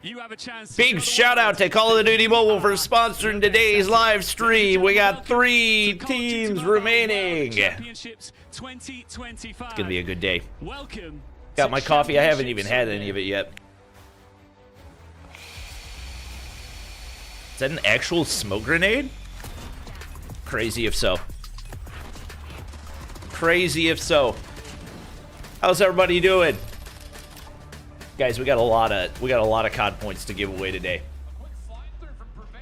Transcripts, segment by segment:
You have a chance. Big shout out to Call of Duty Mobile for sponsoring today's live stream. We got 3 teams remaining. Championships 2025. It's gonna be a good day. Welcome. Got my coffee. I haven't even had any of it yet. Is that an actual smoke grenade? Crazy if so. Crazy if so. How's everybody doing? Guys, we got a lot of COD points to give away today.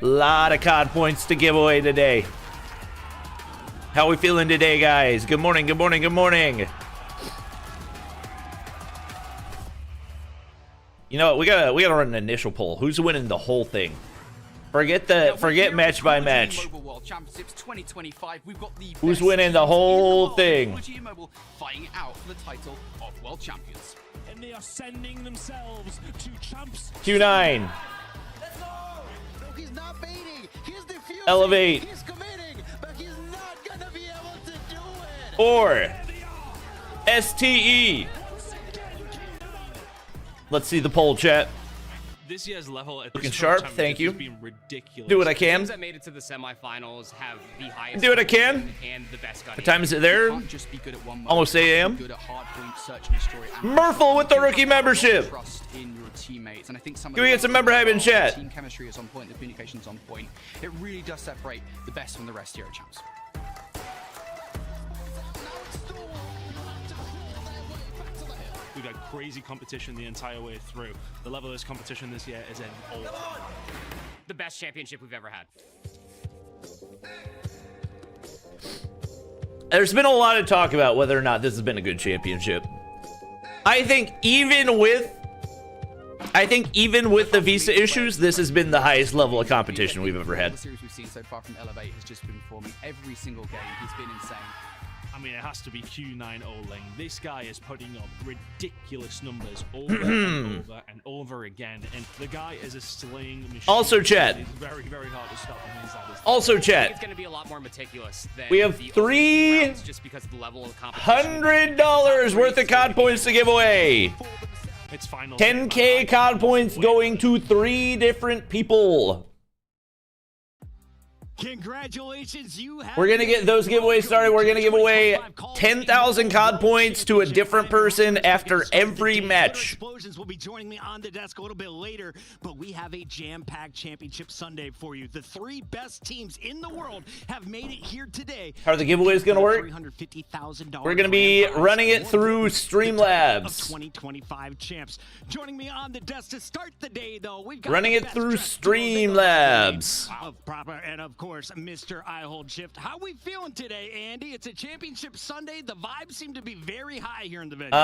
Lot of COD points to give away today. How we feeling today, guys? Good morning, good morning, good morning. You know what? We gotta run an initial poll. Who's winning the whole thing? Forget match by match. Who's winning the whole thing? Fighting out for the title of World Champions. And they are sending themselves to champs. Q9. Let's go! No, he's not baiting. He's defusing. Elevate. He's committing, but he's not gonna be able to do it. Or STE. Let's see the poll, chat. This year's level at Looking sharp, thank you. Ridiculous. Do what I can. Teams that made it to the semifinals have the highest Do what I can. and the best gun. What time is it there? Can't just be good at one Almost 8 a.m. Good at hardpoint search and destroy. Murphle with the rookie membership. Trust in your teammates, and I think some. Can we get some member hype in chat? Team chemistry is on point. The communication's on point. It really does separate the best from the rest here at Champs. We've had crazy competition the entire way through. The level of this competition this year is The best championship we've ever had. There's been a lot of talk about whether or not this has been a good championship. I think even with the visa issues, this has been the highest level of competition we've ever had. The series we've seen so far from Elevate has just been performing every single game. He's been insane. I mean, it has to be Q9 Oling. This guy is putting up ridiculous numbers over and over and over again, and the guy is a slaying machine. Also, chat. It's very, very hard to stop him inside his Also, I think chat. it's going to be a lot more meticulous than We have the three rounds just because of the level of competition. $100 worth of COD points to give away. It's final. 10K COD points going to 3 different people. Congratulations, you have. We're gonna get those giveaways started. We're gonna give away 10,000 COD points to a different person after every match. Explosions will be joining me on the desk a little bit later, but we have a jam-packed championship Sunday for you. The 3 best teams in the world have made it here today. How are the giveaways gonna work? $350,000. We're gonna be running it through Streamlabs. 2025 champs. Joining me on the desk to start the day, though, we've got Running the it best through dressed duo Streamlabs. of proper, and of course, Mr. I Hold Shift. How we feeling today, Andy? It's a championship Sunday. The vibes seem to be very high here in the venue.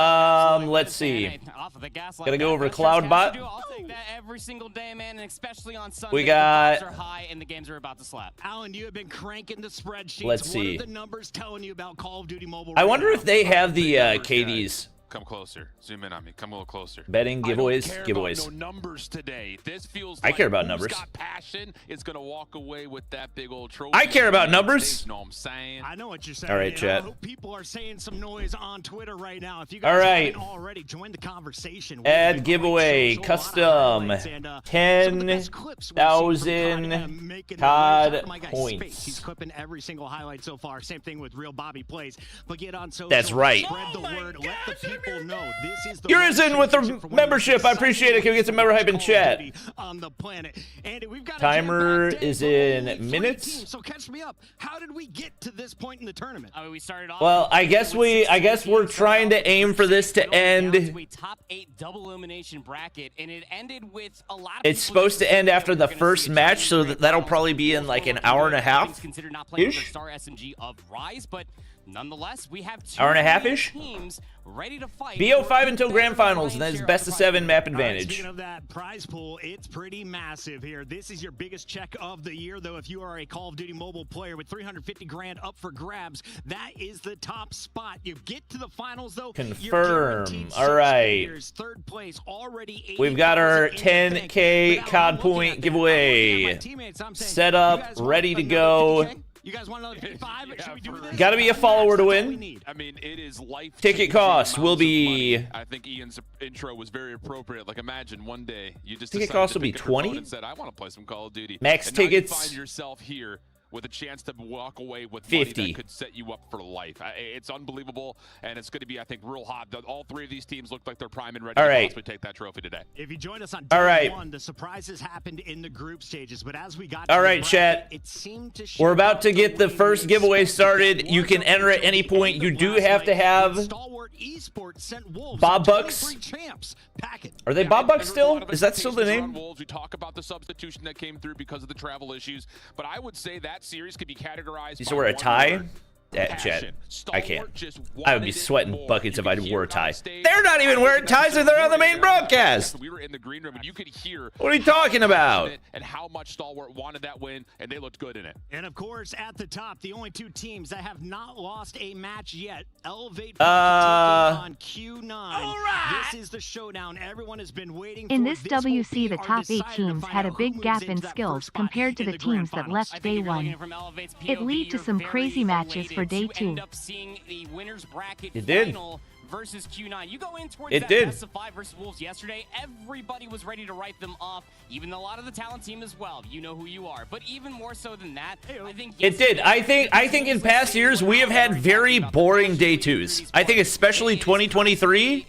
Let's see. Off of the gas Gotta go over Cloudbot. I'll take that every single day, man, and especially on Sunday. We got- The vibes are high and the games are about to slap. Alan, you have been cranking the spreadsheets. Let's see. What are the numbers telling you about Call of Duty Mobile? I right wonder now? if they have the KDs. Come closer. Zoom in on me. Come a little closer. Betting giveaways, I don't care giveaways. About no numbers today. This feels I like care about who's numbers. got passion is gonna walk away with that big old trophy. I care about numbers. You know what I'm saying? I know what you're saying. All right, and chat. I hope people are saying some noise on Twitter right now. If you All guys right. haven't already, join the conversation. Add We have a great giveaway, show, so a lot of custom, highlights, and, some of the best clips we've seen from 10,000 making COD their way. Shout out to my guy points. Space. He's clipping every single highlight so far. Same thing with Real Bobby Plays. But get on social. That's right. Spread the word. Let the people know this is the You're World in with the Championship for one of membership. the I appreciate it. Can we get some member hype in Call of chat? Duty on the planet. Andy, we've got a Timer jam-packed day is for in only 3 minutes. teams, so catch me up. How did we get to this point in the tournament? I mean, we started off. Well, I guess we're trying to aim for this to end. A top 8 double elimination bracket, and it ended with a lot of It's people supposed to end after the first match, so that'll probably be in like an hour and a half. Considered not playing with ish. the Star SMG of Rise, but nonetheless, we have 2 Hour and a half-ish? teams ready to fight. BO5 until grand finals, and then it's best of 7 map All right, advantage. speaking of that prize pool, it's pretty massive here. This is your biggest check of the year, though. If you are a Call of Duty Mobile player with 350 grand up for grabs, that is the top spot. You get to the finals, though. you're Confirm. guaranteed All 6 right. figures. Third place already. 80,000 We've got our in the 10K bank. But COD Alan, looking point at that, giveaway. I'm looking at my teammates, I'm saying, Set you up, guys want ready to another go. 50K? You guys want another 55? Yeah, Should we do for this? Gotta be a follower to That's all we win. need. I mean, it is life. Ticket cost will be- I think Ian's intro was very appropriate. Like, imagine one day you just Ticket decided cost to will be pick up your phone 20? and said, "I want to play some Call of Duty." Max and now you tickets, find yourself here with a chance to walk away with 50. money that could set you up for life. It's unbelievable, and it's going to be, I think, real hot. All three of these teams look like they're prime and ready All to right. possibly take that trophy today. If you joined us on All day right. one, the surprises happened in the group stages, but as we got All to the right, bracket, chat. it seemed to We're shape about up to get the way first we giveaway expected. started. You It can was enter at until any the point. end You of do last have to night have when Stalwart Esports sent Wolves Bob a 2 Bucks. free champs packet. Are they Yeah, Bob and Bucks there's a still? lot of Is that still the expectations name? around Wolves. We talk about the substitution that came through because of the travel issues, but I would say that series could be categorized. You by still wear a one tie? word. Chat. Passion. I can't. Stalwart just I would be wanted it sweating more. buckets You if I could hear wore a it on tie. stage. They're not even wearing ties if they're on the main broadcast. We were in the green room, and you could hear. What are you talking about? And how much Stalwart wanted that win, and they looked good in it. And of course, at the top, the only two teams that have not lost a match yet. Elevate on Q9. All right. This is the showdown everyone has been waiting In for. this will WC, be the our top 8 decider to teams find had a out who big moves gap into in that skills first spot compared to in the the grand teams that finals. left I think day if you're looking 1. at it from Elevate's It POV, lead to you're some very crazy matches for elated day to 2. end up seeing the winners bracket It did. final versus Q9. You go in towards It that did. best of 5 versus Wolves yesterday, everybody was ready to write them off, even a lot of the talent team as well. You know who you are. But even more so than that, I think It did. I think in past years we have had very boring day 2s. I think especially 2023.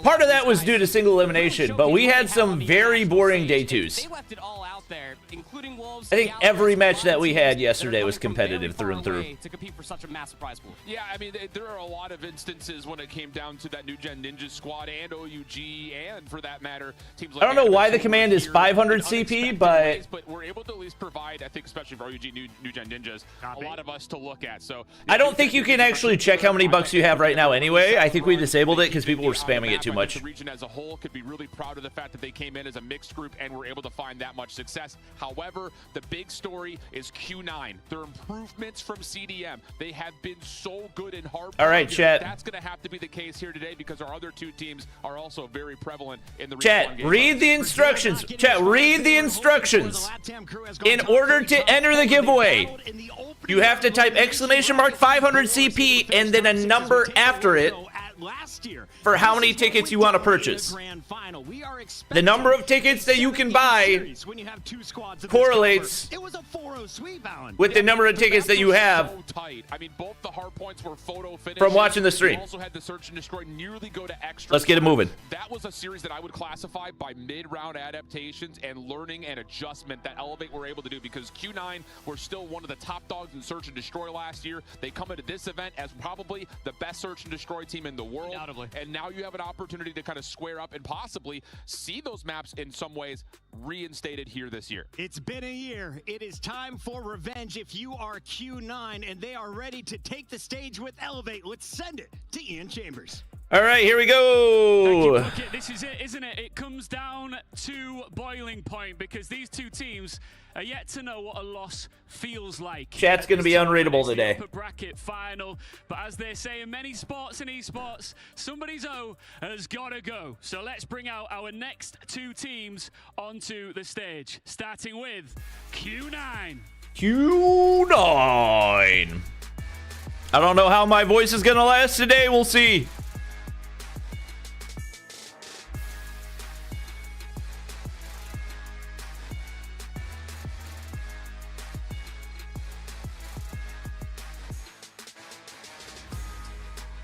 Part of that was due to single elimination, but we had some very boring day 2s. They left it all out there, including Wolves. I think every match that we had yesterday was competitive through and through. To compete for such a massive prize pool. Yeah, I mean, there are a lot of instances when it came down to that New Gen Ninja squad and OUG, and for that matter, teams like I don't know why the Animation command were is here 500 in CP, unexpected but ways, we're able to at least provide, I think, especially for OUG New Gen Ninjas, a lot of us to look at. So I don't think you can actually check how many bucks you have right now anyway. I think we disabled it because people were spamming it too I think much. the region as a whole could be really proud of the fact that they came in as a mixed group and were able to find that much success. However, the big story is Q9. Their improvements from CDM. They have been so good in hard. All right, chat. That's going to have to be the case here today because our other two teams are also very prevalent in the Chat, read the instructions. Chat, read the instructions. In order to enter the giveaway, you have to type exclamation mark 500 CP and then a number after it for how many tickets you want to purchase. The number of tickets that you can buy correlates with the number of tickets that you have so tight. I mean, both the hard points were photo finishes. from watching the stream. You also had the search and destroy nearly go to extra. Let's get it moving. That was a series that I would classify by mid-round adaptations and learning and adjustment that Elevate were able to do because Q9 were still one of the top dogs in search and destroy last year. They come into this event as probably the best search and destroy team in the world. Undoubtedly. And now you have an opportunity to kind of square up and possibly see those maps in some ways reinstated here this year. It's been a year. It is time for revenge if you are Q9 and they are ready to take the stage with Elevate. Let's send it to Ian Chambers. All right, here we go. Okay, this is it, isn't it? It comes down to boiling point because these two teams are yet to know what a loss feels like. Chat's going to be unreadable today. Upper bracket final, but as they say in many sports and esports, somebody's O has got to go. So let's bring out our next two teams onto the stage, starting with Q9. Q9. I don't know how my voice is going to last today. We'll see.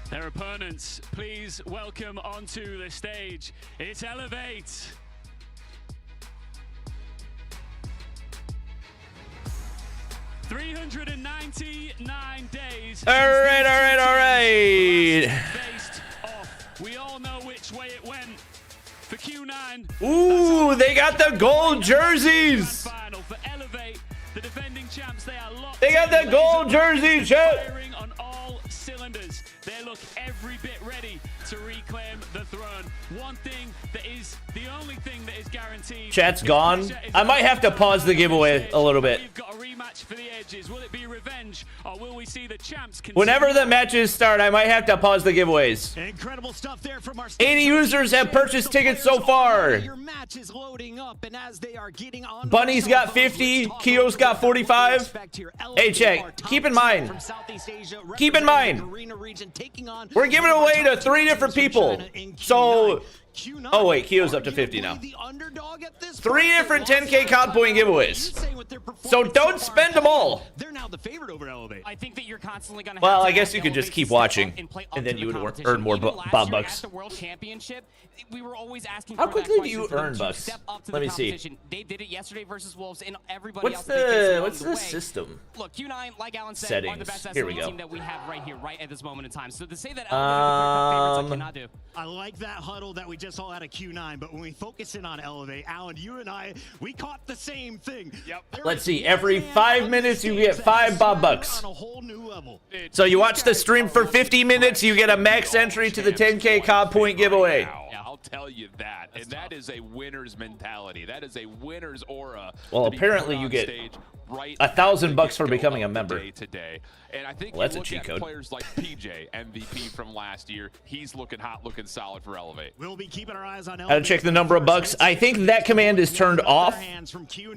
Their opponents, please welcome onto the stage. It's Elevate. $399 days. All right. Faced off. We all know which way it went for Q9. Ooh, they got the gold jerseys. Final for Elevate, the defending champs. They are locked. They got the gold jerseys, chat. Firing on all cylinders. They look every bit ready to reclaim the throne. One thing that is the only thing that is guaranteed. Chat's gone. I might have to pause the giveaway a little bit. We've got a rematch match for the ages? Will it be revenge, or will we see the champs continue? Whenever the matches start, I might have to pause the giveaways. Incredible stuff there from our 80 users have purchased tickets so far. Your match is loading up, and as they are getting on, Bunny's got 50, Keo's got 45. Hey, check. Keep in mind, we're giving away to 3 different people. So, oh wait, Keo's up to 50 now. 3 different 10K COD point giveaways. So don't spend them all. They're now the favorite over Elevate. I think that you're constantly going to. Well, I guess you could just keep watching, and then you would earn more Bob bucks. At the World Championship, we were always asking. How quickly do you earn bucks? Let me see. They did it yesterday versus Wolves, and everybody else. What's the system? Look, Q9, like Alan said, Settings. are the best Here we SME go. team that we have right here, right at this moment in time. So to say that favorites, I cannot do. I like that huddle that we just saw out of Q9, but when we focus in on Elevate, Alan, you and I, we caught the same thing. Yep. Let's see. Every 5 minutes, you get 5 Bob bucks. On a whole new level. So you watch the stream for 50 minutes, you get a max entry to the 10K COD point giveaway. Yeah, I'll tell you that. And that is a winner's mentality. That is a winner's aura. Well, apparently you get $1,000 for becoming a member. Today. And I think Well, that's you a look cheat at code. players like PJ, MVP from last year. He's looking hot, looking solid for Elevate. We'll be keeping our eyes on How to check the number of bucks. I think that command is turned off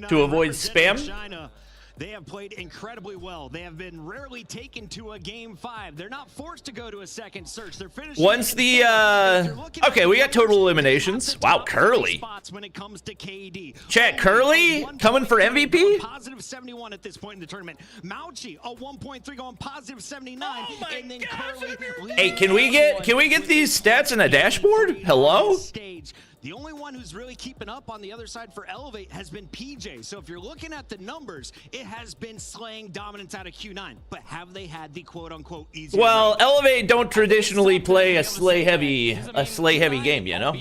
to avoid spam. They have played incredibly well. They have been rarely taken to a game 5. They're not forced to go to a second search. They're finishing. Once the okay, we got total eliminations. Wow, Curly. When it comes to KD. Chat, Curly coming for MVP? Positive 71 at this point in the tournament. Mauchi a 1.3 going positive 79, and then Curly. Hey, can we get these stats in a dashboard? Hello? Stage. The only one who's really keeping up on the other side for Elevate has been PJ. So if you're looking at the numbers, it has been slaying dominance out of Q9. But have they had the quote-unquote easy? Well, Elevate don't traditionally play a slay heavy game, you know?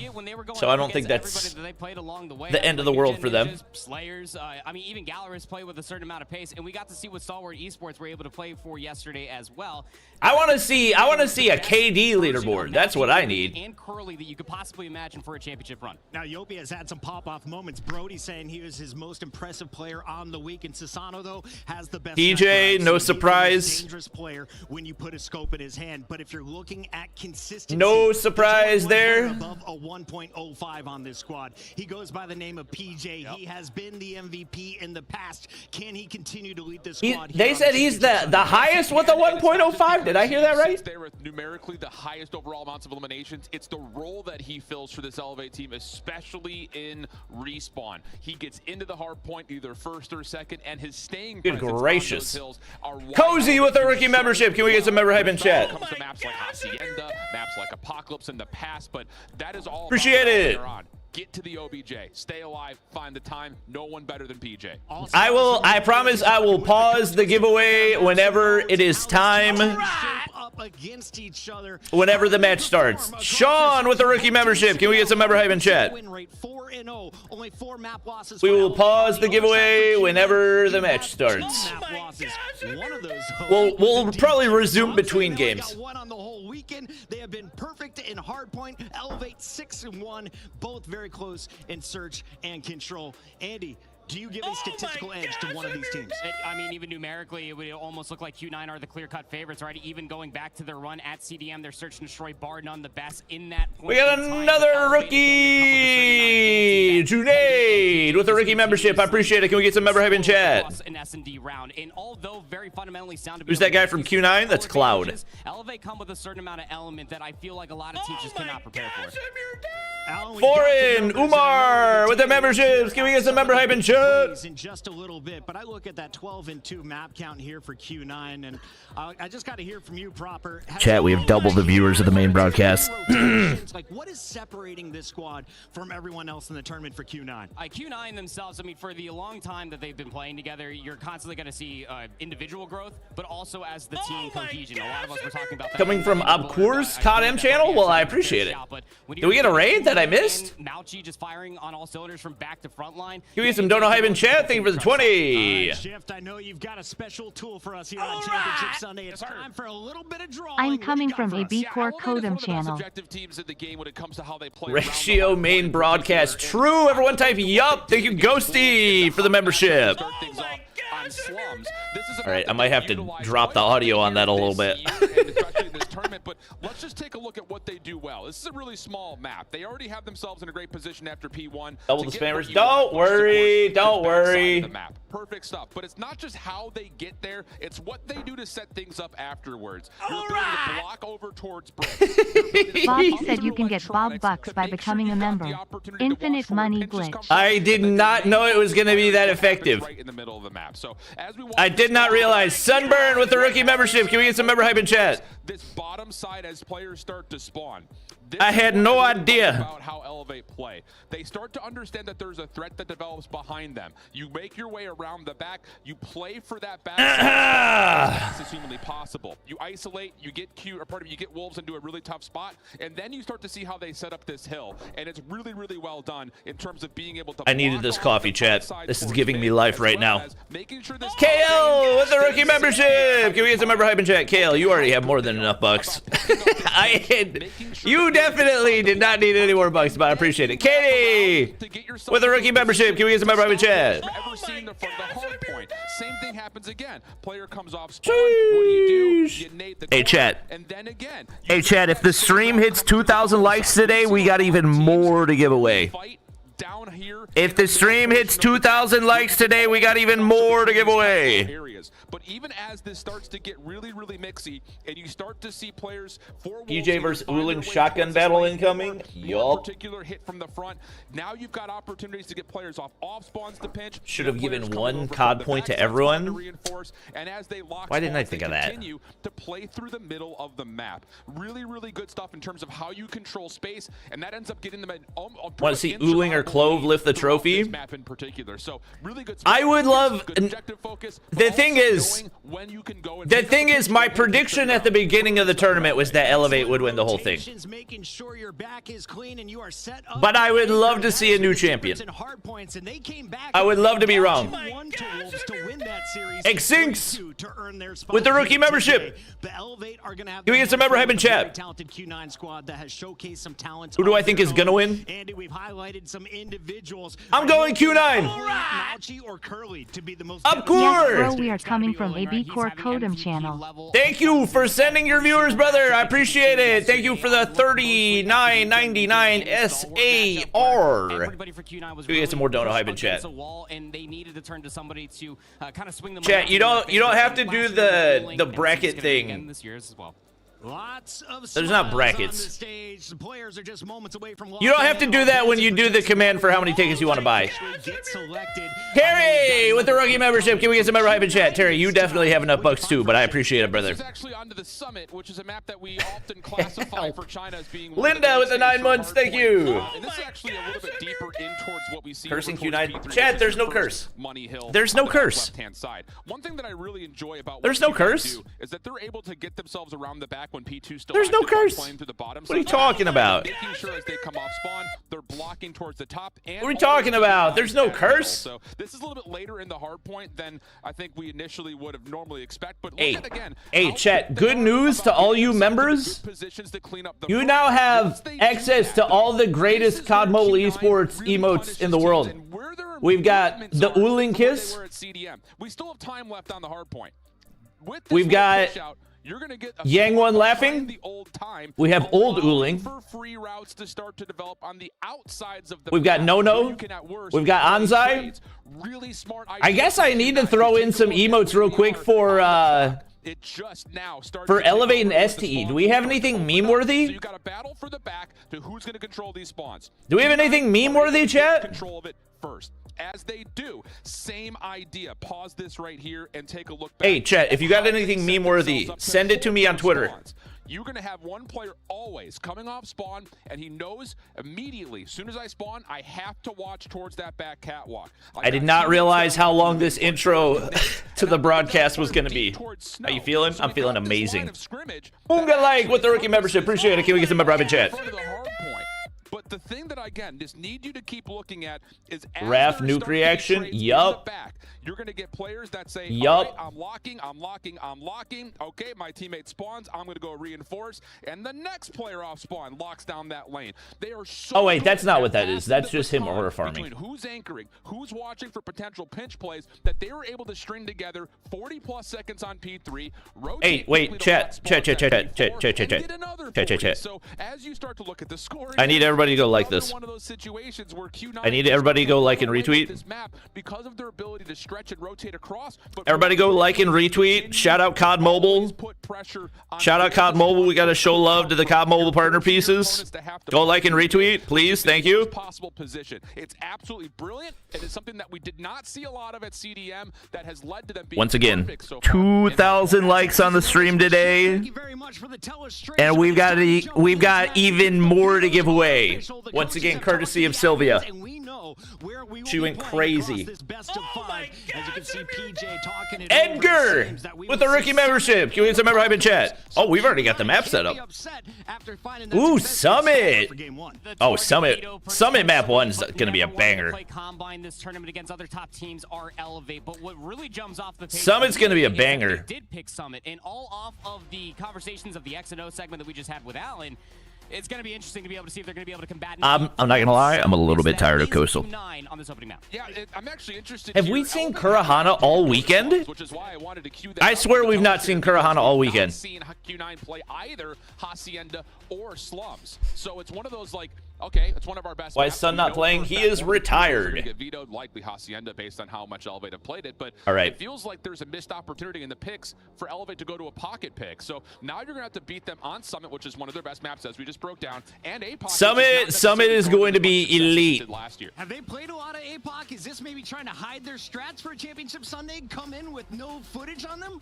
So I don't think that's the end of the world for them. Slayers, I mean, even Gallerist play with a certain amount of pace, and we got to see what Stalwart Esports were able to play for yesterday as well. I want to see a KD leaderboard. That's what I need. And Curly that you could possibly imagine for a championship run. Now, Yopi has had some pop-off moments. Brody saying he was his most impressive player on the week, and Sasano, though, has the best. PJ, no surprise. Dangerous player when you put a scope in his hand. But if you're looking at consistency, no surprise there. Above a 1.05 on this squad. He goes by the name of PJ. Yep. He has been the MVP in the past. Can he continue to lead this squad? They said he's the highest with a 1.05. Did I hear that right? There with numerically the highest overall amounts of eliminations. It's the role that he fills for this Elevate team, especially in respawn. He gets into the hard point either first or second, and his staying good presence gracious. on those hills are Cozy with a rookie membership. Can we get some member hype in chat? Comes to maps like Hacienda, maps like Apocalypse in the past, but that is all appreciate it. Get to the OBJ, stay alive, find the time. No one better than PJ. I promise I will pause the giveaway whenever it is time. Whenever the match starts. Sean with the rookie membership. Can we get some member hype in chat? We will pause the giveaway whenever the match starts. We'll probably resume between games. They have been perfect in hardpoint. Elevate 6-1, both very close in search and control. Andy, do you give a statistical edge to one of these teams? I mean, even numerically, it would almost look like Q9 are the clear-cut favorites, right? Even going back to their run at CDM, their search and destroy, bar none, the best in that point. We got another rookie, Junaid, with a rookie membership. I appreciate it. Can we get some member hype in chat? An S&D round, and although very fundamentally sound. Who's that guy from Q9? That's Cloud. Elevate come with a certain amount of element that I feel like a lot of teams just cannot prepare for. Foreign Umar with the memberships. Can we get some member hype in chat? In just a little bit, but I look at that 12-2 map count here for Q9, and I just got to hear from you proper. Chat, we have double the viewers of the main broadcast. Like, what is separating this squad from everyone else in the tournament for Q9? Q9 themselves, I mean, for the long time that they've been playing together, you're constantly going to see individual growth, but also as the team cohesion. A lot of us were talking about that. Coming from Abcour's COD channel? Well, I appreciate it. Did we get a raid that I missed? Mauchi just firing on all cylinders from back to front line. Can we get some Dono hype in chat? Thank you for the 20. Shift, I know you've got a special tool for us here on Championship Sunday. It's time for a little bit of drawing. I'm coming from a B-Core Codem channel. Ratio main broadcast. True. Everyone type yup. Thank you, Ghosty, for the membership. on slums. This is All right, I might have to drop the audio on that a little bit. Especially in this tournament, but let's just take a look at what they do well. This is a really small map. They already have themselves in a great position after P1. Double the spammers. Don't worry, don't worry. Perfect stuff. But it's not just how they get there, it's what they do to set things up afterwards. All right. Block over towards Bobby said you can get Bob Bucks by becoming a member. Infinite money glitch. I did not know it was going to be that effective. Right in the middle of the map. So as we I did not realize. Sunburn with the rookie membership. Can we get some member hype in chat? This bottom side as players start to spawn. I had no idea about how Elevate play. They start to understand that there's a threat that develops behind them. You make your way around the back. You play for that back as fast as humanly possible. You isolate. You get you get wolves into a really tough spot, and then you start to see how they set up this hill. And it's really, really well done in terms of being able to. I needed this coffee, chat. This is giving me life right now. Sure KL with the rookie membership. Can we get some member hype in chat? KL, you already have more than enough bucks. You definitely did not need any more bucks, but I appreciate it. Katie with the rookie membership. Can we get some member hype in chat? Same thing happens again. Player comes off spawn. What do? You nade the hey, chat. And then again. Hey, chat. If the stream hits 2,000 likes today, we got even more to give away. If the stream hits 2,000 likes today, we got even more to give away. But even as this starts to get really, really mixy, and you start to see players for EJ versus Uling shotgun battle incoming. Yup. Particular hit from the front. Now you've got opportunities to get players off spawns to pinch. Should have given one COD point to everyone. And as they lock Why didn't I think of that? Continue to play through the middle of the map. Really, really good stuff in terms of how you control space, and that ends up getting them. Want to see Uling or Clove lift the trophy? Map in particular. So really good. I would love. The thing is. The thing is, my prediction at the beginning of the tournament was that Elevate would win the whole thing. But I would love to see a new champion. I would love to be wrong. Xinx with the rookie membership. Can we get some member hype in chat? Who do I think is gonna win? I'm going Q9. Of course. Yes, bro, we are coming from AB Core Codem channel. Thank you for sending your viewers, brother. I appreciate it. Thank you for the $39.99 SAR. We get some more donut hype in chat. Chat, you don't have to do the bracket thing. There's not brackets. You don't have to do that when you do the command for how many tickets you want to buy. Terry with the rookie membership. Can we get some member hype in chat? Terry, you definitely have enough bucks too, but I appreciate it, brother. This is actually onto the summit, which is a map that we often classify for China as being Linda with the 9 months. Thank you. And this is actually a little bit deeper in towards what we see. Cursing Q9. Chat, there's no curse. There's no curse. Left-hand side. One thing that I really enjoy about there's no curse is that they're able to get themselves around the back when P2 still. There's no curse. Through the bottom. What are you talking about? Making sure as they come off spawn, they're blocking towards the top. And what are we talking about? There's no curse. So this is a little bit later in the hard point than I think we initially would have normally expect. But look at again. Hey, chat. Good news to all you members. You now have access to all the greatest COD Mobile esports emotes in the world. We've got the Uling Kiss. We still have time left on the hard point. We've got you're gonna get Yang One laughing. The old time. We have old Uling. For free routes to start to develop on the outsides of the We've got No. We've got Anzai. Really smart. I guess I need to throw in some emotes real quick for Elevate and STE. Do we have anything meme-worthy? So you got a battle for the back to who's going to control these spawns. Do we have anything meme-worthy, chat? Control of it first. As they do, same idea. Pause this right here and take a look back. Hey, chat, if you got anything meme-worthy, send it to me on Twitter. You're going to have one player always coming off spawn, and he knows immediately, as soon as I spawn, I have to watch towards that back catwalk. I did not realize how long this intro to the broadcast was going to be. How you feeling? I'm feeling amazing. Boonga like with the rookie membership. Appreciate it. Can we get some member in chat? the thing that, again, just need you to keep looking at is as Raf they're nuke starting reaction. trades in the Yup. back, you're going to get players that say, Yup. all right, I'm locking. Okay, my teammate spawns. I'm going to go reinforce. And the next player off spawn locks down that lane. They are so Oh, wait, good that's not at what that is. passing That's the just him baton order farming. between who's anchoring, who's watching for potential pinch plays, that they were able to string together 40+ seconds on P3. Hey, wait, chat. So as you start to look at the scoring, I need everybody to go like this. one of those situations where Q9 I need everybody to go like and retweet. this map because of their ability to stretch and rotate across. But Everybody go like and retweet. Shout out COD Mobile. Shout out COD Mobile. We got to show love to the COD Mobile partner pieces. Go like and retweet, please. Thank you. Possible position. It's absolutely brilliant. It is something that we did not see a lot of at CDM that has led to them being Once again, perfect so far. 2,000 likes on the stream today, Thank you very much for the and we've got even more to give away. Once again, courtesy of Sylvia. She went crazy. Edgar with a rookie membership. Can we get some member hype in chat? Oh, we've already got the map set up. Ooh, Summit. Oh, Summit. Summit map 1's gonna be a banger. This tournament against other top teams are Elevate, but what really jumps off the page, Summit's gonna be a banger. They did pick Summit, and all off of the conversations of the X and O segment that we just had with Alan. It's going to be interesting to be able to see if they're going to be able to combat. I'm not gonna lie, I'm a little bit tired of Coastal. On this opening map. Yeah, I'm actually interested. Have we seen Kurahana all weekend? Which is why I wanted to cue that I swear we've not seen Kurahana all weekend. Not seen Q9 play either Hacienda or Slums. So it's one of those, like, okay, it's one of our best. Why is Sun not playing? He is retired. Get vetoed, likely Hacienda, based on how much Elevate have played it. But all right, it feels like there's a missed opportunity in the picks for Elevate to go to a pocket pick. So now you're gonna have to beat them on Summit, which is one of their best maps, as we just broke down, and APOC. Summit is going to be elite. Last year. Have they played a lot of APOC? Is this maybe trying to hide their strats for a championship Sunday? Come in with no footage on them?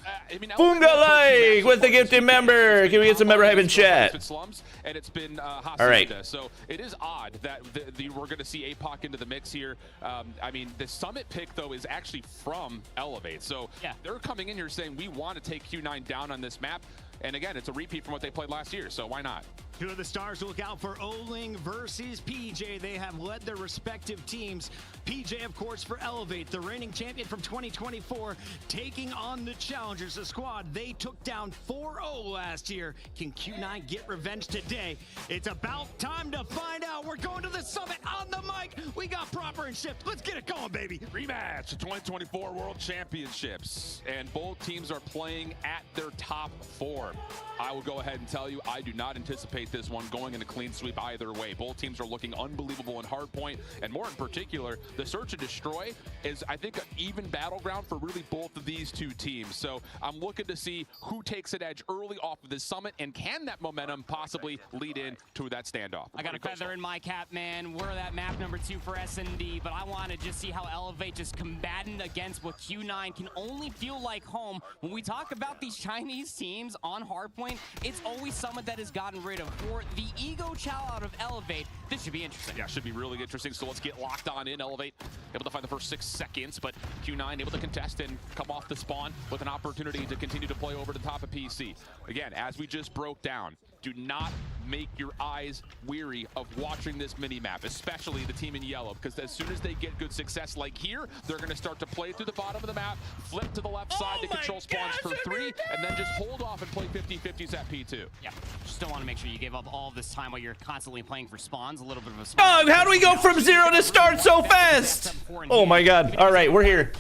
Funga like with the gifted member. Can we get some member hype in chat? Slums, and it's been Hacienda. All right. So it is odd that we're going to see APOC into the mix here. I mean, the Summit pick, though, is actually from Elevate. So yeah, they're coming in here saying, we want to take Q9 down on this map. And again, it's a repeat from what they played last year, so why not? Two of the stars to look out for: Oling versus PJ. They have led their respective teams. PJ, of course, for Elevate, the reigning champion from 2024, taking on the challengers, the squad they took down 4-0 last year. Can Q9 get revenge today? It's about time to find out. We're going to the Summit on the mic. We got proper and shift. Let's get it going, baby. Rematch, the 2024 World Championships, and both teams are playing at their top form. I will go ahead and tell you, I do not anticipate this one going in a clean sweep either way. Both teams are looking unbelievable in hardpoint, and more in particular, the search and destroy is, I think, an even battleground for really both of these two teams. So I'm looking to see who takes an edge early off of this Summit, and can that momentum possibly lead in to that standoff? I got a feather in my cap, man. We're that map number 2 for S&D, but I want to just see how Elevate just combating against what Q9 can only feel like home. When we talk about these Chinese teams on hardpoint, it's always someone that has gotten rid of. For the ego chow out of Elevate, this should be interesting. Yeah, should be really interesting. So let's get locked on in. Elevate able to find the first 6 seconds, but Q9 able to contest and come off the spawn with an opportunity to continue to play over the top of PC. Again, as we just broke down, do not make your eyes weary of watching this mini-map, especially the team in yellow, because as soon as they get good success like here, they're going to start to play through the bottom of the map, flip to the left side to control spawns for 3, and then just hold off and play 50-50s at P2. Yeah, just don't want to make sure you give up all this time while you're constantly playing for spawns. A little bit of a spawn. How do we go from 0 to start so fast? Oh my god. All right, we're here.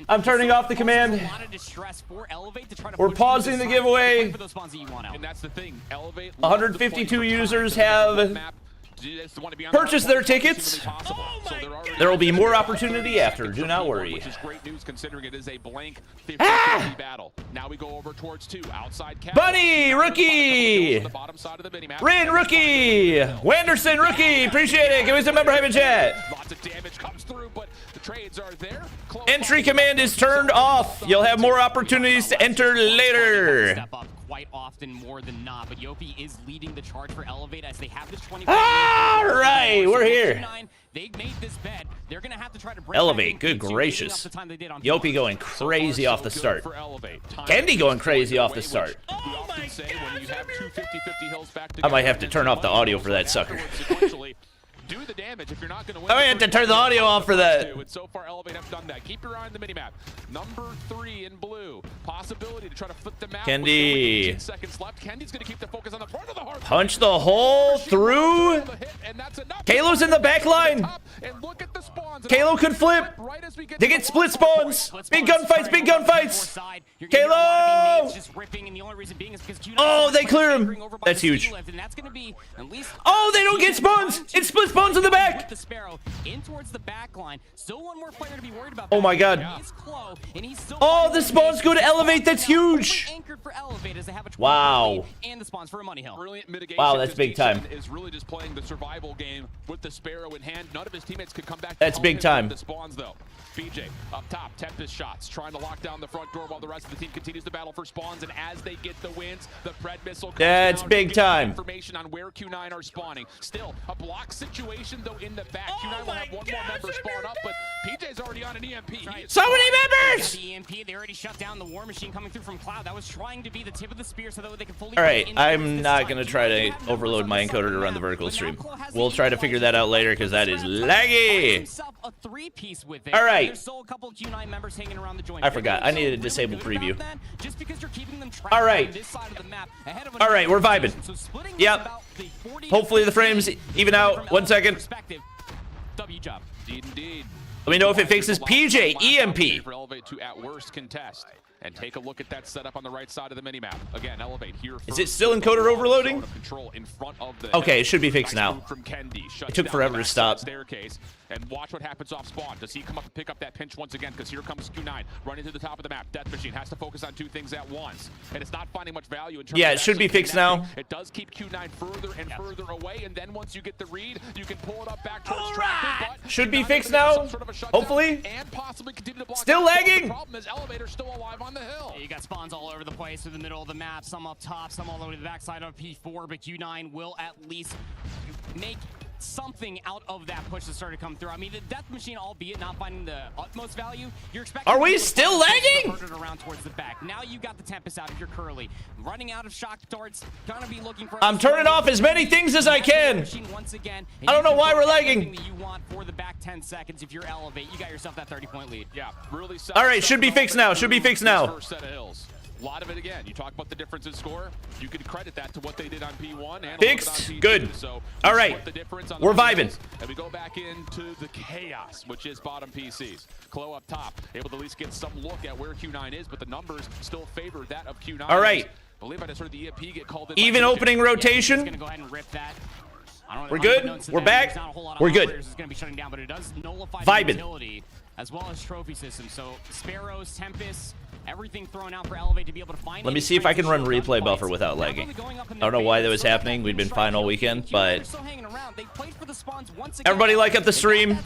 I'm turning off the command. We're pausing the giveaway. And that's the thing. Elevate 152 users have purchased their tickets. There will be more opportunity after. Do not worry. Which is great news considering it is a blank 50-50 battle. Now we go over towards 2 outside. Bunny rookie. Rin rookie. Wanderson rookie. Appreciate it. Give me some member hype in chat. Lots of damage comes through, but the trades are there. Entry command is turned off. You'll have more opportunities to enter later. Quite often more than not, but Yopi is leading the charge for Elevate as they have this 20. All right, we're here. They made this bet. they're going to have to try to break Elevate, good gracious. Yopi going crazy off the start. Kendi going crazy off the start. Oh my God. I might have to turn off the audio for that sucker. Do the damage if you're not going to win. I might have to turn the audio off for that. And so far, Elevate have done that. Keep your eye on the minimap. Number 3 in blue. Possibility to try to flip the map. Kendi. Seconds left. Kendi's going to keep the focus on the front of the heart. Punch the hole through. Kalo's in the back line. Kalo could flip. They get split spawns. Big gunfights, big gunfights. Kalo. Oh, they clear him. That's huge. Oh, they don't get spawns. It's split spawns in the back. Oh my God. Oh, the spawns go to Elevate. That's huge. Wow. Wow, that's big time. Is really just playing the survival game with the Sparrow in hand. None of his teammates could come back. That's big time. The spawns though. BJ up top, Tempest shots, trying to lock down the front door while the rest of the team continues to battle for spawns. And as they get the wins, the Pred missile comes That's down, big time. Information on where Q9 are spawning. Still a block situation though in the back. Q9 will have one more member spawn up, but PJ's already on an EMP. So many members. The EMP, they already shut down the War Machine coming through from Cloud. That was trying to be the tip of the spear so that they can fully. All right, I'm not gonna try to overload my encoder to run the vertical stream. We'll try to figure that out later because that is laggy. All right. I forgot. I needed a disable preview. All right. All right, we're vibing. Yep. Hopefully the frames even out. 1 second. W job. Indeed. Let me know if it fixes PJ EMP. For Elevate to at worst contest. And take a look at that setup on the right side of the minimap. Again, Elevate here. Is it still encoder overloading? Okay, it should be fixed now. It took forever to stop. Staircase. And watch what happens off spawn. Does he come up and pick up that pinch once again? Because here comes Q9 running to the top of the map. Death Machine has to focus on 2 things at once. And it's not finding much value in terms yeah, of it should be fixed now. It does keep Q9 further and further away. And then once you get the read, you can pull it up back towards traffic. Should be fixed now. Hopefully. And possibly continue to block. Still lagging. The problem is Elevator's still alive on the hill. You got spawns all over the place through the middle of the map, some up top, some all over the backside of P4, but Q9 will at least make something out of that push that started to come through. I mean, the Death Machine, albeit not finding the utmost value, you're expecting. Are we still lagging? Around towards the back. Now you got the Tempest out if you're Curly. Running out of shock darts, gonna be looking for. I'm turning off as many things as I can. Once again, I don't know why we're lagging. You want for the back 10 seconds. If you're Elevate, you got yourself that 30-point lead. Yeah, really. All right, should be fixed now. Should be fixed now. First set of hills. A lot of it again. You talk about the difference in score. You could credit that to what they did on P1 and fixed. On P2. Good. So all right. We're vibing. And we go back into the chaos, which is bottom PCs. Klo up top, able to at least get some look at where Q9 is, but the numbers still favor that of Q9. All right. I believe I just heard the EMP get called in. Even opening rotation. Gonna go ahead and rip that. We're good. We're back. We're good. Vibing. As well as trophy systems. So Sparrows, Tempest, everything thrown out for Elevate to be able to find. Let me see if I can run replay buffer without lagging. I don't know why that was happening. We'd been fine all weekend, but everybody like up the stream.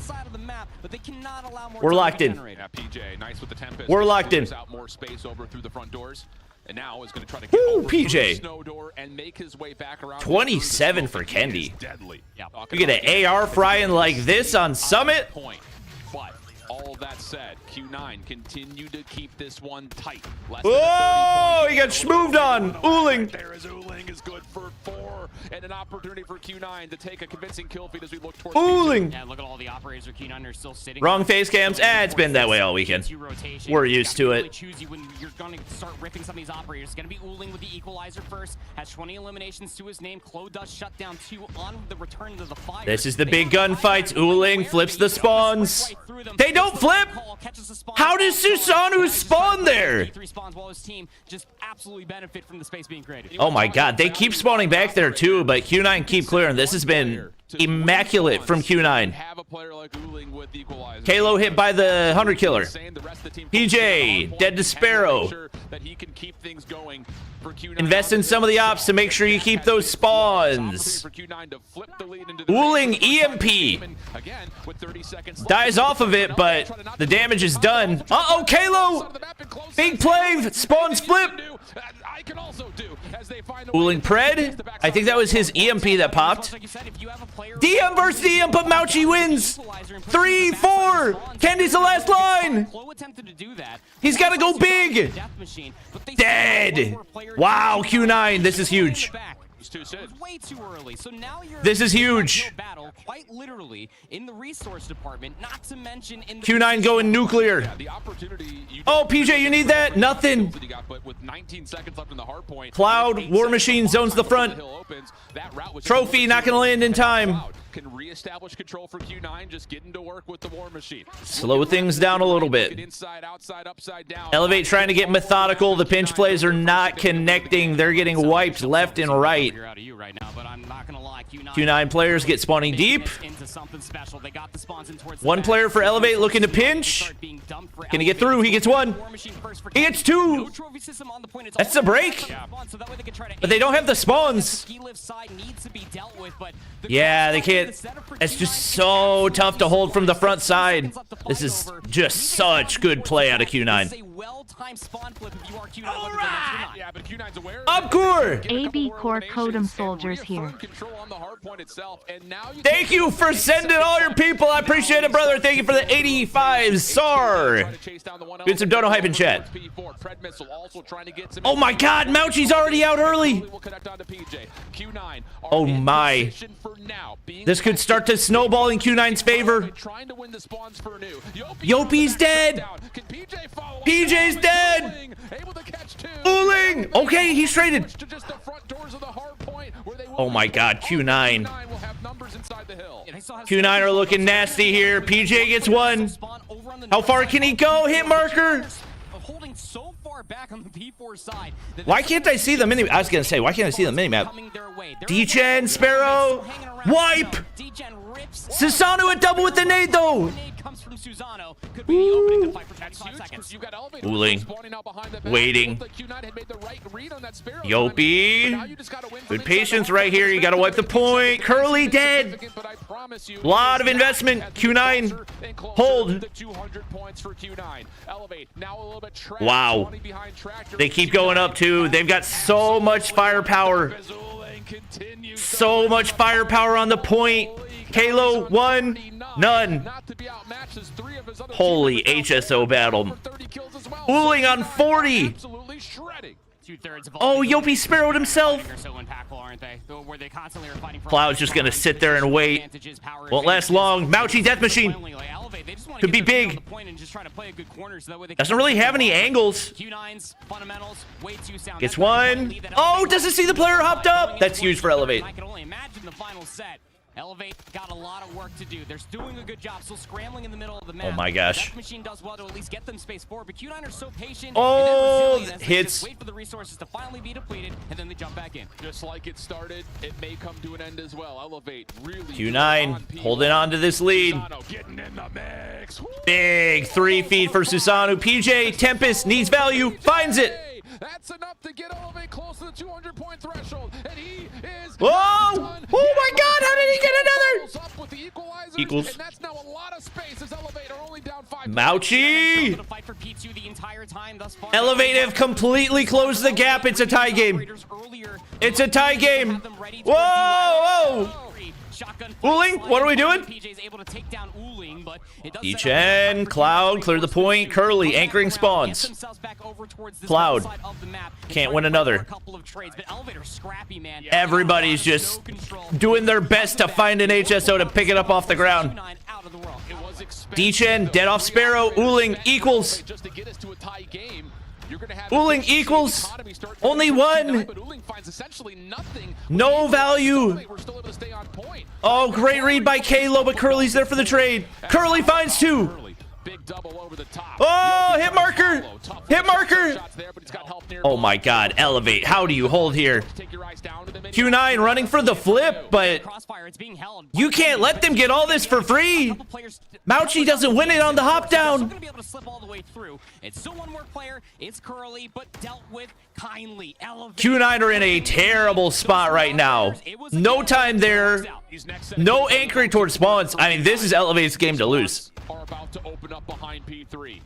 We're locked in. Yeah, PJ, nice with the Tempest. We're locked in. Out more space over through the front doors. And now is going to try to get over PJ. Snow door and make his way back around. 27 for Kendi. Deadly. Yeah. You get an AR frying like this on Summit. Point. But all of that said, Q9 continue to keep this one tight. Oh, he got schmooved on. Ooling. There is Ooling is good for 4 and an opportunity for Q9 to take a convincing kill feed as we look towards Ooling. Yeah, look at all the operators for Q9 are still sitting. Wrong face cams. It's been that way all weekend. We're used to it. Choose you when you're going to start ripping some of these operators. It's going to be Ooling with the equalizer first. Has 20 eliminations to his name. Klo does shut down 2 on the return to the fire. This is the big gunfights. Ooling flips the spawns. They don't flip. How does Susanu spawn there? Oh my god, they keep spawning back there too, but Q9 keep clearing. This has been immaculate from Q9. Kalo hit by the Hunter Killer. PJ, dead to Sparrow. Invest in some of the ops to make sure you keep those spawns. Ooling EMP. Dies off of it, but the damage is done. Uh-oh, Kalo! Big play! Spawns flip! Uling Pred. I think that was his EMP that popped. DM versus DM, but Mauchi wins. 3, 4. Candy's the last line. He's got to go big. Dead. Wow, Q9. This is huge. Way too early. So now you're this is huge. Battle, quite literally in the resource department, not to mention in the Q9 going nuclear. Oh, PJ, you need that? Nothing. With 19 seconds left in the hard point, Cloud, War Machine zones the front. Trophy not going to land in time. Can reestablish control for Q9, just getting to work with the War Machine. Slow things down a little bit. Inside, outside, upside down. Elevate trying to get methodical. The pinch plays are not connecting. They're getting wiped left and right. Q9 players get spawning deep. One player for Elevate looking to pinch. Can he get through? He gets one. He gets two. That's the break. But they don't have the spawns. Yeah, they can't. It's just so tough to hold from the front side. This is just such good play out of Q9. Upcore! AB Core Codem soldiers here. Thank you for sending all your people. I appreciate it, brother. Thank you for the 85 SAR. Get some dono hype in chat. Oh my god, Mauchi's already out early. Oh my. This could start to snowball in Q9's favor. Yopi's dead. PJ's dead. Uling. Okay, he's traded. Oh my god, Q9. Q9 are looking nasty here. PJ gets one. How far can he go? Hit marker. Why can't I see the mini? I was gonna say, why can't I see the minimap? D-Chen, Sparrow, wipe. Susanoo at double with the nade though. Uling waiting. Yopi. Good patience right here. You gotta wipe the point. Curly dead. Lot of investment. Q9. Hold. Wow. They keep going up too. They've got so much firepower. So much firepower on the point. Kalo, one, none. Holy HSO battle. Uling on 40. Oh, Yopi sparrowed himself. Cloud's just gonna sit there and wait. Won't last long. Mauchi Death Machine. Could be big. Doesn't really have any angles. Gets one. Oh, doesn't see the player hopped up. That's huge for Elevate. Elevate got a lot of work to do. They're doing a good job, still scrambling in the middle of the map. Oh my gosh. That machine does well to at least get them space forward, but Q9 are so patient. Oh, and hits. Wait for the resources to finally be depleted, and then they jump back in. Just like it started, it may come to an end as well. Elevate really Q9 holding on to this lead. Getting in the mix. Big 3 feed for Susanoo. PJ Tempest needs value, finds it. That's enough to get Elevate close to the 200-point threshold, and he is. Whoa! Oh my God! How did he get another? Equals. And that's now a lot of space as Elevate are only down 5. Mauchi. Elevate have completely closed the gap. It's a tie game. It's a tie game. Whoa! Whoa! Uling, what are we doing? D-Chen, Cloud, clear the point. Curly, anchoring spawns. Cloud, can't win another. Everybody's just doing their best to find an HSO to pick it up off the ground. D-Chen, dead off Sparrow. Uling equals. Uling equals only one. No value. Oh, great read by Kalo, but Curly's there for the trade. Curly finds 2. Oh, hit marker. Hit marker. Oh my God, Elevate. How do you hold here? Q9 running for the flip, but you can't let them get all this for free. Mauchi doesn't win it on the hop down. Q9 are in a terrible spot right now. No time there. No anchoring towards spawns. I mean, this is Elevate's game to lose. Are about to open up behind P3.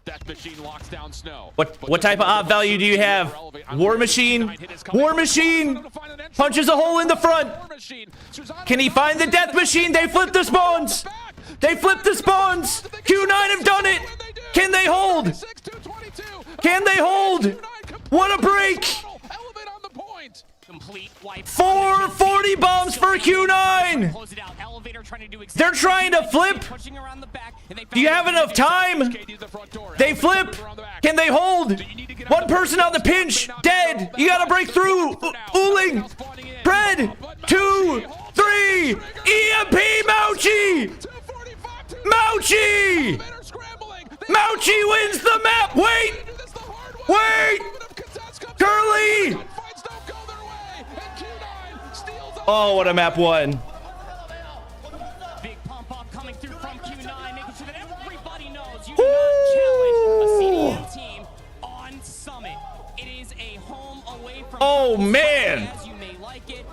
Death Machine locks down Snow. What type of op value do you have? War Machine. War Machine punches a hole in the front. Can he find the Death Machine? They flip the spawns. They flip the spawns. Q9 have done it. Can they hold? Can they hold? What a break. 440 bombs for Q9. They're trying to flip. Do you have enough time? They flip. Can they hold? One person on the pinch. Dead. You gotta break through. Ooling. Bread. 2, 3. EMP Mauchi. Mauchi. Mauchi wins the map. Wait. Wait. Curly. Oh, what a map one. Big pump up coming through from Q9, making sure that everybody knows you do not challenge a CDM team on Summit. It is a home away from man. As you may like it.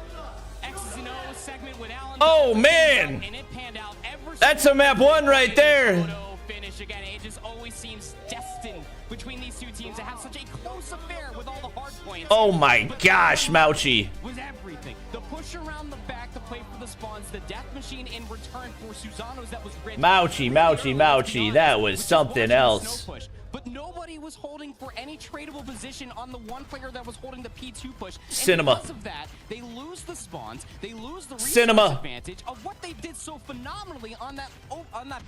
X's and O's segment with Alan. Oh man. And it panned out ever That's a map one right there. Finish again. It just always seems destined between these two teams to have such a close affair with all the hard points. Oh my gosh, Mauchi. Was everything. The push around the back to play for the spawns, the Death Machine in return for Susano's that was ready. Mauchi. That was something else. But nobody was holding for any tradable position on the one player that was holding the P2 push. Cinema. And because of that, they lose the spawns, they lose the resource Cinema. advantage of what they did so phenomenally on that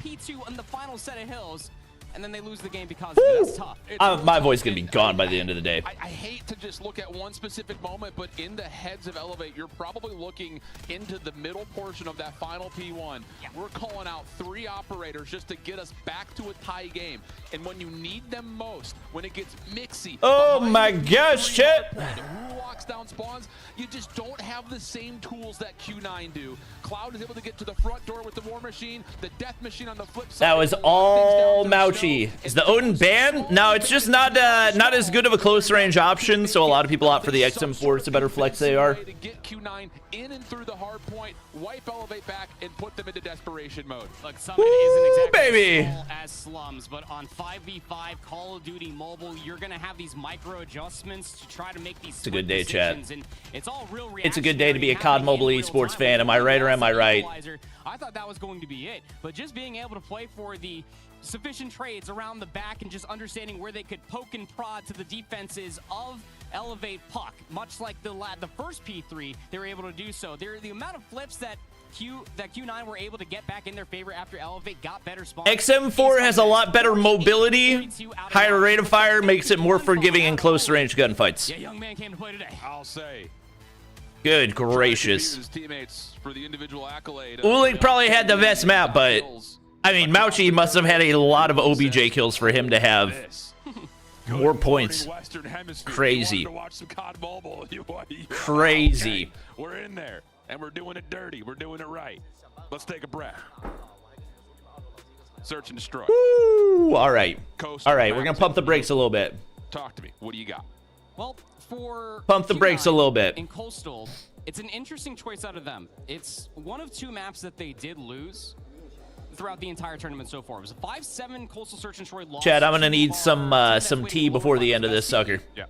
P2 on the final set of hills. And then they lose the game because of it. That's tough. My voice is going to be gone by the end of the day. I hate to just look at one specific moment, but in the heads of Elevate, you're probably looking into the middle portion of that final P1. Yeah. We're calling out 3 operators just to get us back to a tie game. And when you need them most, when it gets mixy. Oh my gosh, chat. Who locks down spawns? You just don't have the same tools that Q9 do. Cloud is able to get to the front door with the War Machine. The Death Machine on the flip side. That was all Mauchi. Is the Odin banned? No, it's just not as good of a close range option, so a lot of people opt for the XM4. It's a better flex AR. To get Q9 in and through the hard point, wipe Elevate back, and put them into desperation mode. Look, Summit isn't exactly baby. as small as Slums, but on 5v5 Call of Duty Mobile, you're gonna have these micro adjustments to try to make these. It's a good day, chat. And it's all real. It's a good day to be a COD Mobile esports fan. Am I right or am I right? I thought that was going to be it, but just being able to play for the sufficient trades around the back and just understanding where they could poke and prod to the defenses of Elevate Puck, much like the first P3, they were able to do so. The amount of flips that Q9 were able to get back in their favor after Elevate got better spawns. XM4 has a lot better mobility. Higher rate of fire makes it more forgiving in close range gunfights. Yeah, young man came to play today. I'll say. Good gracious. His teammates for the individual accolade. Ulik probably had the best map, but I mean, Mauchi must have had a lot of OBJ kills for him to have more points. Crazy. Crazy. We're in there, and we're doing it dirty. We're doing it right. Let's take a breath. Search and destroy. Woo! All right. All right, we're going to pump the brakes a little bit. Talk to me. What do you got? Well, for pump the brakes a little bit. In Coastal, it's an interesting choice out of them. It's one of 2 maps that they did lose throughout the entire tournament so far. It was a 5-7 Coastal Search and Destroy loss. Chad, I'm gonna need some tea before the end of this sucker. Yeah.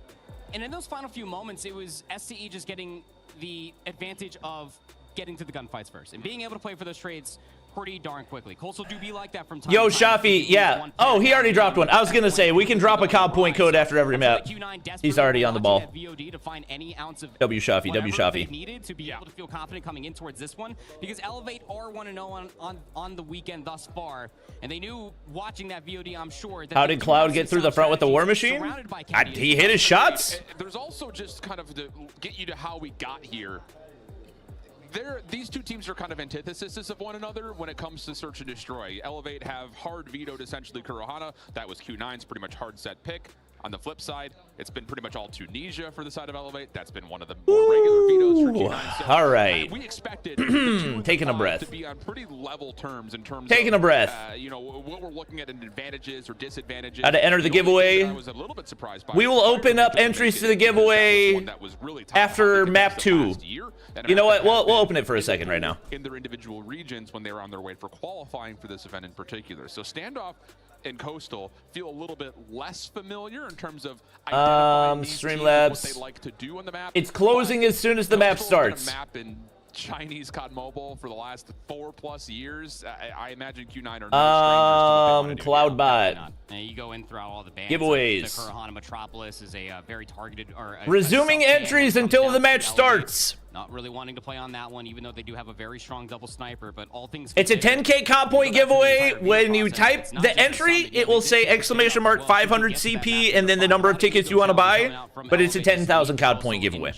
And in those final few moments, it was SCE just getting the advantage of getting to the gunfights first and being able to play for those trades pretty darn quickly. Coastal do be like that from time Yo, to time. Shafi, yeah. Oh, he already dropped one. I was gonna say we can drop a COD point code after every map. He's already on the ball. W Shafi. Needed to be able to feel confident coming in towards this one because Elevate are 1-0 on the weekend thus far, and they knew watching that VOD, I'm sure. That how did Cloud get through the front with the War Machine? He hit his shots. There's also just kind of to get you to how we got here. These 2 teams are kind of antitheses of one another when it comes to search and destroy. Elevate have hard vetoed essentially Kurohana. That was Q9's pretty much hard set pick. On the flip side, it's been pretty much all Tunisia for the side of Elevate. That's been one of the more regular vetoes for Q9. So, all right. We expected taking a breath to be on pretty level terms in terms taking of, a breath. You know, what we're looking at in advantages or disadvantages. How to enter the giveaway. I was a little bit surprised by. We will open up entries to the giveaway after map 2. You know what? We'll open it for a second right now. In their individual regions when they were on their way for qualifying for this event in particular. So Standoff and Coastal feel a little bit less familiar in terms of identifying these teams and what they like to do on the map. It's closing as soon as the map starts. Map in Chinese COD Mobile for the last 4+ years. I imagine Q9 are no strangers to Cloudbot. You go in throughout all the bands. Giveaways. The Kurahana Metropolis is a very targeted or resuming entries until the match starts. Not really wanting to play on that one, even though they do have a very strong double sniper. But all things it's a 10K comp point giveaway. When you type the entry, it will say exclamation mark 500 CP and then the number of tickets you want to buy. But it's a 10,000 COD point giveaway.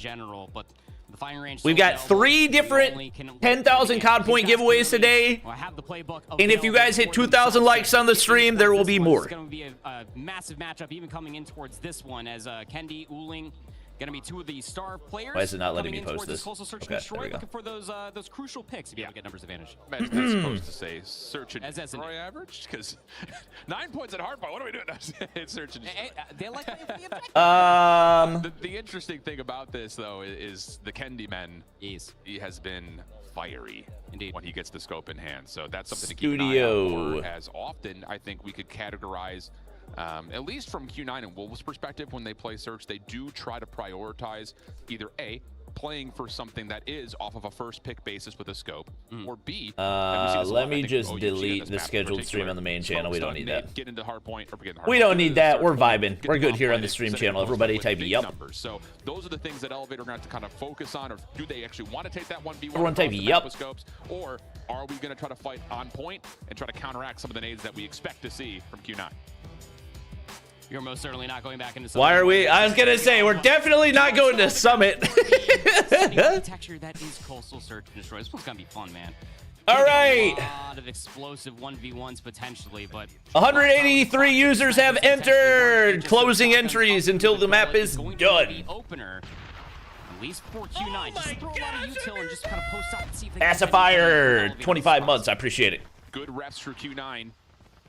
We've got 3 different 10,000 COD point giveaways today. And if you guys hit 2,000 likes on the stream, there will be more. It's going to be a massive matchup even coming in towards this one as Kendi, Uling, going to be 2 of the star players. Why is it not letting me post this? Okay, there we go. Looking for those crucial picks to be able to get numbers advantage. That's supposed to say search and destroy average because 9 points at hardpoint. What are we doing? It's search and destroy. They like the interesting thing about this though is the Kendi men. Yes. He has been fiery indeed when he gets the scope in hand. So that's something to keep an eye out for. As often, I think we could categorize. At least from Q9 and Wolves' perspective, when they play search, they do try to prioritize either A, playing for something that is off of a first pick basis with a scope, or B, let me just delete the scheduled stream on the main channel. We don't need that. Get into hardpoint or get we don't need that. We're vibing. We're good here on the stream channel. Everybody type yup. So those are the things that Elevate are going to have to kind of focus on, or do they actually want to take that 1v1? Everyone type yup. Scopes, or are we going to try to fight on point and try to counteract some of the nades that we expect to see from Q9? You're most certainly not going back into Summit. Why are we? I was going to say, we're definitely not going to Summit. Architecture that is Coastal Search and Destroy. This one's going to be fun, man. All right. A lot of explosive 1v1s potentially, but 183 users have entered. Closing entries until the map is done. Opener. At least for Q9. Just throw a lot of util and just kind of post up and see if they Pacifier, 25 months. I appreciate it. Good reps for Q9.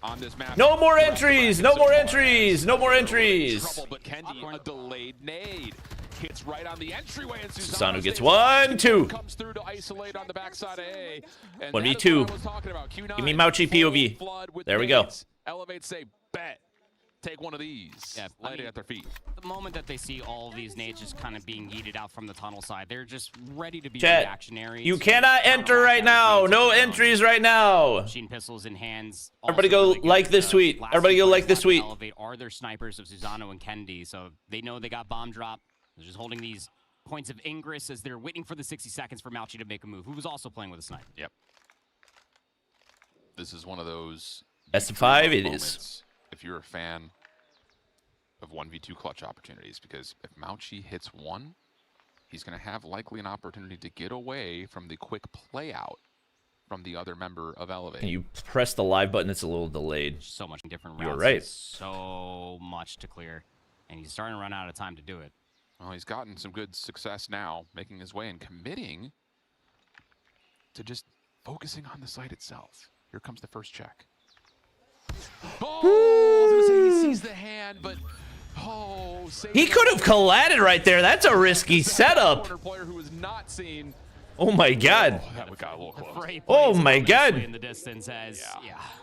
On this map. No more entries! No more entries! No more entries! Trouble, but Kendi, a delayed nade. Hits right on the entryway, and Susano gets 1, 2. Comes through to isolate on the backside of A. 1v2. Give me Mauchi POV. There we go. Elevate, say, bet. Take one of these. Yeah, light it at their feet. The moment that they see all of these nades just kind of being yeeted out from the tunnel side, they're just ready to be reactionary. You cannot enter right now. No entries right now. Machine pistols in hands. Everybody go like this tweet. Everybody go like this tweet. Elevate are their snipers of Susano and Kendi, so they know they got bomb drop. They're just holding these points of ingress as they're waiting for the 60 seconds for Mauchi to make a move, who was also playing with a sniper. Yep. This is one of those best of 5 it is. If you're a fan of 1v2 clutch opportunities, because if Mauchi hits 1, he's going to have likely an opportunity to get away from the quick play out from the other member of Elevate. Can you press the live button? It's a little delayed. So much different routes. You're right. So much to clear, and he's starting to run out of time to do it. Well, he's gotten some good success now, making his way and committing to just focusing on the site itself. Here comes the first check. Oh, he sees the hand, but he could have collided right there. That's a risky setup. Player who was not seen. Oh my God. Oh, that got a little close. Oh my God. In the distance, as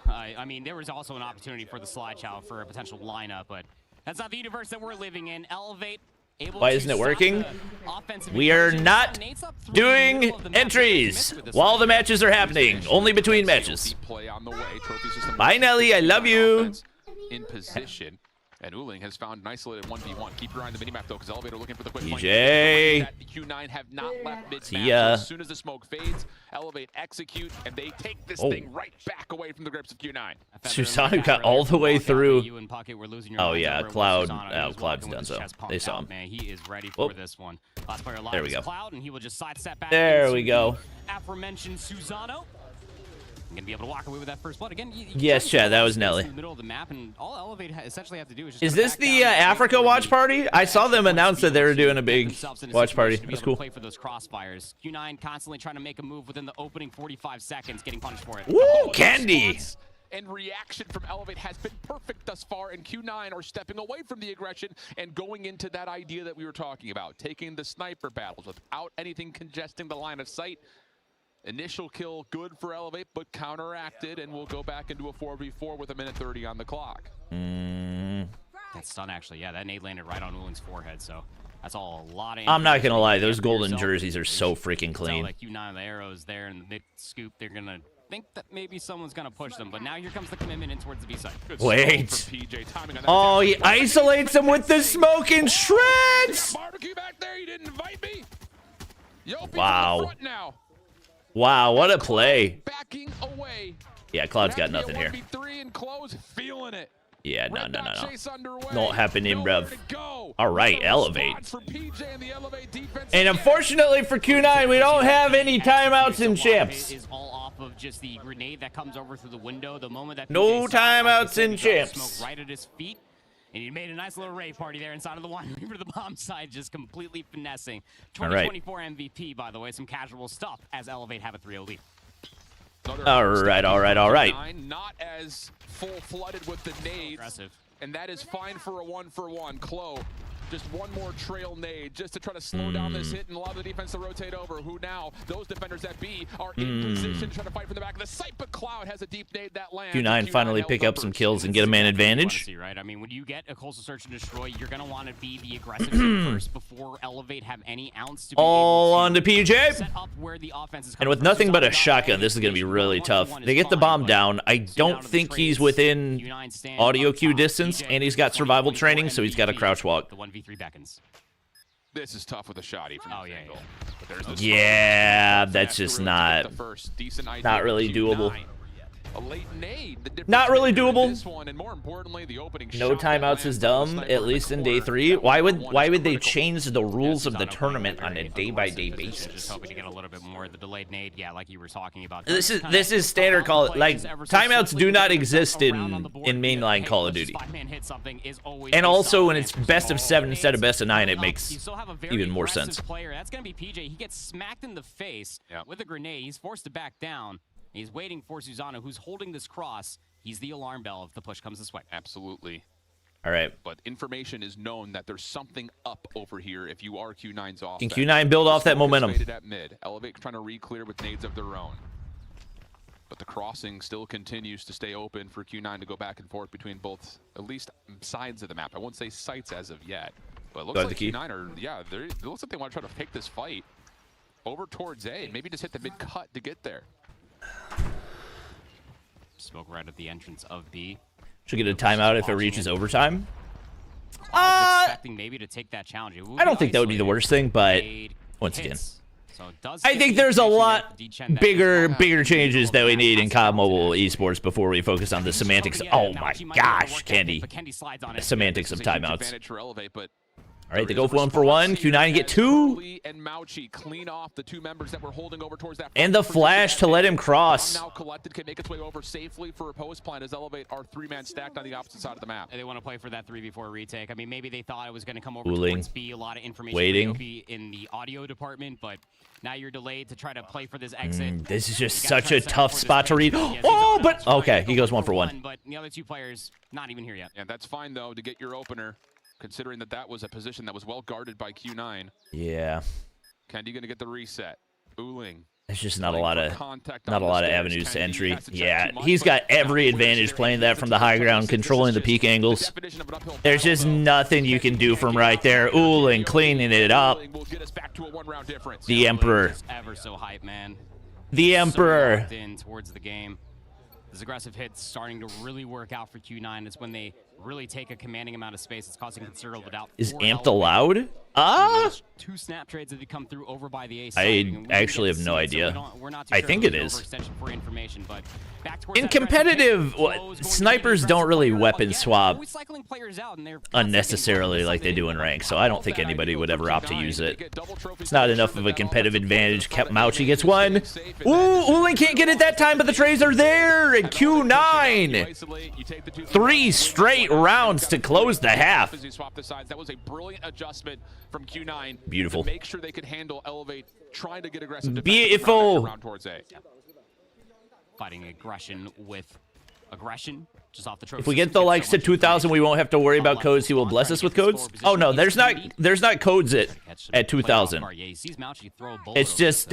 I mean, there was also an opportunity for the slide chow for a potential lineup, but that's not the universe that we're living in. Elevate. Why isn't it working? We are not doing entries while the matches are happening. Only between matches. Bye, Nelly. I love you. In position. And Uling has found an isolated 1v1. Keep your eye on the minimap, though, because Elevator looking for the quick point. Q9 have not left mid-map. So as soon as the smoke fades, Elevate execute, and they take this thing right back away from the grips of Q9. Susano got all the way through. Oh, yeah. Cloud's done so. They saw him. Man, he is ready for this one. Last player alive there we go. Cloud, and he will just sidestep back. There we go. Aforementioned Susano. Gonna be able to walk away with that first blood again. Yes, Chad, that was Nelly. In the middle of the map, and all Elevate essentially have to do is just. Is this the Africa watch party? I saw them announce that they were doing a big watch party. That's cool. Play for those crossfires. Q9 constantly trying to make a move within the opening 45 seconds, getting punished for it. Woo, Kendi! And reaction from Elevate has been perfect thus far, and Q9 are stepping away from the aggression and going into that idea that we were talking about, taking the sniper battles without anything congesting the line of sight. Initial kill good for Elevate, but counteracted, and we'll go back into a 4v4 with 1:30 on the clock. That stun, actually, yeah, that nade landed right on Uling's forehead, so that's all a lot of... I'm not gonna lie, those golden jerseys are so freaking clean. Like Q9, the arrows there in the mid scoop, they're gonna think that maybe someone's gonna push them, but now here comes the commitment in towards the B side. Wait. Oh, he isolates him with the smoke and shreds. Barbecue back there, you didn't invite me. Wow. Wow, what a play. Backing away. Yeah, Cloud's got nothing here. And close, feeling it. Yeah, no. Not happening, bruv. All right, Elevate. And unfortunately for Q9, we don't have any timeouts in champs. Is all off of just the grenade that comes over through the window. The moment that no timeouts in champs. Smoke right at his feet. And he made a nice little rave party there inside of the one for the bomb side, just completely finessing. 2024 MVP, by the way, some casual stuff as Elevate have a 3-0 lead. All right. Not as full-flooded with the nades. Aggressive. And that is fine for a 1-for-1. Chloe, just one more trail nade just to try to slow down this hit and allow the defense to rotate over. Who now, those defenders at B are in position to try to fight from the back of the site, but Cloud has a deep nade that lands. Q9 finally pick up some kills and get a man advantage. Right? I mean, when you get a coastal search and destroy, you're going to want to be the aggressive team first before Elevate have any ounce to be all on to PJ. Set up where the offense is and with nothing but a shotgun, this is going to be really tough. They get the bomb down. I don't think he's within audio cue distance, and he's got survival training, so he's got a crouch walk. The 1v3 beckons. This is tough with a shotty from this angle. Yeah, that's just not really doable. A late nade. Not really doable. This one, and more importantly, the opening no timeouts is dumb, at least in day 3. Why would they change the rules of the tournament on a day-by-day basis? Just hoping to get a little bit more. The delayed nade, yeah, like you were talking about. This is standard Call. Like, timeouts do not exist in mainline Call of Duty. And also, when it's best of 7 instead of best of 9, it makes even more sense. That's gonna be PJ. He gets smacked in the face with a grenade. He's forced to back down. He's waiting for Susanna, who's holding this cross. He's the alarm bell if the push comes this way. Absolutely. All right. But information is known that there's something up over here if you are Q9's off. Can Q9 build off that momentum? At mid. Elevate trying to re-clear with nades of their own. But the crossing still continues to stay open for Q9 to go back and forth between both, at least sides of the map. I won't say sites as of yet. But it looks like Q9 are, it looks like they want to try to take this fight over towards A and maybe just hit the mid-cut to get there. Smoke right at the entrance of B. Should get a timeout if it reaches overtime. Expecting maybe to take that challenge. I don't think that would be the worst thing, but once again, I think there's a lot bigger changes that we need in COD Mobile esports before we focus on the semantics. Oh my gosh, Candy. The semantics of timeouts. All right, they go for 1-for-1. Q9 get 2. And Mauchi clean off the 2 members that were holding over towards that. And the flash to let him cross. Now collected, can make its way over safely for a post plan as Elevate are 3-man stacked on the opposite side of the map. And they want to play for that 3v4 retake. I mean, maybe they thought it was going to come over Uling. towards B. A lot of information Waiting. in the audio department, but now you're delayed to try to play for this exit. This is just such a tough spot to read. Oh, but okay, he goes 1-for-1. But the other 2 players not even here yet. And that's fine though to get your opener, considering that was a position that was well guarded by Q9. Yeah. Candy gonna get the reset. Uling. There's just not a lot of avenues to entry. Yeah, he's got every advantage playing that from the high ground, controlling the peak angles. There's just nothing you can do from right there. Uling cleaning it up. The Emperor. Ever so hype, man. The Emperor. In towards the game. This aggressive hit's starting to really work out for Q9. It's when they really take a commanding amount of space. It's causing considerable doubt. Is amped allowed? 2 snap trades that have come through over by the ace. I actually have no idea. I think it is. For information, but in competitive, snipers don't really weapon swap unnecessarily like they do in rank, so I don't think anybody would ever opt to use it. It's not enough of a competitive advantage. Mauchi gets 1. Ooh, Uling can't get it that time, but the trays are there, and Q9. 3 straight rounds to close the half. That was a brilliant adjustment from Q9. Beautiful. To make sure they could handle Elevate, trying to get aggressive. Beautiful. Around towards A. Fighting aggression with aggression. Just off the trophy If we get the likes to 2,000, we won't have to worry about codes. He will bless us with codes. Oh no, there's not codes at 2,000. It's just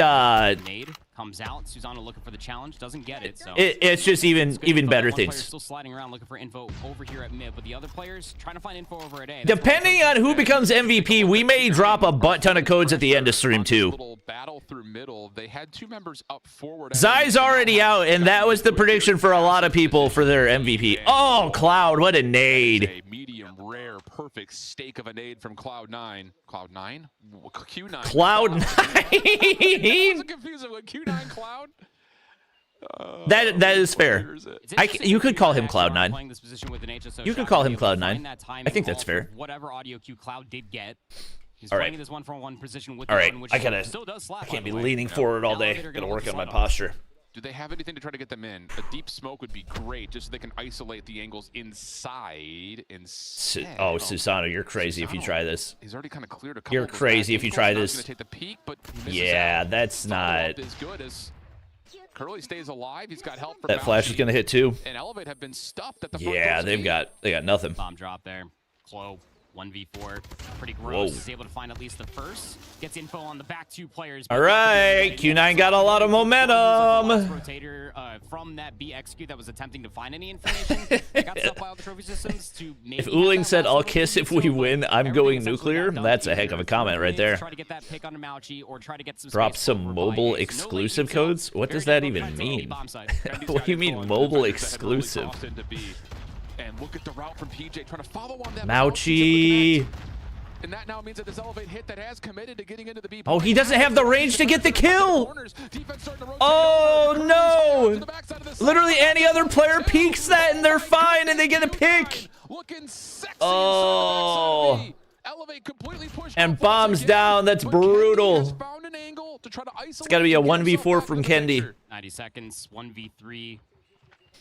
comes out. Susano looking for the challenge, doesn't get it. So it's just even better things. Still sliding around looking for info over here at mid, but the other players trying to find info over at A. Depending on who becomes MVP, we may drop a butt ton of codes at the end of stream too. Battle through middle. They had two members up forward. Zai's already out, and that was the prediction for a lot of people for their MVP. Oh, Cloud, what a nade. A medium rare perfect steak of a nade from Cloud9. Cloud9? Q9. Cloud9. I was confused with Q9 Cloud. That is fair. You could call him Cloud9. You could call him Cloud9. I think that's fair. Whatever audio cue Cloud did get. He's all right. playing this 1-for-1 position with all right. One, which I can't be leaning forward all day. Gotta work on my posture. Do they have anything to try to get them in? A deep smoke would be great, just so they can isolate the angles inside. Oh, Susano, you're crazy if you try this. He's already kind of cleared a couple. You're crazy if you try this. Gonna take the peek, but yeah, that's not as good as Curly stays alive. He's got help from that flash is gonna hit too. And Elevate have been stuffed at the yeah, they got nothing. Bomb drop there. Clo 1v4, pretty gross. He's able to find at least the first. Gets info on the back two players. All right, Q9 got a lot of momentum. Rotator from that BXQ that was attempting to find any information. Got stuff by all the trophy systems to maybe if Uling said, "I'll kiss if we win," I'm going nuclear. That's a heck of a comment right there. Try to get that pick on Mauchi or try to get some. Drop some mobile exclusive codes. What does that even mean? What do you mean mobile exclusive? And look at the route from PJ trying to follow on that. Mauchi. And that now means that this Elevate hit that has committed to getting into the B. Oh, he doesn't have the range to get the kill. Oh no! Literally any other player peeks that and they're fine and they get a pick. Oh. And bombs down. That's brutal. It's got to be a 1v4 from Kendi. 90 seconds, 1v3.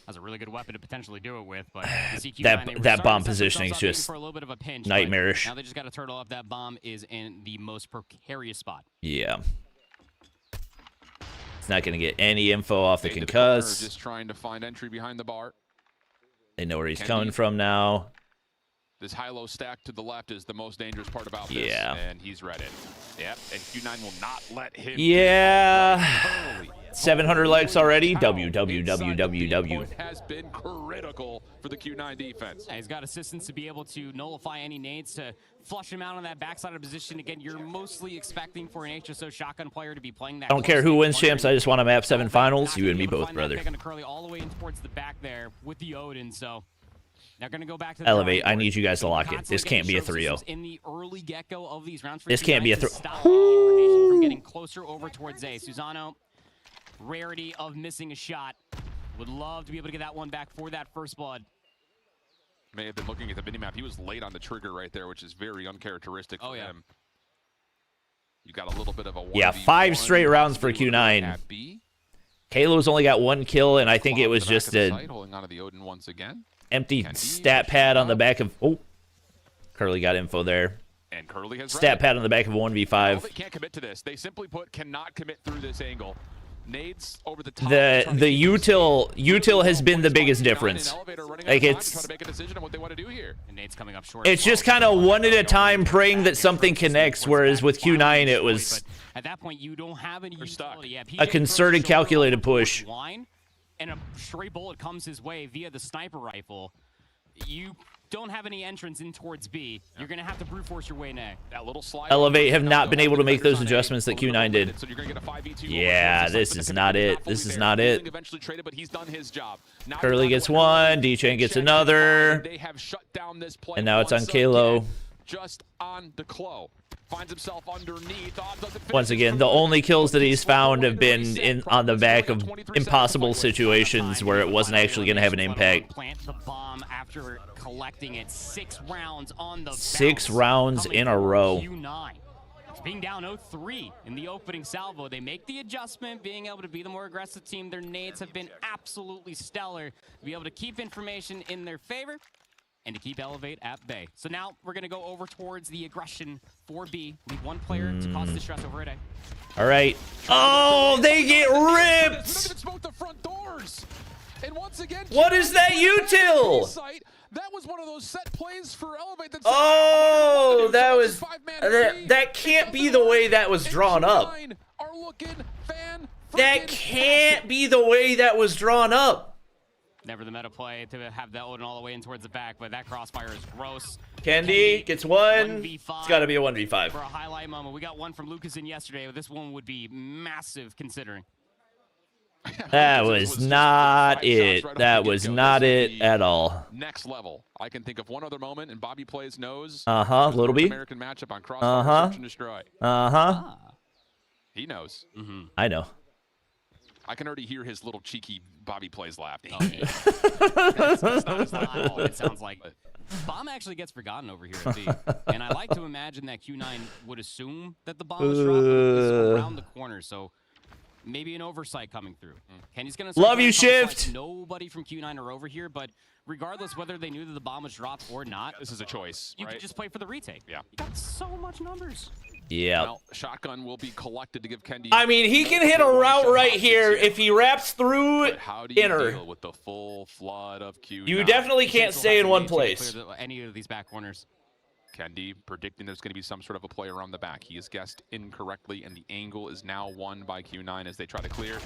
Has a really good weapon to potentially do it with, but that bomb positioning is just nightmarish. Now they just got to turtle up. That bomb is in the most precarious spot. Yeah. It's not going to get any info off the concuss. Just trying to find entry behind the bar. They know where he's coming from now. This high-low stack to the left is the most dangerous part about this. Yeah. And he's read it. Yep, and Q9 will not let him. Yeah. 700 likes already. WWWWW. Has been critical for the Q9 defense. Yeah, he's got assistance to be able to nullify any nades to flush him out on that backside of position. Again, you're mostly expecting for an HSO shotgun player to be playing that. I don't care who wins champs. I just want a map 7 finals. You and me both, brother. Curly all the way in towards the back there with the Odin. So they're going to go back to Elevate. I need you guys to lock it. This can't be a 3-0. In the early get-go of these rounds, this can't be a 3-0. Stop information from getting closer over towards A. Susano, rarity of missing a shot. Would love to be able to get that one back for that first blood. May have been looking at the minimap. He was late on the trigger right there, which is very uncharacteristic for him. You got a little bit of a 5 straight rounds for Q9. Halo's only got 1 kill, and I think it was just a holding onto the Odin once again. Empty stat pad on the back of. Oh, Curly got info there. And Curly has stat pad on the back of a 1v5. They can't commit to this. They simply put cannot commit through this angle. Nades over the top. The util has been the biggest difference. Like it's just kind of one at a time, praying that something connects. Whereas with Q9, it was at that point you don't have any utility. Yeah, a concerted, calculated push. And a stray bullet comes his way via the sniper rifle. You don't have any entrance in towards B. You're going to have to brute force your way in A. That little slide. Elevate have not been able to make those adjustments that Q9 did. Yeah, this is not it. This is not it. Curly gets one. D-Chain gets another. And now it's on Kalo. Just on the Clo. Finds himself underneath. Once again, the only kills that he's found have been on the back of impossible situations where it wasn't actually going to have an impact. Plant the bomb after collecting it. 6 rounds on the 6 rounds in a row. Q9. Being down 0-3 in the opening salvo, they make the adjustment, being able to be the more aggressive team. Their nades have been absolutely stellar to be able to keep information in their favor and to keep Elevate at bay. So now we're going to go over towards the aggression for B. Leave 1 player to cause distress over at A. All right. Oh, they get ripped! Look at the front doors. And once again, What is that util? That was one of those set plays for Elevate. Oh, that was that can't be the way that was drawn up. That can't be the way that was drawn up. Never the meta play to have that Odin all the way in towards the back, but that crossfire is gross. Kendi gets one. 1v5 It's got to be a 1v5. for a highlight moment. We got one from Lucas in yesterday, but this one would be massive considering. That was not it. That was not it at all. Next level. I can think of one other moment, and Bobby Plays knows. Little B. American matchup on Crossfire Search and Destroy. He knows. I know. I can already hear his little cheeky Bobby Plays laugh. Oh, yeah. That's not his laugh at all. It sounds like bomb actually gets forgotten over here at B. And I like to imagine that Q9 would assume that the bomb is dropped around the corner, so maybe an oversight coming through. Kenny's gonna love you, Shift. Nobody from Q9 are over here, but regardless whether they knew that the bomb was dropped or not, this is a choice. You could just play for the retake. Yeah. You got so much numbers. Yeah. Well, shotgun will be collected to give Kendi. I mean, he can hit a route right here if he wraps through how do you inner. Deal with the full flood of Q9? You definitely can't stay in one place. Any of these back corners. Kendi predicting there's going to be some sort of a play around the back. He has guessed incorrectly, and the angle is now won by Q9 as they try to clear.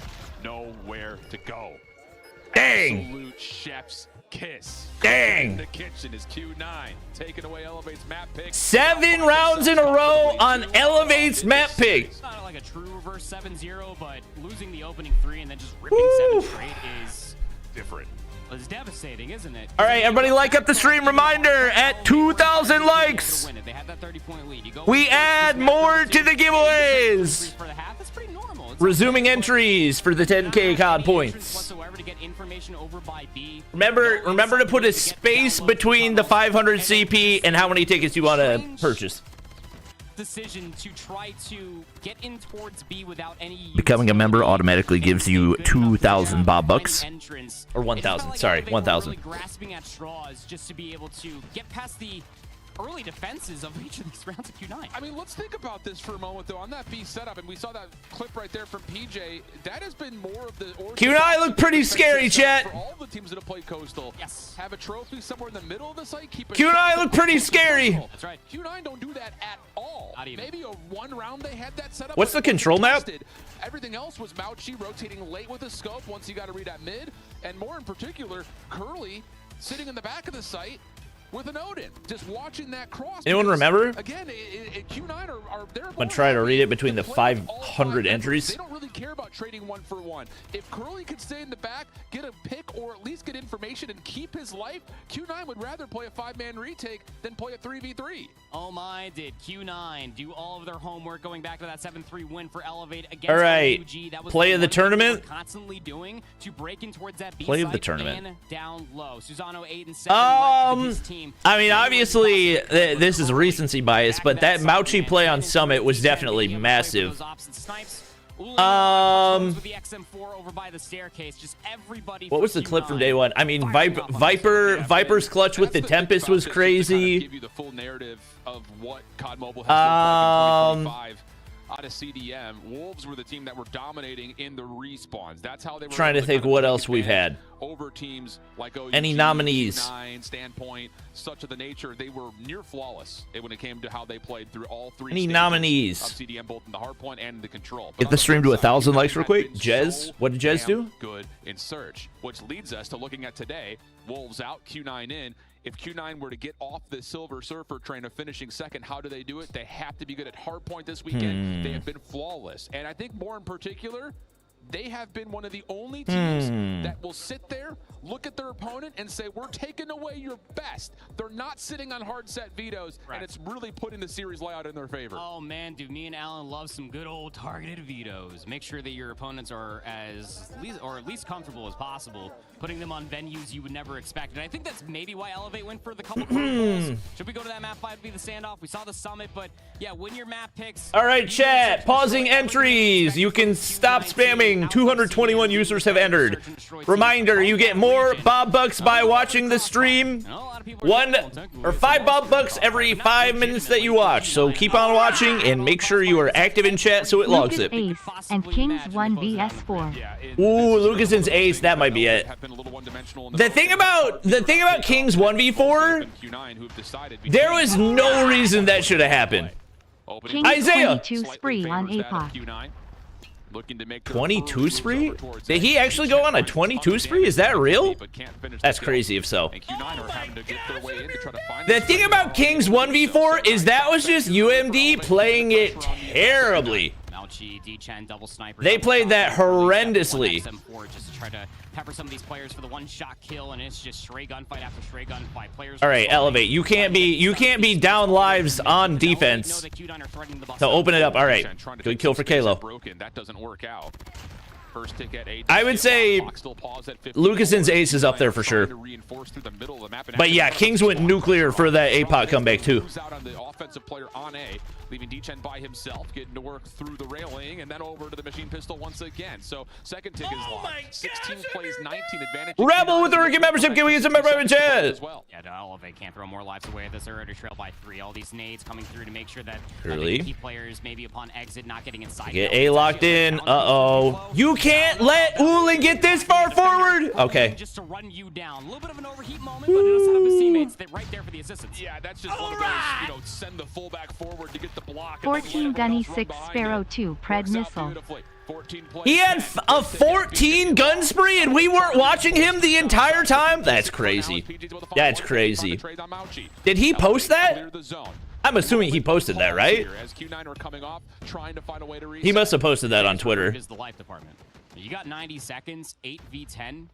Nowhere to go. Dang! Absolute chef's kiss. Dang! In the kitchen is Q9 taking away Elevate's map pick. 7 rounds in a row on Elevate's map pick. It's not like a true reverse 7-0, but losing the opening 3 and then just ripping 7 straight is different. It's devastating, isn't it? All right, everybody, like up the stream. Reminder, at 2,000 likes, we add more to the giveaways. Resuming entries for the 10K COD points. Remember to put a space between the 500 CP and how many tickets you want to purchase. Decision to try to get in towards B without any. Becoming a member automatically gives you 2,000 Bob Bucks. Or 1,000, sorry, 1,000. Grasping at straws just to be able to get past the early defenses of each of these rounds of Q9. I mean, let's think about this for a moment, though. On that B setup, and we saw that clip right there from PJ, that has been more of the... Q9 look pretty scary, chat. For all the teams that have played Coastal, yes. Have a trophy somewhere in the middle of the site. Keep it Q9 look pretty scary. That's right. Q9 don't do that at all. Not even. Maybe a one round they had that set up. What's the control map? Everything else was Mauchi rotating late with a scope once he got to read at mid. And more in particular, Curly sitting in the back of the site with an Odin, just watching that cross. Anyone remember? Again, Q9 are there. I'm gonna try to read it between the 500 entries. They don't really care about trading 1 for 1. If Curly could stay in the back, get a pick, or at least get information and keep his life, Q9 would rather play a 5-man retake than play a 3v3. Oh my, did Q9 do all of their homework going back to that 7-3 win for Elevate against all right. UG? That was play of the tournament. Constantly doing to break in towards that B play of the side tournament. And down low. Susano 8-7. His team. I mean, obviously, this is recency bias, but that Mauchi play on Summit was definitely massive. What was the clip from day one? I mean, Viper's clutch with the Tempest was crazy. Give you the full narrative of what COD Mobile has been like in 2025. Out of CDM, Wolves were the team that were dominating in the respawns. That's how they were trying to think what else we've had over teams like OUG, any nominees. Standpoint, such of the nature, they were near flawless when it came to how they played through all 3 any nominees of CDM, both in the hardpoint and in the control. Get the stream to 1,000 likes real quick. Jez, what did Jez do? Good in search, which leads us to looking at today. Wolves out, Q9 in. If Q9 were to get off the Silver Surfer train of finishing second, how do they do it? They have to be good at hardpoint this weekend. They have been flawless. And I think more in particular, they have been one of the only teams that will sit there, look at their opponent, and say, we're taking away your best. They're not sitting on hard set vetoes, and it's really putting the series layout in their favor. Oh, man, do me and Alan love some good old targeted vetoes. Make sure that your opponents are at least comfortable as possible, putting them on venues you would never expect. And I think that's maybe why Elevate went for the couple goals. Should we go to that map 5 to be the standoff? We saw the Summit, but yeah, win your map picks. All right, chat, pausing entries. You can stop spamming. 221 users have entered. Reminder, you get more Bob Bucks by watching the stream. $5 Bob Bucks every 5 minutes that you watch. So keep on watching and make sure you are active in chat so it logs it. Ace and Kings 1 vs 4. Ooh, Lucason's ace, that might be it. The thing about Kings 1v4, there was no reason that should have happened. Kings Isaiah 22 spree on APOC. 22 spree? Did he actually go on a 22 spree? Is that real? That's crazy if so. The thing about Kings 1v4 is that was just UMD playing it terribly. They played that horrendously. Pepper some of these players for the one-shot kill, and it's just stray gunfight after stray gunfight. Players. All right, Elevate. You can't be down lives on defense to open it up. All right, good kill for Kalo. That doesn't work out. First tick at 8. I would say Lucason's ace is up there for sure. But yeah, Kings went nuclear for that APOC comeback too. Offensive player on A, leaving D-Chen by himself, getting to work through the railing, and then over to the machine pistol once again. So second tick is locked. 16 plays, 19 advantage. Rebel with the rookie membership. Can we get some membership in chat? Yeah, to Elevate can't throw more lives away at this. They're already trailed by 3. All these nades coming through to make sure that key players maybe upon exit not getting inside. Get A locked in. Uh-oh. You can't let Ulan get this far forward. Okay. Just to run you down. A little bit of an overheat moment, but it'll set up his teammates right there for the assistance. Yeah, that's just one of those, send the fullback forward to get the block. 14 Gunny 6 Sparrow 2 Pred Missile. He had a 14 gun spree and we weren't watching him the entire time? That's crazy. That's crazy. Did he post that? I'm assuming he posted that, right? He must have posted that on Twitter. You got 90 seconds, 8v10.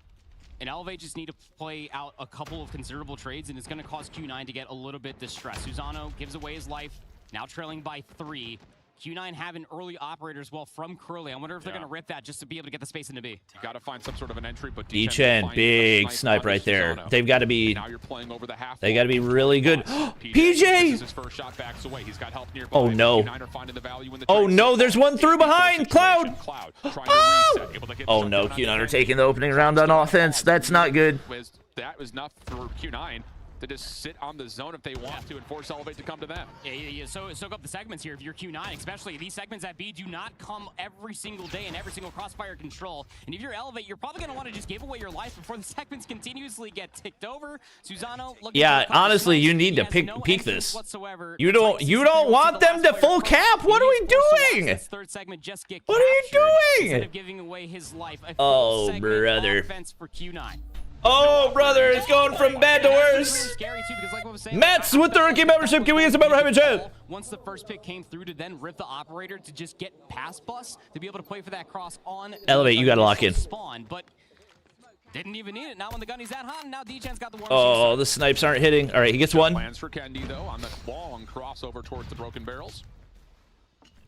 And Elevate just need to play out a couple of considerable trades, and it's going to cause Q9 to get a little bit distressed. Susano gives away his life, now trailing by 3. Q9 have an early operator as well from Curly. I wonder if they're going to rip that just to be able to get the space into B. You got to find some sort of an entry, but D-Chen, big snipe right there. They've got to be. They got to be really good. PJ. Oh no. Oh no. There's one through behind. Cloud. Oh no. Q9 are taking the opening round on offense. That's not good. That was enough for Q9 to just sit on the zone if they want to and force Elevate to come to them. Yeah. So soak up the segments here if you're Q9, especially these segments at B do not come every single day in every single crossfire control. And if you're Elevate, you're probably going to want to just give away your life before the segments continuously get ticked over. Susano, yeah, honestly, you need to peek this. You don't want them to full cap. What are we doing? Third segment just get what are you doing? Instead of giving away his life. Oh, brother. Offense for Q9. Oh, brother, it's going from bad to worse. Mets with the rookie membership. Can we get some membership chat? Once the first pick came through to then rip the operator to just get past bus to be able to play for that cross on Elevate, you got to lock in. Spawn, but didn't even need it. Now when the gunny's that hot, and now D-Chan's got the one. Oh, the snipes aren't hitting. All right, he gets one. Plans for Kendi, though, on the long crossover towards the broken barrels.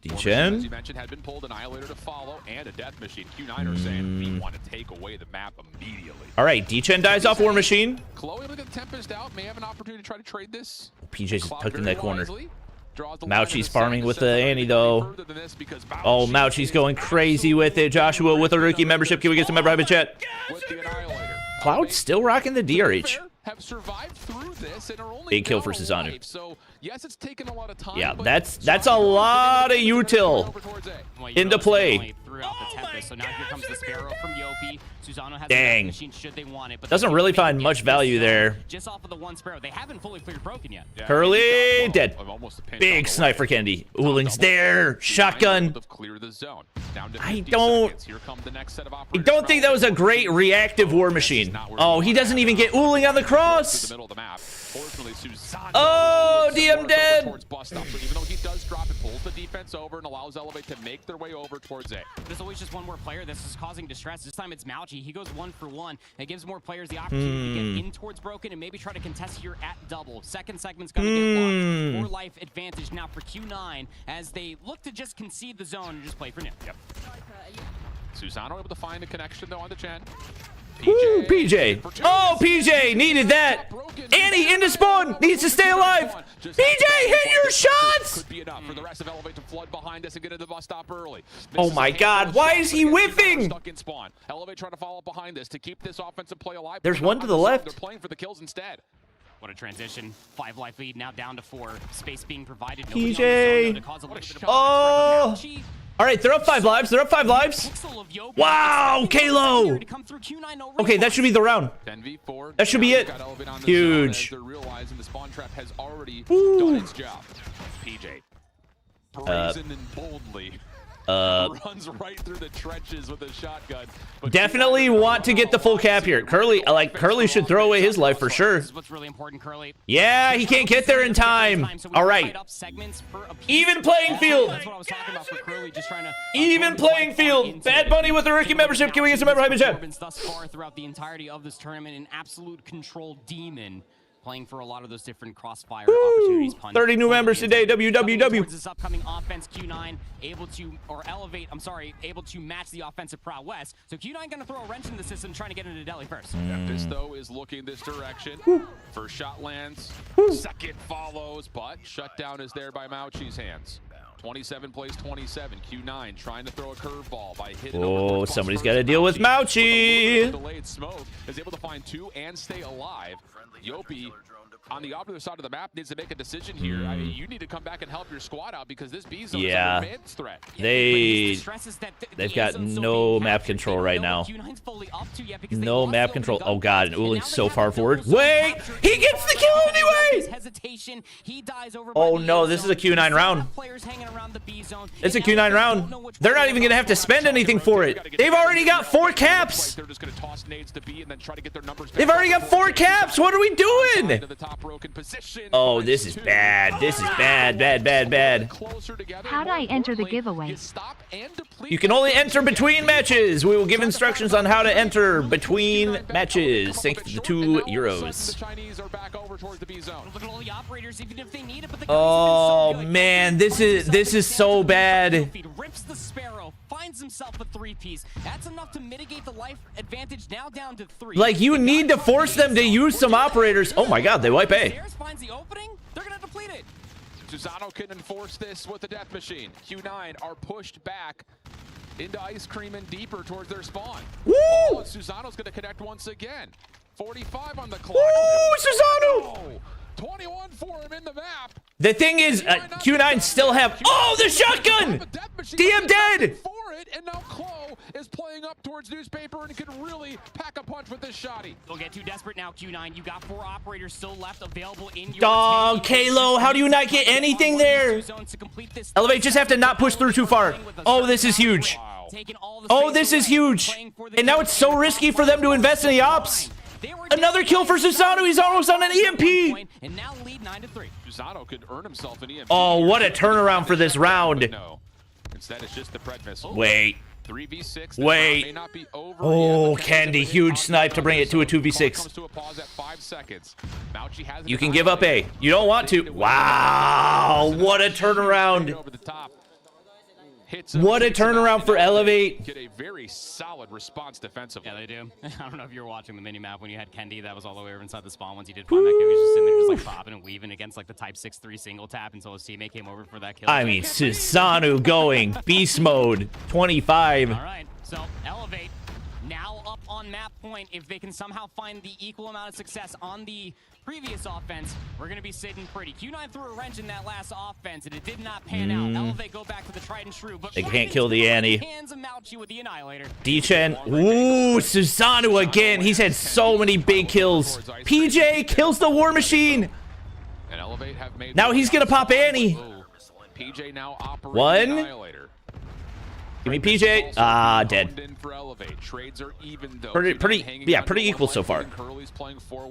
D-Chen. As you mentioned, had been pulled, Annihilator to follow, and a Death Machine. Q9 are saying we want to take away the map immediately. All right, D-Chen dies off War Machine. Chloe will get the Tempest out, may have an opportunity to try to trade this. PJ's just tucked in that corner. Mauchi's farming with the Annie, though. Oh, Mauchi's going crazy with it. Joshua with a rookie membership. Can we get some member chat? Cloud still rocking the DRH. Have survived through this and are only big kill for Susanu. So yes, it's taken a lot of time. Yeah, that's a lot of util into play. So now here comes the Sparrow from Yopi. Susano has dang. Machine should they want it, but doesn't really find much value there. Just off of the one Sparrow. They haven't fully cleared Broken yet. Yeah, Curly dead. Big snipe for Kendi. Uhling's there. Shotgun. I don't think that was a great reactive War Machine. Oh, he doesn't even get Uhling on the cross. Oh, DM dead. Even though he does drop, it pulls the defense over and allows Elevate to make their way over towards A. There's always just one more player. This is causing distress. This time it's Mauchi. He goes 1 for 1. It gives more players the opportunity to get in towards Broken and maybe try to contest here at double. Second segment's going to get locked. 4 life advantage now for Q9 as they look to just concede the zone and just play for nip. Yep. Susano able to find a connection though on the Chen. Ooh, PJ. Oh, PJ needed that. Annie into spawn. Needs to stay alive. PJ, hit your shots. Could be enough for the rest of Elevate to flood behind us and get into the bus stop early. Oh my God, why is he whiffing? Stuck in spawn. Elevate trying to follow behind this to keep this offensive play alive. There's one to the left. They're playing for the kills instead. What a transition. 5 life lead, now down to 4. Space being provided. PJ. Oh. All right, they're up 5 lives. They're up 5 lives. Wow, Kalo. Okay, that should be the round. That should be it. Huge. They're realizing the spawn trap has already done its job. PJ, brazen and boldly, runs right through the trenches with a shotgun. Definitely want to get the full cap here. Curly, Curly should throw away his life for sure. This is what's really important, Curly. Yeah, he can't get there in time. All right. Even playing field. That's what I was talking about for Curly, just trying to Even playing field. Bad Bunny with a rookie membership. Can we get some member hype in chat? thus far throughout the entirety of this tournament, an absolute control demon. Playing for a lot of those different crossfire opportunities. 30 new members today, www. This upcoming offense, Q9 able to, or elevate, I'm sorry, able to match the offensive prowess. So Q9 gonna throw a wrench in the system, trying to get into Delhi first. This though is looking this direction. First shot lands, second follows, but shutdown is there by Mauchi's hands. 27 plays 27. Q9 trying to throw a curveball by hitting. Oh, somebody's got to deal with Mauchi. Delayed smoke is able to find 2 and stay alive. Yopi on the opposite side of the map needs to make a decision here. I mean, you need to come back and help your squad out because this B zone is an advanced threat. They've got no map control right now. No map control. Oh god, and Uling's so far forward. Wait, he gets the kill anyway. Oh no, this is a Q9 round. It's a Q9 round. They're not even gonna have to spend anything for it. They've already got 4 caps. They've already got 4 caps. What are we doing? Oh, this is bad. This is bad, bad, bad, bad. How do I enter the giveaway? You can only enter between matches. We will give instructions on how to enter between matches. Thanks to the €2. Oh man, this is so bad. Rips the Sparrow, finds himself a 3-piece. That's enough to mitigate the life advantage, now down to 3. Like, you need to force them to use some operators. Oh my god, they wipe A. Finds the opening, they're gonna deplete it. Susano can enforce this with the death machine. Q9 are pushed back into Ice Cream and deeper towards their spawn. Woo! Oh, Susano's gonna connect once again. 45 on the clock. Woo, Susano! 21 for him in the map. The thing is, Q9 still have. Oh, the shotgun! DM dead! For it, and now Klo is playing up towards newspaper and can really pack a punch with this shotty. Don't get too desperate now, Q9. You got 4 operators still left available in your dog, Kalo, how do you not get anything there? Elevate, just have to not push through too far. Oh, this is huge. Oh, this is huge. And now it's so risky for them to invest in the ops. Another kill for Susano. He's almost on an EMP. And now lead 9-3. Susano could earn himself an EMP. Oh, what a turnaround for this round. No. Instead, it's just the Pred missile. Wait. 3v6. Wait. May not be over Oh, yet. Candy, huge snipe to bring it to a 2v6. Comes to a pause at 5 seconds. Mauchi has You can give up A. You don't want to. Wow, what a turnaround. Over the top. What a turnaround for Elevate. Get a very solid response defensively. Yeah, they do. I don't know if you were watching the mini-map when you had Kendi that was all the way over inside the spawn. Once he did find that kill, he was just sitting there just like bobbing and weaving against like the type 6-3 single tap until his teammate came over for that kill. I mean, Susano going beast mode 25. All right, so Elevate now up on map point. If they can somehow find the equal amount of success on the previous offense, we're going to be sitting pretty. Q9 threw a wrench in that last offense, and it did not pan out. Elevate go back to the tried and true, but they can't kill the Annie. Hands of Mauchi with the Annihilator. D-Chen. Ooh, Susano again. He's had so many big kills. PJ kills the War Machine. And Elevate have made now he's going to pop Annie. PJ now operating One. Annihilator. Give me PJ. Ah, dead. Pretty equal so far.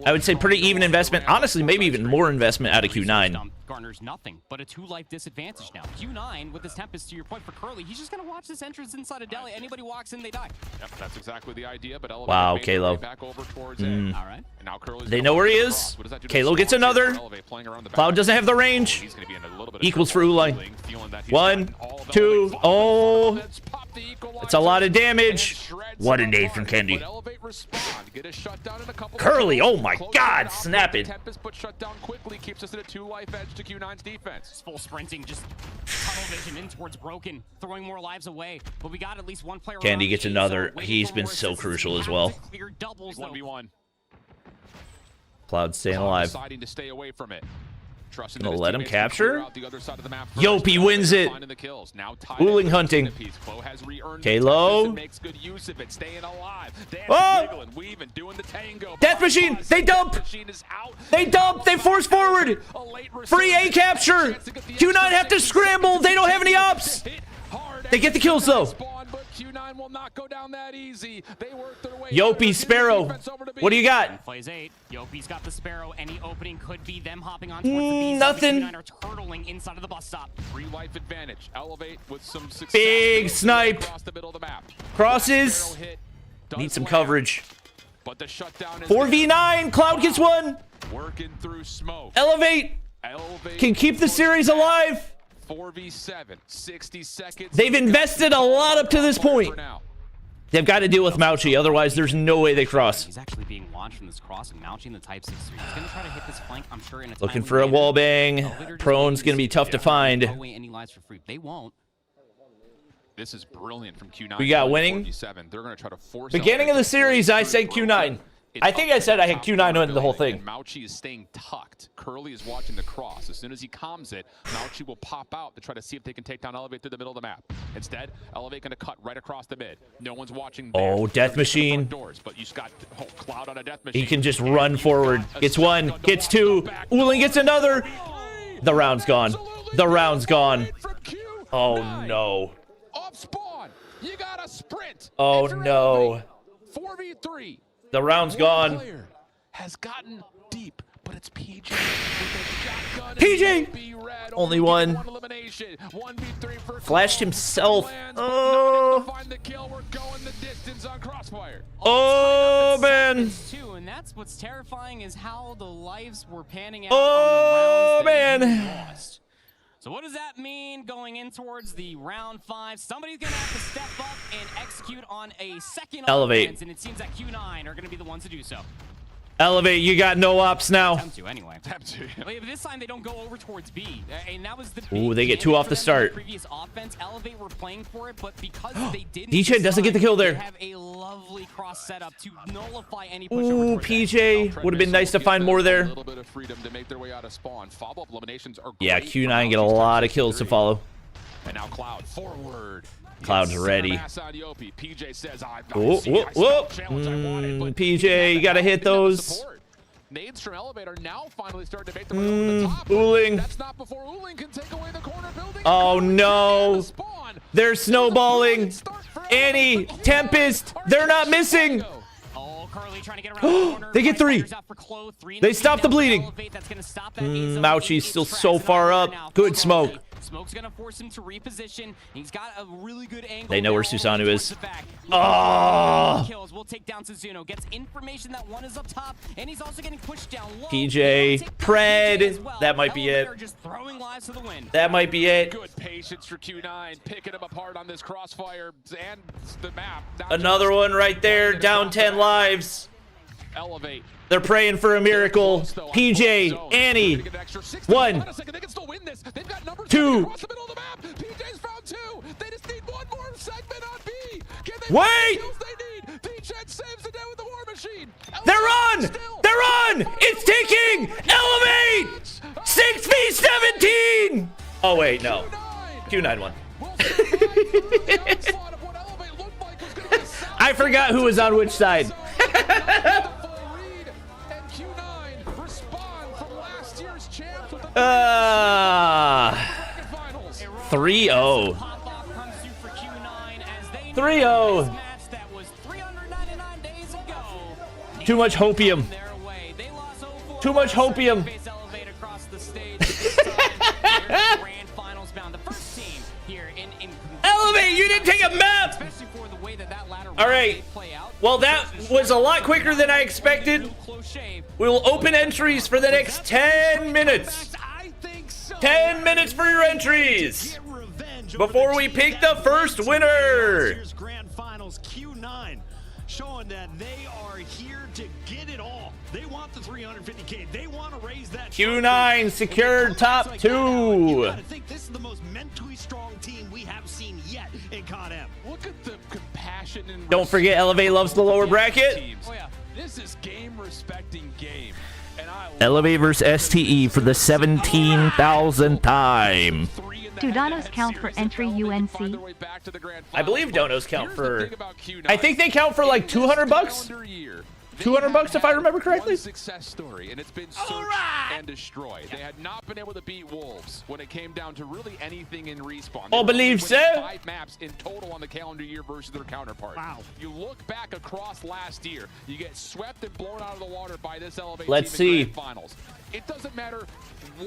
I would say pretty even investment. Honestly, maybe even more investment out of Q9. Garners nothing but a 2-life disadvantage now. Q9 with this Tempest, to your point for Curly, he's just gonna watch this entrance inside of Delhi. Anybody walks in, they die. Yep, that's exactly the idea. But wow, Kalo. Back over towards all right. And now they know where he is. Kalo gets another. Cloud doesn't have the range. Equals for Uline. 1, 2. Oh. It's a lot of damage. What a nade from Kendi. Curly, oh my god, snap it. Tempest but shut down quickly, keeps us at a 2-life edge to Q9's defense. Full sprinting, just tunnel vision in towards Broken, throwing more lives away. But we got at least one player. Kendi gets another. He's been so crucial as well. 1v1. Cloud staying alive. Deciding to stay away from it. Trusting Gonna that his let him teammates can capture? clear out the other side of the map first. Yopi wins it. Finding the kills. Now tied Ooling in. hunting. Chloe has re-earned Kalo. it. Makes good use of it. Staying alive. Oh! Wiggling, weaving, doing the tango. Death Machine. They dump. They dump. They force forward. Free A capture. Q9 have to scramble. They don't have any ops. They get the kills though. Q9 will not go down that easy. They work their way. Yopi, Sparrow. What do you got? Plays 8. Yopi's got the Sparrow. Any opening could be them hopping on towards the B. Nothing. Q9 are turtling inside of the bus stop. Free life advantage. Elevate with some success. Big snipe. Across the middle of the map. Crosses. Need some coverage. But the shutdown is 4v9. Cloud gets one. working through smoke. Elevate can keep the series alive. 4v7, 60 seconds. They've invested a lot up to this point. They've got to deal with Mauchi, otherwise there's no way they cross. He's actually being launched from this cross, and Mauchi in the Type 6. He's going to try to hit this flank, I'm sure, in a Looking for a wall bang. Prone's going to be tough to find. Any lives for free. They won't. This is brilliant from Q9. We got winning. 4v7. They're going to try to force Beginning of the series, I said Q9. I think I said I had Q9 win the whole thing. Mauchi is staying tucked. Curly is watching the cross. As soon as he calms it, Mauchi will pop out to try to see if they can take down Elevate through the middle of the map. Instead, Elevate going to cut right across the mid. No one's watching there. Oh, Death Machine. Doors, but you just got Cloud on a Death Machine. He can just run forward. Gets one, gets two. Ooling gets another. The round's gone. The round's gone. Oh, no. Off spawn. You got a sprint. Oh, no. 4v3. The round's gone. Player has gotten deep, but it's PJ with a shotgun. PJ! Only one. Elimination. 1v3 for Flashed himself. Find the kill. We're going the distance on Crossfire. Oh, man. Too, and that's what's terrifying is how the lives were panning out Oh, on the rounds that man. you lost. So what does that mean going in towards the round 5? Somebody's going to have to step up and execute on a second Elevate. offense, and it seems that Q9 are going to be the ones to do so. Elevate, you got no ops now. Attempt to anyway. But this time they don't go over towards B, and that was the Ooh, they get big two off the advantage for them in start. Previous offense, Elevate were playing for it, but because they didn't, DJ doesn't get the kill there. They have a lovely cross setup to nullify any push Ooh, over towards PJ would have been nice to find more A there. little bit of freedom to make their way out of spawn. Follow-up eliminations are Yeah, great Q9 for get a Mauchi's lot of Type kills to 3. follow. And now Cloud forward. Cloud's ready. PJ says, Whoa, whoa, whoa. PJ, you got to hit those. Nades from Elevator now finally starting to make the way over the top. Ooling. That's not before Ooling can take away the corner building. Oh, no. They're snowballing. Annie, Tempest, they're not missing. Curly trying to get around the corner. They get three. They stop the bleeding. Mauchi's still so far up. Good smoke. Smoke's gonna force him to reposition. He's got a really good angle. They know where Susanoo is. Oh! Kills. We'll take down Susanoo. Gets information that one is up top, and he's also getting pushed down low. PJ, Pred. That might be it. Just throwing lives to the wind. That might be it. Good patience for Q9, picking him apart on this crossfire and the map. Another one right there, down 10 lives. Elevate. They're praying for a miracle. PJ, Annie. 1, 2. PJ's found 2. They just need one more segment on B. Wait! Saves the day with the war machine. They're on! They're on! It's ticking! Elevate! 6v17! Oh, wait, no. Q9 won. I forgot who was on which side. 3-0. 3-0. Too much hopium. Too much hopium. Elevate, you didn't take a map. All right. Well, that was a lot quicker than I expected. We will open entries for the next 10 minutes. 10 minutes for your entries before we pick the first winner. Grand Finals Q9 showing that they are here to get it all. They want the 350K. They want to raise that. Q9 secured top 2. I think this is the most mentally strong team we have seen yet in COD M. Look at the compassion and Don't forget, Elevate loves the lower bracket. Oh, yeah. This is game respecting game. And Elevate versus STE for the 17,000th time. Do donos count for entry UNC? I believe donos count for... I think they count for like 200 bucks. 200 bucks if I remember correctly. Success story, and it's been searched and destroyed. They had not been able to beat Wolves when it came down to really anything in Respawn. Oh, believe so. 5 maps in total on the calendar year versus their counterpart. Wow. You look back across last year, you get swept and blown out of the water by this Elevate Let's team in see. Grand Finals. It doesn't matter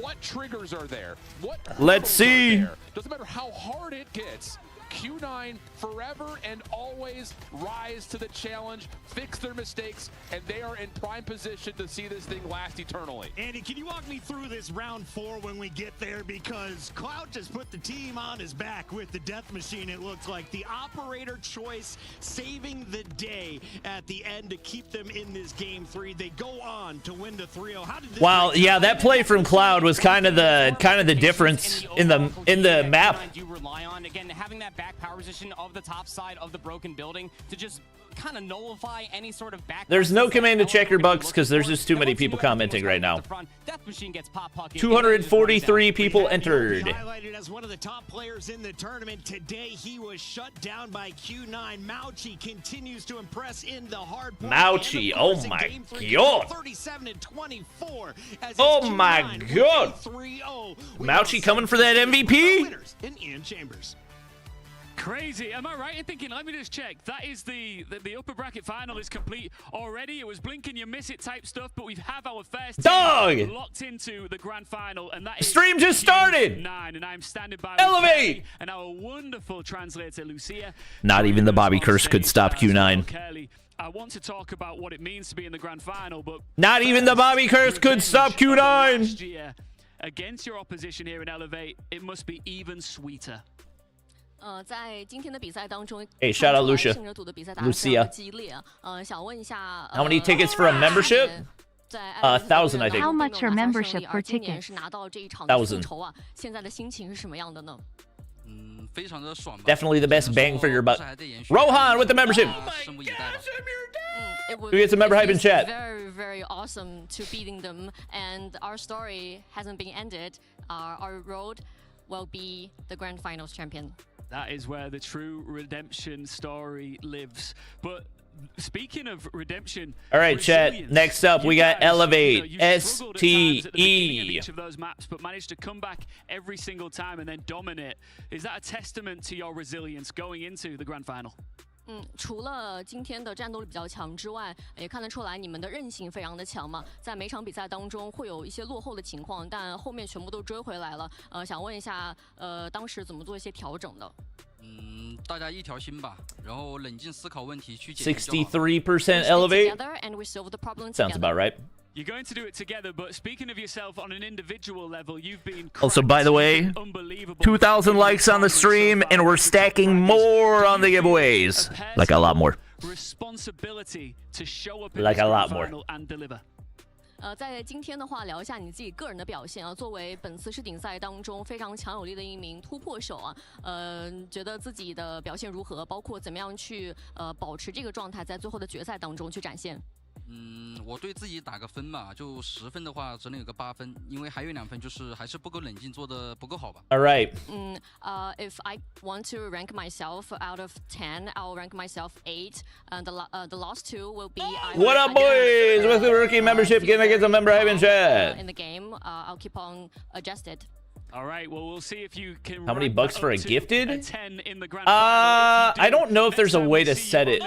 what triggers are there, what Let's see. are there. Doesn't matter how hard it gets. Q9 forever and always rise to the challenge, fix their mistakes, and they are in prime position to see this thing last eternally. Andy, can you walk me through this round 4 when we get there? Because Cloud just put the team on his back with the death machine. It looks like the operator choice saving the day at the end to keep them in this game 3. They go on to win the 3-0. How did this Wow, yeah, that play from Cloud was kind of the difference in the map. You rely on again having that back power position of the top side of the broken building to just kind of nullify any sort of back. There's no command to check your bucks because there's just too many people commenting right now. Death machine gets pop puck. 243 people entered. Highlighted as one of the top players in the tournament today, he was shut down by Q9. Mauchi continues to impress in the hard point. Mauchi, oh my god. 37-24. Oh my god. Mauchi coming for that MVP? Winners in Ian Chambers. Crazy. Am I right in thinking, let me just check, that is the upper bracket final is complete already. It was blink and you miss it type stuff, but we have our first team locked into the grand final, and that is stream just started. 9, and I'm standing by Elevate and our wonderful translator Lucia. Not even the Bobby curse could stop Q9. Curly. I want to talk about what it means to be in the grand final, but not even the Bobby curse could stop Q9. Last year, against your opposition here in Elevate, it must be even sweeter. 在今天的比赛当中 Hey, shout out Lucia. 胜者组的比赛打得非常激烈想问一下 How many tickets for a membership? 1,000, I think. How much are membership per ticket? 是拿到这一场的复仇啊现在的心情是什么样的呢 Definitely the best bang for your buck. Rohan with the membership. Who gets a member hype in chat? Very, very awesome to beating them, and our story hasn't been ended. Our road will be the grand finals champion. That is where the true redemption story lives. But speaking of redemption, all right, chat. Next up, we got Elevate STE. Each of those maps, but managed to come back every single time and then dominate. Is that a testament to your resilience going into the grand final? 除了今天的战斗力比较强之外，也看得出来你们的韧性非常的强嘛。在每场比赛当中会有一些落后的情况，但后面全部都追回来了。想问一下，当时怎么做一些调整的？大家一条心吧，然后冷静思考问题去解决。63% Elevate. Sounds about right. You're going to do it together, but speaking of yourself on an individual level, you've been also, by the way, 2,000 likes on the stream, and we're stacking more on the giveaways. Like a lot more. Responsibility to show up like a lot more. And deliver. 在今天的话，聊一下你自己个人的表现啊。作为本次世锦赛当中非常强有力的一名突破手啊，觉得自己的表现如何？包括怎么样去保持这个状态，在最后的决赛当中去展现。我对自己打个分吧，就10分的话只能有个8分，因为还有2分就是还是不够冷静，做得不够好吧。All right. If I want to rank myself out of 10, I'll rank myself 8, and the last 2 will be. What up, boys? With the rookie membership, gonna get some member hype in chat. In the game, I'll keep on adjusted. All right, well, we'll see if you can. How many bucks for a gifted? A 10 in the grand final. I don't know if there's a way to set it.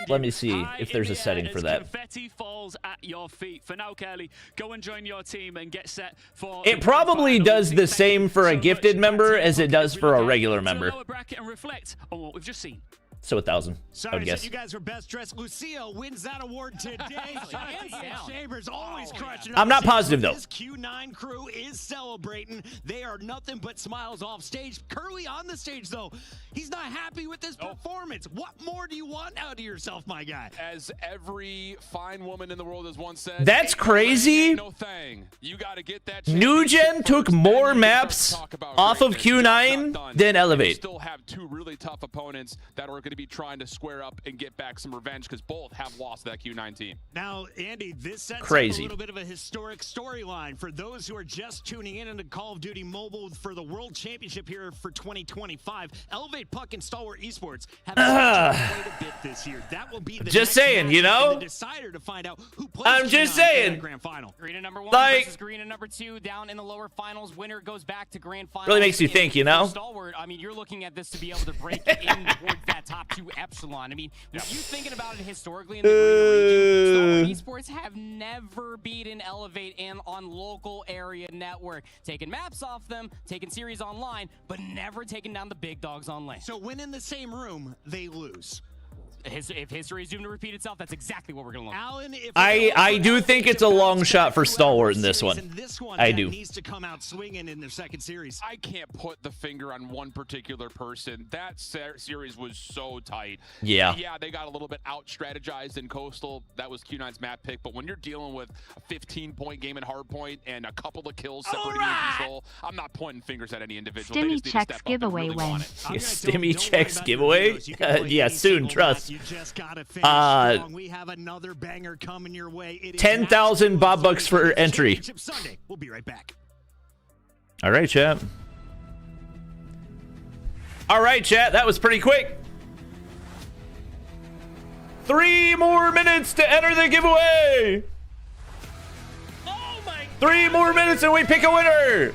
Let me see if there's a setting for that. Confetti falls at your feet. For now, Kelly, go and join your team and get set for. It probably does the same for a gifted member as it does for a regular member. And reflect on what we've just seen. So 1,000, I would guess. You guys are best dressed. Lucio wins that award today. Chambers always crushing. I'm not positive though. This Q9 crew is celebrating. They are nothing but smiles off stage. Curly on the stage though, he's not happy with this performance. What more do you want out of yourself, my guy? As every fine woman in the world has once said. That's crazy. No thing. You gotta get that. Nugen took more maps off of Q9 than Elevate. Still have 2 really tough opponents that are going to be trying to square up and get back some revenge because both have lost that Q9 team. Now, Andy, this sets Crazy. up a little bit of a historic storyline for those who are just tuning in into Call of Duty Mobile for the World Championship here for 2025. Elevate, Puck, and Stalwart Esports have quite a bit this year. That will be the just saying, you know. the decider to find out who plays. I'm just saying. Grand final. Green number 1 Like, versus Green number 2 down in the lower finals. Winner goes back to grand finals. Really makes you think, you know. Stalwart, I mean, you're looking at this to be able to break in towards that top 2 epsilon. I mean, if you thinking about it historically in the Green region, Stalwart Esports have never beaten Elevate in on local area network, taking maps off them, taking series online, but never taking down the big dogs on lane. So when in the same room, they lose. If history is doomed to repeat itself, that's exactly what we're going to look at. Alan, if I do think it's a long shot for Stalwart in this one. I do. Needs to come out swinging in their second series. I can't put the finger on one particular person. That series was so tight. Yeah. Yeah, they got a little bit out-strategized in Coastal. That was Q9's map pick. But when you're dealing with a 15-point game in Hardpoint and a couple of kills separating control, I'm not pointing fingers at any individual. Stimmy checks giveaway when. Stimmy checks giveaway? Yeah, soon, trust. You just gotta finish strong. We have another banger coming your way. 10,000 Bob Bucks for entry. Sunday. We'll be right back. All right, chat. All right, chat. That was pretty quick. 3 more minutes to enter the giveaway. Oh my! 3 more minutes and we pick a winner.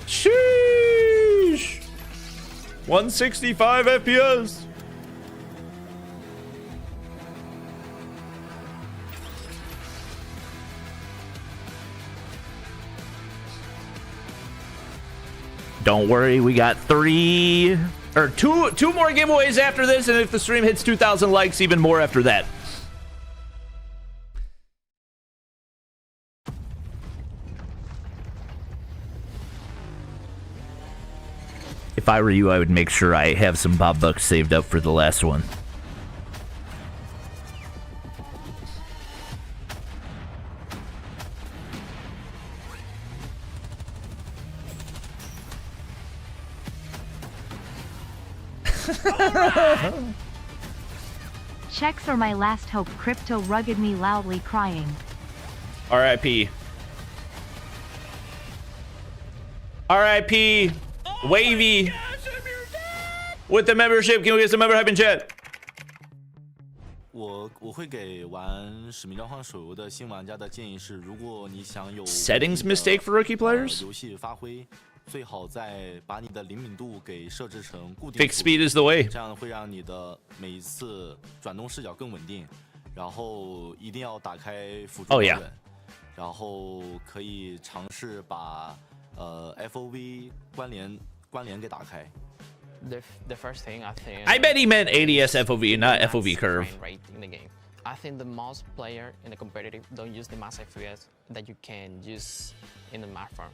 Sheesh! 165 FPS. Don't worry, we got two more giveaways after this, and if the stream hits 2,000 likes, even more after that. If I were you, I would make sure I have some Bob Bucks saved up for the last one. Checks are my last hope. Crypto rugged me loudly crying. R.I.P. R.I.P. Wavy. With the membership, can we get some member hype in chat? 我会给玩使命召唤手游的新玩家的建议是，如果你想有 Settings mistake for rookie players? 游戏发挥，最好再把你的灵敏度给设置成固定。 Fixed speed is the way. 这样会让你的每一次转动视角更稳定。然后一定要打开辅助标准，然后可以尝试把FOV 关联给打开。 The first thing I think. I bet he meant ADS FOV, not FOV curve. Right in the game. I think the most player in the competitive don't use the mass FPS that you can use in the map farm.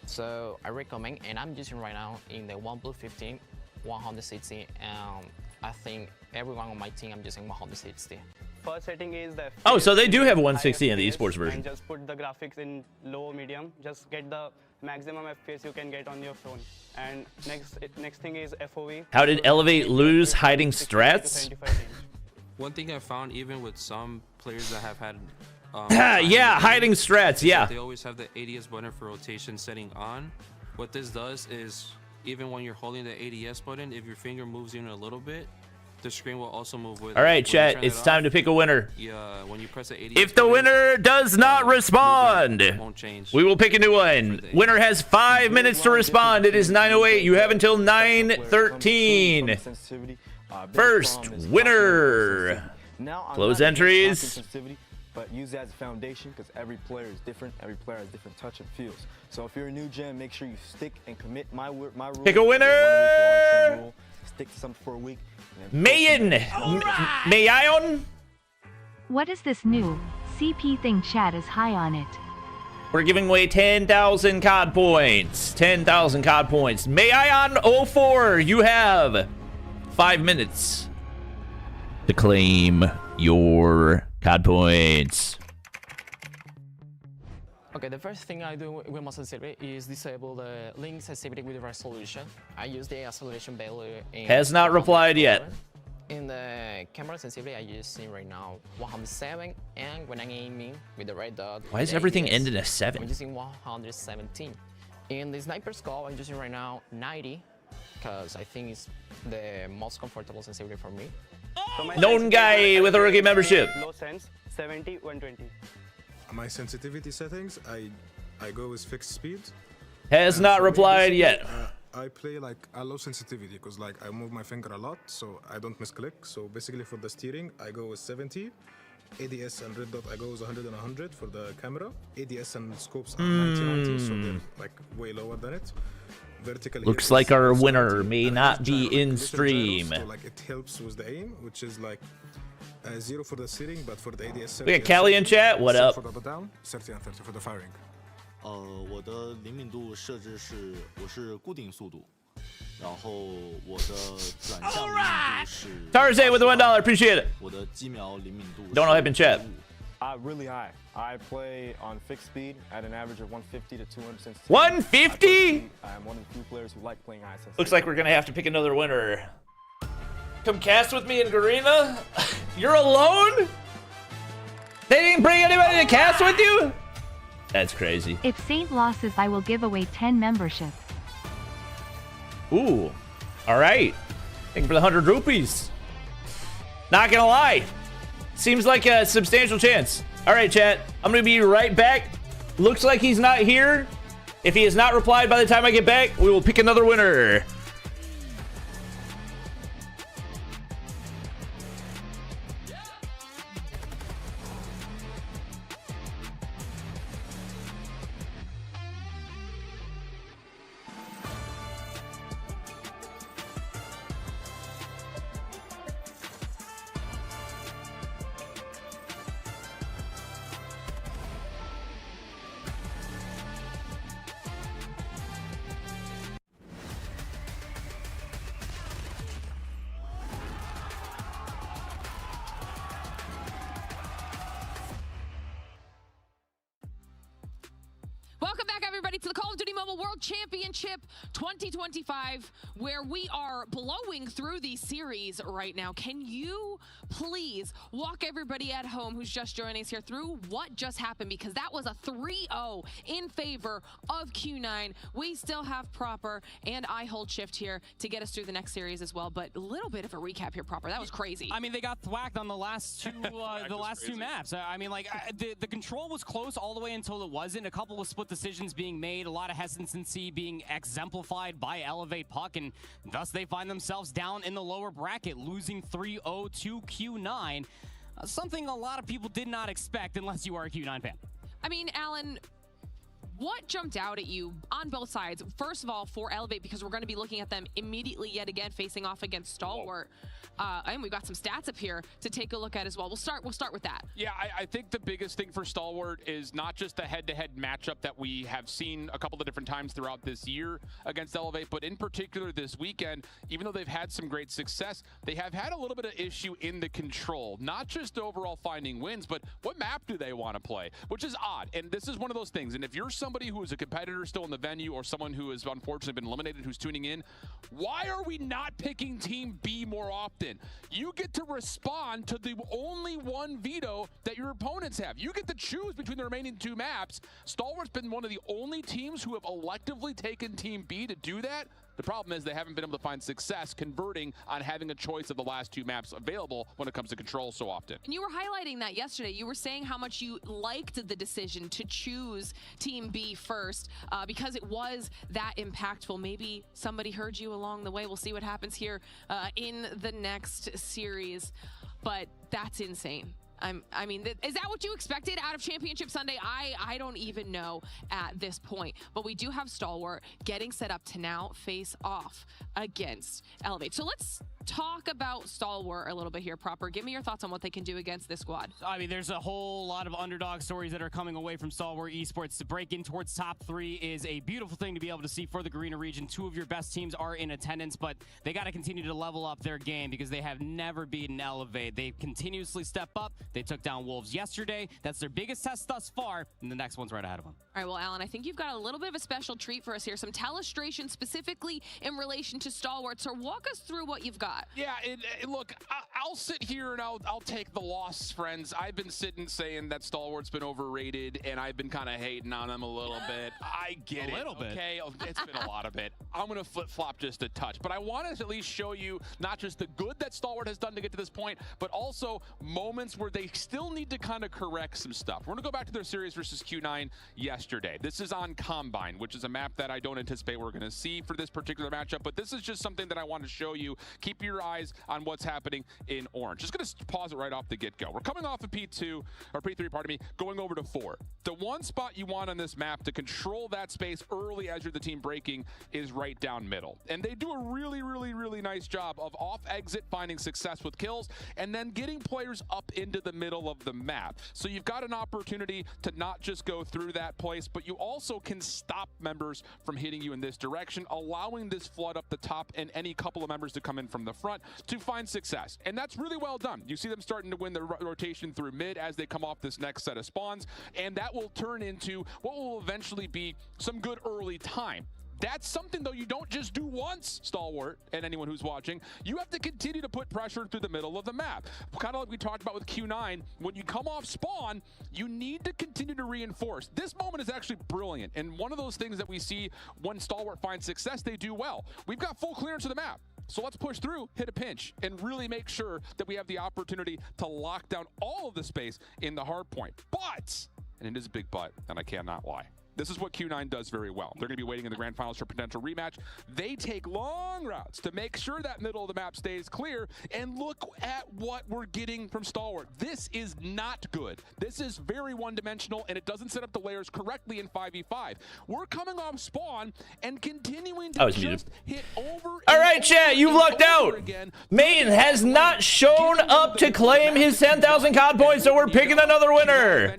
So I recommend, and I'm using right now in the OneBlue 15, 160, and I think everyone on my team I'm using 160. First setting is the Oh, so they do have 160 in the esports version. And just put the graphics in low, medium. Just get the maximum FPS you can get on your phone. And next thing is FOV. How did Elevate lose hiding strats? One thing I found, even with some players that have had yeah, hiding strats, yeah. They always have the ADS button for rotation setting on. What this does is, even when you're holding the ADS button, if your finger moves even a little bit, the screen will also move with it. All right, chat, it's time to pick a winner. Yeah, when you press the ADS if the winner does not respond, won't change. We will pick a new one. Winner has 5 minutes to respond. It is 9:08. You have until 9:13. First winner. Close entries. But use it as a foundation because every player is different. Every player has different touch and feels. So if you're a new gen, make sure you stick and commit my rule. Pick a winner. Stick to something for a week. Mayan. Mayon. What is this new CP thing? Chat is high on it. We're giving away 10,000 COD points. 10,000 COD points. Mayon 04, you have 5 minutes to claim your COD points. Okay, the first thing I do with my sensitivity is disable the link sensitivity with resolution. I use the acceleration value. Has not replied yet. In the camera sensitivity, I use right now 107, and when I'm aiming with the red dot. Why is everything end in a 7? I'm using 117. In the sniper scope, I'm using right now 90, because I think it's the most comfortable sensitivity for me. So Known guy with a rookie membership. Low sense 70, 120. My sensitivity settings, I go with fixed speed. Has not replied yet. I play like a low sensitivity because like I move my finger a lot, so I don't misclick. So basically for the steering, I go with 70. ADS and red dot, I go with 100 and 100 for the camera. ADS and scopes are 90, so they're like way lower than it. Vertical Looks like our winner may not be in stream. So like it helps with the aim, which is like 0 for the steering, but for the ADS. We got Callie in chat. What up? For the down, 30 and 30 for the firing. 我的灵敏度设置是我是固定速度，然后我的转向灵敏度是 Tarzay with the $1, appreciate it. 我的机瞄灵敏度 Don't know hype in chat. Really high. I play on fixed speed at an average of 150 to 200 sensitivity. 150? I'm one of the few players who like playing high sensitivity. Looks like we're gonna have to pick another winner. Come cast with me in Garena? You're alone? They didn't bring anybody to cast with you? That's crazy. If Saint losses, I will give away 10 memberships. Ooh. Alright. Thank you for the 100 rupees. Not gonna lie. Seems like a substantial chance. Alright, chat. I'm gonna be right back. Looks like he's not here. If he has not replied by the time I get back, we will pick another winner. Welcome back, everybody, to the Call of Duty Mobile World Championship 2025, where we are blowing through these series right now. Can you please walk everybody at home who's just joining us here through what just happened? Because that was a 3-0 in favor of Q9. We still have Proper and I hold shift here to get us through the next series as well. But a little bit of a recap here, Proper. That was crazy. I mean, they got thwacked on the last two two maps. I mean, like the control was close all the way until it wasn't. A couple of split decisions being made, a lot of hesitancy being exemplified by Elevate Puck, and thus they find themselves down in the lower bracket, losing 3-0 to Q9. Something a lot of people did not expect unless you are a Q9 fan. I mean, Alan, what jumped out at you on both sides? First of all, for Elevate, because we're going to be looking at them immediately yet again facing off against Stalwart. And we've got some stats up here to take a look at as well. We'll start with that. Yeah, I think the biggest thing for Stalwart is not just the head-to-head matchup that we have seen a couple of different times throughout this year against Elevate, but in particular this weekend, even though they've had some great success, they have had a little bit of issue in the control. Not just overall finding wins, but what map do they want to play, which is odd. And this is one of those things. And if you're somebody who is a competitor still in the venue or someone who has unfortunately been eliminated who's tuning in, why are we not picking Team B more often? You get to respond to the only one veto that your opponents have. You get to choose between the remaining two maps. Stalwart's been one of the only teams who have electively taken Team B to do that. The problem is they haven't been able to find success converting on having a choice of the last two maps available when it comes to control so often. And you were highlighting that yesterday. You were saying how much you liked the decision to choose Team B first because it was that impactful. Maybe somebody heard you along the way. We'll see what happens here in the next series. But that's insane. I mean, is that what you expected out of Championship Sunday? I don't even know at this point. But we do have Stalwart getting set up to now face off against Elevate. So let's talk about Stalwart a little bit here, Proper. Give me your thoughts on what they can do against this squad. I mean, there's a whole lot of underdog stories that are coming away from Stalwart Esports. To break in towards top 3 is a beautiful thing to be able to see for the Garena region. 2 of your best teams are in attendance, but they got to continue to level up their game because they have never beaten Elevate. They continuously step up. They took down Wolves yesterday. That's their biggest test thus far, and the next one's right ahead of them. All right, well, Alan, I think you've got a little bit of a special treat for us here. Some telestration specifically in relation to Stalwart. So walk us through what you've got. Yeah, look, I'll sit here and I'll take the loss, friends. I've been sitting saying that Stalwart's been overrated, and I've been kind of hating on them a little bit. I get it. A little bit. Okay, it's been a lot of it. I'm going to flip-flop just a touch. But I want to at least show you not just the good that Stalwart has done to get to this point, but also moments where they still need to kind of correct some stuff. We're going to go back to their series versus Q9 yesterday. This is on Combine, which is a map that I don't anticipate we're going to see for this particular matchup, but this is just something that I want to show you. Keep your eyes on what's happening in orange. Just going to pause it right off the get-go. We're coming off of P2, or P3, pardon me, going over to 4. The one spot you want on this map to control that space early as you're the team breaking is right down middle. And they do a really, really, really nice job of off-exit finding success with kills and then getting players up into the middle of the map. So you've got an opportunity to not just go through that place, but you also can stop members from hitting you in this direction, allowing this flood up the top and any couple of members to come in from the front to find success. And that's really well done. You see them starting to win the rotation through mid as they come off this next set of spawns, and that will turn into what will eventually be some good early time. That's something, though, you don't just do once, Stalwart, and anyone who's watching. You have to continue to put pressure through the middle of the map. Kind of like we talked about with Q9, when you come off spawn, you need to continue to reinforce. This moment is actually brilliant, and one of those things that we see when Stalwart finds success, they do well. We've got full clearance of the map. So let's push through, hit a pinch, and really make sure that we have the opportunity to lock down all of the space in the hard point. But, and it is a big but, and I cannot lie, this is what Q9 does very well. They're going to be waiting in the grand finals for potential rematch. They take long routes to make sure that middle of the map stays clear, and look at what we're getting from Stalwart. This is not good. This is very one-dimensional, and it doesn't set up the layers correctly in 5v5. We're coming off spawn and continuing to just hit over. All right, chat, you've lucked out. Maine has not shown up to claim his 10,000 COD points, so we're picking another winner.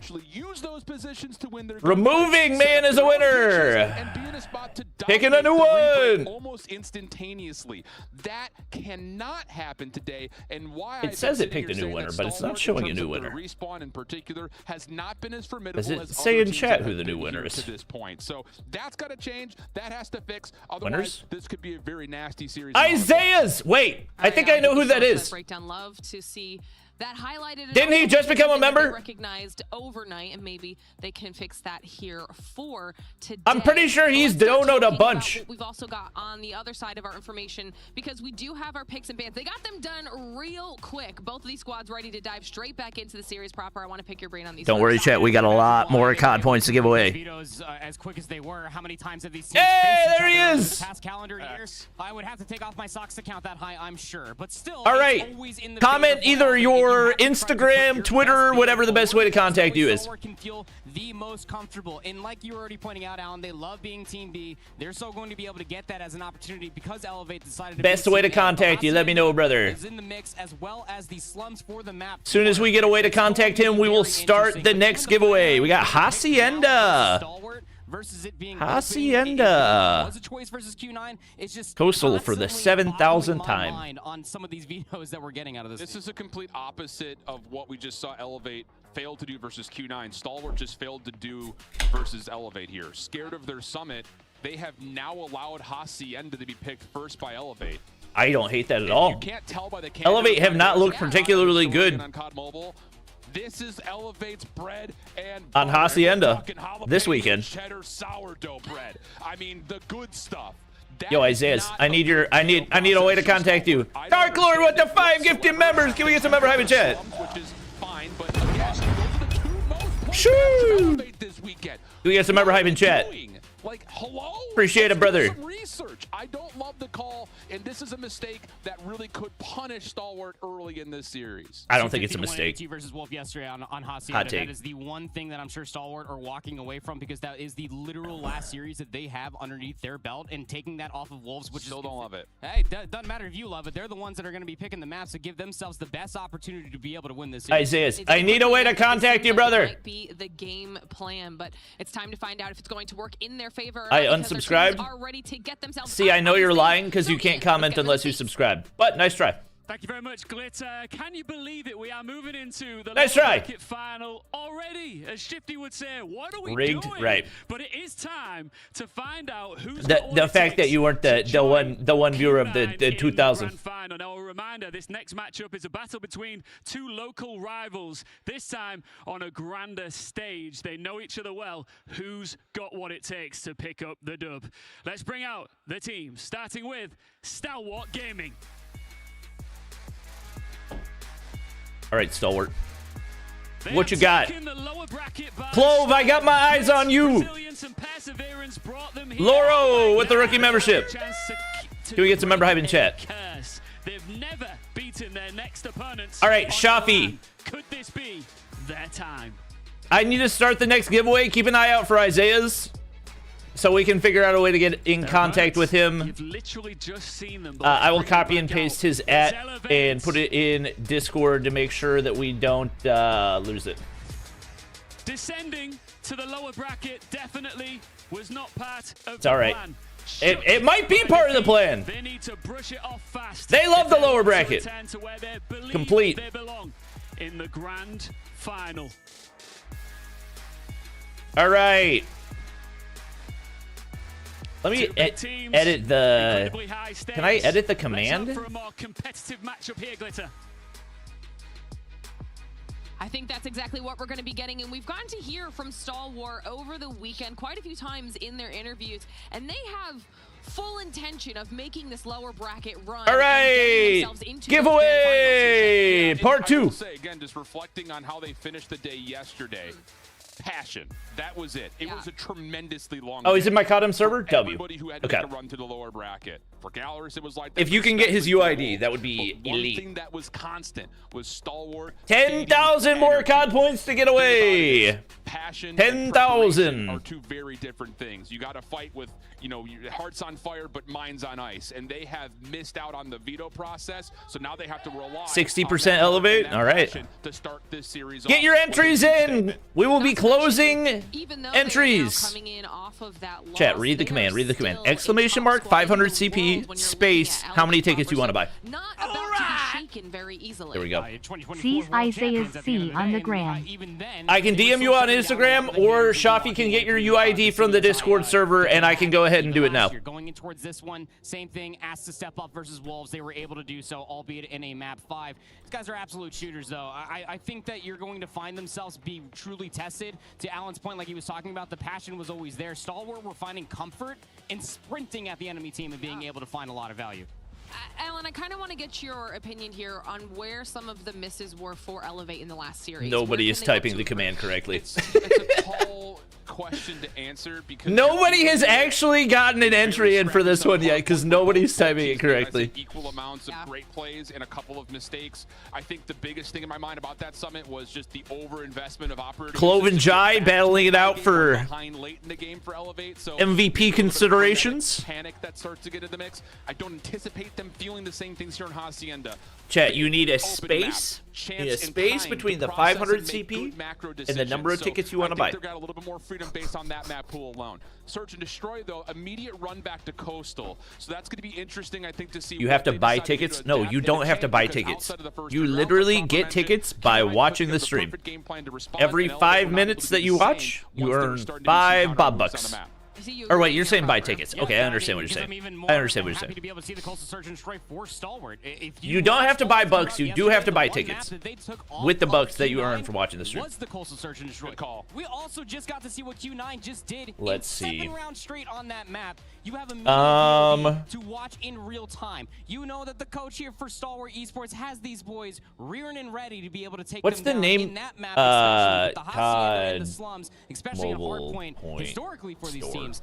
Removing Maine is a winner. Picking a new one. Almost instantaneously. That cannot happen today. And why it says it picked a new winner, but it's not showing a new winner. Respawn in particular has not been as formidable. Does it say in chat who the new winner is? To this point. So that's got to change. That has to fix. Otherwise, this could be a very nasty series. Isaiah's. Wait, I think I know who that is. Breakdown, love to see that highlighted. Didn't he just become a member? Recognized overnight, and maybe they can fix that here for today. I'm pretty sure he's donoed a bunch. We've also got on the other side of our information, because we do have our picks and bans. They got them done real quick. Both of these squads ready to dive straight back into the series proper. I want to pick your brain on these. Don't worry, chat. We got a lot more COD points to give away. As quick as they were, how many times have these teams faced there he is. The past calendar years? I would have to take off my socks to count that high, I'm sure. But still, all right. Comment either your Instagram, Twitter, whatever the best way to contact you is. Can feel the most comfortable, and like you were already pointing out, Alan, they love being Team B. They're so going to be able to get that as an opportunity because Elevate decided to best way to contact you. Let me know, brother. Is in the mix, as well as the slums for the map. Soon as we get a way to contact him, we will start the next giveaway. We got Hacienda. Versus it being Hacienda. Was a choice versus Q9. It's just Coastal for the 7,000th time. On some of these videos that we're getting out of this. This is a complete opposite of what we just saw Elevate fail to do versus Q9. Stalwart just failed to do versus Elevate here. Scared of their summit, they have now allowed Hacienda to be picked first by Elevate. I don't hate that at all. You can't tell by the Elevate have not looked particularly good on COD Mobile. This is Elevate's bread and on Hacienda this weekend. Cheddar sourdough bread. I mean, the good stuff. Yo, Isaiah, I need a way to contact you. Dark Lord, what the 5 gifted members? Can we get some member hype in chat? Which is fine, but again, those are the 2 most Shoo! this weekend. Can we get some member hype in chat? Like, hello? Appreciate it, brother. Some research. I don't love the call And this is a mistake that really could punish Stalwart early in this series. I don't think it's a mistake. Versus Wolf yesterday on Hacienda. Hot take. That is the one thing that I'm sure Stalwart are walking away from, because that is the literal last series that they have underneath their belt, and taking that off of Wolves, which still don't love it. Hey, doesn't matter if you love it. They're the ones that are going to be picking the maps to give themselves the best opportunity to be able to win this series. Isaiah, I need a way to contact you, brother. Might be the game plan, but it's time to find out if it's going to work in their favor. I unsubscribed. See, I know you're lying because you can't comment unless you subscribe. But nice try. Thank you very much, Glitter. Can you believe it? We are moving into the nice try. bracket final already. As Shifty would say, what are we rigged, doing? right? But it is time to find out who's the fact that you weren't the one viewer of the 2000. Final. Now a reminder: this next matchup is a battle between two local rivals. This time on a grander stage. They know each other well. Who's got what it takes to pick up the dub? Let's bring out the team, starting with Stalwart Gaming. All right, Stalwart. What you got? Clove, I got my eyes on you. Loro with the rookie membership. Can we get some member hype in chat? They've never beaten their next opponents. All right, Shafi. Could this be their time? I need to start the next giveaway. Keep an eye out for Isaiah's, so we can figure out a way to get in contact with him. You've literally just seen them. I will copy and paste his @ and put it in Discord to make sure that we don't lose it. Descending to the lower bracket definitely was not part of It's all right. plan. It might be part of the plan. They need to brush it off fast. They love the lower bracket. To where they believe Complete. They belong in the grand final. All right. Let me edit the. Can I edit the command? For a more competitive matchup here, Glitter. I think that's exactly what we're going to be getting, and we've gotten to hear from Stalwart over the weekend quite a few times in their interviews, and they have full intention of making this lower bracket run. All right, giveaway part 2. I will say again, just reflecting on how they finished the day yesterday. Passion. That was it. It was a tremendously long Oh, he's in my COD server? W. Everybody who had to make a run to the lower bracket. For Gallers, it was like that. If you can get his UID, that would be elite. One thing that was constant was Stalwart. 10,000 more COD points to get away. Passion 10,000 are two very different things. You got to fight with, you know, your heart's on fire, but mind's on ice. And they have missed out on the veto process, so now they have to rely 60% elevate. All right. To start this series. Get your entries in. We will be closing entries. Chat, read the command. Read the command. Exclamation mark 500 CP space. How many tickets you want to buy? There we go. See Isaiah's C on the gram. I can DM you on Instagram, or Shafi can get your UID from the Discord server, and I can go ahead and do it now. You're going in towards this one, same thing. Asked to step up versus Wolves. They were able to do so, albeit in a map 5. These guys are absolute shooters, though. I think that you're going to find themselves be truly tested. To Alan's point, like he was talking about, the passion was always there. Stalwart were finding comfort in sprinting at the enemy team and being able to find a lot of value. Alan, I kind of want to get your opinion here on where some of the misses were for Elevate in the last series. Nobody is typing the command correctly. It's a tall question to answer because nobody has actually gotten an entry in for this one yet because nobody's typing it correctly. Equal amounts of great plays and a couple of mistakes. I think the biggest thing in my mind about that summit was just the overinvestment of operating. Clove and Jai battling it out for late in the game for Elevate, so MVP considerations. Panic that starts to get in the mix. I don't anticipate them feeling the same things here in Hacienda. Chat, you need a space. You need a space between the 500 CP and the number of tickets you want to buy. They've got a little bit more freedom based on that map pool alone. Search and Destroy, though, immediate run back to Coastal. So that's going to be interesting, I think, to see. You have to buy tickets? No, you don't have to buy tickets. You literally get tickets by watching the stream. Every 5 minutes that you watch, you earn 5 Bob Bucks. Or wait, you're saying buy tickets. Okay, I understand what you're saying. I understand what you're saying. To be able to see the Coastal Search and Destroy for Stalwart. You don't have to buy bucks. You do have to buy tickets with the bucks that you earn from watching the stream. Was the Coastal Search and Destroy call? We also just got to see what Q9 just did. Let's see. 7 rounds straight on that map. You have a to watch in real time. You know that the coach here for Stalwart Esports has these boys rearing and ready to be able to take What's them the down name? in that map, especially with the Hacienda COD and the slums, especially in Mobile Hardpoint Point historically for these Store. teams.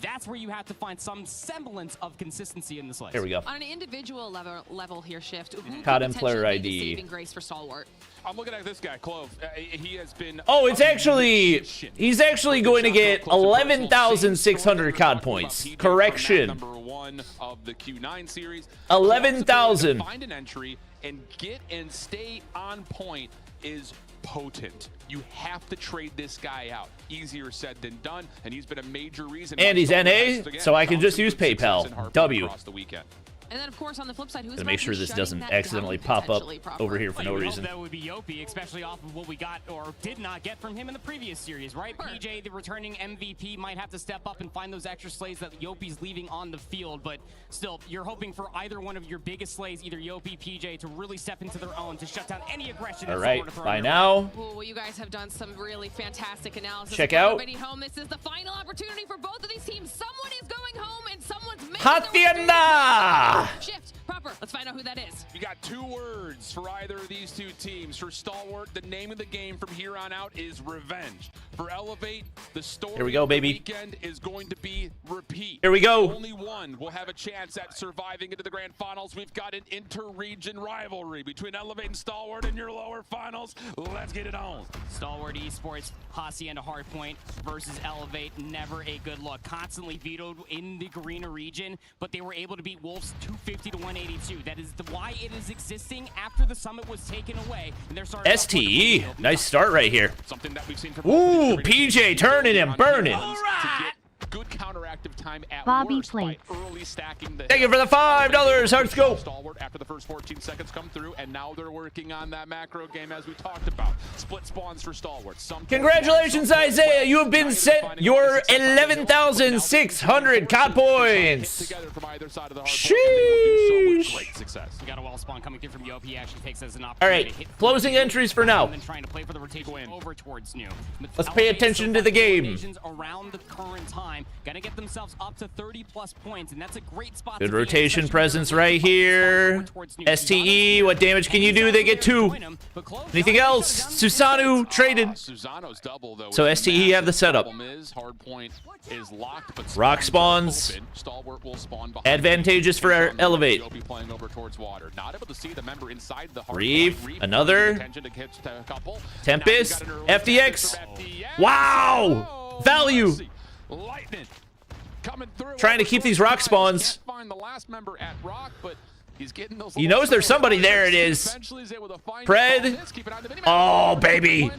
That's where you have to find some semblance of consistency in the slice. Here we go. On an individual level here, Shift. Who COD could player potentially be the ID. saving grace for Stalwart? I'm looking at this guy, Clove. He has been. Oh, it's actually, he's actually going to get 11,600 COD points. Correction. Number 1 of the Q9 series. 11,000. Find an entry and get and stay on point is potent. You have to trade this guy out. Easier said than done, and he's been a major reason. And he's NA, so I can just use PayPal. W. And then, of course, on the flip side, who's To make sure this doesn't accidentally pop up over here for no reason. That would be Yopi, especially off of what we got or did not get from him in the previous series, right? PJ, the returning MVP, might have to step up and find those extra slays that Yopi's leaving on the field, but still, you're hoping for either one of your biggest slays, either Yopi, PJ, to really step into their own to shut down any aggression. All right, by now. Well, you guys have done some really fantastic analysis. Check out. Everybody home. This is the final opportunity for both of these teams. Someone is going home, and someone's making Hacienda! Shift proper. Let's find out who that is. You got 2 words for either of these 2 teams. For Stalwart, the name of the game from here on out is revenge. For Elevate, the story Here we go, baby. of the weekend is going to be repeat. Here we go. Only one will have a chance at surviving into the grand finals. We've got an inter-region rivalry between Elevate and Stalwart in your lower finals. Let's get it on. Stalwart Esports, Hacienda Hardpoint versus Elevate. Never a good look. Constantly vetoed in the Garena region, but they were able to beat Wolves 250 to 182. That is why it is existing after the summit was taken away. And they're starting STE. Nice start right here. Something that we've seen from Ooh, PJ turning and burning. All right. Good counteractive time at Bobby worst by plates. early stacking the Thank you for the $5. Hearts go. Stalwart after the first 14 seconds come through, and now they're working on that macro game as we talked about. Split spawns for Stalwart. Congratulations, Isaiah. You have been sent your 11,600 COD points. Sheesh. Great success. We got a wall spawn coming through from Yopi. He actually takes as an All opportunity. right, closing entries for now. And then trying to play for the rotation over towards New. Let's pay attention to the game. Around the current time, gonna get themselves up to 30+ points, and that's a great spot. Good rotation presence right here. STE, what damage can you do? They get 2. Anything else? Susanu traded. So STE have the setup. Rock spawns. Advantageous for our Elevate. Reef, another. Tempest, FDX. Wow! Value! Trying to keep these rock spawns. He knows there's somebody there. It is. Pred. Oh, baby.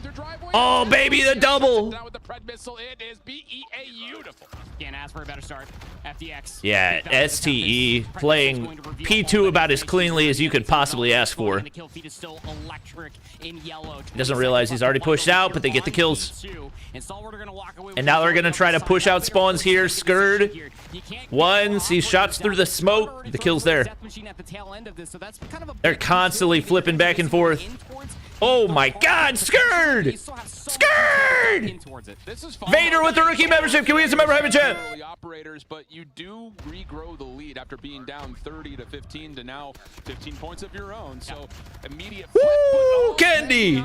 Oh, baby, the double. Can't ask for a better start. FDX. Yeah, STE playing P2 about as cleanly as you could possibly ask for. He doesn't realize he's already pushed out, but they get the kills. And now they're going to try to push out spawns here. Skurd. One sees shots through the smoke. The kill's there. They're constantly flipping back and forth. Oh my God, Skurd! Skurd! Vader with the rookie membership. Can we get some member hype chat? Operators, but you do regrow the lead after being down 30 to 15 to now 15 points of your own. So immediate flip. Woo, Candy!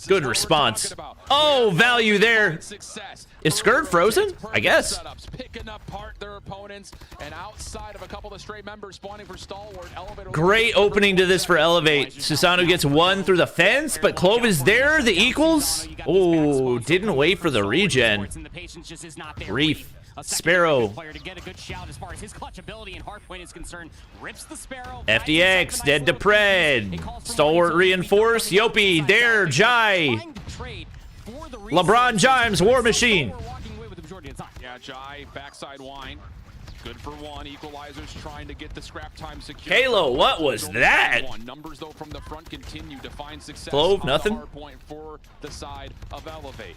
Good response. Oh, value there. Is Skurd frozen? I guess. Picking apart their opponents, and outside of a couple of stray members spawning for Stalwart, Elevate. Great opening to this for Elevate. Susanu gets 1 through the fence, but Clove is there. The equals. Oh, didn't wait for the regen. Reef. Sparrow. FDX, dead to Pred. Stalwart reinforce. Yopi, there, Jai. LeBron James, War Machine. Yeah, Jai, backside wine. Good for 1. Equalizers trying to get the scrap time secure. Halo, what was that? Numbers though from the front continue to find success. Clove, nothing. Point for the side of Elevate.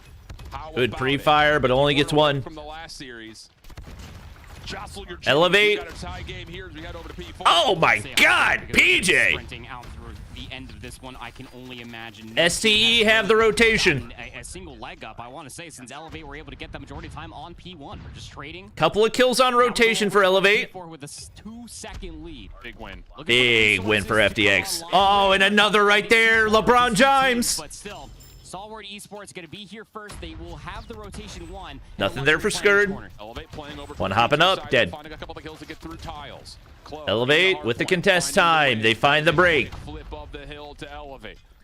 Good pre-fire, but only gets 1. From the last series. Elevate. Oh my God, PJ. The end of this one, I can only imagine. STE have the rotation. A single leg up, I want to say, since Elevate were able to get the majority of time on P1. We're just trading. Couple of kills on rotation for Elevate. With a 2-second lead. Big win. Big win for FDX. Oh, and another right there. LeBron James. But still, Stalwart Esports going to be here first. They will have the rotation one. Nothing there for Skurd. One hopping up, dead. Elevate with the contest time. They find the break.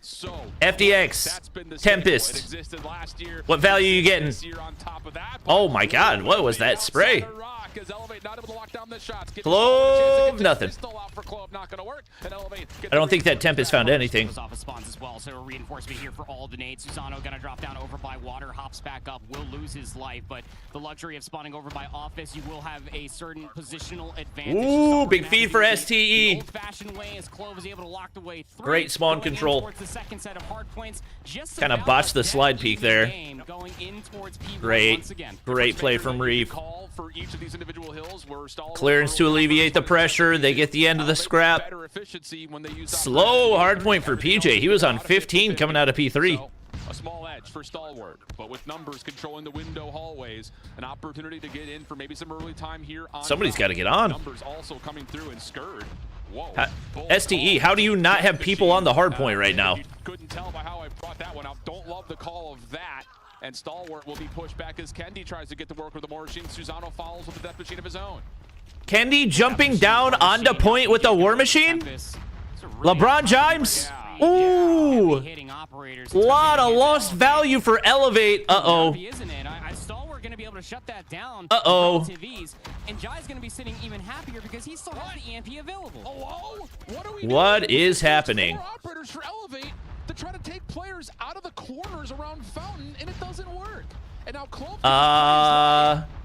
FDX, Tempest. What value are you getting? Oh my god, what was that spray? Clove, nothing. I don't think that Tempest found anything. So reinforcement here for all the nades. Susano gonna drop down over by water, hops back up, will lose his life, but the luxury of spawning over by office, you will have a certain positional advantage. Ooh, big feed for STE. Old-fashioned way as Clove is able to lock the way through. Great spawn control. The second set of hard points, kind of botched the slide peek there. Great, great play from Reef. Clearance to alleviate the pressure. They get the end of the scrap. Slow hard point for PJ. He was on 15 coming out of P3. A small edge for Stalwart, but with numbers controlling the window hallways, an opportunity to get in for maybe some early time here. Somebody's got to get on. Numbers also coming through and Skurd. Whoa. STE, how do you not have people on the hard point right now? Couldn't tell by how I brought that one out. Don't love the call of that. And Stalwart will be pushed back as Kendi tries to get to work with the War Machine. Susano follows with a death machine of his own. Kendi jumping down onto point with a War Machine? LeBron James? Ooh! Lot of lost value for Elevate. Uh-oh. Going to be able to shut that down. Uh-oh. And Jai's going to be sitting even happier because he still has the EMP available. Hello? What is happening? Operators for Elevate to try to take players out of the corners around Fountain, and it doesn't work. And now Clove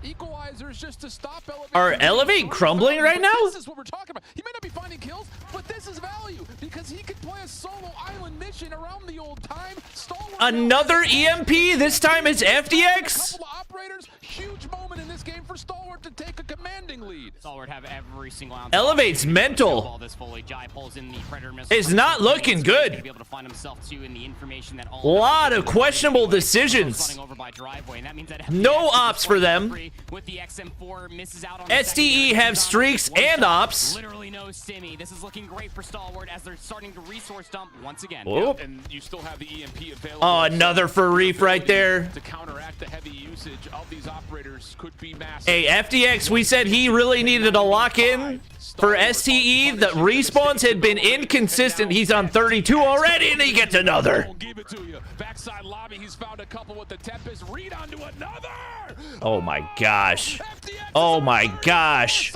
equalizers just to stop Elevate. Are Elevate crumbling right now? This is what we're talking about. He may not be finding kills, but this is value because he could play a solo island mission around the old time. Another EMP. This time it's FDX. Operators, huge moment in this game for Stalwart to take a commanding lead. Stalwart have every single ounce. Elevate's mental. It's not looking good. Lot of questionable decisions. No ops for them. STE have streaks and ops. Literally no stimmy. This is looking great for Stalwart as they're starting to resource dump once again. Whoop. And you still have the EMP available. Oh, another for Reef right there. To counteract the heavy usage of these operators could be massive. Hey, FDX, we said he really needed to lock in for STE. The respawns had been inconsistent. He's on 32 already, and he gets another. Give it to you. Backside lobby, he's found a couple with the Tempest. Read onto another. Oh my gosh. Oh my gosh.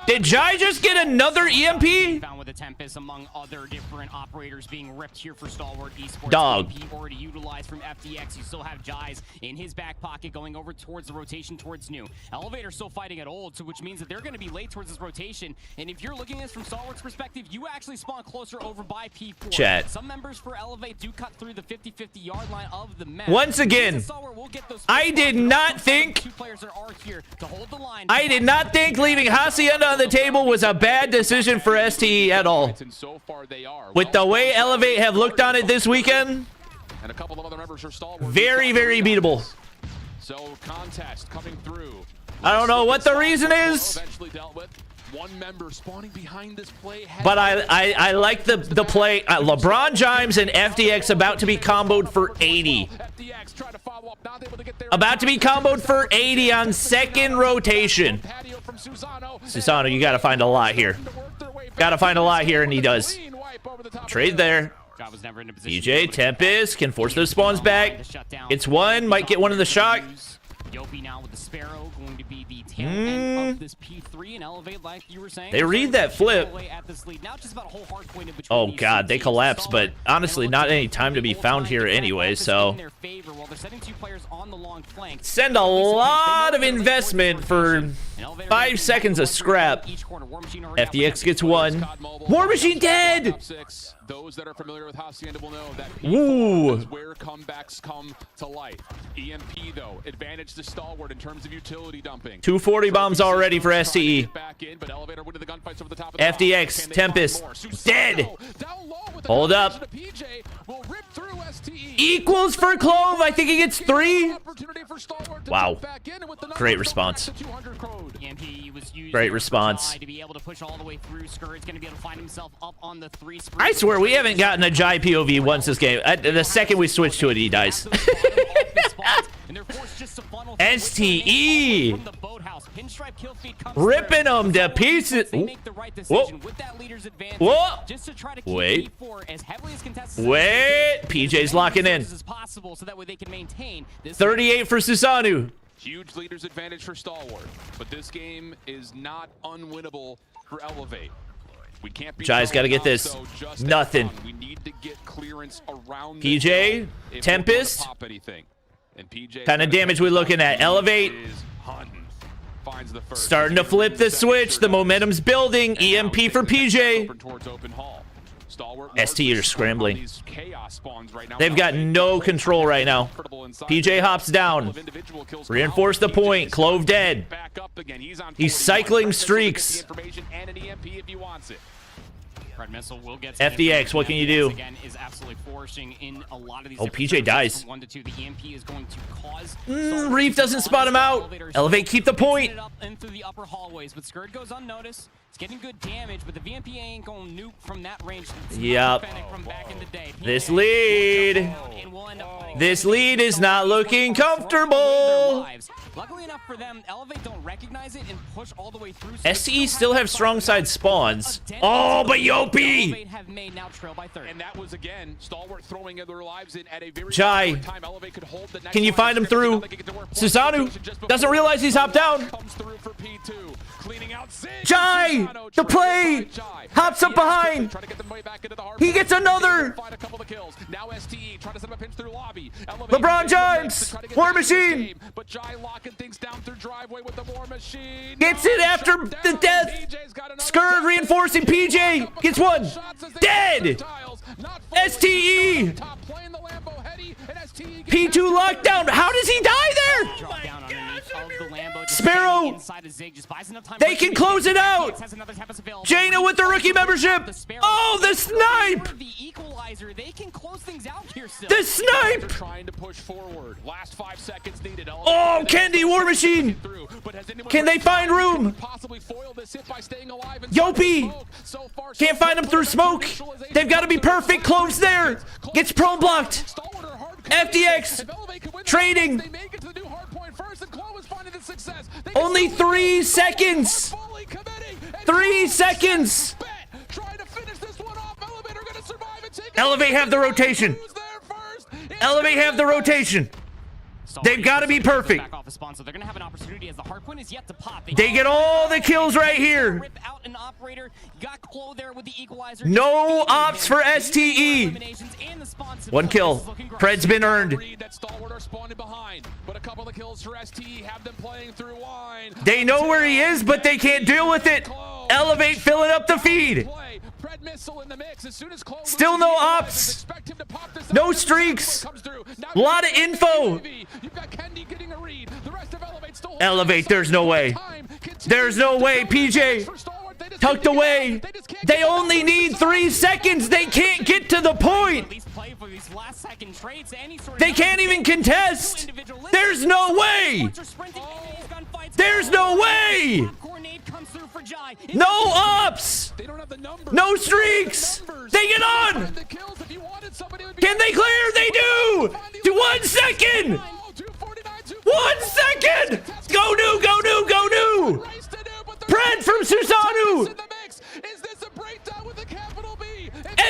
Did Jai just get another EMP? Found with the Tempest among other different operators being ripped here for Stalwart Esports. Dog. EMP already utilized from FDX. You still have Jai's in his back pocket going over towards the rotation towards New. Elevator still fighting at old, so which means that they're going to be late towards this rotation. And if you're looking at this from Stalwart's perspective, you actually spawn closer over by P4. Chat. Some members for Elevate do cut through the 50-50 yard line of the map. Once again, I did not think leaving Hacienda on the table was a bad decision for STE at all. With the way Elevate have looked on it this weekend, very, very beatable. So contest coming through. I don't know what the reason is. One member spawning behind this play. But I like the play. LeBron James and FDX about to be comboed for 80. About to be comboed for 80 on second rotation. Susano, you got to find a lot here. Got to find a lot here, and he does. Trade there. DJ Tempest can force those spawns back. It's one. Might get one in the shock. Yopi now with the Sparrow going to be the tail end of this P3 and Elevate, like you were saying. They read that flip. Now just about a whole hard point in between. Oh god, they collapse, but honestly, not any time to be found here anyway, so send a lot of investment for 5 seconds of scrap. FDX gets one. War Machine dead! Those that are familiar with Hacienda will know that Ooh. is where comebacks come to life. EMP, though, advantage to Stalwart in terms of utility dumping. 240 bombs already for STE. FDX, Tempest, dead. Hold up. Equals for Clove. I think he gets 3. Wow. Great response. Great response. I swear swear, we haven't gotten a Jai POV once this game. The second we switch to it, he dies. STE! Ripping them to pieces. Whoa. Whoa. Wait. Wait. PJ's locking in. 38 for Susanoo. Huge leader's advantage for Stalwart, but this game is not unwinnable for Elevate. We can't be Jai's got to get this. Nothing. We need to get clearance around PJ, Tempest. Kind of damage we looking at. Elevate. Starting to flip the switch. The momentum's building. EMP for PJ. ST are scrambling. They've got no control right now. PJ hops down. Reinforce the point. Clove dead. He's cycling streaks. FDX, what can you do? Oh, PJ dies. Reef doesn't spot him out. Elevate, keep the point. It's getting good damage, but the VMP ain't going to nuke from that range. Yep. This lead. This lead is not looking comfortable. Luckily enough for them, Elevate don't recognize it and push all the way through. SE still have strong side spawns. Oh, but Yopi! And that was again Stalwart throwing their lives in at a very Jai, can you find him through? Susanoo doesn't realize he's hopped down. Jai, the play, hops up behind. He gets another. LeBron James, War Machine. Gets it after the death. Skurd reinforcing PJ. Gets one. Dead. STE. P2 lockdown. How does he die there? Sparrow. They can close it out. Jaina with the rookie membership. Oh, the snipe. The snipe. Oh, Candy War Machine. Can they find room? Yopi. Can't find him through smoke. They've got to be perfect. Close there. Gets prone blocked. FDX. Trading. Only 3 seconds. 3 seconds. Elevate have the rotation. Elevate have the rotation. They've got to be perfect. They get all the kills right here. No ops for STE. 1 kill. Pred's been earned. They know where he is, but they can't deal with it. Elevate filling up the feed. Still no ops. No streaks. A lot of info. Elevate, there's no way. There's no way, PJ. Tucked away. They only need 3 seconds. They can't get to the point. They can't even contest. There's no way. There's no way. No ops. No streaks. They get on. Can they clear? They do. 1 second. 1 second. Go new, go new, go new. Pred from Susanoo.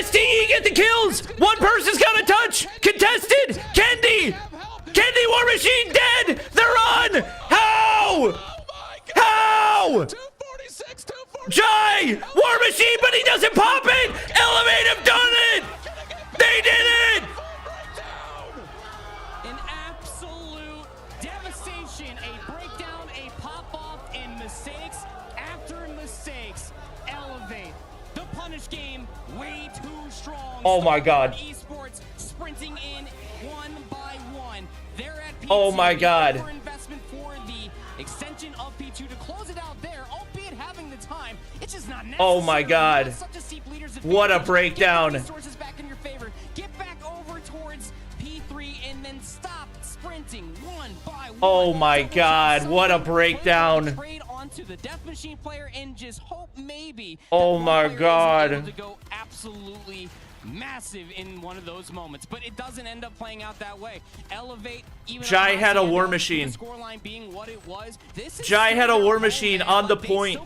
STE get the kills. One person's got a touch. Contested. Kendi. Kendi War Machine dead. They're on. How? How? Jai! War Machine, but he doesn't pop it! Elevate have done it! They did it! An absolute devastation, a breakdown, a pop-off, and mistakes after mistakes. Elevate. The punish game, way too strong. Oh my god. Esports sprinting in 1 by 1. They're at P2. Oh my god. Investment for the extension of P2 to close it out there, albeit having the time. It's just not necessary. Oh my god. What a breakdown. Get back over towards P3 and then stop sprinting 1 by 1. Oh my god. What a breakdown. Trade onto the Death Machine player and just hope maybe. Oh my god. To go absolutely massive in one of those moments, but it doesn't end up playing out that way. Elevate, even Jai had a war machine. Scoreline being what it was. Jai had a war machine on the point,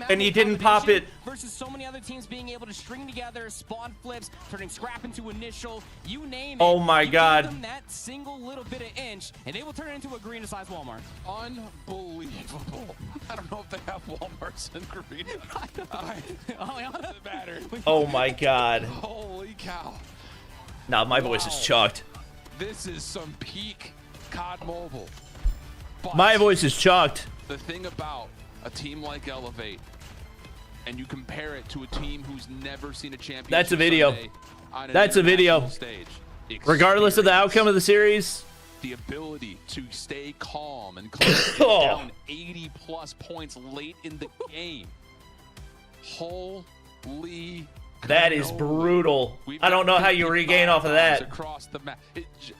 and he didn't pop it. Versus so many other teams being able to string together spawn flips, turning scrap into initial, you name it. Oh my you God. Give them that single little bit of inch, and they will turn it into a green-sized Walmart. Unbelievable. I don't know if they have Walmarts in green. Doesn't matter. Oh my God. Holy cow. Nah, my voice is chalked. This is some peak COD Mobile. But My voice is chalked. the thing about a team like Elevate, and you compare it to a team who's never seen a championship. That's a video. Sunday on an That's a video. international stage. Regardless of the outcome of the series. The ability to stay calm and close down 80+ points late in the game. Holy. That is brutal. I don't know how you regain off of that. Across the map.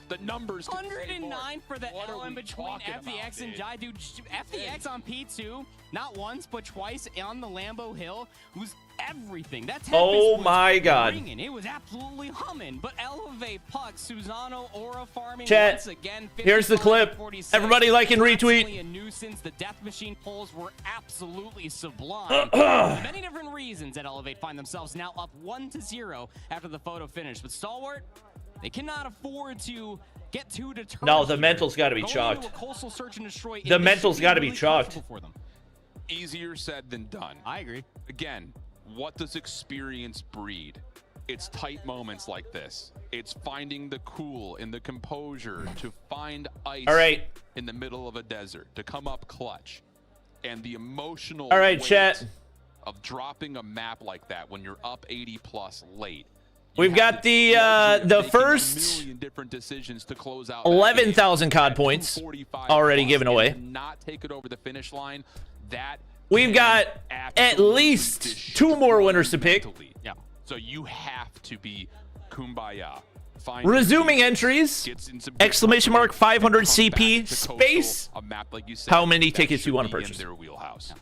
The numbers. 109 for the L in between FDX and Jai. Dude, FDX on P2, not once, but twice on the Lambo Hill, who's everything. That's Oh my God. ringing. It was absolutely humming. But Elevate, Puck, Susano, Aura farming Chat, once again. here's the clip. 46. Everybody like and retweet. Constantly a nuisance. The Death Machine pulls were absolutely sublime. For many different reasons that Elevate find themselves now up 1-0 after the photo finish. But Stalwart, they cannot afford to get too determined. No, the mental's got to be chalked. The mental's got to be chalked. Easier said than done. I agree. Again, what does experience breed? It's tight moments like this. It's finding the cool and the composure to find ice in the middle of a desert, to come up clutch. And the emotional weight chat. of dropping a map like that when you're up 80+ late. We've got the first 11,000 COD points already given away. Not take it over the finish line. That We've got at least 2 more winners to pick. Yeah. So you have to be kumbaya. Resuming entries, exclamation mark 500 CP space. How many tickets you want to purchase? Their wheelhouse.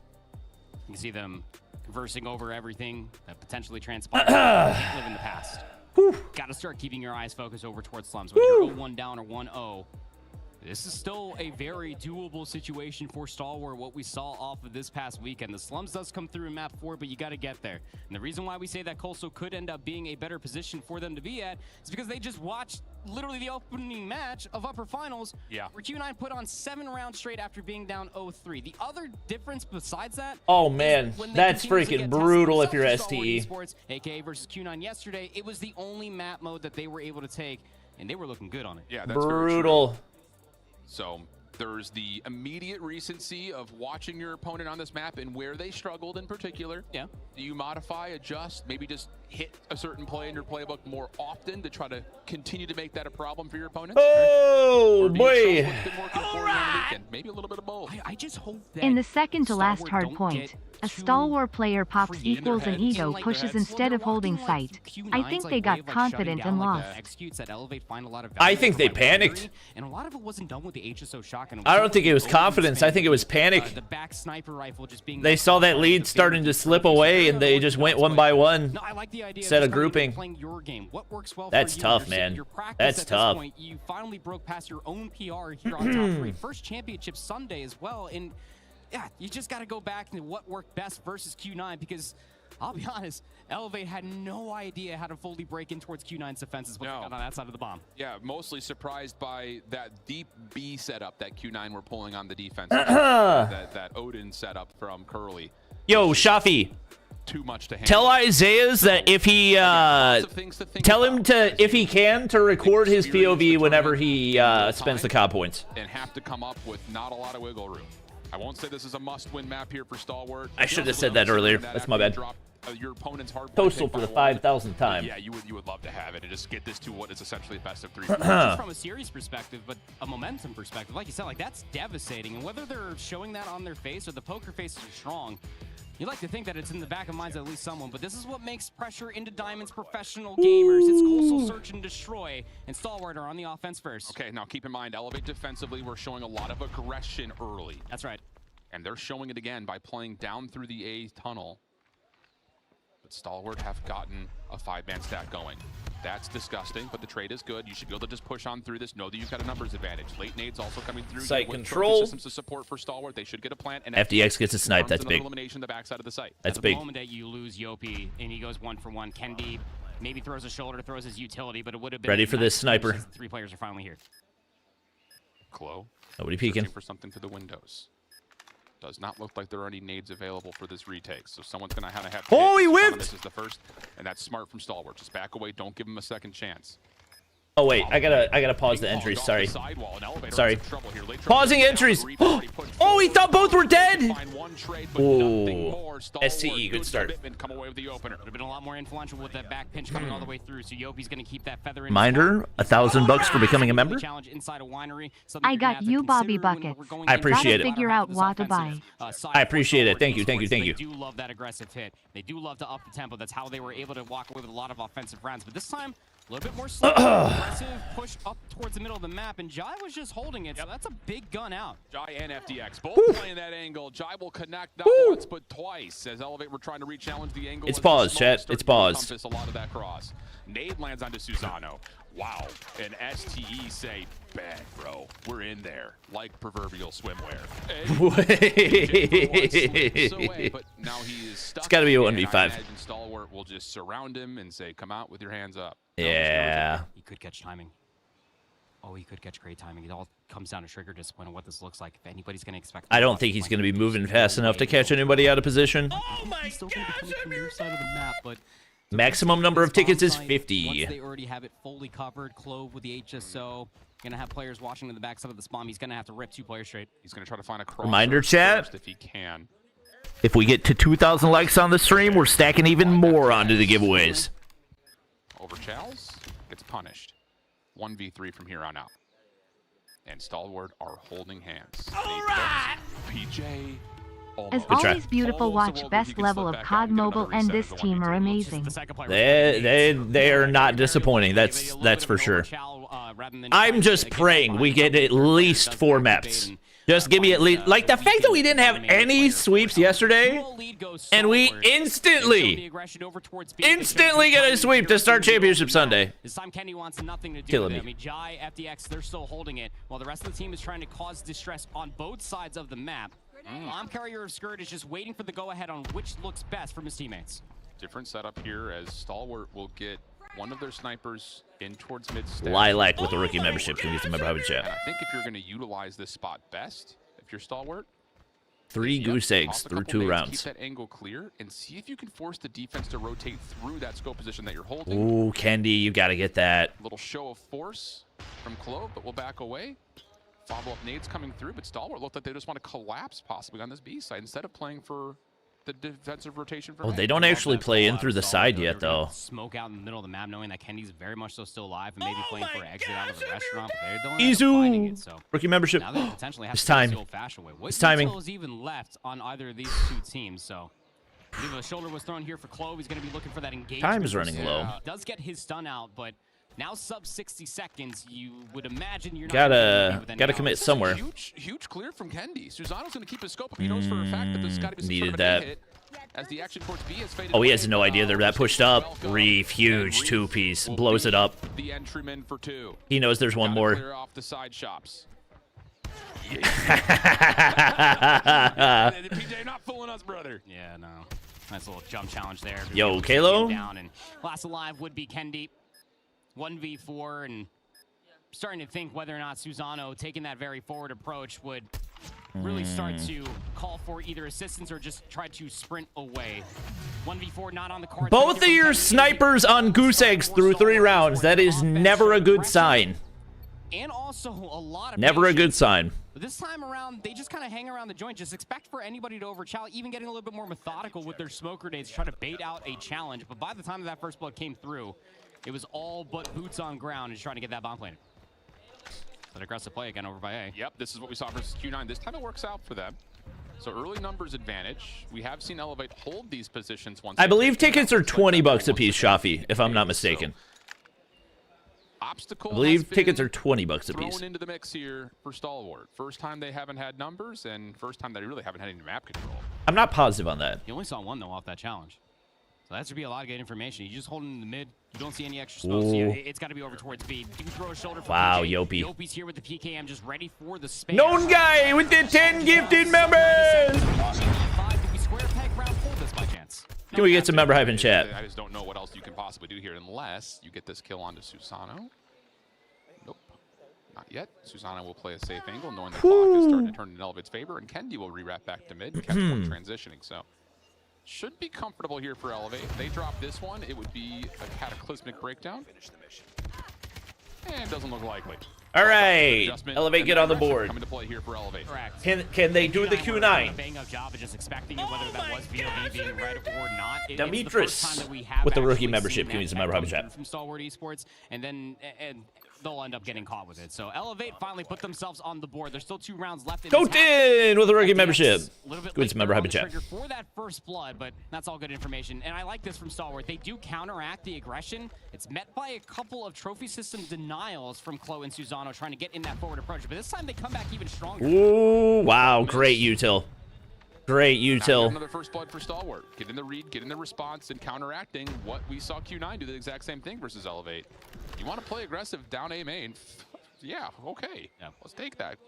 You can see them conversing over everything that potentially transpired. Live in the past. Got to start keeping your eyes focused over towards slums. When you're 0-1 down or 1-0, this is still a very doable situation for Stalwart, what we saw off of this past weekend. The slums does come through in map 4, but you got to get there. And the reason why we say that Coastal could end up being a better position for them to be at is because they just watched literally the opening match of Upper Finals, where Q9 put on 7 rounds straight after being down 0-3. The other difference besides that, oh man, that's freaking brutal if you're STE. Sports, aka versus Q9 yesterday, it was the only map mode that they were able to take, and they were looking good on it. Yeah, that's brutal. Very true. So there's the immediate recency of watching your opponent on this map and where they struggled in particular. Yeah. Do you modify, adjust, maybe just hit a certain play in your playbook more often to try to continue to make that a problem for your opponents? Oh, boy. Maybe a little bit of both. I just hope that in the second to last hard point, a Stalwart player pops equals an ego pushes instead of holding sight. I think they got confident and lost. I think they panicked. And a lot of it wasn't done with the HSO shotgun. I don't think it was confidence. I think it was panic. The back sniper rifle just being they saw that lead starting to slip away, and they just went one by one. No, I like the idea instead of grouping. Playing your game. What works well That's for you, tough, man. That's tough. Point, you finally broke past your own PR here on top 3. First championship Sunday as well, and yeah, you just got to go back to what worked best versus Q9, because I'll be honest, Elevate had no idea how to fully break in towards Q9's defenses when they got on that side of the bomb. Yeah, mostly surprised by that deep B setup that Q9 were pulling on the defense. that Odin setup from Curly. Yo, Shafi. Too much to handle. Tell Isaiah's that if he tell him to, if he can, to record his POV whenever he spends the COD points. And have to come up with not a lot of wiggle room. I won't say this is a must-win map here for Stalwart. I should have said that earlier. That's my bad. Your opponent's hard Postal for the 5,000th time. Yeah, you would love to have it and just get this to what is essentially a best of 3. Just from a series perspective, but a momentum perspective, like you said, like that's devastating. And whether they're showing that on their face or the poker faces are strong, you like to think that it's in the back of minds of at least someone, but this is what makes pressure into Diamond's professional gamers. It's Coastal Search and Destroy, and Stalwart are on the offense first. Okay, now keep in mind, Elevate defensively, we're showing a lot of aggression early. That's right. And they're showing it again by playing down through the A tunnel. But Stalwart have gotten a 5-man stack going. That's disgusting, but the trade is good. You should be able to just push on through this. Know that you've got a numbers advantage. Late nades also coming through. Site With control. Systems to support for Stalwart. They should get a plant. And FDX gets a snipe. That's big. Elimination the backside of the site. That's At big. the moment that you lose Yopi and he goes 1-for-1, Kendi maybe throws a shoulder, throws his utility, but it would have been ready for this sniper. 3 players are finally here. Klo. Nobody peeking. For something to the windows. Does not look like there are any nades available for this retake, so someone's gonna have to have. Oh, he whipped! This is the first, and that's smart from Stalwart. Just back away. Don't give him a second chance. Oh wait, I gotta pause the entries. Sorry. Sorry. Pausing entries. Oh, he thought both were dead. Oh, STE, good start. Come away with the opener. Would have been a lot more influential with that back pinch coming all the way through. So Yopi's going to keep that feather in. Minder, $1,000 for becoming a member. Challenge inside a winery. I got you, Bobby Buckets. I appreciate Gotta it. figure out what to buy. I appreciate it. Thank you. Thank you. Thank you. They do love that aggressive hit. They do love to up the tempo. That's how they were able to walk away with a lot of offensive rounds. But this time, a little bit more slow, aggressive, push up towards the middle of the map, and Jai was just holding it, so that's a big gun out. Jai and FDX both playing that angle. Jai will connect not once but twice as Elevate were trying to re-challenge the angle. It's paused, chat. It's paused. A lot of that cross. Nade lands onto Susano. Wow. And STE say, bet, bro. We're in there. Like proverbial swimwear. Away, but now he is stuck. It's got to be a 1v5. I imagine Stalwart will just surround him and say, come out with your hands up. Yeah. He could catch timing. Oh, he could catch great timing. It all comes down to trigger discipline and what this looks like. If anybody's going to expect... I don't think he's going to be moving fast enough to catch anybody out of position. Oh my gosh, from your side of the map, but Maximum number of tickets is 50. once they already have it fully covered, Clove with the HSO, going to have players watching to the backside of the spawn. He's going to have to rip 2 players straight. He's going to try to find a cross. Reminder, chat. If he can. If we get to 2,000 likes on the stream, we're stacking even more onto the giveaways. Over Charles gets punished. 1v3 from here on out. And Stalwart are holding hands. All right. PJ. As always, beautiful watch best level of COD Mobile and this team are amazing. They are not disappointing. That's for sure. I'm just praying we get at least 4 maps. Just give me at least, like the fact that we didn't have any sweeps yesterday, and we instantly get a sweep to start Championship Sunday. This time Kenny wants nothing to do Killing with it. me. I mean, Jai, FDX, they're still holding it, while the rest of the team is trying to cause distress on both sides of the map. Bomb Carrier of Skirt is just waiting for the go-ahead on which looks best from his teammates. Different setup here as Stalwart will get one of their snipers in towards mid-stack. Lilac with the rookie membership. Can you remember how we chat? And I think if you're going to utilize this spot best, if you're Stalwart, 3 goose eggs toss a through couple 2 nades, rounds. Keep that angle clear and see if you can force the defense to rotate through that scope position that you're holding. Ooh, Kendi, you got to get that. Little show of force from Clove, but we'll back away. Follow-up nades coming through, but Stalwart looked like they just want to collapse possibly on this B side instead of playing for the defensive rotation. For They don't actually play in through the side yet, though. Smoke out in the middle of the map, knowing that Kenny's very much so still alive and maybe playing for an exit out of the restaurant. But they're the ones finding it, so Rookie membership. now they potentially have It's to go time. the old-fashioned way. What It's timing. detail is even left on either of these 2 teams? So I believe a shoulder was thrown here for Clove. He's going to be looking for that engagement. Time is running low. He does get his stun out, but now sub 60 seconds. You would imagine you're not gonna be with Gotta any commit outs. somewhere. Huge clear from Kendi. Susano's going to keep his scope up. He knows for a fact that there's got to be some Needed sort of that. a hit as the action towards B has faded Oh, he away. has no idea they're that pushed up. Reef, huge 2-piece. Blows it up. The entryman for 2. He knows there's one more. Clear off the side shops. PJ, not fooling us, brother. Yeah, no. Nice little jump challenge there. Yo, Kalo? Down, and last alive would be Kendi. 1v4, and starting to think whether or not Susano taking that very forward approach would really start to call for either assistance or just try to sprint away. 1v4 not on the cards. Both of your snipers on goose eggs through 3 rounds. That is never a good sign. And also a lot of Never a good patience. sign. But this time around, they just kind of hang around the joint. Just expect for anybody to overchallenge, even getting a little bit more methodical with their smoke grenades, try to bait out a challenge. But by the time that first blood came through, it was all but boots on ground and trying to get that bomb planted. That aggressive play again over by A. Yep, this is what we saw versus Q9. This time it works out for them. So early numbers advantage. We have seen Elevate hold these positions once. I believe tickets are $20 a piece, Shafi, if I'm not mistaken. Obstacle I believe has tickets been are $20 a piece. thrown into the mix here for Stalwart. First time they haven't had numbers, and first time they really haven't had any map control. I'm not positive on that. He only saw 1 though off that challenge. So that should be a lot of good information. You just hold him in the mid. You don't see any extra smoke. So yeah, it's got to be over towards B. You can throw a shoulder for wow, PJ. Yopi. Yopi's here with the PKM, just ready for the space. Known guy with the 10 gifted members. Can we get some member hype in chat? I just don't know what else you can possibly do here unless you get this kill onto Susano. Nope, not yet. Susano will play a safe angle, knowing the clock is starting to turn in Elevate's favor, and Kendi will re-wrap back to mid and catch one transitioning. So should be comfortable here for Elevate. If they drop this one, it would be a cataclysmic breakdown. And doesn't look likely. All right, Elevate, get on the board. Coming to play here for Elevate. Can they do the Q9? Bang up job of just expecting it, whether that was VOD being red or not. Demetris with the rookie membership. Can we use the member hype in chat? From Stalwart Esports, and then they'll end up getting caught with it. So Elevate finally put themselves on the board. There's still 2 rounds left. Goten with a rookie membership. Good member hype in chat. For that first blood, but that's all good information. And I like this from Stalwart. They do counteract the aggression. It's met by a couple of trophy system denials from Chloe and Susano trying to get in that forward approach. But this time they come back even stronger. Ooh, wow, great util. Great util. Another first blood for Stalwart. Get in the read, get in the response, and counteracting what we saw Q9 do the exact same thing versus Elevate. You want to play aggressive down A main? Yeah, okay. Yeah, let's take that.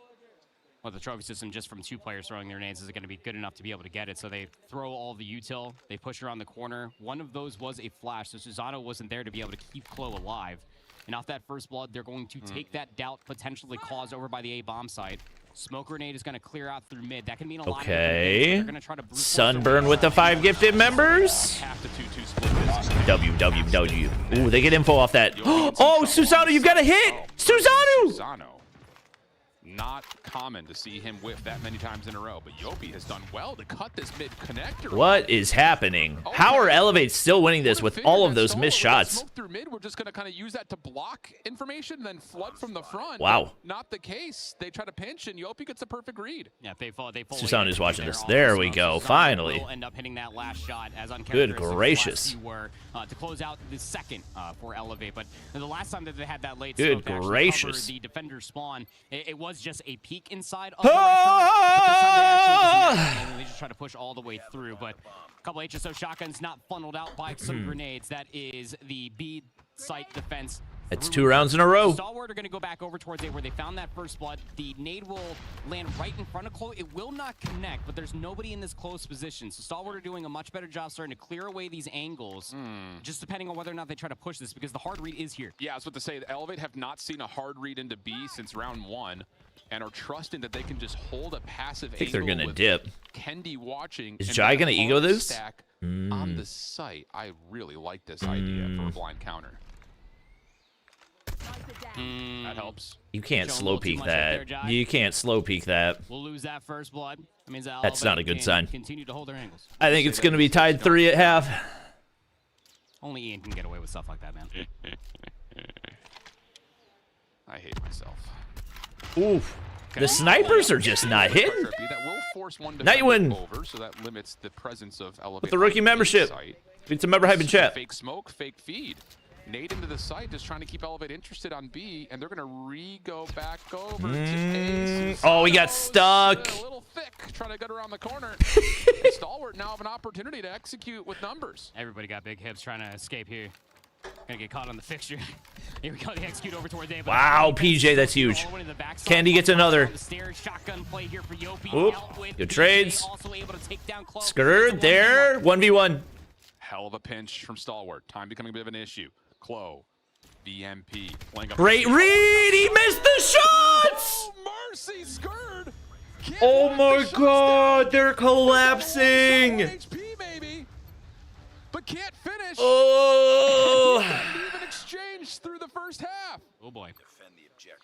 Well, the trophy system just from 2 players throwing their nades is going to be good enough to be able to get it. So they throw all the util. They push around the corner. One of those was a flash, so Susano wasn't there to be able to keep Chloe alive. And off that first blood, they're going to take that doubt potentially caused over by the A bomb site. Smoke grenade is going to clear out through mid. That can mean a lot. Okay. Sunburn with the 5 gifted members. WWW. Ooh, they get info off that. Oh, Susano, you've got a hit. Susano. Not common to see him whiff that many times in a row, but Yopi has done well to cut this mid connector. What is happening? How are Elevate still winning this with all of those missed shots? Smoke through mid, we're just going to kind of use that to block information, then flood from the front. Wow. Not the case. They try to pinch, and Yopi gets a perfect read. Yeah, they fall. Susano's watching this. There we go. Finally. End up hitting that last shot as good gracious. Were to close out the second for Elevate, but the last time that they had that late good gracious. The defender spawn, it was just a peek inside of the restaurant, but this time they actually they just try to push all the way through. But a couple HSO shotguns not funneled out by some grenades. That is the B site defense. It's 2 rounds in a row. Stalwart are going to go back over towards A where they found that first blood. The nade will land right in front of Chloe. It will not connect, but there's nobody in this close position. So Stalwart are doing a much better job starting to clear away these angles, just depending on whether or not they try to push this, because the hard read is here. Yeah, I was about to say, the Elevate have not seen a hard read into B since round 1, and are trusting that they can just hold a passive I think they're going to dip. Kendi watching. Is Jai going to ego this? On the site. I really like this idea for a blind counter. That helps. You can't slow peek that. You can't slow peek that. We'll lose that first blood. That means that's not a good sign. Continue to hold their angles. I think it's going to be tied 3 at half. Only Ian can get away with stuff like that, man. I hate myself. Oof. The snipers are just not hitting. That will force one Nightwin over, so that limits the presence of Elevate with the rookie membership. Need some member hype in chat. Fake smoke, fake feed. Nade into the site, just trying to keep Elevate interested on B, and they're going to go back over to A. Oh, he got stuck. A little thick, trying to get around the corner. Stalwart now have an opportunity to execute with numbers. Everybody got big hips trying to escape here. Gonna get caught on the fixture. Here we go, the execute over towards A. Wow, PJ, that's huge. Kendi gets another. Oop, good trades. Screwed there. 1v1. Hell of a pinch from Stalwart. Time becoming a bit of an issue. Chloe, VMP. Great read. He missed the shots. Oh, mercy, Skurd. Oh my God, they're collapsing. HP, maybe, but can't finish. Oh. Even exchange through the first half. Oh boy.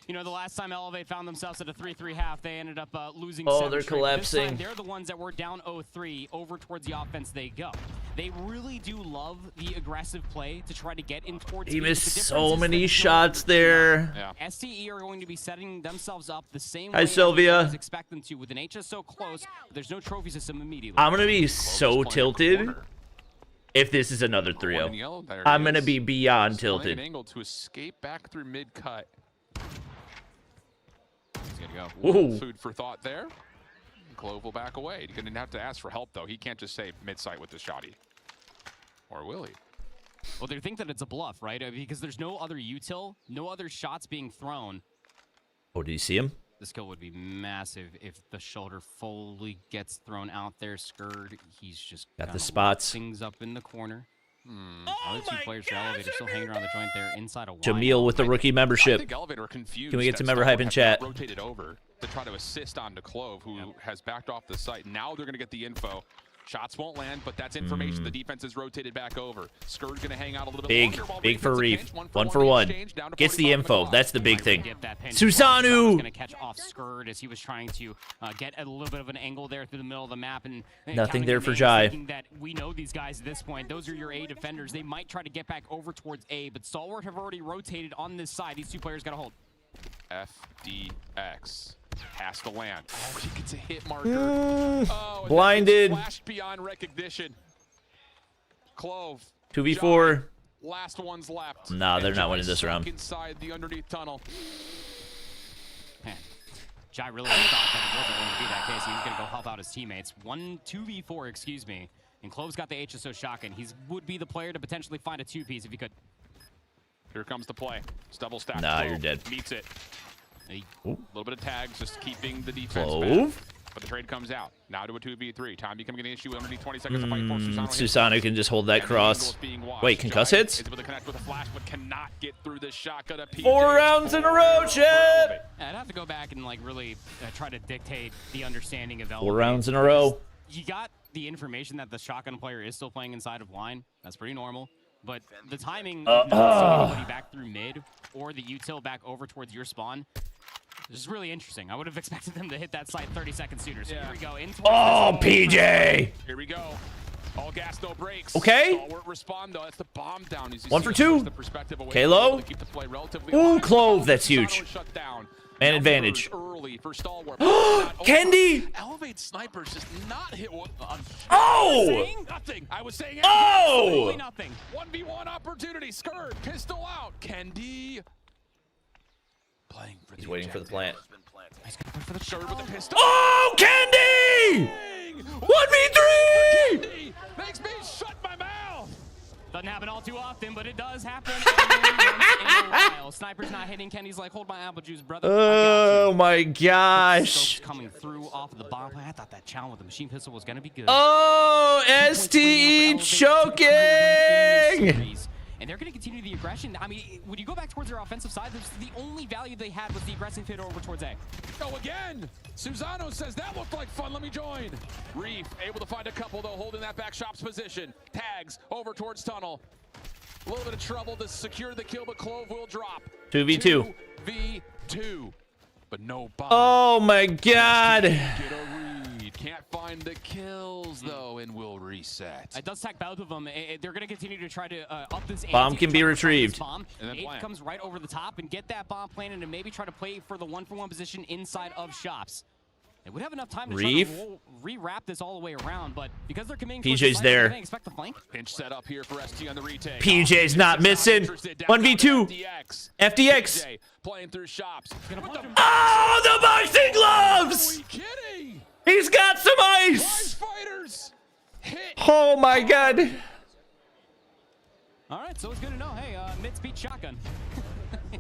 You know, the last time Elevate found themselves at a 3-3 half, they ended up losing. Oh, they're collapsing. This time, they're the ones that were down 0-3. Over towards the offense they go. They really do love the aggressive play to try to get in towards. He missed so many shots there. Yeah. STE are going to be setting themselves up the same way Sylvia. Expect them to, with an HSO close. But there's no trophy system immediately. I'm gonna be so tilted if this is another 3-0. I'm gonna be beyond tilted. An angle to escape back through mid cut. He's gonna go. Food for thought there. Clove will back away. You're gonna have to ask for help though. He can't just say mid sight with the shotty. Or will he? Well, they think that it's a bluff, right? Because there's no other util, no other shots being thrown. Oh, did you see him? This kill would be massive if the shoulder fully gets thrown out there. Skurd, he's just got the spots. Things up in the corner. Other two players for Elevator still hanging around the joint there inside of Jamil with the rookie membership. I think Elevator confused. Can we get some member Stalwart hype in had chat? Rotated over to try to assist on Clove, who has backed off the site. Now they're going to get the info. Shots won't land, but that's information. The defense is rotated back over. Skurd going to hang out a little bit longer. Big for Reef. One for one. Gets the info. That's the big thing. Susanoo going to catch off Skurd as he was trying to get a little bit of an angle there through the middle of the map. And nothing there for Jai. That we know these guys at this point. Those are your A defenders. They might try to get back over towards A, but Stalwart have already rotated on this side. These two players got to hold. FDX. Has to land. Oh, he gets a hit marker. Oh, blinded. Flashed beyond recognition. Clove. 2v4. Last one's left. Nah, they're not winning this round. Inside the underneath tunnel. Man, Jai really thought that it wasn't going to be that case. He was going to go help out his teammates. 2v4, excuse me. And Clove's got the HSO shotgun. He would be the player to potentially find a two-piece if he could. Here comes the play. It's double stack. Nah, Clove you're dead. Meets it. A little bit of tags, just keeping the defense Clove. back. But the trade comes out. Now to a 2v3. Time becoming an issue. Underneath 20 seconds to fight for. Susanoo can just hold that cross. Wait, concuss hits? Is able to connect with a flash, but cannot get through this shotgun. 4 rounds in a row, Chad! I'd have to go back and like really try to dictate the understanding of 4 rounds in a row. You got the information that the shotgun player is still playing inside of line. That's pretty normal. But the timing of not seeing anybody back through mid or the util back over towards your spawn, this is really interesting. I would have expected them to hit that site 30 seconds sooner. So here we go. PJ! Here we go. All gas, no brakes. Okay. Stalwart respond, though. That's the bomb down. 1 for 2. Kalo. Ooh, Clove. That's huge. Man advantage. Kendi! Elevate snipers just not hit. Oh! Nothing. I was saying oh! Nothing. 1v1 opportunity. Skurd. Pistol out. Kendi. Playing for He's waiting for the plant. Skurd with the pistol. Oh, Kendi! 1v3! Kendi makes me shut my mouth. Doesn't happen all too often, but it does happen every once in a while. Sniper's not hitting. Kenny's like, hold my apple juice, brother. Oh my gosh. Coming through off of the bomb play. I thought that challenge with the machine pistol was going to be good. Oh, STE choking! And they're going to continue the aggression. I mean, when you go back towards their offensive side, the only value they had was the aggressive hit over towards A. Oh, again! Susanoo says that looked like fun. Let me join. Reef able to find a couple, though, holding that back shop's position. Tags over towards tunnel. A little bit of trouble to secure the kill, but Clove will drop. 2v2. 2v2. But no bomb. Oh, my God. Get a read. Can't find the kills, though, and will reset. It does tag both of them. They're going to continue to try to up this. Bomb can be retrieved. Bomb. Eight comes right over the top and get that bomb planted and maybe try to play for the 1-for-1 position inside of shops. They would have enough time to try to re-wrap this all the way around, but because they're committing PJ's there. Expect the flank. Pinch set up here for ST on the retake. PJ's not missing. 1v2. FDX. PJ playing through shops. Oh, the boxing gloves! Are you kidding? He's got some ice! Fighters hit. Oh my God. All right, so it's good to know. Hey, Mitz beat shotgun.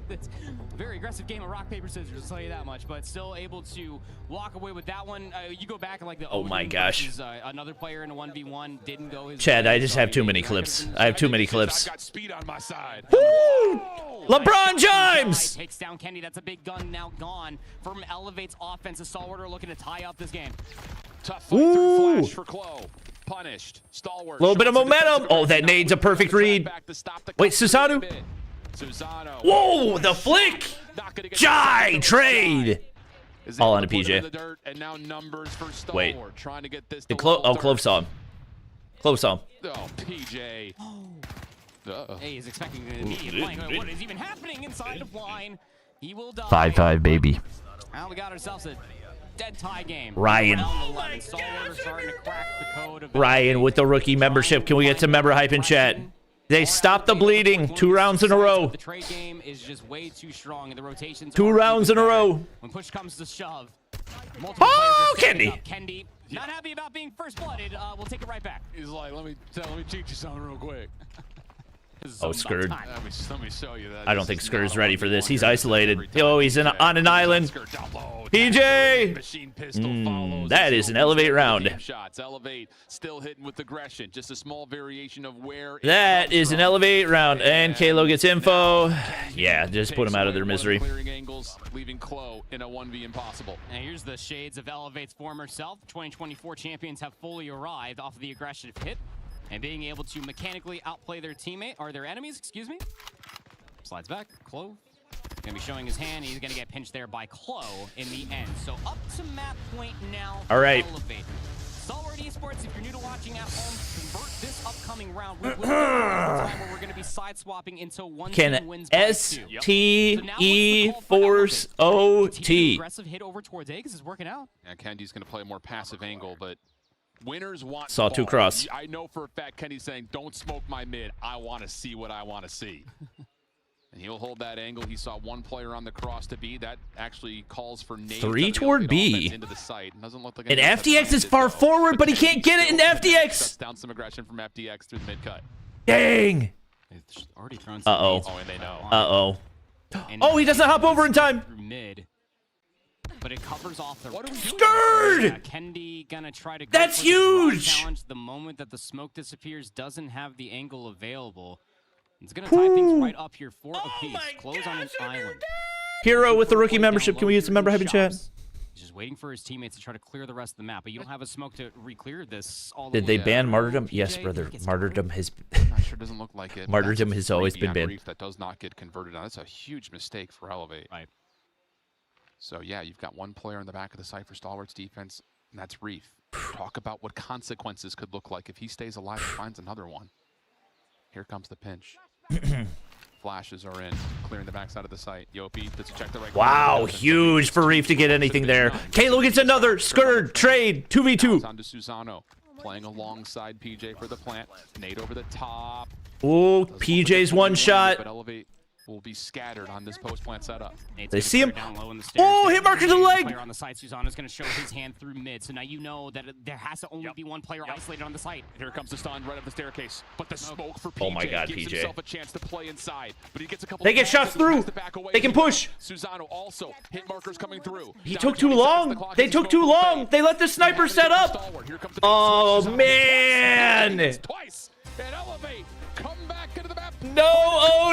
It's a very aggressive game of rock, paper, scissors, I'll tell you that much, but still able to walk away with that one. You go back and like the oh my gosh. Another player in a 1v1 didn't go his Chad, I just have too many clips. I have too many clips. I got speed on my side. Woo! LeBron James! Takes down Kenny. That's a big gun now gone from Elevate's offense. The Stalwart are looking to tie up this game. Tough fight through flash for Clove. Punished. Stalwart. Little bit of momentum. Oh, that nade's a perfect read. Wait, Susanoo. Whoa, the flick! Jai trade! All on a PJ. And now numbers for Stalwart. Wait. Trying to get this Clove saw him. Clove saw him. Oh, PJ. Hey, he's expecting an immediate flank. What is even happening inside of line? He will die. 5-5, baby. Now we got ourselves a dead tie game. Ryan. Ryan with the rookie membership. Can we get some member hype in chat? They stopped the bleeding. 2 rounds in a row. The trade game is just way too strong, and the rotations. 2 rounds in a row. When push comes to shove. Oh, Kendi. Kendi Not happy about being first blooded. We'll take it right back. He's like, let me teach you something real quick. Oh, Skurd. Let me show you that. I don't think Skurd's ready for this. He's isolated. Oh, he's on an island. PJ! That is an Elevate round. Shots. Elevate still hitting with aggression. Just a small variation of where. That is an Elevate round. And Kalo gets info. Yeah, just put him out of their misery. Clearing angles, leaving Klo in a 1v impossible. And here's the shades of Elevate's former self. 2024 champions have fully arrived off of the aggressive hit. And being able to mechanically outplay their teammate, or their enemies, excuse me. Slides back, Klo. Gonna be showing his hand. He's gonna get pinched there by Klo in the end. So up to map point now. All right. Elevate. Stalwart Esports, if you're new to watching at home, convert this upcoming round. We will be time where we're gonna be side swapping until one team wins by 2. STE Force OT. Aggressive hit over towards A because it's working out. Yeah, Kendi's gonna play a more passive angle, but winners want Saw two cross. I know for a fact Kenny's saying, don't smoke my mid. I want to see what I want to see. And he'll hold that angle. He saw one player on the cross to B. That actually calls for nades. 3 toward B. Into the site. Doesn't look like and FDX is far forward, but he can't get it in FDX. Shuts down some aggression from FDX through the mid cut. Dang. It's already thrown some Uh-oh. Oh, and they know. Uh-oh. Oh, he doesn't hop over in time. Mid. But it covers off the Skurd! Kendi gonna try to go That's for the huge! challenge the moment that the smoke disappears, doesn't have the angle available. It's gonna tie things right up here for a piece. Close on an island. Hero with the rookie membership. Can we use the member hype in chat? He's just waiting for his teammates to try to clear the rest of the map, but you don't have a smoke to re-clear this all the Did way. they ban martyrdom? Yes, brother. Martyrdom has. Not sure, doesn't look like it. Martyrdom has always been banned. That does not get converted on. That's a huge mistake for Elevate. Right. So yeah, you've got one player in the back of the site for Stalwart's defense, and that's Reef. Talk about what consequences could look like if he stays alive and finds another one. Here comes the pinch. Flashes are in, clearing the backside of the site. Yopi, does he check the right? Wow, huge for Reef to get anything there. Kalo gets another. Skurd, trade, 2v2. On to Susano, playing alongside PJ for the plant. Nade over the top. Oh, PJ's one shot. But Elevate will be scattered on this post-plant setup. They see him. Oh, hit marker to the leg. Player on the site, Susano's going to show his hand through mid. So now you know that there has to only be one player isolated on the site. Here comes the stun right up the staircase. But the smoke for PJ oh my God, gives PJ. himself a chance to play inside. But he gets a couple. They get shots through. They can push. Susano also hit markers coming through. He took too long. They took too long. They let the sniper set up. Oh man. Twice. And Elevate come back into the map. No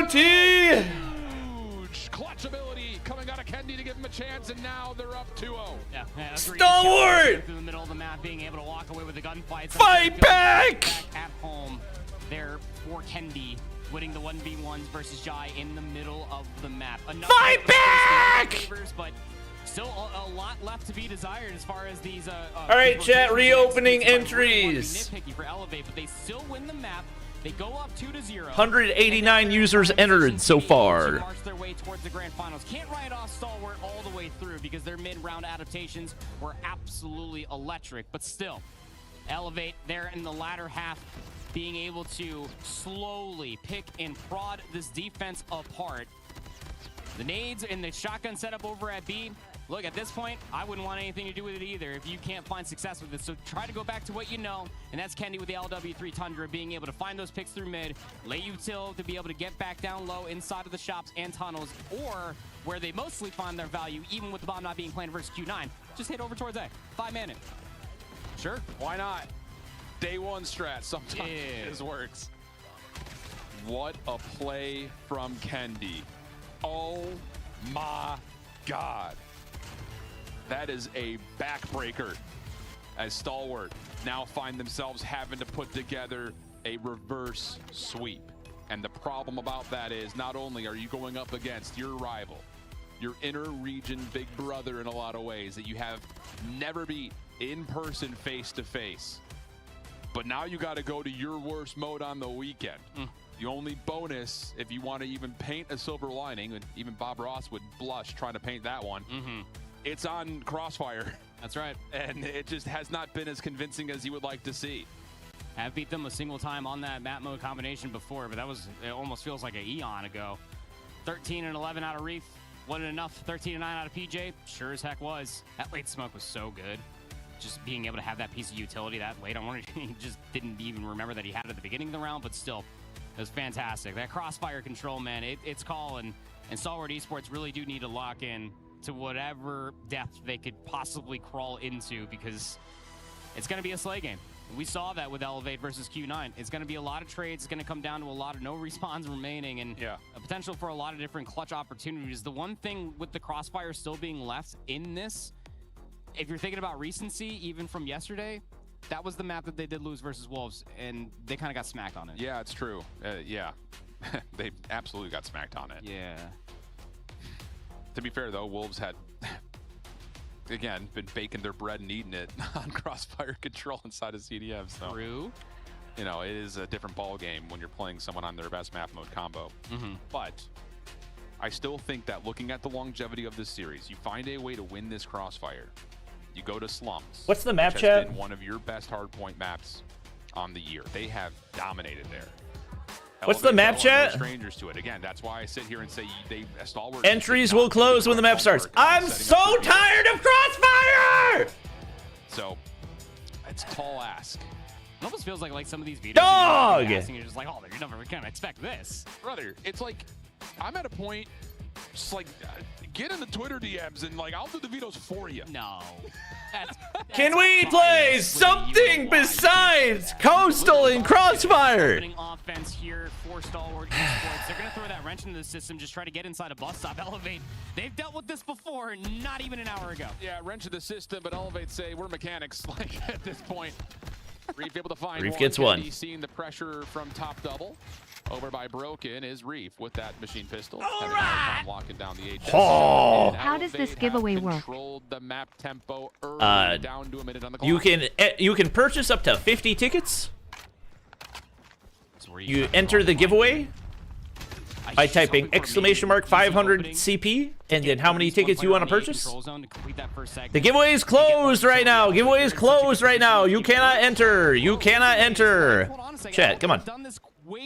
OT. Huge clutch ability coming out of Kendi to give him a chance, and now they're up 2-0. Yeah, Stalwart! Through the middle of the map, being able to walk away with the gunfights. Fight back! At home, there for Kendi, winning the 1v1s versus Jai in the middle of the map. Fight back! But still a lot left to be desired as far as these. All right, chat. Reopening entries. Nitpicky for Elevate, but they still win the map. They go up 2-0. 189 users entered so far. March their way towards the grand finals. Can't write off Stalwart all the way through because their mid-round adaptations were absolutely electric. But still, Elevate there in the latter half, being able to slowly pick and prod this defense apart. The nades and the shotgun setup over at B. Look, at this point, I wouldn't want anything to do with it either if you can't find success with it. So try to go back to what you know, and that's Kendi with the LW3 Tundra, being able to find those picks through mid, lay util to be able to get back down low inside of the shops and tunnels, or where they mostly find their value, even with the bomb not being planted versus Q9, just hit over towards A. 5 minutes. Sure. Why not? Day one strat. Sometimes this works. What a play from Kendi. Oh my God. That is a backbreaker as Stalwart now find themselves having to put together a reverse sweep. And the problem about that is not only are you going up against your rival, your inter-region big brother in a lot of ways that you have never beat in person face-to-face, but now you got to go to your worst mode on the weekend. The only bonus, if you want to even paint a silver lining, and even Bob Ross would blush trying to paint that one, it's on Crossfire. That's right. And it just has not been as convincing as you would like to see. Have beat them a single time on that map mode combination before, but it almost feels like an eon ago. 13 and 11 out of Reef. Wasn't enough. 13 and 9 out of PJ. Sure as heck was. That late smoke was so good. just being able to have that piece of utility that late. I wonder if he just didn't even remember that he had it at the beginning of the round, but still, it was fantastic. That crossfire control, man, it's calling. And Stalwart Esports really do need to lock in to whatever depth they could possibly crawl into, because it's going to be a slay game. We saw that with Elevate versus Q9. It's going to be a lot of trades. It's going to come down to a lot of no respawns remaining and a potential for a lot of different clutch opportunities. The one thing with the crossfire still being left in this, if you're thinking about recency, even from yesterday, that was the map that they did lose versus Wolves, and they kind of got smacked on it. Yeah, it's true. Yeah, they absolutely got smacked on it. Yeah. To be fair, though, Wolves had, again, been baking their bread and eating it on crossfire control inside of CDM. So, true. You know, it is a different ball game when you're playing someone on their best map mode combo. But I still think that looking at the longevity of this series, you find a way to win this crossfire. You go to Slums. What's the map, which chat? has been one of your best hardpoint maps on the year. They have dominated there. What's the map, chat? No strangers to it. Again, that's why I sit here and say they Stalwart. Entries will close when the map starts. I'm so tired of crossfire! So, it's a tall ask. It almost feels like some of these videos. Dog! You're just like, oh, you're never gonna expect this. Brother, it's like, I'm at a point, just like, get in the Twitter DMs and I'll do the vetoes for you. No. Can we play something besides Coastal and Crossfire? Offense here for Stalwart Esports. They're going to throw that wrench into the system, just try to get inside a bus stop. Elevate, they've dealt with this before, not even an hour ago. Yeah, wrench in the system, but Elevate say we're mechanics at this point. Reef able to find Reef gets one. Seeing the pressure from top double. Over by Broken is Reef with that machine pistol. All right. Locking down the HS. Oh. How does this giveaway work? The map tempo early, down to a minute on the clock. You can purchase up to 50 tickets. You enter the giveaway by typing !500 CP and then how many tickets you want to purchase. The giveaway is closed right now. Giveaway is closed right now. You cannot enter. You cannot enter. Chat, come on.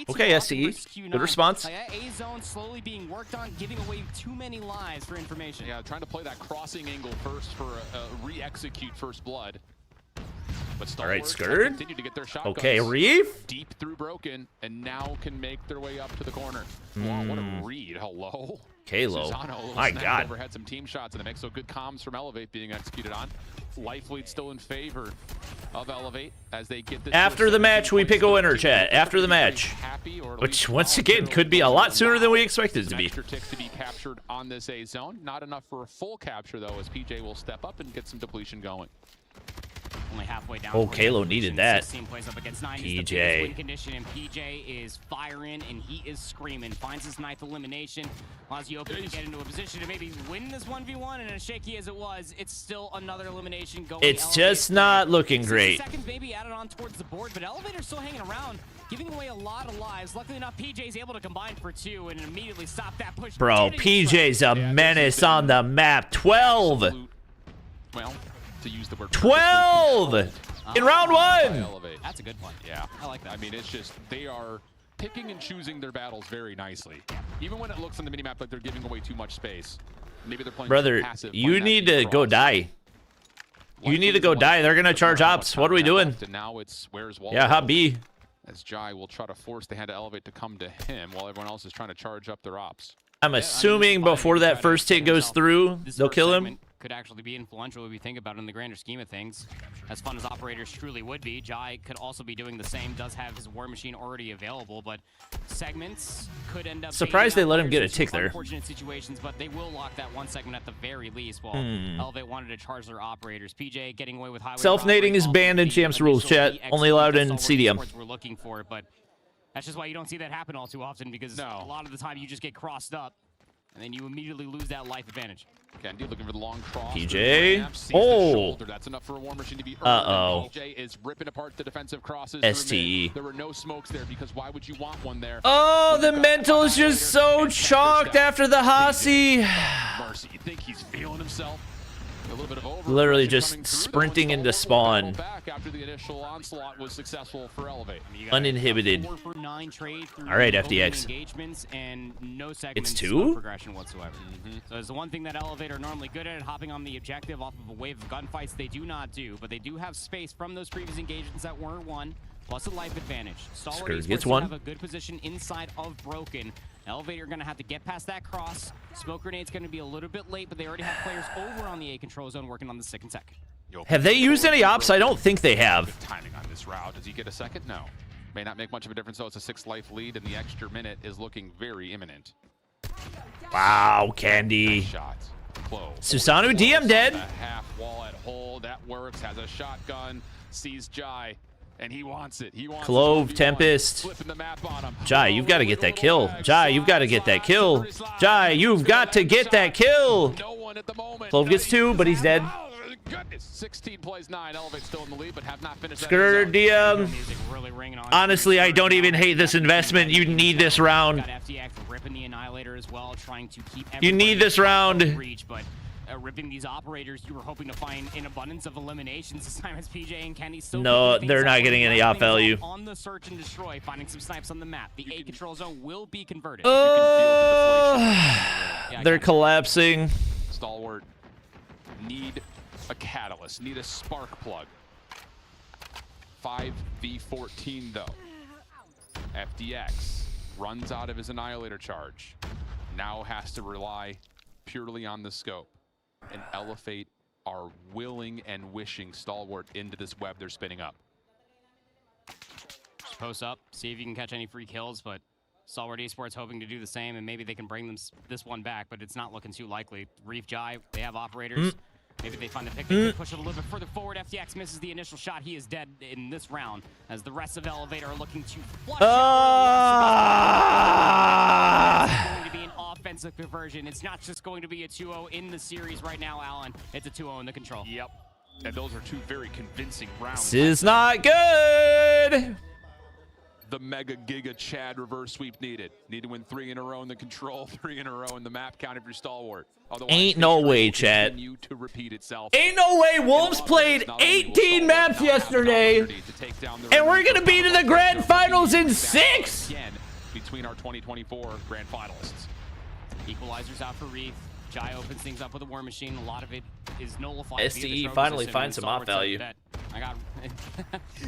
Okay, SCE. Good response. A-zone slowly being worked on, giving away too many lives for information. Yeah, trying to play that crossing angle first for a re-execute first blood. But all right, Skurd. Continue to get their shotguns okay, Reef. Deep through Broken, and now can make their way up to the corner. Wow, what a read. Hello. Kalo. My God. Had some team shots in the mix, so good comms from Elevate being executed on. Life lead still in favor of Elevate as they get this. After the match, we pick a winner, chat. After the match, which once again could be a lot sooner than we expected it to be. Extra ticks to be captured on this A zone. Not enough for a full capture though, as PJ will step up and get some depletion going. Only halfway down. Oh, Kalo needed that. PJ. Condition, and PJ is firing and he is screaming. Finds his 9th elimination. Allows you open to get into a position to maybe win this 1v1, and as shaky as it was, it's still another elimination going. It's just not looking great. Seconds maybe added on towards the board, but Elevator's still hanging around, giving away a lot of lives. Luckily enough, PJ's able to combine for 2 and immediately stop that push. Bro, PJ's a menace on the map. 12. Well, to use the word 12 in round 1. That's a good one. Yeah, I like that. I mean, it's just they are picking and choosing their battles very nicely. Even when it looks on the minimap like they're giving away too much space. Maybe they're playing brother, passive, you need to go die. You need to go die. They're going to charge ops. What are we doing? And now it's where's Wall? Yeah, hot B. As Jai will try to force the hand to Elevate to come to him while everyone else is trying to charge up their ops. I'm assuming before that first hit goes through, they'll kill him. Could actually be influential if you think about it in the grander scheme of things. As fun as operators truly would be, Jai could also be doing the same, does have his war machine already available, but segments could end up surprised they let him get a tick there. Unfortunate situations, but they will lock that one segment at the very least while Elevate wanted to charge their operators. PJ getting away with highway. Self-nading is banned in Champs rules, chat. Only allowed in CDM. We're looking for it, but that's just why you don't see that happen all too often, because a lot of the time you just get crossed up and then you immediately lose that life advantage. Candy looking for the long cross. PJ. Oh. That's enough for a war machine to be uh-oh. PJ is ripping apart the defensive crosses. STE. There were no smokes there because why would you want one there? Oh, the mental is just so chalked after the Hasi. Mercy, you think he's feeling himself? Literally just sprinting into spawn. After the initial onslaught was successful for Elevate. Uninhibited. All right, FDX. And no segments It's 2? of progression whatsoever. So it's the one thing that Elevate are normally good at, hopping on the objective off of a wave of gunfights. They do not do, but they do have space from those previous engagements that weren't won, plus a life advantage. Skrrd gets one. Have a good position inside of Broken. Elevator are going to have to get past that cross. Smoke Grenade's going to be a little bit late, but they already have players over on the A control zone working on the second tech. Have they used any ops? I don't think they have. Good timing on this route. Does he get a second? No. May not make much of a difference, though. It's a 6 life lead, and the extra minute is looking very imminent. Wow, Candy. Shot. Susanoo DM dead. Half wall at hold. That works. Has a shotgun. Sees Jai. And he wants it. He wants Clove, Tempest. Jai, you've got to get that kill. Jai, you've got to get that kill. Jai, you've got to get that kill. Clove gets 2, but he's dead. Goodness. 16 plays 9. Elevate still in the lead, but have not finished. Skrrd DM. Honestly, I don't even hate this investment. You need this round. You need this round. Ripping these operators, you were hoping to find an abundance of eliminations this time as PJ and Kenny still. No, they're not getting any op value. On the search and destroy, finding some snipes on the map. The A control zone will be converted. They're collapsing. Stalwart need a catalyst, need a spark plug. 5v14 though. FDX runs out of his Annihilator charge. Now has to rely purely on the scope. And Elevate are willing and wishing Stalwart into this web they're spinning up. Just post up, see if you can catch any free kills, but Stalwart Esports hoping to do the same, and maybe they can bring them this one back, but it's not looking too likely. Reef Jai, they have operators. Maybe they find the pick. They can push it a little bit further forward. FTX misses the initial shot. He is dead in this round, as the rest of Elevator are looking to flush It's going to be an offensive conversion. It's not just going to be a 2-0 in the series right now, Alan. It's a 2-0 in the control. Yep. And those are 2 very convincing rounds. This is not good. The mega giga Chad reverse sweep needed. Need to win 3 in a row in the control, 3 in a row in the map count if you're Stalwart. Otherwise, ain't no way, Chad. To repeat itself. Ain't no way. Wolves played 18 maps yesterday, and we're gonna be to the grand finals in 6. Again, between our 2024 grand finalists. Equalizers out for Reef. Jai opens things up with a War Machine. A lot of it is nullified. SDE finally finds some off value. I got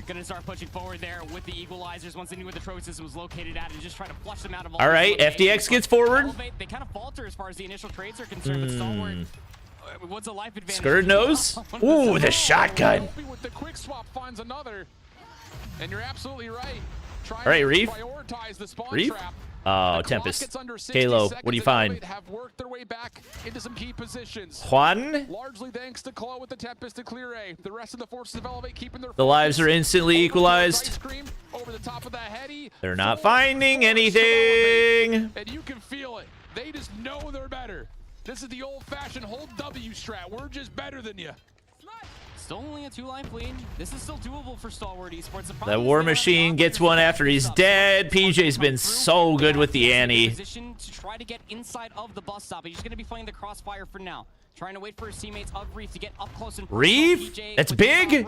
gonna start pushing forward there with the equalizers once they knew where the trophy system was located at, and just try to flush them out of all right, FDX gets forward. They kind of falter as far as the initial trades are concerned, but Stalwart, what's a life advantage? Skrrd knows. Ooh, the shotgun. With the quick swap finds another, and you're absolutely right. All right, Reef. Reef. Oh, Tempest. Halo, what do you find? Have worked their way back into some key positions. Juan? Largely thanks to Chloe with the Tempest to clear A. The rest of the forces of Elevate keeping their the lives are instantly equalized. Over the top of the heady. They're not finding anything. And you can feel it. They just know they're better. This is the old-fashioned hold W strat. We're just better than you. Still only a 2-life lead. This is still doable for Stalwart Esports. That War Machine gets one after he's dead. PJ's been so good with the Annie. Position to try to get inside of the bus stop. He's just going to be playing the crossfire for now. Trying to wait for his teammates of Reef to get up close and Reef? That's big.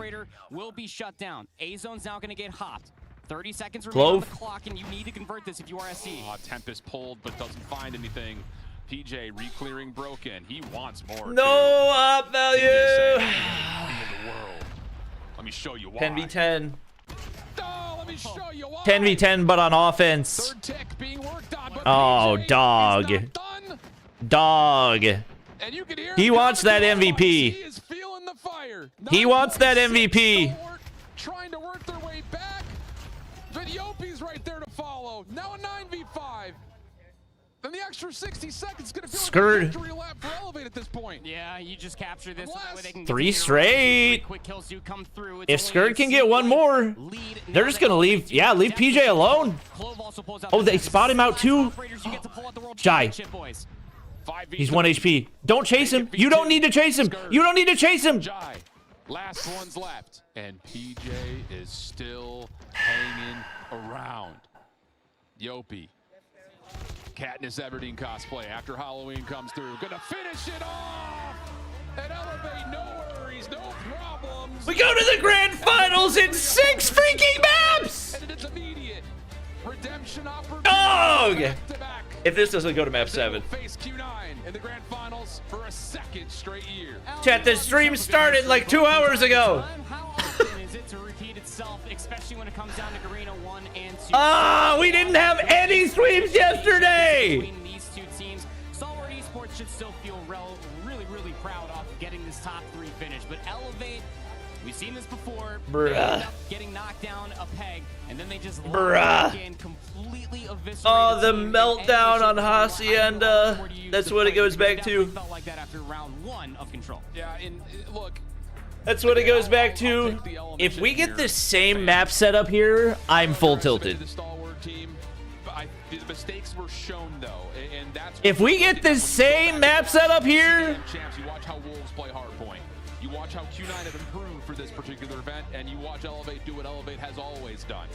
Will be shut down. A zone's now going to get hopped. 30 seconds remaining on the clock, and you need to convert this if you are SC. Tempest pulled, but doesn't find anything. PJ re-clearing Broken. He wants more. No up value. In the world. Let me show you why. 10v10. Oh, let me show you why. 10v10, but on offense. Third tick being worked on, but oh, PJ dog. Dog. And you can hear he wants that MVP. He is feeling the fire. He wants that MVP. Trying to work their way back. But Yopi's right there to follow. Now a 9v5. Then the extra 60 seconds is going to feel Skrrd. like a victory lap for Elevate at this point. Yeah, you just capture this. So that way they can 3 straight. Quick kills do come through. If Skrrd can get one more, they're just going to leave. Yeah, leave PJ alone. Oh, they spot him out too. Jai. He's 1 HP. Don't chase him. You don't need to chase him. You don't need to chase him. Jai. Last one's left. And PJ is still hanging around. Yopi. Katniss Everdeen cosplay after Halloween comes through. Gonna finish it off! And Elevate, no worries, no problems. We go to the grand finals in 6 freaking maps! And it's immediate. Redemption opportunity. Dog! Back-to-back. If this doesn't go to map 7. Face Q9 in the grand finals for a second straight year. Chat, the stream started like 2 hours ago. How often is it to repeat itself, especially when it comes down to Garena 1 and 2? Ah, we didn't have any sweeps yesterday. Between these two teams, Stalwart Esports should still feel really proud off of getting this top 3 finish. But Elevate, we've seen this before. Bruh. They end up getting knocked down a peg, and then they just completely eviscerate. Oh, the meltdown on Hacienda. That's what it goes back to. Felt like that after round 1 of Control. Yeah, and look. That's what it goes back to. If we get the same map setup here, I'm full tilted. The Stalwart team, the mistakes were shown though, and that's. If we get the same map setup here, champs, you watch how Wolves play hardpoint. You watch how Q9 have improved for this particular event, and you watch Elevate do what Elevate has always done.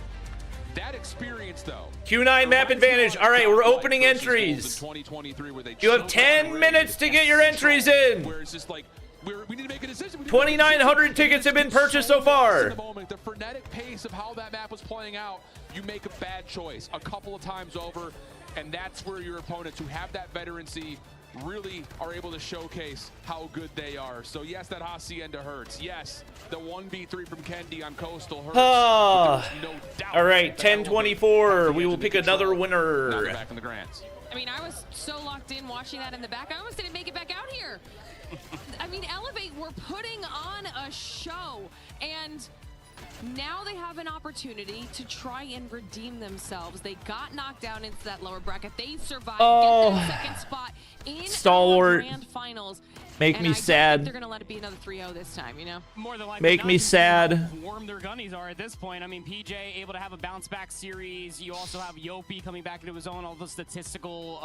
That experience, though. Q9 map advantage. All right, we're opening entries. You have 10 minutes to get your entries in. Where it's just like, we need to make a decision. 2,900 tickets have been purchased so far. The frenetic pace of how that map was playing out, you make a bad choice a couple of times over, and that's where your opponents who have that veterancy really are able to showcase how good they are. So yes, that Hacienda hurts. Yes, the 1v3 from Kendi on Coastal hurts. All right, 10:24. We will pick another winner. Back in the grants. I mean, I was so locked in watching that in the back, I almost didn't make it back out here. I mean, Elevate were putting on a show, and now they have an opportunity to try and redeem themselves. They got knocked down into that lower bracket. They survived, get that second spot in Stalwart. the grand finals. Make me sad. They're gonna let it be another 3-0 this time, you know? More than likely. Make me sad. How warm their gunnies are at this point. I mean, PJ able to have a bounce back series. You also have Yopi coming back into his own. All the statistical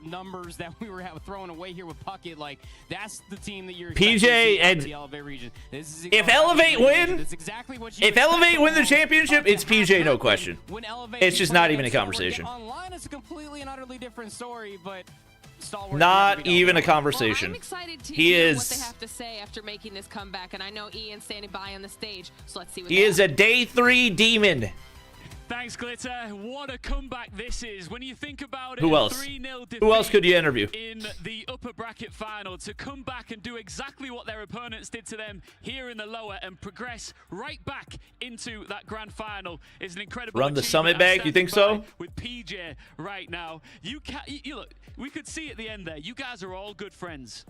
numbers that we were throwing away here with Puckett, like that's the team that you're. PJ and the Elevate region. If Elevate win, exactly what you if Elevate win the championship, it's PJ, no question. When Elevate It's just not even a conversation. Online, it's a completely and utterly different story, but. Not even a conversation. Well, I'm excited to he hear is. what they have to say after making this comeback, and I know Ian's standing by on the stage, so let's see what He is a day 3 demon. Thanks, Glitter. What a comeback this is. When you think about it, Who else? 3-0 defeat Who else could you interview? in the upper bracket final, to come back and do exactly what their opponents did to them here in the lower and progress right back into that grand final is an incredible Run the achievement. summit I'm back, you think standing so? by with PJ right now. You look, we could see at the end there, you guys are all good friends,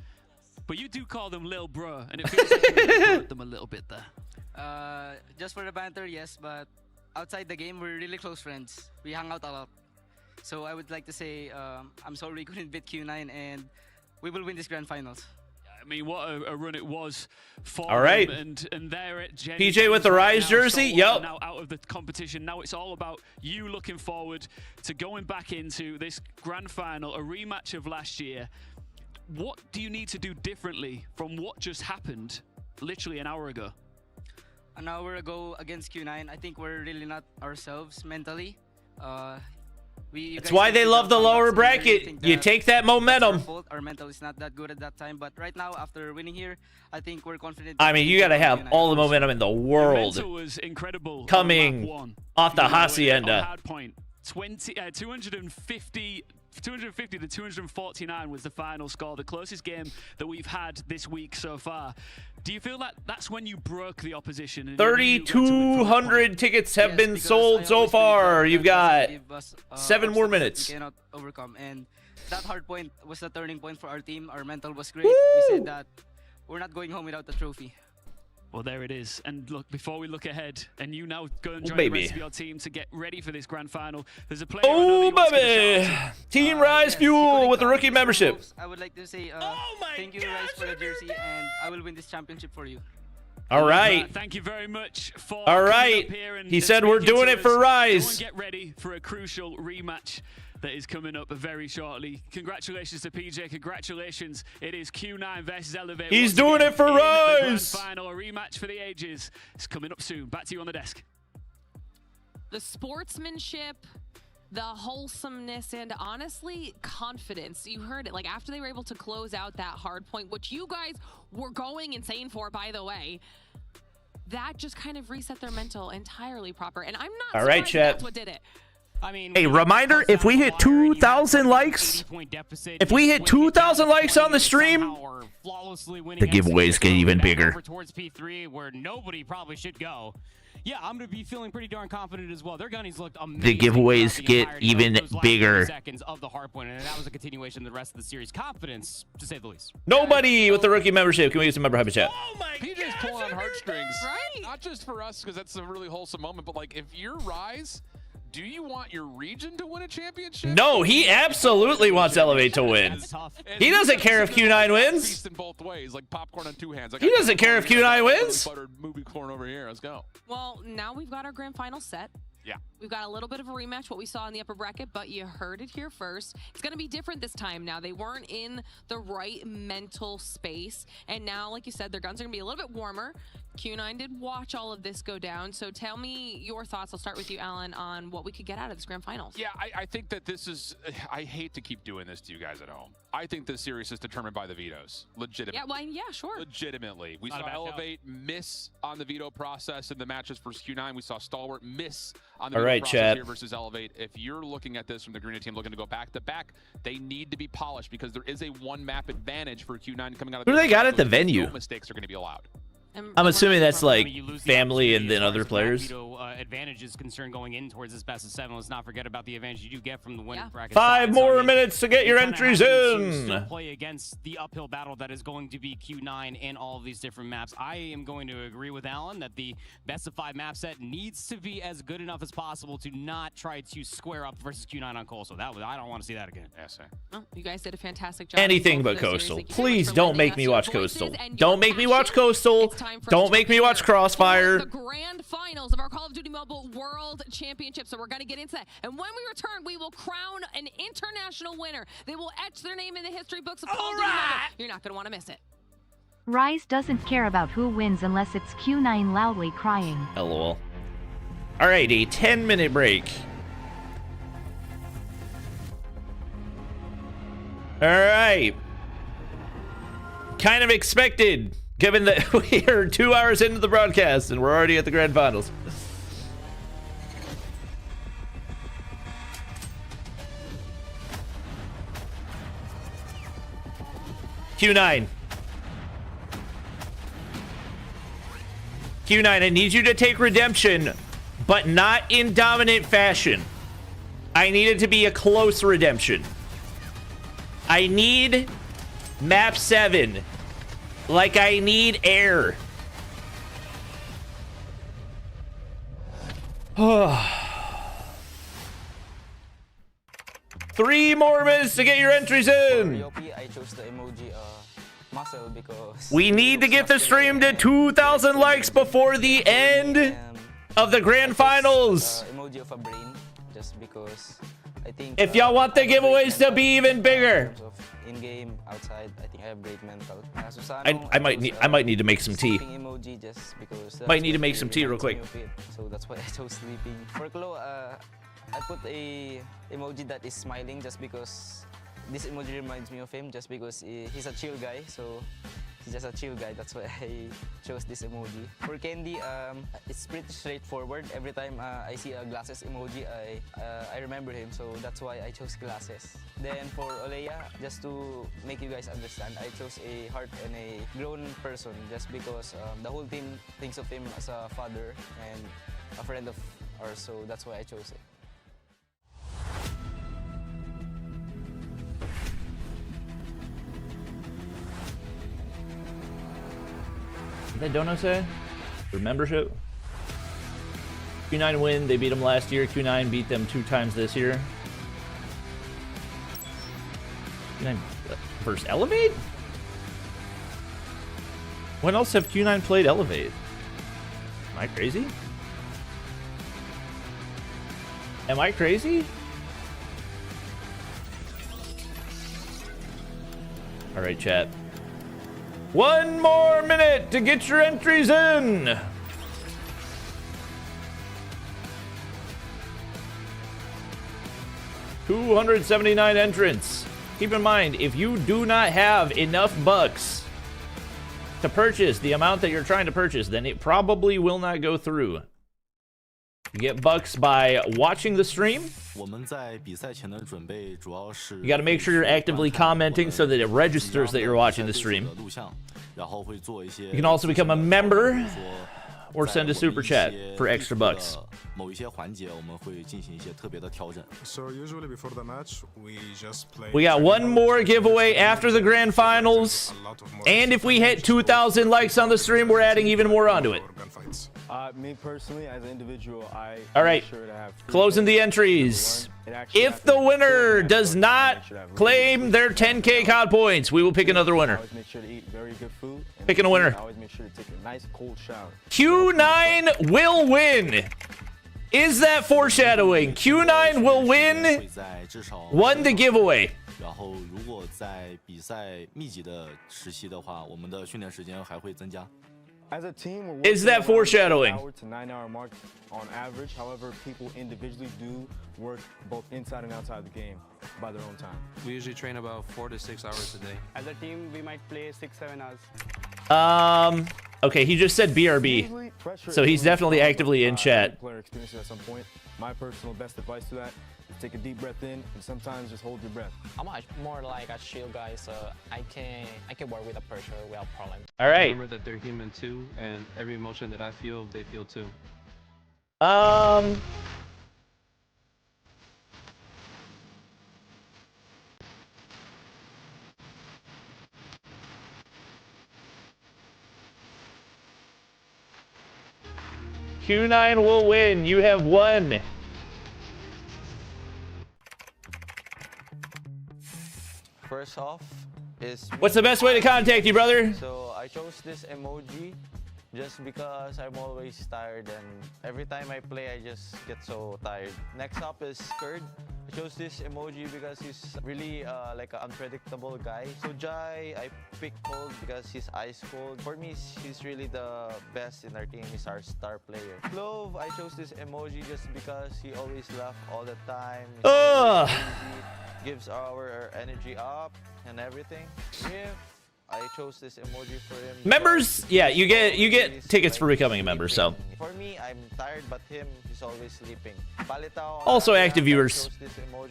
but you do call them Lil Bro, and it feels like you hurt them a little bit there. Just for the banter, yes, but outside the game, we're really close friends. We hang out a lot. So I would like to say I'm sorry we couldn't beat Q9, and we will win this grand finals. I mean, what a run it was for All right. them. And they're at PJ with the Rise jersey. Yup. Now out of the competition. Now it's all about you looking forward to going back into this grand final, a rematch of last year. What do you need to do differently from what just happened literally an hour ago? An hour ago against Q9, I think we're really not ourselves mentally. That's why they love the lower bracket. You take that momentum. Our mental is not that good at that time, but right now, after winning here, I think we're confident. I mean, you got to have all the momentum in the world. The mental was incredible. Coming off the Hacienda. Hard point. 250 to 249 was the final score, the closest game that we've had this week so far. Do you feel that that's when you broke the opposition? 3,200 tickets have been sold so far. You've got 7 more minutes. We cannot overcome, and that hard point was the turning point for our team. Our mental was great. We said that we're not going home without the trophy. Well, there it is. And look, before we look ahead, and you now go and join the rest of your team to get ready for this grand final, there's a player. Oh, baby! Team Rise Fuel with the rookie membership. I would like to say thank you, Rise, for the jersey, and I will win this championship for you. All right. Thank you very much for All coming right. up here and He said we're speaking doing to it us. for Go Rise. and get ready for a crucial rematch that is coming up very shortly. Congratulations to PJ. Congratulations. It is Q9 versus Elevate. He's Once doing again it for in the grand Rise. final, a rematch for the ages. It's coming up soon. Back to you on the desk. The sportsmanship, the wholesomeness and honestly confidence. You heard it, like after they were able to close out that hard point, which you guys were going insane for, by the way, that just kind of reset their mental entirely proper. And I'm not all right, chat. That's what did it. I mean, hey, reminder, if we hit 2,000 likes, if we hit 2,000 likes on the stream, the giveaways get even bigger. Towards P3, where nobody probably should go. Yeah, I'm going to be feeling pretty darn confident as well. Their gunnies looked amazing. The giveaways get even bigger. Seconds of the hard point, and that was a continuation of the rest of the series. Confidence, to say the least. Nobody with the rookie membership. Can we get some member hype chat? Oh my PJ's pulling on heartstrings. Right? Not just for us, because that's a really wholesome moment, but like if you're Rise, do you want your region to win a championship? No, he absolutely wants Elevate to win. He doesn't care if Q9 wins. In both ways, like popcorn on two hands. Like, he doesn't care if Q9 wins. Buttered movie corn over here. Let's go. Well, now we've got our grand final set. Yeah. We've got a little bit of a rematch, what we saw in the upper bracket, but you heard it here first. It's going to be different this time now. They weren't in the right mental space, and now, like you said, their guns are going to be a little bit warmer. Q9 did watch all of this go down, so tell me your thoughts. I'll start with you, Alan, on what we could get out of this grand finals. Yeah, I think that this is, I hate to keep doing this to you guys at home. I think this series is determined by the vetoes, legitimately. Yeah, well, yeah, sure. Legitimately. We saw Elevate miss on the veto process in the matches versus Q9. We saw Stalwart miss on the veto process here versus Elevate. If you're looking at this from the Green team looking to go back to back, they need to be polished because there is a one map advantage for Q9 coming out of Who do they got at the venue? No mistakes are going to be allowed. I'm assuming that's like family and then other players. Advantage is concerned going in towards this best of 7. Let's not forget about the advantage you do get from the winning bracket. 5 more minutes to get your entries in. Play against the uphill battle that is going to be Q9 in all of these different maps. I am going to agree with Alan that the best of 5 map set needs to be as good enough as possible to not try to square up versus Q9 on Coastal. I don't want to see that again. Yes, well, you guys did a fantastic job. Anything but Coastal. Please don't make me watch Coastal. Don't make me watch Coastal. Don't make me watch Crossfire. The grand finals of our Call of Duty Mobile World Championship. So we're going to get into that. And when we return, we will crown an international winner. They will etch their name in the history books of Call of Duty Mobile. You're not going to want to miss it. Rise doesn't care about who wins unless it's Q9 loudly crying. LOL. All right, a 10-minute break. All right. Kind of expected, given that we are 2 hours into the broadcast and we're already at the grand finals. Q9. Q9, I need you to take redemption, but not in dominant fashion. I need it to be a close redemption. I need map 7. Like I need air. 3 more minutes to get your entries in. I chose the emoji muscle because we need to get the stream to 2,000 likes before the end of the grand finals. Emoji of a brain, just because I think if y'all want the giveaways to be even bigger. In game, outside, I think I have great mental. I might need to make some tea. Emoji just because might need to make some tea real quick. So that's why I chose sleeping. For Klo, I put a emoji that is smiling just because this emoji reminds me of him. Just because he's a chill guy, so he's just a chill guy. That's why I chose this emoji. For Candy, it's pretty straightforward. Every time I see a glasses emoji, I remember him, so that's why I chose glasses. Then for Olea, just to make you guys understand, I chose a heart and a grown person just because the whole team thinks of him as a father and a friend of ours, so that's why I chose it. What did Dono say? For membership? Q9 win. They beat them last year. Q9 beat them 2 times this year. Q9 versus Elevate? When else have Q9 played Elevate? Am I crazy? Am I crazy? All right, chat. 1 more minute to get your entries in. 279 entrants. Keep in mind, if you do not have enough bucks to purchase the amount that you're trying to purchase, then it probably will not go through. You get bucks by watching the stream. You got to make sure you're actively commenting so that it registers that you're watching the stream. You can also become a member or send a super chat for extra bucks. So usually before the match, we just play. We got one more giveaway after the grand finals, and if we hit 2,000 likes on the stream, we're adding even more onto it. Me personally, as an individual, all right, closing the entries. If the winner does not claim their 10K COD points, we will pick another winner. Picking a winner. Q9 will win. Is that foreshadowing? Q9 will win. Won the giveaway. As a team, we're is that foreshadowing? 8 to 9 hour mark on average. However, people individually do work both inside and outside the game by their own time. We usually train about 4 to 6 hours a day. As a team, we might play 6-7 hours. Okay, he just said BRB, so he's definitely actively in chat. Player experiences at some point. My personal best advice to that is take a deep breath in and sometimes just hold your breath. I'm more like a chill guy, so I can work with the pressure without problem. All right. Remember that they're human too, and every emotion that I feel, they feel too. Q9 will win. You have won. First off is... What's the best way to contact you, brother? So I chose this emoji just because I'm always tired, and every time I play I just get so tired. Next up is Curd. I chose this emoji because he's really like an unpredictable guy. So Jai, I picked Cold because he's ice cold. For me, he's really the best in our team. He's our star player. Clove, I chose this emoji just because he always laughs all the time. He's always crazy, gives our energy up and everything. Riff, I chose this emoji for him. Members, yeah, you get tickets for becoming a member, so. For me, I'm tired, but him, he's always sleeping. Palitaw, Also, active viewers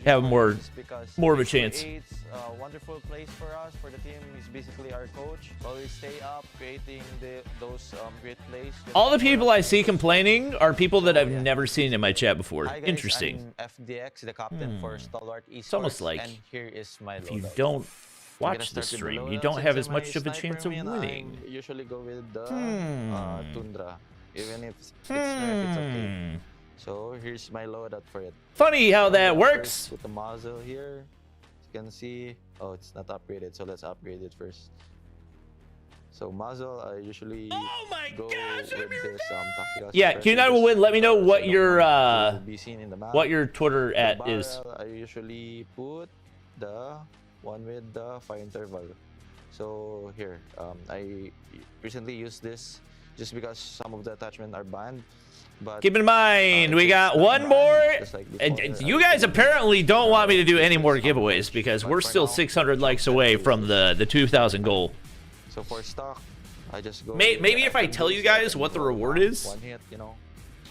have more of a chance. It's a wonderful place for us, for the team. He's basically our coach. Always stay up, creating those great plays. All the people I see complaining are people that I've never seen in my chat before. Hi guys, Interesting. I'm FDX, the captain for Stalwart Esports. It's almost like and here is my if you loadout. don't watch the stream, you don't have as much of a chance of winning. I usually go with the Tundra, even if it's nerf, it's okay. So here's my loadout for it. Funny how that works. With the muzzle here, you can see. Oh, it's not upgraded, so let's upgrade it first. So muzzle, I usually go with this tactical. Yeah, Q9 will win. Let me know what your be seen in the map. what your Twitter The at barrel, is. I usually put the one with the fire interval. So here, I recently used this just because some of the attachments are banned. But Keep in mind, we got one more. And you guys apparently don't want me to do any more giveaways because we're still 600 likes away from the 2,000 goal. So for stock, I just go. Maybe if I tell you guys what the reward is. One hit, you know.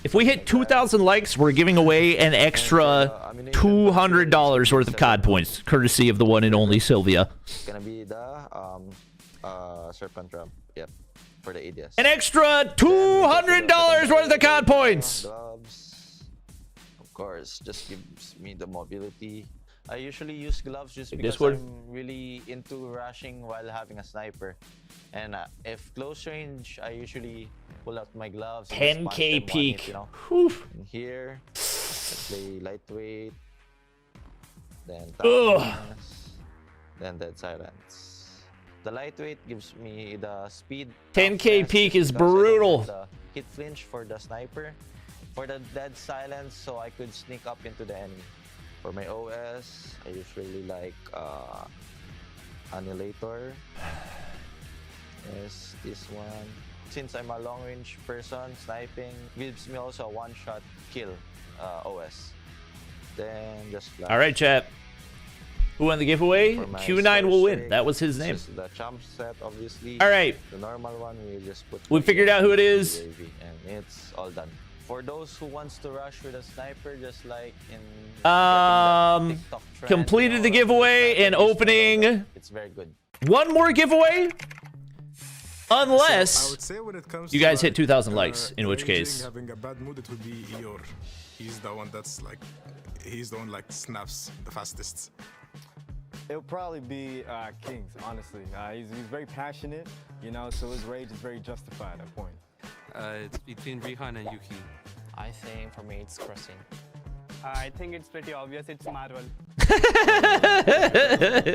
If we hit 2,000 likes, we're giving away an extra $200 worth of COD points, courtesy of the one and only Sylvia. It's gonna be the Serpent Trap. Yep, for the ADS. An extra $200 worth of COD points. Gloves, of course, just gives me the mobility. I usually use gloves just because Discord? I'm really into rushing while having a sniper. And if close range, I usually pull out my gloves. And 10K peak. Hit, you know? And here, I play lightweight. Then toughness, then dead silence. The lightweight gives me the speed. 10K peak is brutal. The hit flinch for the sniper. For the dead silence, so I could sneak up into the enemy. For my OS, I usually like Annihilator. Yes, this one. Since I'm a long-range person, sniping gives me also a one-shot kill OS. then just flash. All right, chat. Who won the giveaway? For my Q9 will win. stick, That was his name. this is the champ set, obviously. All right. The normal one, we just put. We figured out who it is. UAV, and it's all done. For those who wants to rush with a sniper, just like in TikTok trend, Completed the giveaway and opening. It's very good. One more giveaway. Unless So I would say when it comes you to, guys hit like, 2,000 likes, in which raging, case. having a bad mood, it would be Eeyore. He's the one that's like, he's the one like snaps the fastest. It'll probably be Kings, honestly. He's very passionate, you know, so his rage is very justified at point. It's between Rihan and Yuki. I think for me it's Crossing. I think it's pretty obvious. It's Marvel.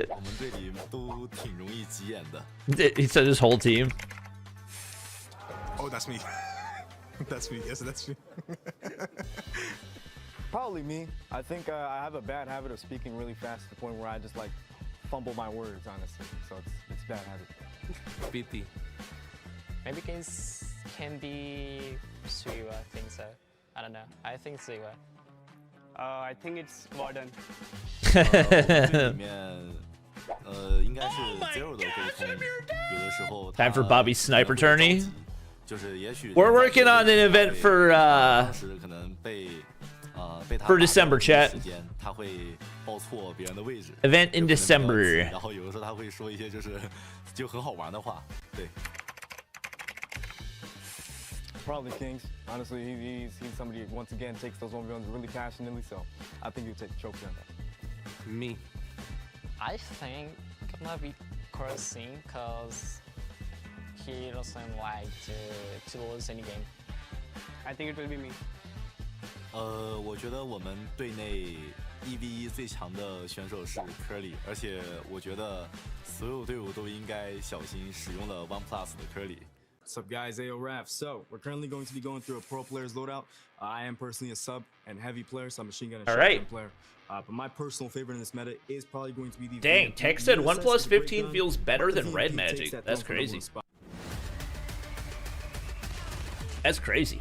我们队里都挺容易急眼的。 He said his whole team. Oh, that's me. That's me. Yes, that's me. Probably me. I think I have a bad habit of speaking really fast to the point where I just like fumble my words, honestly. So it's a bad habit. BT. Maybe Kings can be Suiwa, I think so. I don't know. I think Suiwa. I think it's Warden. 里面应该是 Zero 的沟通，有的时候 Time for Bobby's sniper tourney. 就是也许 We're working on an event for 当时可能被他 for December, chat. 时间他会报错别人的位置 Event in December. 然后有的时候他会说一些就很好玩的话，对。 Probably Kings. Honestly, he's somebody who, once again, takes those 1v1s really passionately, so I think he'll take the trophy on that. Me. I think gonna be Crossing because he doesn't like to lose any game. I think it will be me. 我觉得我们队内1v1最强的选手是 Curly， 而且我觉得所有队伍都应该小心使用了 OnePlus 的 Curly。 What's up, guys? AO Raf. So, we're currently going to be going through a pro player's loadout. I am personally a sub and heavy player, so I'm a machine gun and shotgun player. But my personal favorite in this meta is probably going to be the... Dang, Tech said 1+15 feels better than Red Magic. That's crazy. That's crazy.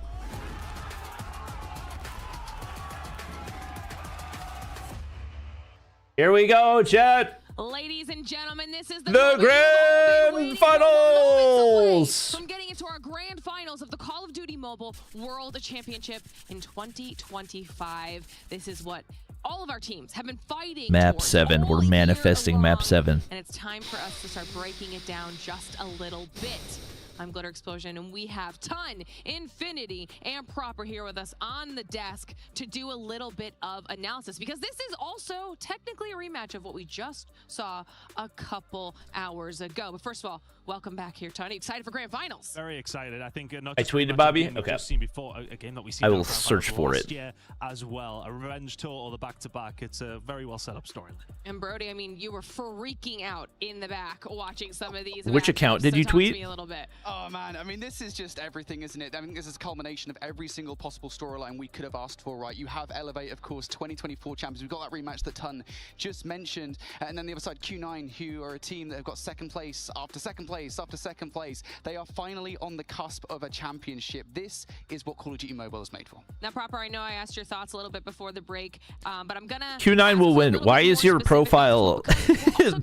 Here we go, chat. Ladies and gentlemen, this is the grand finals. From getting into our grand finals of the Call of Duty Mobile World Championship in 2025. This is what all of our teams have been fighting Map 7. We're manifesting Map 7. And it's time for us to start breaking it down just a little bit. I'm Glitter Explosion, and we have Ton, Infinity, and Proper here with us on the desk to do a little bit of analysis, because this is also technically a rematch of what we just saw a couple hours ago. But first of all, welcome back here, Ton. Excited for Grand Finals? Very excited. I think I tweeted Bobby. Okay. Seen before, a game that we seen I will search for it. Yeah, as well. A revenge tour, the back-to-back. It's a very well set up storyline. And Brody, I mean, you were freaking out in the back watching some of these. Which account did you talk tweet? To me a little bit. Oh man, I mean, this is just everything, isn't it? I think this is a culmination of every single possible storyline we could have asked for, right? You have Elevate, of course, 2024 champions. We've got that rematch that Ton just mentioned. And then the other side, Q9, who are a team that have got second place after second place after second place. They are finally on the cusp of a championship. This is what Call of Duty Mobile is made for. Now, Proper, I know I asked your thoughts a little bit before the break, but I'm gonna... Q9 will win. Why is your profile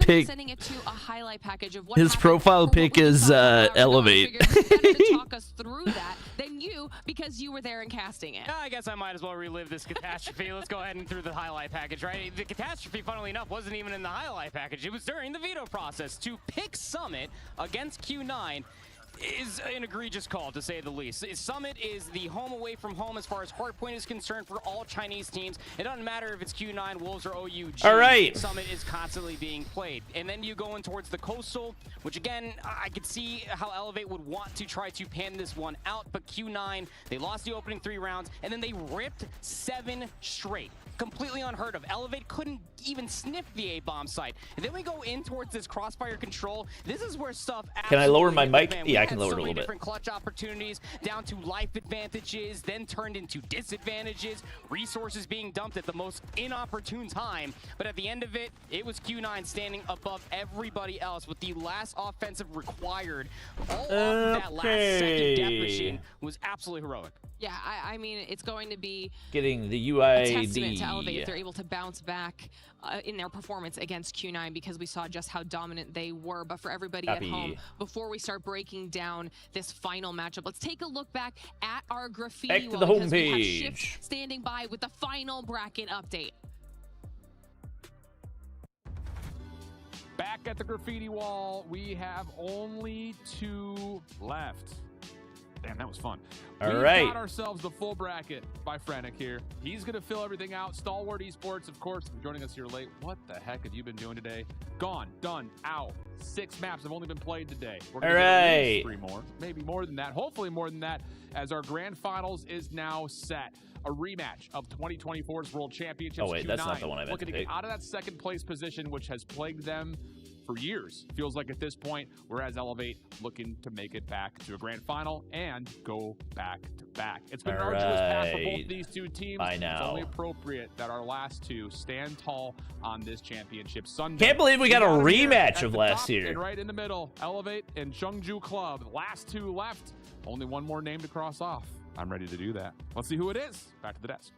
pick? Sending it to a highlight package of what His profile pick is Elevate. Talk us through that than you, because you were there and casting it. I guess I might as well relive this catastrophe. Let's go ahead and through the highlight package, right? The catastrophe, funnily enough, wasn't even in the highlight package. It was during the veto process. To pick Summit against Q9 is an egregious call, to say the least. Summit is the home away from home as far as hardpoint is concerned for all Chinese teams. It doesn't matter if it's Q9, Wolves, or OUG. All right. Summit is constantly being played. And then you go in towards the Coastal, which again, I could see how Elevate would want to try to pan this one out, but Q9, they lost the opening 3 rounds, and then they ripped 7 straight. Completely unheard of. Elevate couldn't even sniff the A-bomb site. And then we go in towards this crossfire control. This is where stuff Can I lower my mic? Man, yeah, I can lower so it a little bit. different clutch opportunities down to life advantages, then turned into disadvantages, resources being dumped at the most inopportune time. But at the end of it, it was Q9 standing above everybody else with the last offensive required. All of that last second death machine was absolutely heroic. Yeah, I mean, it's going to be getting the a testament UID. to Elevate if they're able to bounce back in their performance against Q9, because we saw just how dominant they were. But for everybody at home, before we start breaking down this final matchup, let's take a look back at our graffiti wall, because we have Shift standing by with the final bracket update. Back at the graffiti wall, we have only 2 left. Damn, that was fun. All We've right. got ourselves the full bracket by Frenick here. He's going to fill everything out. Stalwart Esports, of course, joining us here late. What the heck have you been doing today? Gone, done, out. 6 maps have only been played today. We're going to get at least 3 more, maybe more than that, hopefully more than that, as our grand finals is now set. A rematch of 2024's World Championships. Oh, wait, Q9, that's not the one I meant looking to to pick. get out of that second place position, which has plagued them for years, feels like at this point, whereas Elevate looking to make it back to a grand final and go back to back. It's been an arduous path for both these two teams. I know. It's only appropriate that our last 2 stand tall on this championship Sunday. Can't believe we got a rematch of last year. And right in the middle, Elevate and Chungju Club. Last 2 left. Only one more name to cross off. I'm ready to do that. Let's see who it is. Back to the desk.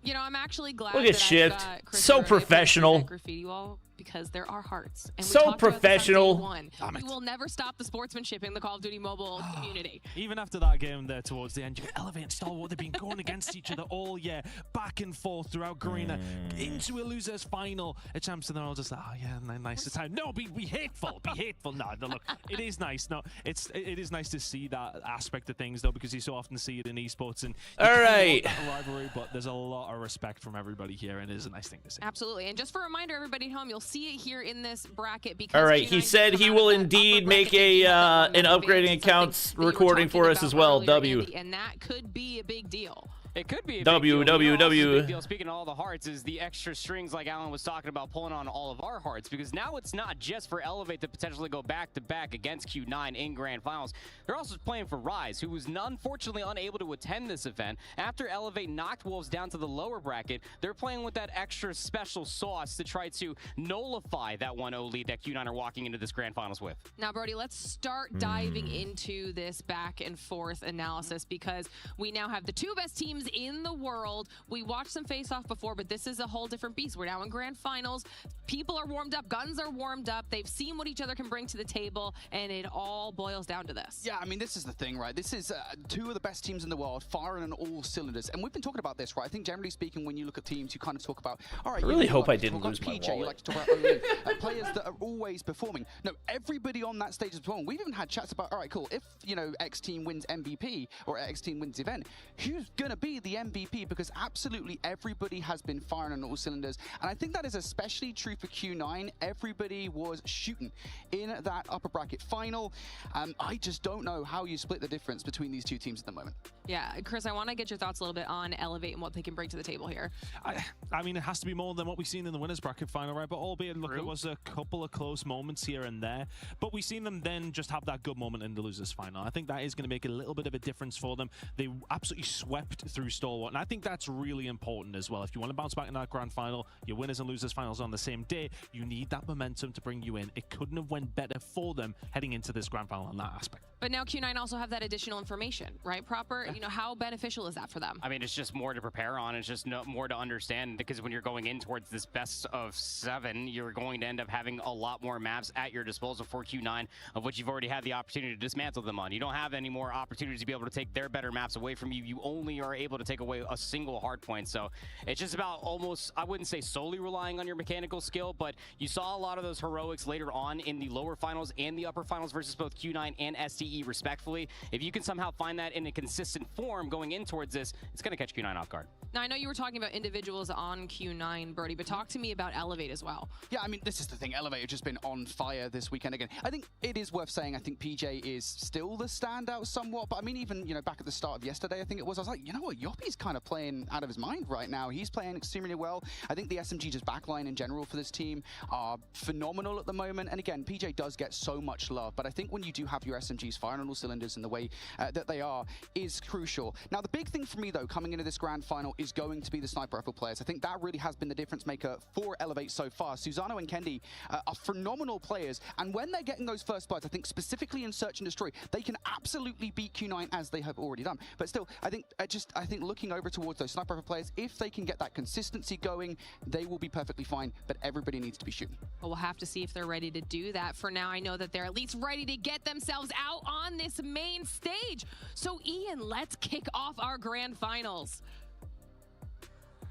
You know, I'm actually glad Look at that Shift. I've got Chris So Murray professional. at graffiti wall, because there are hearts. And we So talked about this on day professional. one. We will never stop the sportsmanship in the Call of Duty Mobile community. Even after that game there towards the end, you Elevate and Stalwart, they've been going against each other all year, back and forth throughout Garena, into a loser's final. A chance, and they're all just like, oh yeah, nice time. No, be hateful, be hateful. No, look, it is nice. No, it is nice to see that aspect of things though, because you so often see it in esports. And all right, that rivalry, but there's a lot of respect from everybody here, and it is a nice thing to see. Absolutely. And just for a reminder, everybody at home, you'll see it here in this bracket. Because All right, he said he will indeed make an upgrading accounts recording for us as well. W. And that could be a big deal. It could be a W, big deal. W, You know, also W. a big deal, speaking of all the hearts, is the extra strings like Alan was talking about, pulling on all of our hearts, because now it's not just for Elevate to potentially go back-to-back against Q9 in Grand Finals. They're also playing for Rise, who was unfortunately unable to attend this event. After Elevate knocked Wolves down to the lower bracket, they're playing with that extra special sauce to try to nullify that 1-0 lead that Q9 are walking into this Grand Finals with. Now, Brody, let's start diving into this back and forth analysis, because we now have the 2 best teams in the world. We watched some face off before, but this is a whole different beast. We're now in grand finals. People are warmed up, guns are warmed up. They've seen what each other can bring to the table, and it all boils down to this. Yeah, I mean, this is the thing, right? This is 2 of the best teams in the world, firing on all cylinders. And we've been talking about this, right? I think generally speaking, when you look at teams, you kind of talk about, all right, I really hope I didn't lose my PJ, wallet. you like to talk about Olin, players that are always performing. No, everybody on that stage is performing. We've even had chats about, all right, cool, if, you know, X team wins MVP or X team wins event, who's going to be the MVP? Because absolutely everybody has been firing on all cylinders. And I think that is especially true for Q9. Everybody was shooting in that upper bracket final. I just don't know how you split the difference between these 2 teams at the moment. Yeah, Chris, I want to get your thoughts a little bit on Elevate and what they can bring to the table here. I mean, it has to be more than what we've seen in the winners bracket final, right? But albeit, look, it was a couple of close moments here and there. But we've seen them then just have that good moment in the losers final. I think that is going to make a little bit of a difference for them. They absolutely swept through Stalwart, and I think that's really important as well. If you want to bounce back in that grand final, your winners and losers finals on the same day, you need that momentum to bring you in. It couldn't have went better for them heading into this grand final in that aspect. But now Q9 also have that additional information, right? Proper, you know, how beneficial is that for them? I mean, it's just more to prepare on. It's just more to understand, because when you're going in towards this best of 7, you're going to end up having a lot more maps at your disposal for Q9, of which you've already had the opportunity to dismantle them on. You don't have any more opportunities to be able to take their better maps away from you. You only are able to take away a single hard point. So it's just about almost, I wouldn't say solely relying on your mechanical skill, but you saw a lot of those heroics later on in the lower finals and the upper finals versus both Q9 and SDE respectfully. If you can somehow find that in a consistent form going in towards this, it's going to catch Q9 off guard. Now, I know you were talking about individuals on Q9, Brody, but talk to me about Elevate as well. Yeah, I mean, this is the thing. Elevate have just been on fire this weekend again. I think it is worth saying, I think PJ is still the standout somewhat, but I mean, even, you know, back at the start of yesterday, I think it was, I was like, you know what, Yoppie's kind of playing out of his mind right now. He's playing extremely well. I think the SMG just backline in general for this team are phenomenal at the moment. And again, PJ does get so much love, but I think when you do have your SMGs firing on all cylinders in the way that they are is crucial. Now, the big thing for me, though, coming into this grand final is going to be the sniper rifle players. I think that really has been the difference maker for Elevate so far. Susano and Kendi are phenomenal players, and when they're getting those first bloods, I think specifically in Search and Destroy, they can absolutely beat Q9 as they have already done. But still, I think I I think looking over towards those Sniper Rifle players, if they can get that consistency going, they will be perfectly fine, but everybody needs to be shooting. Well, we'll have to see if they're ready to do that. For now, I know that they're at least ready to get themselves out on this main stage. So Ian, let's kick off our grand finals.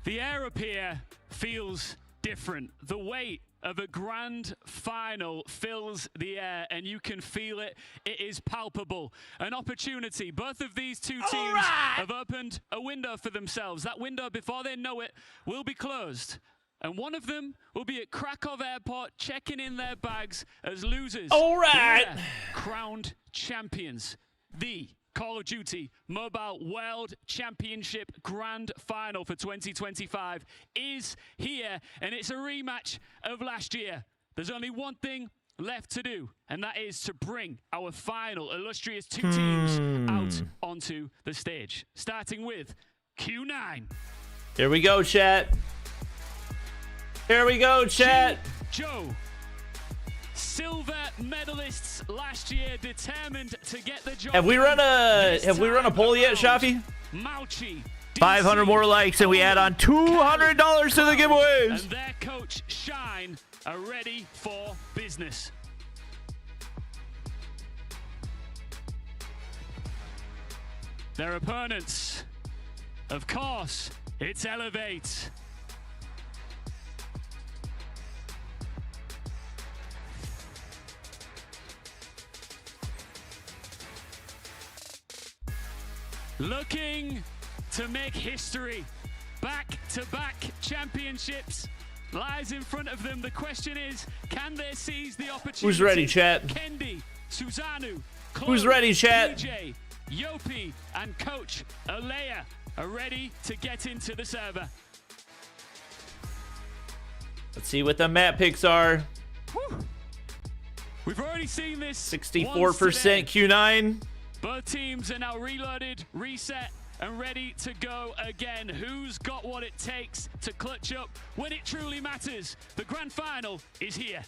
The air up here feels different. The weight of a grand final fills the air, and you can feel it. It is palpable. An opportunity. Both of these two teams have opened a window for themselves. That window, before they know it, will be closed. And one of them will be at Krakow Airport checking in their bags as losers. All right. Crowned champions. The Call of Duty Mobile World Championship Grand Final for 2025 is here, and it's a rematch of last year. There's only one thing left to do, and that is to bring our final illustrious two teams out onto the stage, starting with Q9. Here we go, chat. Here we go, chat. Joe. Silver medalists last year, determined to get the job. Have we run a poll yet, Shafi? 500 more likes and we add on $200 to the giveaways. And their coach Shine are ready for business. Their opponents, of course, it's Elevate. Looking to make history. Back-to-back championships lies in front of them. The question is, can they seize the opportunity? Who's ready, chat? Kendi, Susanu, Chloe, Who's ready, chat? DJ, Yopi, and Coach Alea are ready to get into the server. Let's see what the map picks are. Whew. We've already seen this 64% Q9. Both teams are now reloaded, reset, and ready to go again. Who's got what it takes to clutch up when it truly matters? The grand final is here.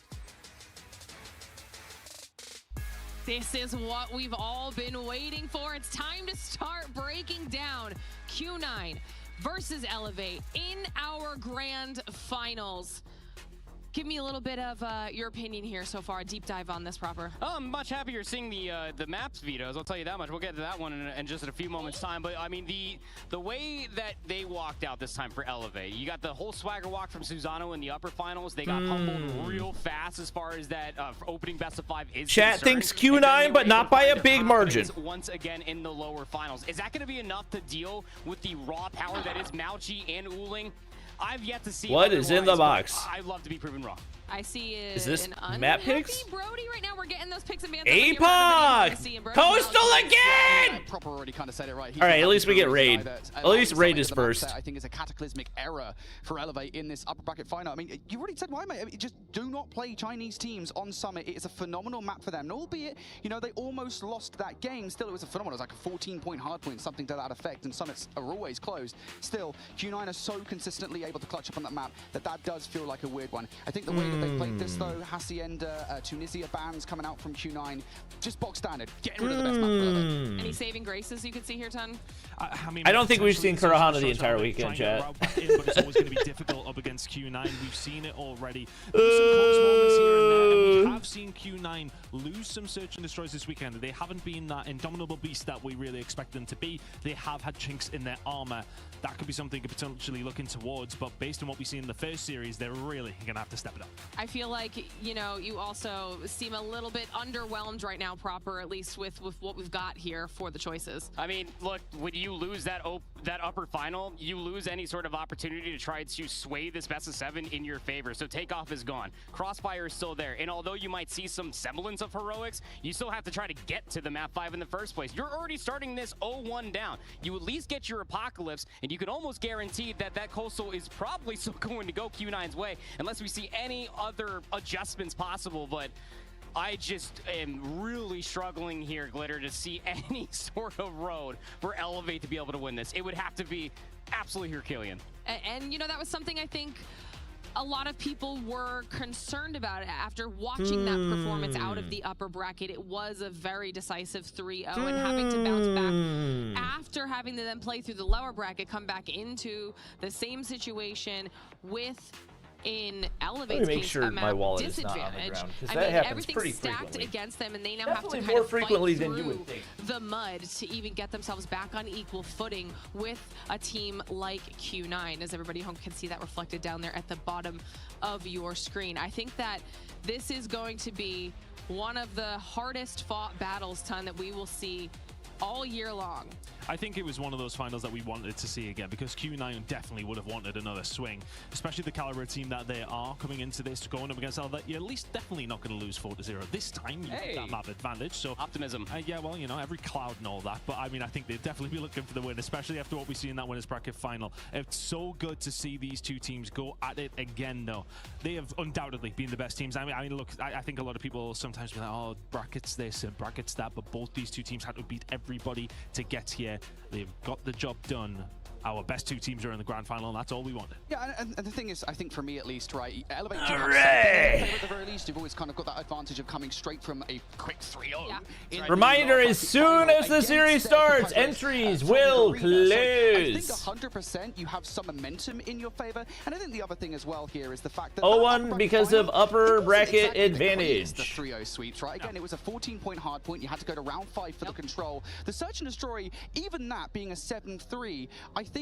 This is what we've all been waiting for. It's time to start breaking down Q9 versus Elevate in our grand finals. Give me a little bit of your opinion here so far. A deep dive on this proper. Oh, I'm much happier seeing the maps vetoes. I'll tell you that much. We'll get to that one in just a few moments time. But I mean, the way that they walked out this time for Elevate, you got the whole swagger walk from Susano in the upper finals. They got humbled real fast as far as that opening best of 5 is Chat concerned. thinks Q9, but not by a big margin. Once again in the lower finals. Is that going to be enough to deal with the raw power that is Mauchi and Uling? I've yet to see what is in the box. I'd love to be proven wrong. I see is this an map unhappy picks? Brody right now. We're getting those picks and bans. APOC! Coastal again! Proper already kind of said it right. All right, at least we get raid. At least raid is first. I think it's a cataclysmic error for Elevate in this upper bracket final. I mean, you already said why, mate. I mean, just do not play Chinese teams on Summit. It is a phenomenal map for them. And albeit, you know, they almost lost that game. Still, it was a phenomenal. It was like a 14-point hardpoint, something to that effect. And Summits are always closed. Still, Q9 are so consistently able to clutch up on that map that does feel like a weird one. I think the way that they played this, though, Hacienda, Tunisia bans coming out from Q9, just box standard, getting rid of the best map for Elevate. Any saving graces you could see here, Ton? I mean, I don't think we've seen Kurahana the entire weekend, chat. But it's always going to be difficult up against Q9. We've seen it already. There's some close moments here and there, and we have seen Q9 lose some search and destroys this weekend. They haven't been that indomitable beast that we really expect them to be. They have had chinks in their armor. That could be something to potentially looking towards, but based on what we see in the first series, they're really going to have to step it up. I feel like, you know, you also seem a little bit underwhelmed right now, proper, at least with what we've got here for the choices. I mean, look, when you lose that upper final, you lose any sort of opportunity to try to sway this best of 7 in your favor. So Takeoff is gone. Crossfire is still there. And although you might see some semblance of heroics, you still have to try to get to the map 5 in the first place. You're already starting this 0-1 down. You at least get your Apocalypse, and you can almost guarantee that Coastal is probably still going to go Q9's way, unless we see any other adjustments possible. But I just am really struggling here, Glitter, to see any sort of road for Elevate to be able to win this. It would have to be absolutely Herculean. And you know, that was something I think a lot of people were concerned about it after watching that performance out of the upper bracket. It was a very decisive 3-0, and having to bounce back after having to then play through the lower bracket, come back into the same situation with in Elevate's case, sure my wallet is not on the ground, because that happens pretty stacked frequently. Against them, and they now have to kind more of frequently fight than you through would think. the mud to even get themselves back on equal footing with a team like Q9, as everybody home can see that reflected down there at the bottom of your screen. I think that this is going to be one of the hardest fought battles, Ton, that we will see all year long. I think it was one of those finals that we wanted to see again, because Q9 definitely would have wanted another swing, especially the caliber of team that they are coming into this, going up against Elevate. You're at least definitely not going to lose 4-0 this time. You have that map advantage. So optimism. Yeah, well, you know, every cloud and all that, but I mean, I think they'd definitely be looking for the win, especially after what we see in that winners bracket final. It's so good to see these two teams go at it again, though. They have undoubtedly been the best teams. I mean, look, I think a lot of people sometimes be like, oh, brackets this and brackets that, but both these two teams had to beat everybody to get here. They've got the job done. Our best two teams are in the grand final, and that's all we wanted. Yeah, and the thing is, I think for me at least, right, Elevate do have something at the very least. You've always kind of got that advantage of coming straight from a quick 3-0. Yeah. Reminder, as soon as the series starts, entries will close. I think 100% you have some momentum in your favor. And I think the other thing as well here is the fact that 0-1 because of upper bracket advantage. The 3-0 sweeps, right? Again, it was a 14-point hard point. You had to go to round 5 for the control. The Search and Destroy, even that being a 7-3, I think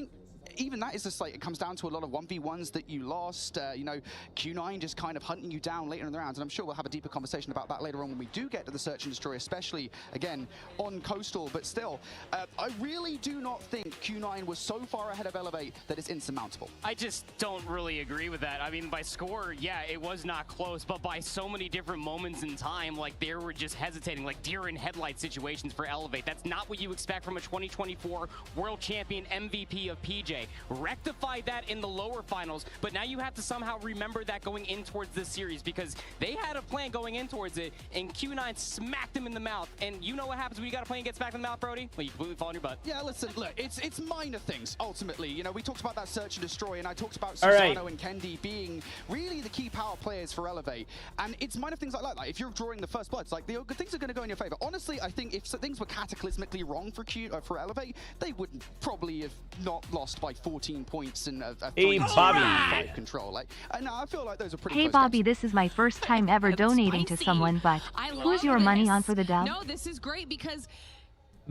even that is just like, it comes down to a lot of 1v1s that you lost. You know, Q9 just kind of hunting you down later in the rounds, and I'm sure we'll have a deeper conversation about that later on when we do get to the Search and Destroy, especially, again, on Coastal. But still, I really do not think Q9 was so far ahead of Elevate that it's insurmountable. I just don't really agree with that. I mean, by score, yeah, it was not close, but by so many different moments in time, like, they were just hesitating, like deer in headlight situations for Elevate. That's not what you expect from a 2024 world champion MVP of PJ. Rectified that in the lower finals, but now you have to somehow remember that going in towards this series, because they had a plan going in towards it, and Q9 smacked them in the mouth. And you know what happens when you got a plan and get smacked in the mouth, Brody? Well, you completely fall on your butt. Yeah, listen, look, it's minor things, ultimately. You know, we talked about that Search and Destroy, and I talked about Susano and Kendi being really the key power players for Elevate. And it's minor things like that. Like, if you're drawing the first bloods, like, the things are going to go in your favor. Honestly, I think if things were cataclysmically wrong for Elevate, they would probably have not lost by 14 points in a 3-5 control. Like, no, I feel like those are pretty Hey, close Bobby, games. this is my first time ever donating to someone, but who's your money on for the dub? No, this is great because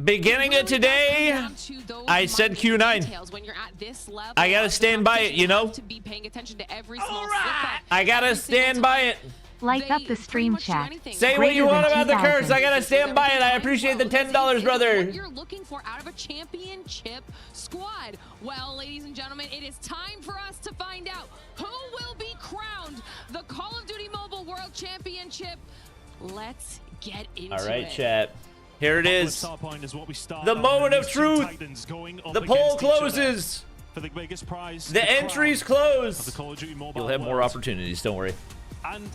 beginning of today, I said Q9. when you're at this level, I gotta stand by it, you know? to be paying attention to every small slip-up. I gotta stand by it. Like up the stream chat. Say what you want about the curse. I gotta stand by it. I appreciate the $10, brother. What you're looking for out of a championship squad. Well, ladies and gentlemen, it is time for us to find out who will be crowned the Call of Duty Mobile World Championship. Let's get into it. All right, chat. Here it is. The moment of truth. The poll closes. For the biggest prize. The entries close. You'll have more opportunities. Don't worry. And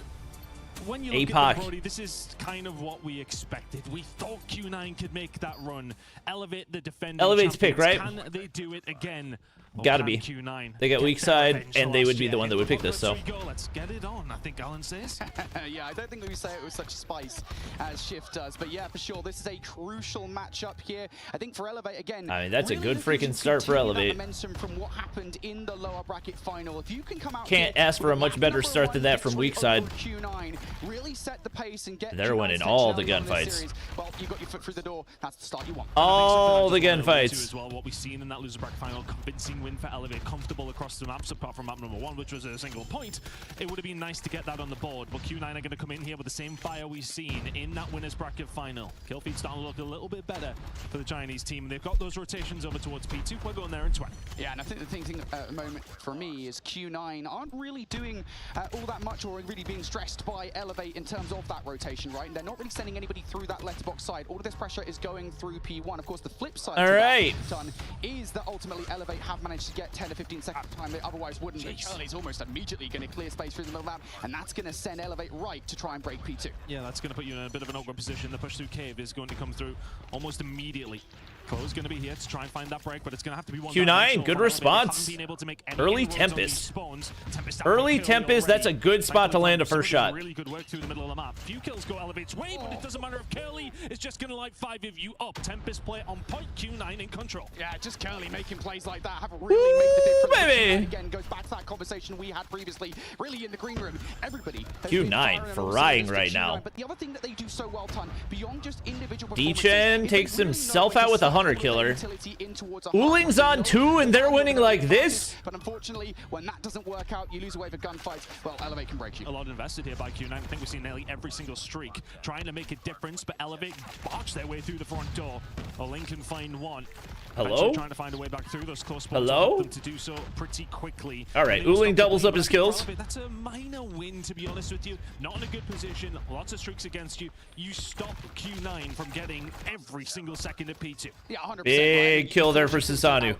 when you look at the Brody, this is kind of what we expected. We thought Q9 could make that run. Elevate the defending Elevate's pick, right? Can they do it again? Gotta be. Q9 They got weak side, and they would be the one that would pick this, so. Let's get it on, I think Alan says. Yeah, I don't think we say it with such spice as Shift does, but yeah, for sure, this is a crucial matchup here. I think for Elevate, again, I mean, that's a good freaking start for Elevate. Momentum from what happened in the lower bracket final. If you can come out Can't ask for a much better start than that from weak side. Q9, really set the pace and get They're winning all the gunfights. Well, you got your foot through the door. That's the start you want. All the gunfights. As well, what we've seen in that loser bracket final, convincing win for Elevate, comfortable across the maps, apart from map number 1, which was a single point. It would have been nice to get that on the board, but Q9 are going to come in here with the same fire we've seen in that winners bracket final. Killfeed's starting to look a little bit better for the Chinese team. They've got those rotations over towards P2. We're going there in 20. Yeah, and I think the thing at the moment for me is Q9 aren't really doing all that much or really being stressed by Elevate in terms of that rotation, right? And they're not really sending anybody through that letterbox side. All of this pressure is going through P1. Of course, the flip side is that ultimately Elevate have managed to get 10 to 15 seconds of time they otherwise wouldn't. Charlie's almost immediately going to clear space through the middle map, and that's going to send Elevate right to try and break P2. Yeah, that's going to put you in a bit of an awkward position. The push through cave is going to come through almost immediately. Chloe's going to be here to try and find that break, but it's going to have to be one. Q9, good response. Early Tempest. Early Tempest, that's a good spot to land a first shot. Really good work through the middle of the map. Few kills go Elevate's way, but it doesn't matter if Curly is just going to light 5 of you up. Tempest play on point, Q9 in control. Yeah, just Curly making plays like that have really made the difference. Baby. Again, goes back to that conversation we had previously. Really in the green room, everybody. Q9 frying right now. But the other thing that they do so well, Ton, beyond just individual D-Chen takes himself out with a Hunter Killer. Uling's on 2 and they're winning like this? But unfortunately, when that doesn't work out, you lose away for gunfights. Well, Elevate can break you. A lot invested here by Q9. I think we've seen nearly every single streak trying to make a difference, but Elevate box their way through the front door. Oling can find one. Hello? Trying to find a way back through those close spots. Hello? Them to do so pretty quickly. All right, Uling doubles up his kills. That's a minor win, to be honest with you. Not in a good position. Lots of streaks against you. You stop Q9 from getting every single second at P2. Yeah, 100%. Big kill there for Susanu.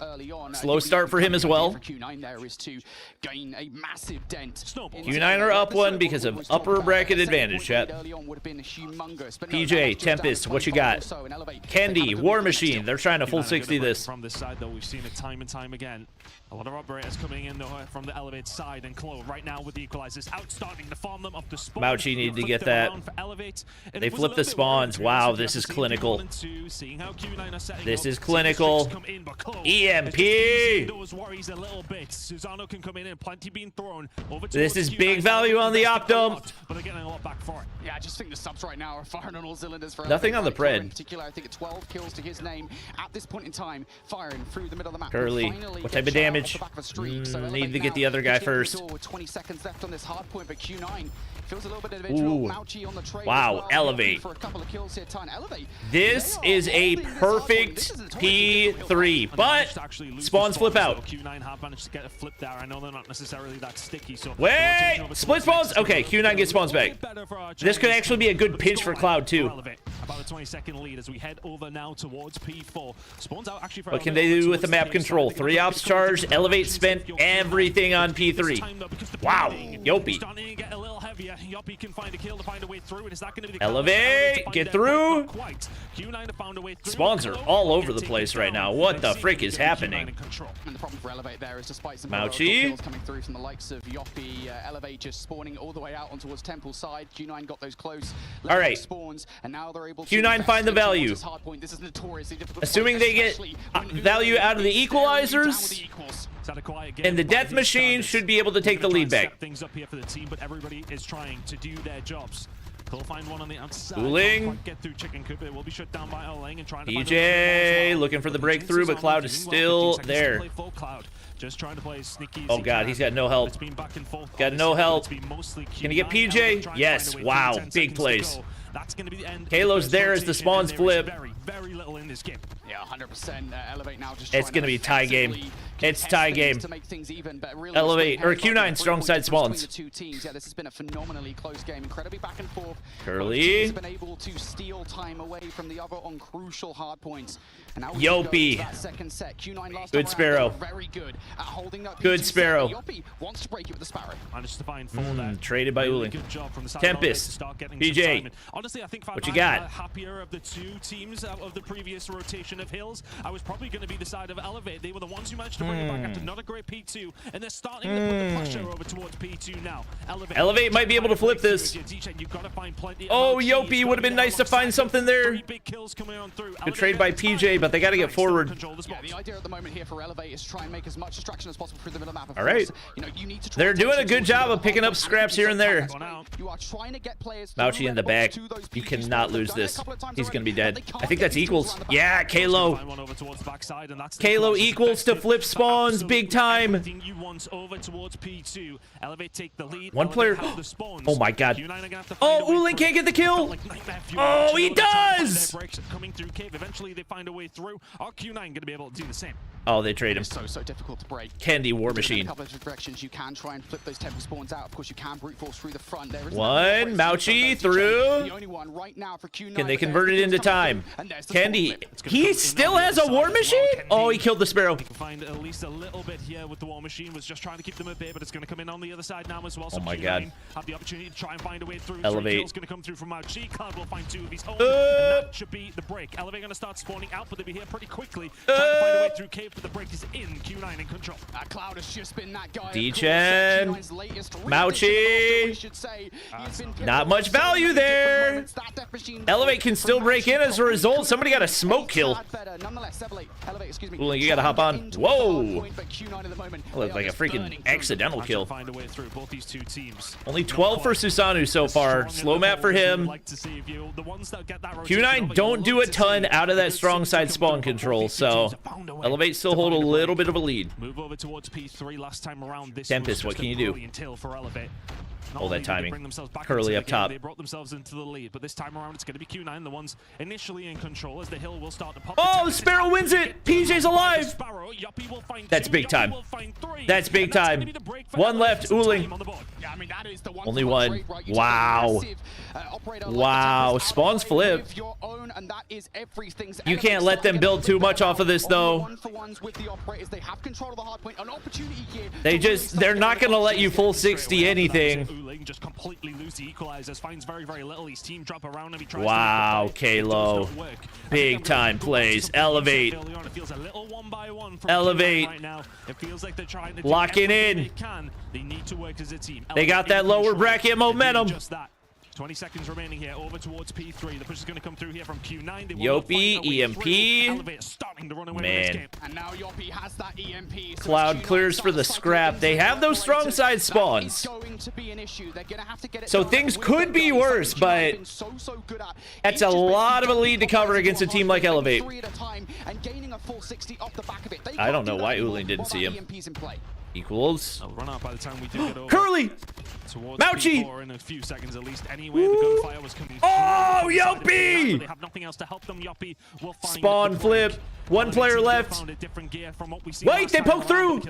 Slow start for him as well. Q9 there is to gain a massive dent. Q9 are up 1 because of upper bracket advantage, chat. PJ, Tempest, what you got? Kendi, War Machine, they're trying to full 60 this. From this side, though, we've seen it time and time again. A lot of operators coming in, though, from the Elevate side, and Chloe right now with the equalizers out, starting to farm them up the spawn. Mauchi need to get that. They flipped the spawns. Wow, this is clinical. This is clinical. EMP! This is big value on the Optum. Yeah, I just think the subs right now are firing on all cylinders for nothing on the pred. In particular, I think it's 12 kills to his name at this point in time, firing through the middle of the map. Curly, what type of damage? Need to get the other guy first. 20 seconds left on this hard point, but Q9 feels a little bit individual. Mauchi on the trade wow, Elevate. For a couple of kills here, Elevate. This is a perfect P3, but spawns flip out. Q9 have managed to get a flip there. I know they're not necessarily that sticky. So wait, split spawns. Okay, Q9 gets spawns back. This could actually be a good pinch for Cloud too. About a 20-second lead as we head over now towards P4. Spawns out actually for what can they do with the map control? 3 ops charge. Elevate spent everything on P3. Wow, Yopi. Elevate, get through. Spawns are all over the place right now. What the frick is happening? And the problem for Elevate there is despite some Mauchi coming through from the likes of Yopi, Elevate just spawning all the way out on towards Temple side. Q9 got those close. All right. Spawns, and now they're able Q9 find the value. This is notoriously difficult. Assuming they get value out of the equalizers. And the death machine should be able to take the lead back. Things up here for the team, but everybody is trying to do their jobs. They'll find one on the outside. Uling. Get through Chicken Coop. It will be shut down by Oling and trying to PJ looking for the breakthrough, but Cloud is still there. Just trying to play sneaky. Oh god, he's got no help. Got no help. Can you get PJ? Yes. Wow, big plays. That's going to be the end. Halo's there as the spawns flip. Very little in this game. Yeah, 100%. Elevate now just it's going to be a tie game. It's tie game. To make things even, but really Elevate or Q9 strong side spawns. The two teams. Yeah, this has been a phenomenally close game, incredibly back and forth. Curly has been able to steal time away from the other on crucial hard points. And now Yopi. That second set. Q9 last good Sparrow. Very good at holding up. Good Sparrow. Yopi wants to break it with the Sparrow. Managed to find 4 there. Traded by Uling. Good job from the side Tempest. PJ. Honestly, I think what you got? Happier of the 2 teams out of the previous rotation of Hills. I was probably going to be the side of Elevate. They were the ones who managed to bring it back after not a great P2, and they're starting to put the pressure over towards P2 now. Elevate might be able to flip this. Oh, Yopi would have been nice to find something there. Good trade by PJ, but they got to get forward. Yeah, the idea at the moment here for Elevate is try and make as much distraction as possible through the middle map. All right. You need to they're doing a good job of picking up scraps here and there. You are trying to get players Mauchi in the back. You cannot lose this. He's going to be dead. I think that's equals. Yeah, Kalo. Kalo equals to flip spawns big time. One player. Oh my god. Oh, Uling can't get the kill. Oh, he does. Eventually they find a way through. Are Q9 going to be able to do the same? Oh, they trade him. So difficult to break. Kendi, War Machine. In a couple of directions, you can try and flip those temple spawns out. Of course, you can brute force through the front. There is one. Mauchi through. The only one right now for Q9. Can they convert it into time? Kendi, he still has a War Machine? Oh, he killed the Sparrow. least a little bit here with the War Machine. Was just trying to keep them at bay, but it's going to come in on the other side now as well. So Oh my Q9 God. have the opportunity to try and find a way through. Elevate. Kill's going to come through from Mauchi. Cloud will find 2 of his own, and that should be the break. Elevate going to start spawning out, but they'll be here pretty quickly. Trying to find a way through cave, but the break is in. Q9 in control. Cloud has just been that guy. D-Chen. Mauchi. Not much value there. Elevate can still break in as a result. Somebody got a smoke kill. Ooh, you gotta hop on. Whoa. That looked like a freaking accidental kill. Find a way through both these 2 teams. Only 12 for Susanoo so far. Slow map for him. Q9 don't do a ton out of that strong side spawn control, so Elevate still hold a little bit of a lead. Move over towards P3 last time around. This Tempest, what can you do? Hold that timing. Curly up top. They brought themselves into the lead, but this time around it's going to be Q9, the ones initially in control as the hill will start to pop. Oh, Sparrow wins it. PJ's alive. That's big time. That's big time. 1 left. Ooling. Only 1. Wow. Wow. Spawns flip. You can't let them build too much off of this, though. They're not going to let you full 60 anything. Just completely lose the equalizers, finds very little. His team drop around him. He tries wow, Kalo. Big time plays. Elevate. Elevate. Locking in. They got that lower bracket momentum. 20 seconds remaining here, over towards P3. The push is going to come through here from Q9. Yopi, EMP. Man. And now Yopi has that EMP. Cloud clears for the scrap. They have those strong side spawns. So things could be worse, but that's a lot of a lead to cover against a team like Elevate. I don't know why Ooling didn't see him. Equals. Curly! Mauchi! In a few seconds at least. Anyway, the gunfire was coming. Oh, Yopi! They have nothing else to help them. Yopi will find Spawn flip. 1 player left. Wait, they poke through.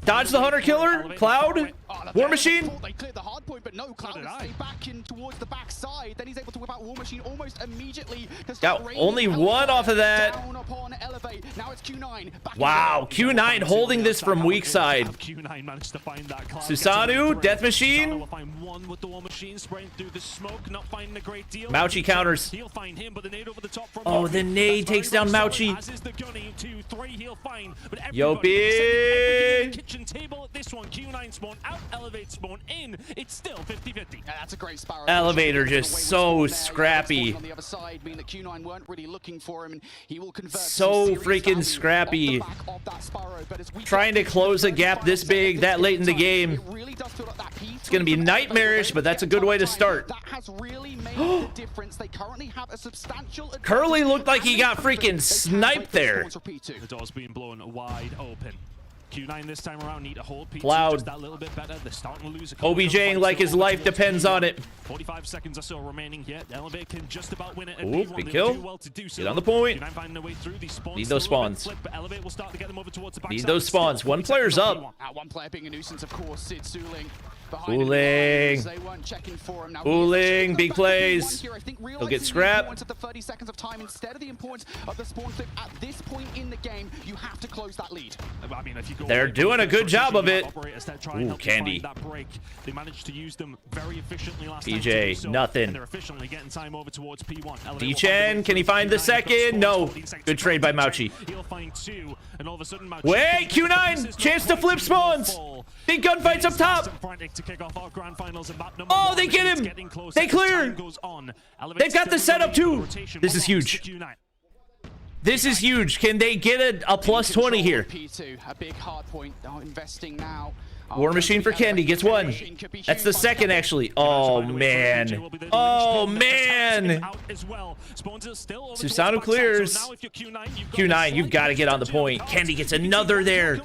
Dodge the Hunter Killer. Cloud. War Machine. They cleared the hard point, but no, Cloud stay back in towards the back side. Then he's able to whip out War Machine almost immediately. Got only 1 off of that. Now it's Q9. Wow, Q9 holding this from weak side. Susanoo, Death Machine. Mauchi counters. Oh, the nade takes down Mauchi. Yopi. Kitchen table at this one. Q9 spawn out, Elevate spawn in. It's still 50-50. Yeah, that's a great Sparrow. Elevator just so scrappy. On the other side, meaning that Q9 weren't really looking for him, and he will convert so freaking scrappy. Trying to close a gap this big that late in the game. It's going to be nightmarish, but that's a good way to start. Curly looked like he got freaking sniped there. The door's being blown wide open. Q9 this time around need to hold P2 Cloud. just that little bit better. They're starting to lose a couple OBJing like his life depends on it. 45 seconds or so remaining here. Elevate can just about win it. Ooh, big kill. Get on the point. Q9 finding their way through these spawns. Need those spawns. But Elevate will start to get them over towards the back Need side. those spawns. 1 player's up. One player being a nuisance, of course. It's Ooling. Ooling. Ooling, big plays. He'll get scrapped. Of the 30 seconds of time instead of the importance of the spawn flip at this point in the game, you have to close that lead. I mean, if you go They're doing a good job of it. Ooh, Candy. They managed to use them very efficiently last PJ, time. nothing. And they're efficiently getting time over towards P1. D-Chen, can he find the second? No. Good trade by Mauchi. He'll find 2, and all of a sudden Mauchi. Wait, Q9, chance to flip spawns. Big gunfights up top. Oh, they get him. They clear. They've got the setup too. This is huge. This is huge. Can they get a plus 20 here? P2, a big hard point. Investing now. War Machine for Candy gets 1. That's the second, actually. Oh, man. Oh, man. Susanoo clears. Q9, you've got to get on the point. Candy gets another there.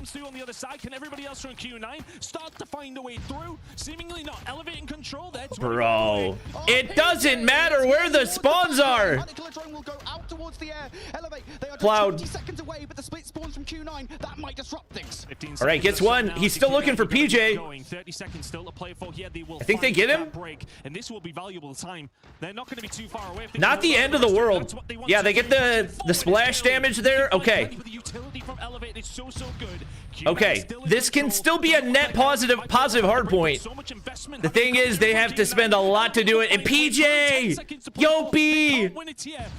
Bro, it doesn't matter where the spawns are. Cloud. All right, gets 1. He's still looking for PJ. 30 seconds still to play for here. They will I think they get him. Break, and this will be valuable time. They're not going to be too far away. Not the end of the world. Yeah, they get the splash damage there. Okay. from Elevate is so good. Okay, this can still be a net positive hard point. The thing is, they have to spend a lot to do it. And PJ! Yopi!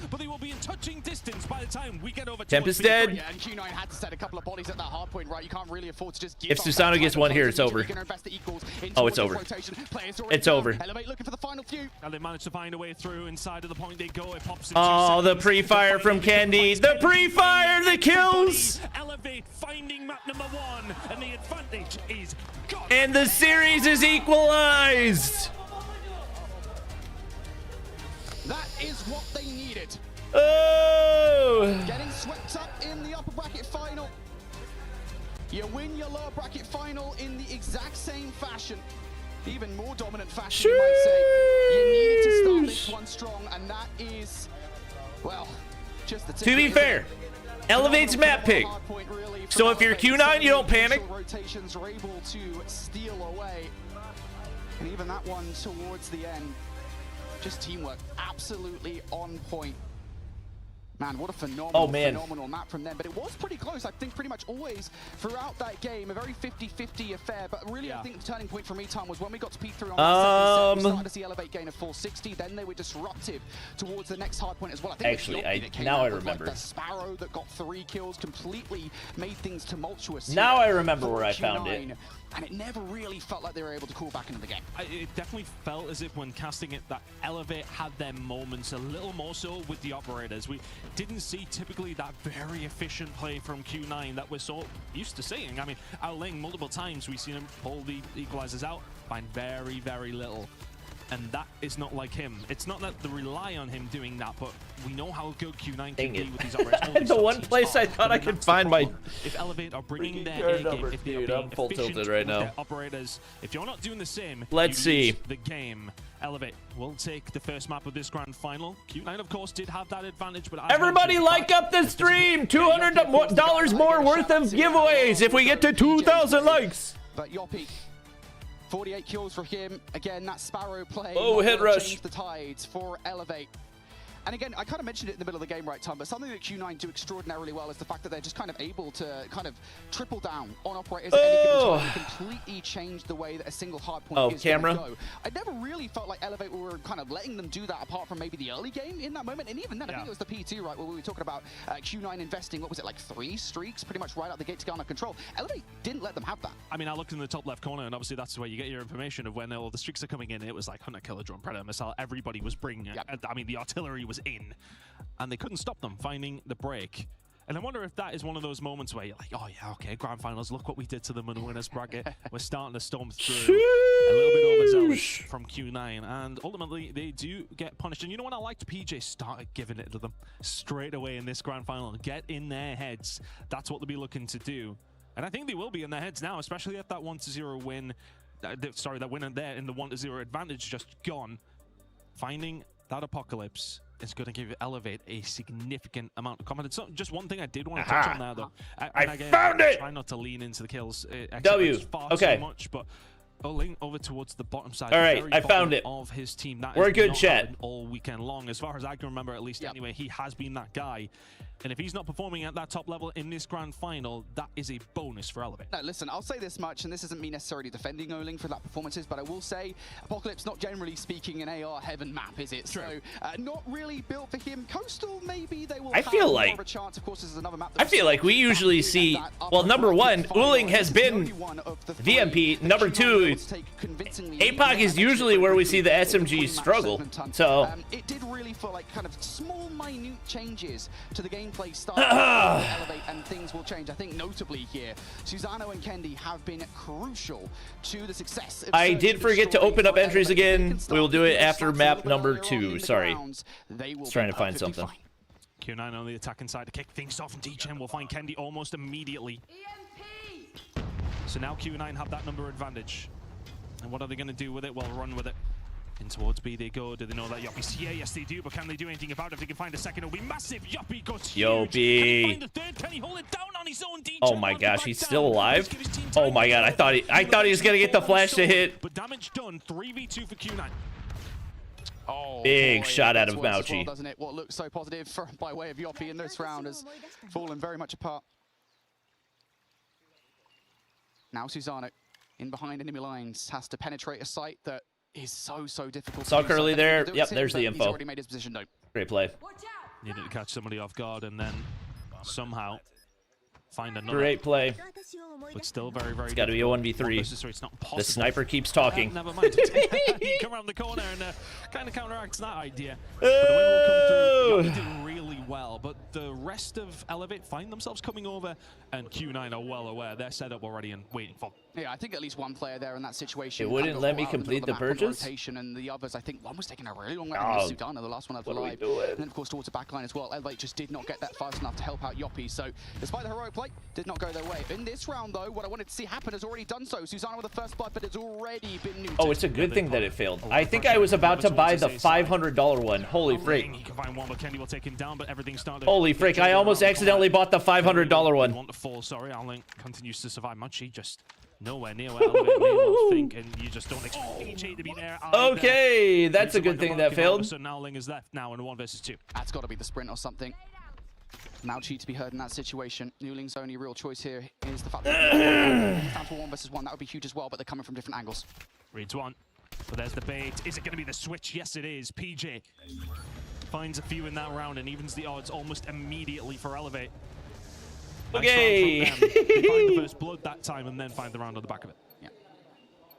But they will be in touching distance by the time we get over. Tempest dead. Yeah, and Q9 had to set a couple of bodies at that hard point, right? You can't really afford to just give If Susano gets one here, it's over. Oh, it's over. It's over. Elevate looking for the final few. And they managed to find a way through. Inside of the point they go. It pops in Oh, the pre-fire from Candy. The pre-fire, the kills! Elevate finding map number 1, and the advantage is gone. And the series is equalized! That is what they needed. Oh! Getting swept up in the upper bracket final. You win your lower bracket final in the exact same fashion. Even more dominant fashion, you might say. You needed to start this one strong, and that is, well, just the tip. To be fair, Elevate's map pick. So if you're Q9, you don't panic. Rotations are able to steal away. And even that one towards the end, just teamwork absolutely on point. Man, what a phenomenal, phenomenal map from them. But it was pretty close, I think, pretty much always throughout that game. A very 50-50 affair. But really, I think the turning point for me, Tom, was when we got to peek through on the second set. We started to see Elevate gain of 460. Then they were disruptive towards the next hard point as well. I think actually, now I remember. Like the Sparrow that got 3 kills completely made things tumultuous. Now I remember where I found it. And it never really felt like they were able to call back into the game. It definitely felt as if when casting it, that Elevate had their moments a little more so with the operators. We didn't see typically that very efficient play from Q9 that we're so used to seeing. I mean, Al Ling, multiple times we've seen him pull the equalizers out, find very, very little. And that is not like him. It's not that they rely on him doing that, but we know how good Q9 can be with these operators. The one place I thought I could find my... If Elevate are bringing their A game, if they're being full tilted right now. Operators, if you're not doing the same, let's see the game. Elevate will take the first map of this grand final. Q9, of course, did have that advantage, but everybody like up the stream. $200 more worth of giveaways if we get to 2,000 likes. But Yopi, 48 kills for him. Again, that Sparrow play. Oh, head rush. Changed the tides for Elevate. And again, I kind of mentioned it in the middle of the game, right, Tom, but something that Q9 do extraordinarily well is the fact that they're just kind of able to kind of triple down on operators at any given time and completely change the way that a single hard point is going to go. I never really felt like Elevate were kind of letting them do that apart from maybe the early game in that moment. And even then, I think it was the P2, right, where we were talking about Q9 investing, what was it, like 3 streaks pretty much right out the gate to garner control. Elevate didn't let them have that. I mean, I looked in the top left corner, and obviously that's where you get your information of when all the streaks are coming in. It was like Hunter, Killer Drone, Predator, Missile. Everybody was bringing it. I mean, the artillery was in. And they couldn't stop them finding the break. And I wonder if that is one of those moments where you're like, oh yeah, okay, grand finals, look what we did to them in the winners bracket. We're starting to storm through. A little bit overzealous from Q9, and ultimately they do get punished. And you know what, I liked PJ started giving it to them straight away in this grand final. Get in their heads. That's what they'll be looking to do. And I think they will be in their heads now, especially if that 1-0 win, that win there in the 1-0 advantage just gone. Finding that Apocalypse is going to give Elevate a significant amount of confidence. So just one thing I did want to touch on there, though. I found it! Try not to lean into the kills. Okay. So much, but Oling over towards the bottom side. All right, I found it. Of his team. That we're a good chat. All weekend long, as far as I can remember, at least anyway, he has been that guy. And if he's not performing at that top level in this grand final, that is a bonus for Elevate. No, listen, I'll say this much, and this isn't me necessarily defending Oling for that performances, but I will say Apocalypse, not generally speaking, an AR heaven map, is it? True. So, not really built for him. Coastal, maybe they will have more of a chance. Of course, this is another map. I feel like we usually see, well, number one, Oling has been VMP. Number two, APOC is usually where we see the SMG struggle. So it did really feel like kind of small, minute changes to the gameplay style Elevate, and things will change. I think notably here, Susano and Kendi have been crucial to the success. I did forget to open up entries again. We will do it after map number 2. Sorry. I was trying to find something. Q9 on the attacking side to kick things off, and D-Gen will find Kendi almost immediately. So now Q9 have that number advantage. And what are they going to do with it? Well, run with it. In towards B they go. Do they know that Yoppie's here? Yes, they do. But can they do anything about it? If they can find a second, it'll be massive. Yoppie goes huge. Yoppie. Can he find the third? Can he hold it down on his own? Oh my gosh, he's still alive. Oh my god, I thought he was gonna get the flash to hit. But damage done. 3v2 for Q9. Oh, big boy, shot out of well, Mauchi. doesn't it? What looks so positive by way of Yoppie in this round has fallen very much apart. Now Susano in behind enemy lines has to penetrate a site that is so difficult. Saw Curly there. Yep, there's the He's info. already made his position though. Great play. Needed to catch somebody off guard and then somehow find another. Great play. But still very, very. It's got to be a 1v3. It's not The sniper keeps talking. Never mind. You come around the corner and kind of counteracts that idea. But the win will come through. Yoppy did really well, but the rest of Elevate find themselves coming over, and Q9 are well aware. They're set up already and waiting for. Yeah, I think at least one player there in that situation. It wouldn't let me complete the purchase. And the others, I think one was taking a really long way. Sudana, the last one I've alive. And then of course towards the back line as well. Elevate just did not get that fast enough to help out Yoppy. So despite the heroic play, did not go their way. In this round though, what I wanted to see happen has already done so. Susana with the first blood, but it's already been neutered. Oh, it's a good thing that it failed. I think I was about to buy the $500 one. Holy freak. He can find one, but Kenny will take him down, but everything's started. Holy freak, I almost accidentally bought the $500 one. Want to fall, sorry. Link continues to survive. Munchy just nowhere near where Elevate may well think, and you just don't expect PJ to be there. Okay, that's a good thing that failed. So now Ling is left now in a 1 versus 2. That's got to be the sprint or something. Mauchi to be heard in that situation. Newling's only real choice here is the fact that down to 1 versus 1. That would be huge as well, but they're coming from different angles. Reads one. But there's the bait. Is it going to be the switch? Yes, it is. PJ finds a few in that round and evens the odds almost immediately for Elevate. Okay. Nice they find the first blood that time and then find the round on the back of it. Yeah.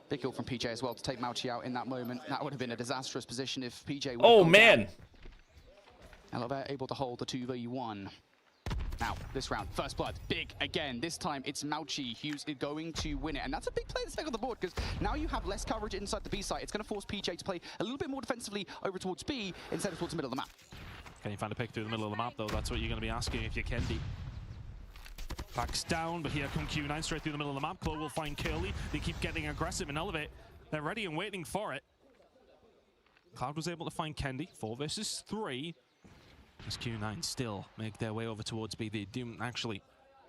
Big kill from PJ as well to take Mauchi out in that moment. That would have been a disastrous position if PJ would have gone down. Elevate able to hold the 2v1. Now, this round, first blood, big again. This time, it's Mauchi who's going to win it. And that's a big play to take on the board, because now you have less coverage inside the B site. It's going to force PJ to play a little bit more defensively over towards B instead of towards the middle of the map. Can you find a pick through the middle of the map, though? That's what you're going to be asking if you're Kendi. Backs down, but here come Q9 straight through the middle of the map. Chloe will find Curly. They keep getting aggressive and Elevate. They're ready and waiting for it. Cloud was able to find Kendi. 4 versus 3. As Q9 still make their way over towards B. They do actually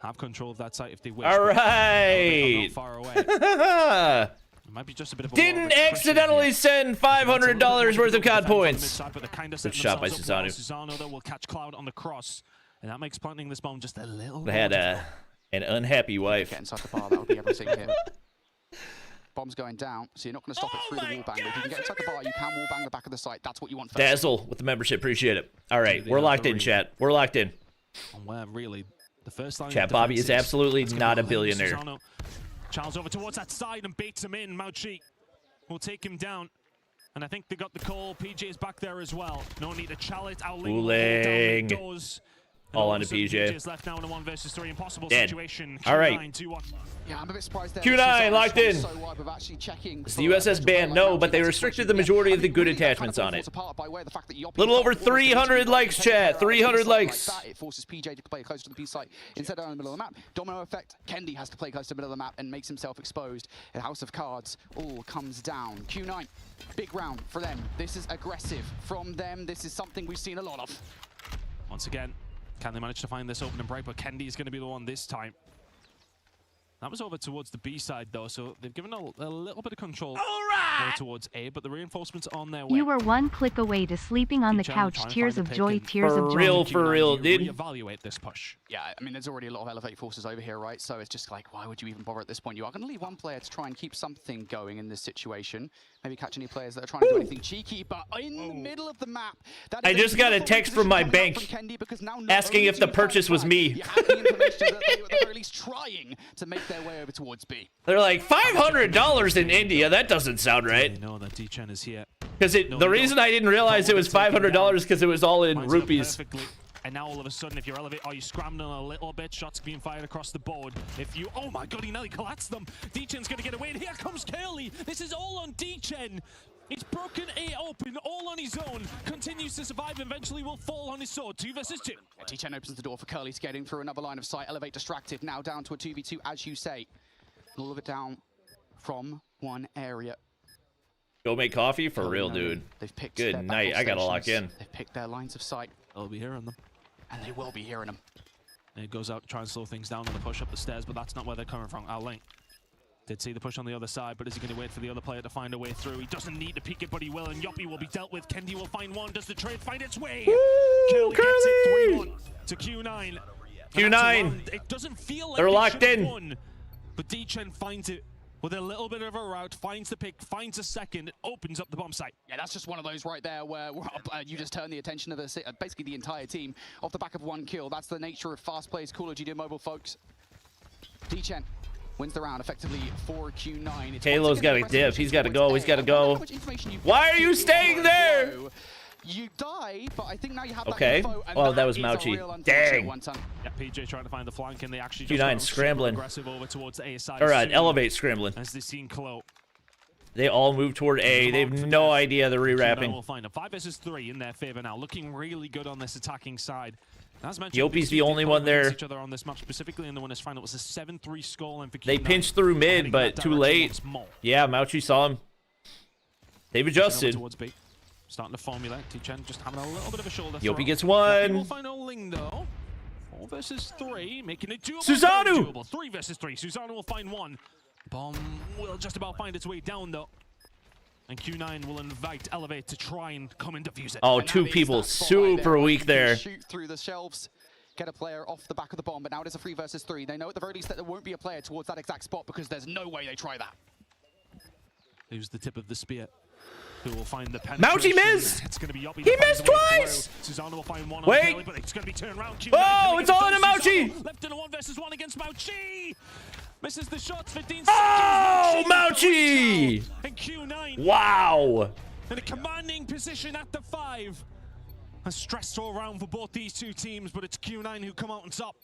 have control of that site if they wish. All right. Not far away. It might be just a bit of a didn't accidentally send $500 worth of COD points. Good shot by Susano. Susano though will catch Cloud on the cross, and that makes planting this bomb just a little. I had an unhappy wife. Get inside the bar, that would be everything here. Bomb's going down, so you're not going to stop it through the wall bang. If you can get inside the bar, you can wall bang the back of the site. That's what you want first. Dazzle with the membership, appreciate it. All right, we're locked in, chat. We're locked in. And where really the first line. Chat, Bobby is absolutely not a billionaire. Charles over towards that side and baits him in. Mauchi will take him down. And I think they got the call. PJ is back there as well. No need to challenge. Ooling. All on to PJ. Is left now in a 1 versus 3 impossible Dead. situation. All right. Yeah, I'm a bit surprised there. Q9 locked in. Is the USS banned? No, but they restricted the majority of the good attachments on it. Little over 300 likes, chat. 300 likes. It forces PJ to play close to the B site instead of in the middle of the map. Domino effect. Kendi has to play close to the middle of the map and makes himself exposed. A House of Cards all comes down. Q9, big round for them. This is aggressive from them. This is something we've seen a lot of. Once again, can they manage to find this opening break? But Kendi is going to be the one this time. That was over towards the B side, though, so they've given a little bit of control over towards A, but the reinforcements are on their way. You were 1 click away to sleeping on the couch. Tears of joy, tears of joy. For real, dude. Reevaluate this push. Yeah, I mean, there's already a lot of Elevate forces over here, right? So it's just like, why would you even bother at this point? You are going to leave one player to try and keep something going in this situation. Maybe catch any players that are trying to do anything cheeky, but in the middle of the map. I just got a text from my bank asking if the purchase was me. You have the information that they were at the very least trying to make their way over towards B. They're like, $500 in India? That doesn't sound right. No, that D-Chen is here. Because the reason I didn't realize it was $500 because it was all in rupees. And now all of a sudden, if you're Elevate, are you scrambling a little bit? Shots being fired across the board. If you, oh my god, he nearly collapsed them. D-Chen's gonna get away, and here comes Curly. This is all on D-Chen. He's broken A open, all on his own. Continues to survive, eventually will fall on his sword. 2 versus 2. D-Chen opens the door for Curly to get in through another line of sight. Elevate distracted, now down to a 2v2, as you say. All of it down from one area. Go make coffee for real, dude. They've picked Good night. I gotta lock in. They've picked their lines of sight. I'll be hearing them. And they will be hearing them. And it goes out to try and slow things down on the push up the stairs, but that's not where they're coming from. Link did see the push on the other side, but is he going to wait for the other player to find a way through? He doesn't need to peek it, but he will, and Yoppy will be dealt with. Kendi will find one. Does the trade find its way? Curly gets it 3-1 to Q9. Q9. It doesn't feel like they're locked in. Won, But D-Chen finds it with a little bit of a route, finds the pick, finds a second, it opens up the bomb site. Yeah, that's just one of those right there where you just turn the attention of basically the entire team off the back of one kill. That's the nature of fast-paced Call of Duty Mobile, folks. D-Chen wins the round effectively for Q9. Halo's got to dip. He's got to go. He's got to go. Why are you staying there? You die, but I think now you have that Okay. info, and Oh, that was Mauchi. Yeah, Dang. PJ trying to find the flank, and they actually Q9 scrambling. aggressive over towards A side. Or Elevate scrambling. As they seen Clo. They all move toward A. They have no idea they're rewrapping. We'll find them. 5 versus 3 in their favor now, looking really good on this attacking side. As mentioned, Yopi's the only one there. each other on this match, specifically in the winners final. It was a 7-3 scoreline for They Q9. pinched through mid, but too late. Yeah, Mauchi saw him. They've adjusted. Towards B. Starting to formulate. T-Chen just having a little bit of a shoulder Yopi throw. gets one. We'll find Oling though. 4 versus 3, making it doable. Susanoo! Doable. 3 versus 3. Susanoo will find one. Bomb will just about find its way down though. And Q9 will invite Elevate to try and come and defuse it. Oh, 2 people super weak there. Shoot through the shelves, get a player off the back of the bomb, but now it is a 3 versus 3. They know at the very least that there won't be a player towards that exact spot because there's no way they try that. Who's the tip of the spear? Who will find the Mauchi missed! It's going to be Yopi. He missed twice! Susanoo will find one. Wait! On but it's going to be turned around. Oh, it's all in a Mauchi! Left in a 1 versus 1 against Mauchi. Misses the shots. 15 seconds. Oh, Mauchi! And Q9. Wow! In a commanding position at the 5. A stress all round for both these two teams, but it's Q9 who come out on top.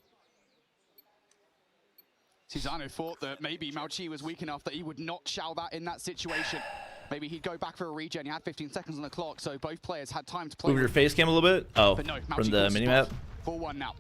Susanoo thought that maybe Mauchi was weak enough that he would not shell that in that situation. Maybe he'd go back for a regen. He had 15 seconds on the clock, so both players had time to play. Move your face cam a little bit. Oh, but no, from the minimap. 4-1 now.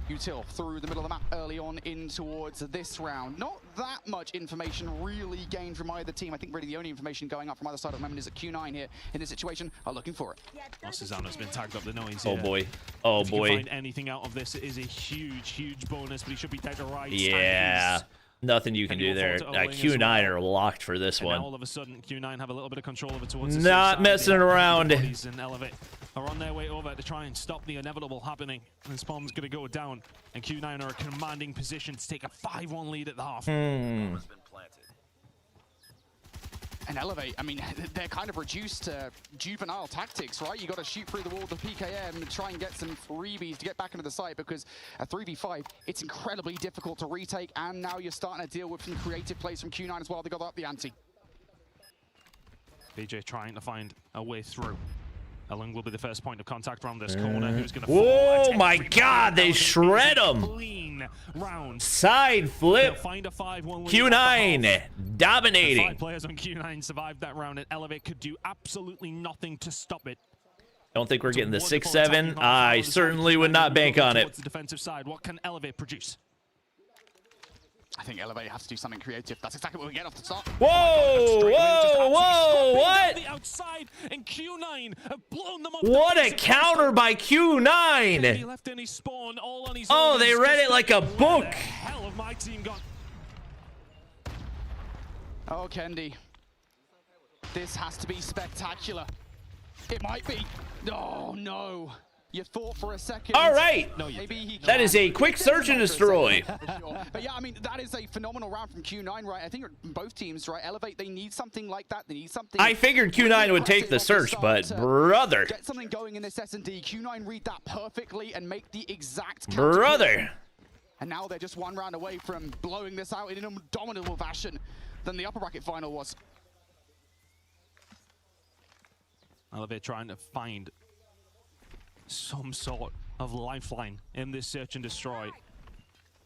Util through the middle of the map early on in towards this round. Not that much information really gained from either team. I think really the only information going up from either side at the moment is that Q9 here in this situation are looking for it. Well, Susanoo's been tagged up the nose. Oh boy. Oh if boy. If he can find anything out of this, it is a huge, huge bonus, but he should be dead to right. Yeah. Nothing you can do there. Q9 are locked for this one. All of a sudden, Q9 have a little bit of control over towards the Not messing around. And Elevate are on their way over to try and stop the inevitable happening. And this bomb's going to go down. And Q9 are a commanding position to take a 5-1 lead at the half. And Elevate, I mean, they're kind of reduced to juvenile tactics, right? You got to shoot through the wall with the PKM and try and get some freebies to get back into the site because a 3v5, it's incredibly difficult to retake. And now you're starting to deal with some creative plays from Q9 as well. They got up the ante. BJ trying to find a way through. Ellen will be the first point of contact around this corner. Who's going to fall? Oh my God, they shred him. Clean round. Side flip. Find a 5-1 Q9 dominating. The 5 players on Q9 survived that round, and Elevate could do absolutely nothing to stop it. Don't think we're getting the 6-7. I certainly would not bank on it. The defensive side. What can Elevate produce? I think Elevate has to do something creative. That's exactly what we get off the top. Whoa, whoa, whoa, what? The outside, and Q9 have blown them up. What a counter by Q9. He left any spawn all on his Oh, they read it like a book. Where the hell have my team gone? Oh, Kendi. This has to be spectacular. It might be. Oh, no. You thought for a second. All right. That is a quick search and destroy. But yeah, I mean, that is a phenomenal round from Q9, right? I think both teams, right? Elevate, they need something like that. They need something. I figured Q9 would take the search, but brother. Get something going in this S&D. Q9 read that perfectly and make the exact brother. And now they're just 1 round away from blowing this out in an indomitable fashion than the upper bracket final was. Elevate trying to find some sort of lifeline in this search and destroy.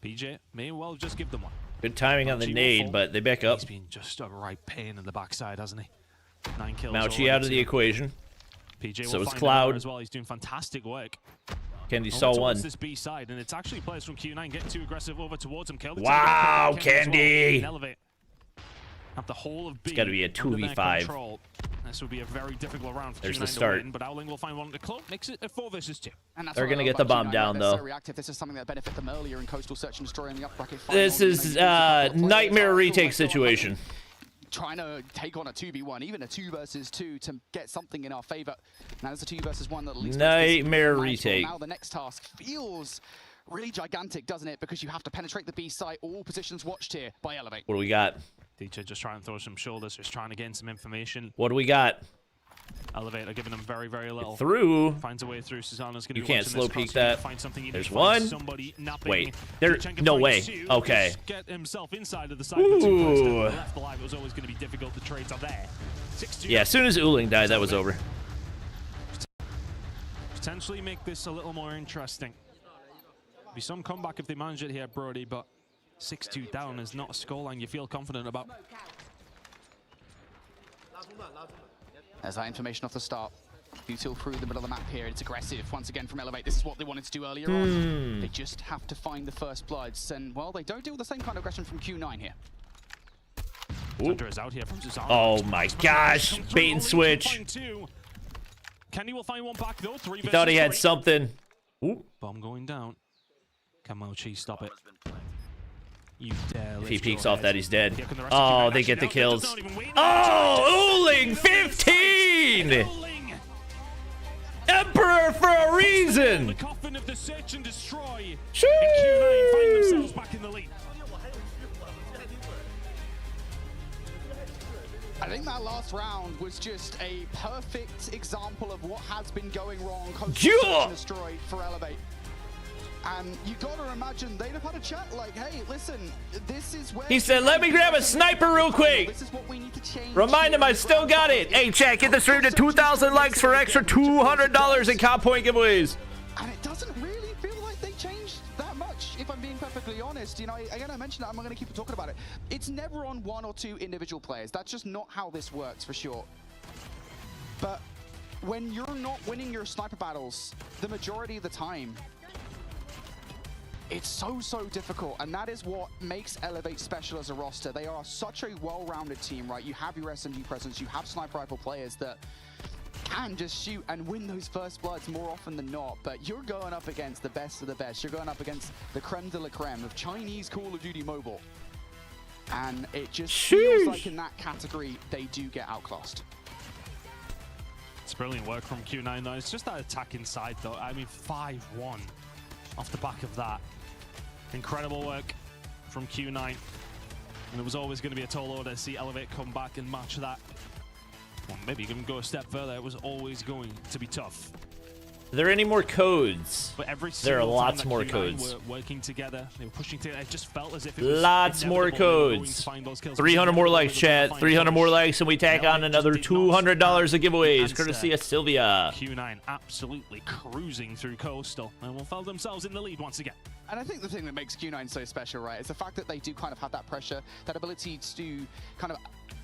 PJ may well just give them one. Good timing on the nade, but they back up. He's been just a right pain in the backside, hasn't he? 9 kills. Mauchi out of the equation. PJ so will is find Cloud as well. He's doing fantastic work. Candy saw one. This B side, and it's actually players from Q9 getting too aggressive over towards him. Wow, Candy! Elevate. Have the whole of B. It's got to be a 2v5. This would be a very difficult round for There's Q9 the start. to win, but Owling will find one at the cloak. Makes it a 4 versus 2. And that's they're going to get the bomb down, though. So reactive. This is something that benefited them earlier in Coastal Search and Destroy in the upper bracket. This is nightmare retake situation. Trying to take on a 2v1, even a 2 versus 2 to get something in our favor. Now there's a 2 versus 1 that at least nightmare retake. Now the next task feels really gigantic, doesn't it? Because you have to penetrate the B site. All positions watched here by Elevate. What do we got? DJ just trying to throw some shoulders, just trying to gain some information. What do we got? Elevate are giving them very, very little. Through. Finds a way through. Susanna's going to You can't slow peek that. There's one. Wait. There. No way. Okay. Get himself inside of the Ooh. left alive. It was always going to be difficult. The trades are there. 6-2. Yeah, as soon as Uling died, that was over. Potentially make this a little more interesting. Be some comeback if they manage it here, Brody, but 6-2 down is not a scoreline you feel confident about. There's that information off the start. Util through the middle of the map here. It's aggressive once again from Elevate. This is what they wanted to do earlier on. They just have to find the first bloods, and well, they don't deal with the same kind of aggression from Q9 here. Thunder is out here from Susanna. Oh my gosh! Bait and switch. Kenny will find one back though. He thought he had something. Ooh. Bomb going down. Can Mochi stop it? You dare. If he peeks off that, he's dead. Oh, they get the kills. Oh, Uling 15! Emperor for a reason! The coffin of the search and destroy. Sheesh. Q9 find themselves back in the lead. I think that last round was just a perfect example of what has been going wrong. Search and destroy for Elevate. And you gotta imagine they'd have had a chat like, hey, listen, this is where... He said, let me grab a sniper real quick. This is what we need to change. Remind him I still got it. Hey, chat, get the stream to 2,000 likes for extra $200 in comp point giveaways. And it doesn't really feel like they changed that much, if I'm being perfectly honest. You know, again, I mentioned that, I'm gonna keep talking about it. It's never on one or two individual players. That's just not how this works, for sure. But when you're not winning your sniper battles the majority of the time, it's so difficult, and that is what makes Elevate special as a roster. They are such a well-rounded team, right? You have your SMG presence, you have sniper rifle players that can just shoot and win those first bloods more often than not, but you're going up against the best of the best. You're going up against the creme de la creme of Chinese Call of Duty Mobile. And it just feels like in that category, they do get outclassed. It's brilliant work from Q9 though. It's just that attack inside though. I mean, 5-1 off the back of that. Incredible work from Q9. And it was always going to be a tall order to see Elevate come back and match that. Well, maybe even go a step further. It was always going to be tough. Are there any more codes? But every there are lots time more Q9 codes. were working together. They were pushing together. It just felt as if it was lots more codes. 300 more likes, chat. 300 more likes, and we tack on another $200 of giveaways, courtesy of Sylvia. Q9 absolutely cruising through Coastal, and will find themselves in the lead once again. And I think the thing that makes Q9 so special, right, is the fact that they do kind of have that pressure, that ability to kind of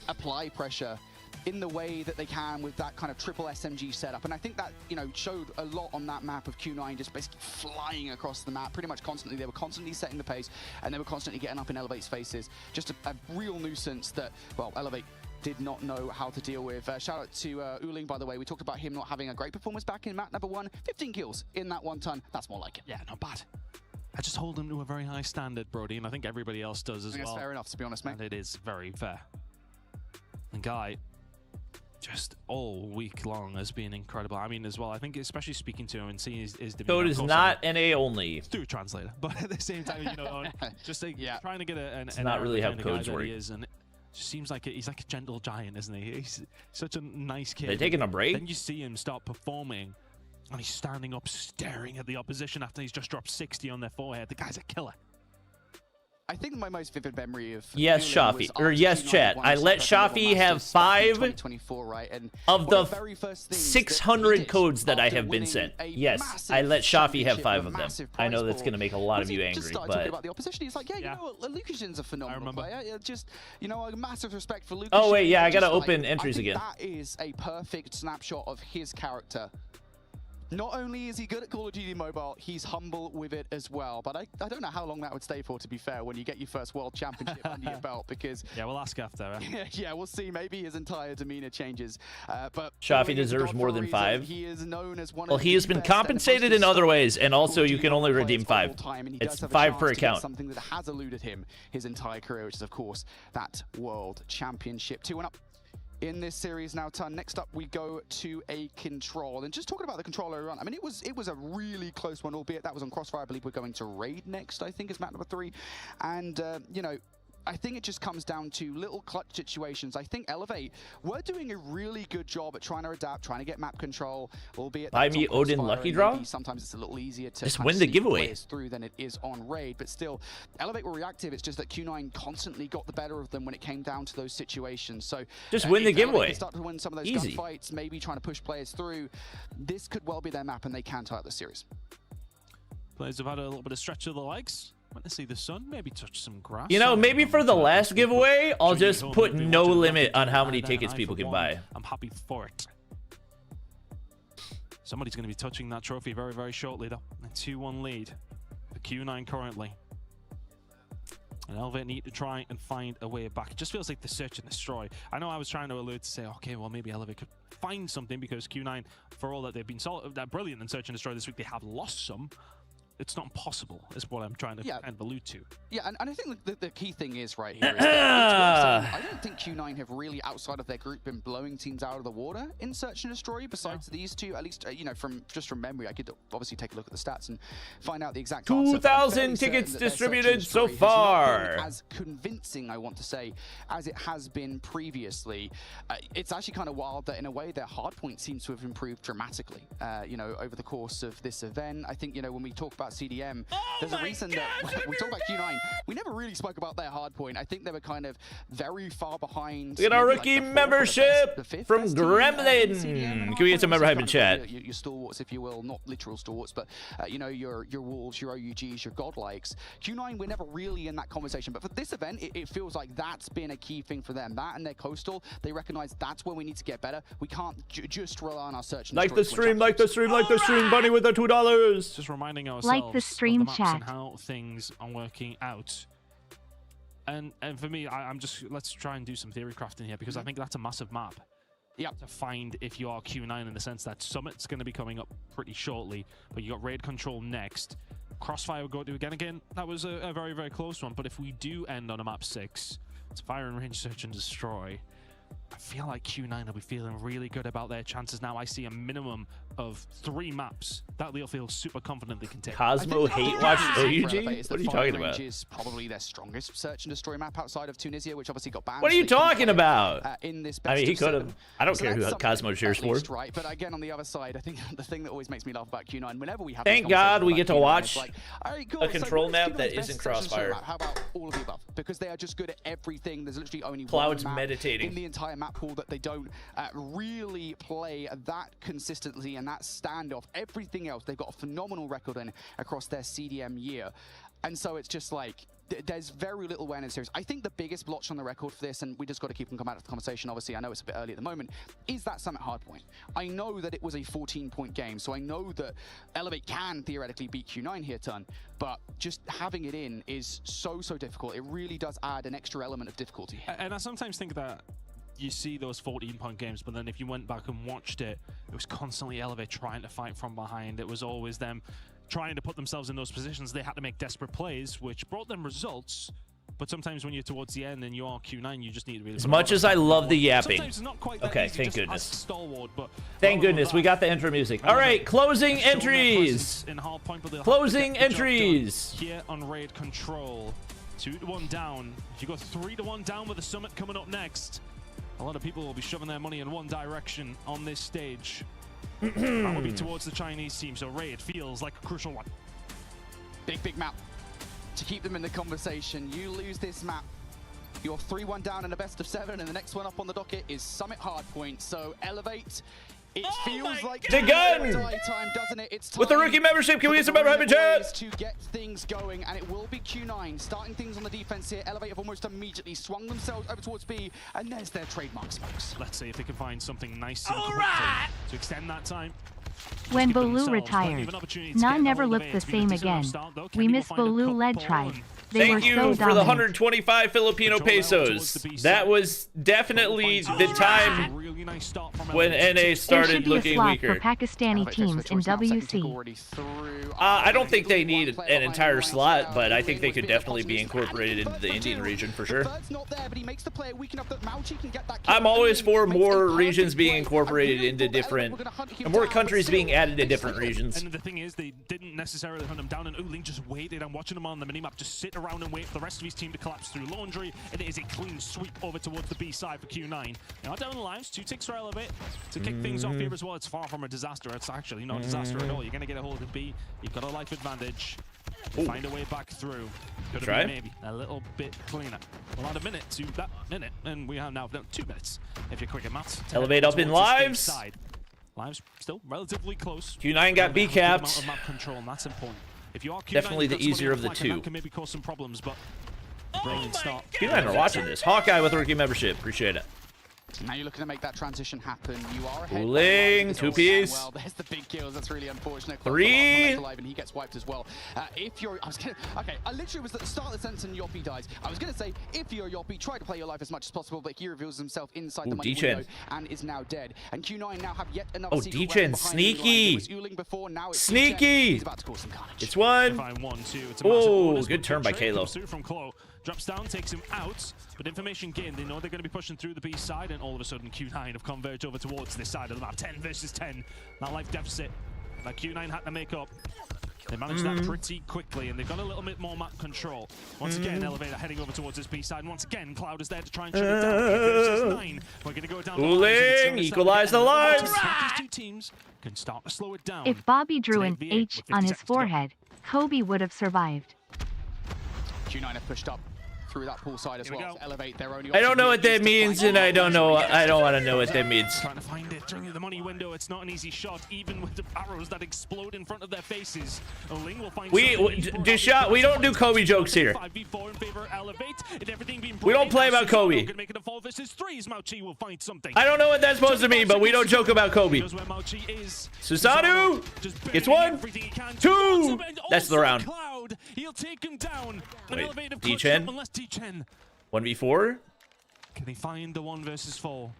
apply pressure in the way that they can with that kind of triple SMG setup. And I think that, you know, showed a lot on that map of Q9 just basically flying across the map pretty much constantly. They were constantly setting the pace, and they were constantly getting up in Elevate's faces. Just a real nuisance that, well, Elevate did not know how to deal with. Shout out to Uling, by the way. We talked about him not having a great performance back in map number 1. 15 kills in that 1 ton. That's more like it. Yeah, not bad. I just hold them to a very high standard, Brody, and I think everybody else does as well. That's fair enough, to be honest, mate. And it is very fair. And Guy, just all week long has been incredible. I mean, as well, I think especially speaking to him and seeing his code is not NA only. Through a translator, but at the same time, you know, just like, trying to get an not really how codes work. He is, and it just seems like he's like a gentle giant, isn't he? He's such a nice kid. They're taking a break. Then you see him start performing, and he's standing up, staring at the opposition after he's just dropped 60 on their forehead. The guy's a killer. I think my most vivid memory of yes, Shafi, or yes, chat. I let Shafi have 5 right? And of the 600 codes that I have been sent. Yes, I let Shafi have 5 of them. I know that's going to make a lot of you angry, but talking about the opposition, he's like, yeah, you know what, Lukashin's a phenomenal player. Just, you know, a massive respect for Lukashin. Oh wait, yeah, I gotta open entries again. That is a perfect snapshot of his character. Not only is he good at Call of Duty Mobile, he's humble with it as well. But I don't know how long that would stay for, to be fair, when you get your first World Championship under your belt, because... Yeah, we'll ask after. Yeah, we'll see. Maybe his entire demeanor changes. But Shafi deserves more than 5. He is known as one well, he has been compensated in other ways, and also you can only redeem 5. It's 5 per account. Something that has eluded him his entire career, which is, of course, that World Championship. 2-1 up. in this series now. Ton. Next up, we go to a control. And just talking about the control earlier on, I mean, it was a really close one, albeit that was on Crossfire. I believe we're going to Raid next, I think, is map number 3. And, you know, I think it just comes down to little clutch situations. I think Elevate, we're doing a really good job at trying to adapt, trying to get map control, albeit Buy me Odin Lucky Draw? Sometimes it's a little easier to just win the giveaway through than it is on Raid, but still, Elevate were reactive. It's just that Q9 constantly got the better of them when it came down to those situations. So just win the giveaway. Start to win some of those gunfights, maybe trying to push players through. This could well be their map, and they can tie up the series. Players have had a little bit of stretch of the legs. Want to see the sun, maybe touch some grass. You know, maybe for the last giveaway, I'll just put no limit on how many tickets people can buy. I'm happy for it. Somebody's going to be touching that trophy very, very shortly, though. A 2-1 lead for Q9 currently. And Elevate need to try and find a way back. It just feels like the search and destroy. I know I was trying to allude to say, okay, well, maybe Elevate could find something because Q9, for all that they've been brilliant in search and destroy this week, they have lost some. It's not impossible, is what I'm trying to kind of allude to. Yeah, and I think the key thing is right here. Is that I don't think Q9 have really, outside of their group, been blowing teams out of the water in Search and Destroy. Besides these two, at least you know, from memory, I could obviously take a look at the stats and find out the exact answer. 2,000 tickets distributed so far. As convincing, I want to say, as it has been previously. It's actually kind of wild that in a way their hardpoint seems to have improved dramatically. You know, over the course of this event, I think when we talk about CDM, there's a reason that we talk about Q9. We never really spoke about their hardpoint. I think they were kind of very far behind. Look at our rookie membership from Gremlin. Can we get some member hype in chat? Your stalwarts, if you will, not literal stalwarts, but you know, your Wolves, your OUGs, your Godlikes. Q9, we're never really in that conversation. But for this event, it feels like that's been a key thing for them. That and their coastal, they recognize that's where we need to get better. We can't just rely on our search. Like the stream, like the stream, like the stream. Bunny with the $2. Just reminding ourselves. Like the stream chat. And how things are working out. And for me, I'm just, let's try and do some theory crafting here, because I think that's a massive map. Yeah. To find if you are Q9, in the sense that Summit's going to be coming up pretty shortly, but you got Raid Control next. Crossfire will go to again. That was a very, very close one. But if we do end on a map 6, it's Fire and Range, Search and Destroy. I feel like Q9 will be feeling really good about their chances now. I see a minimum of 3 maps that they'll feel super confident they can take. Cosmo hate watch OUG? What are you talking about? Is probably their strongest search and destroy map outside of Tunisia, which obviously got banned. What are you talking about? In this I mean, he could have. I don't care who Cosmo cheers for. Right, but again, on the other side, I think the thing that always makes me laugh about Q9, whenever we have thank God we get to watch like, right, cool. a control map that isn't Crossfire. How about all of the above? Because they are just good at everything. There's literally only Cloud's one map meditating in the entire map pool that they don't really play that consistently and that standoff. Everything else, they've got a phenomenal record in across their CDM year. And so it's just like, there's very little awareness here. I think the biggest blotch on the record for this, and we just got to keep them come out of the conversation, obviously, I know it's a bit early at the moment, is that Summit hardpoint. I know that it was a 14-point game, so I know that Elevate can theoretically beat Q9 here, Ton, but just having it in is so difficult. It really does add an extra element of difficulty. And I sometimes think that you see those 14-point games, but then if you went back and watched it, it was constantly Elevate trying to fight from behind. It was always them trying to put themselves in those positions. They had to make desperate plays, which brought them results. But sometimes when you're towards the end and you are Q9, you just need to really... As much as I love the yapping. Okay, thank goodness. Stalwart, but thank goodness, we got the intro music. All right, closing entries. Closing entries. Here on Raid Control, 2-1 down. If you go 3-1 down with the Summit coming up next, a lot of people will be shoving their money in one direction on this stage. That will be towards the Chinese team, so Raid feels like a crucial one. Big map to keep them in the conversation. You lose this map, you're 3-1 down in a best of 7, and the next one up on the docket is Summit Hardpoint. So Elevate. It feels like the gun time, doesn't it? It's time with the rookie membership. Can we get some member hype chat? To get things going, and it will be Q9 starting things on the defense here. Elevate have almost immediately swung themselves over towards B, and there's their trademark smokes. Let's see if they can find something nice and quickly to extend that time. When Bolu retired, Na never looked the same again. We miss Bolu led tribe. They were Thank you so for the dominant. 125 Filipino pesos. That was definitely the time when NA started looking weaker. For Pakistani teams in WC. I don't think they need an entire slot, but I think they could definitely be incorporated into the Indian region for sure. I'm always for more regions being incorporated into different, and more countries being added to different regions. And the thing is, they didn't necessarily hunt him down, and Uling just waited. I'm watching him on the minimap just sit around and wait for the rest of his team to collapse through Laundry, and it is a clean sweep over towards the B side for Q9. Now down the lives, 2 ticks for Elevate to kick things off here as well. It's far from a disaster. It's actually not a disaster at all. You're going to get a hold of B. You've got a life advantage. Find a way back through. Could have been maybe a little bit cleaner. We'll add a minute to that minute, and we have now 2 minutes if you're quick at maths. Elevate up in lives. Lives still relatively close. Q9 got B capped. Map control, and that's important. If you are Q9, Definitely the easier of the two. That can maybe cause some problems, but brilliant start. Q9 are watching this. Hawkeye with rookie membership. Appreciate it. Now you're looking to make that transition happen. You are ahead. Uling, 2-piece. Well, there's the big kills. That's really unfortunate. 3. Alive, and he gets wiped as well. If you're, I literally was at the start of the sentence and Yoppie dies. I was gonna say, if you're Yoppie, try to play your life as much as possible, but he reveals himself inside the money window and is now dead. And Q9 now have yet another. Oh, D-Chen, sneaky. Before, now it's Sneaky. He's about to cause some carnage. It's one. Oh, good turn by Kalo. From Klo. Drops down, takes him out, but information gained. They know they're going to be pushing through the B side, and all of a sudden Q9 have converged over towards this side of the map. 10 versus 10. That life deficit that Q9 had to make up. They managed that pretty quickly, and they've got a little bit more map control. Once again, Elevator heading over towards this B side, and once again, Cloud is there to try and shut it down. Versus 9. We're going to go down. Uling, equalize the lives. These 2 teams can start to slow it down. If Bobby drew an H on his forehead, Kobe would have survived. Q9 have pushed up through that pool side as well to elevate their own. I don't know what that means, and I don't know. I don't want to know what that means. Trying to find it during the money window. It's not an easy shot, even with the arrows that explode in front of their faces. Uling will find We don't do Kobe jokes here. We don't play about Kobe. I don't know what that's supposed to mean, but we don't joke about Kobe. Susanu gets 1, 2. That's the round. He'll take him down. Wait, D-Chen? 1v4? Can he find the 1 versus 4?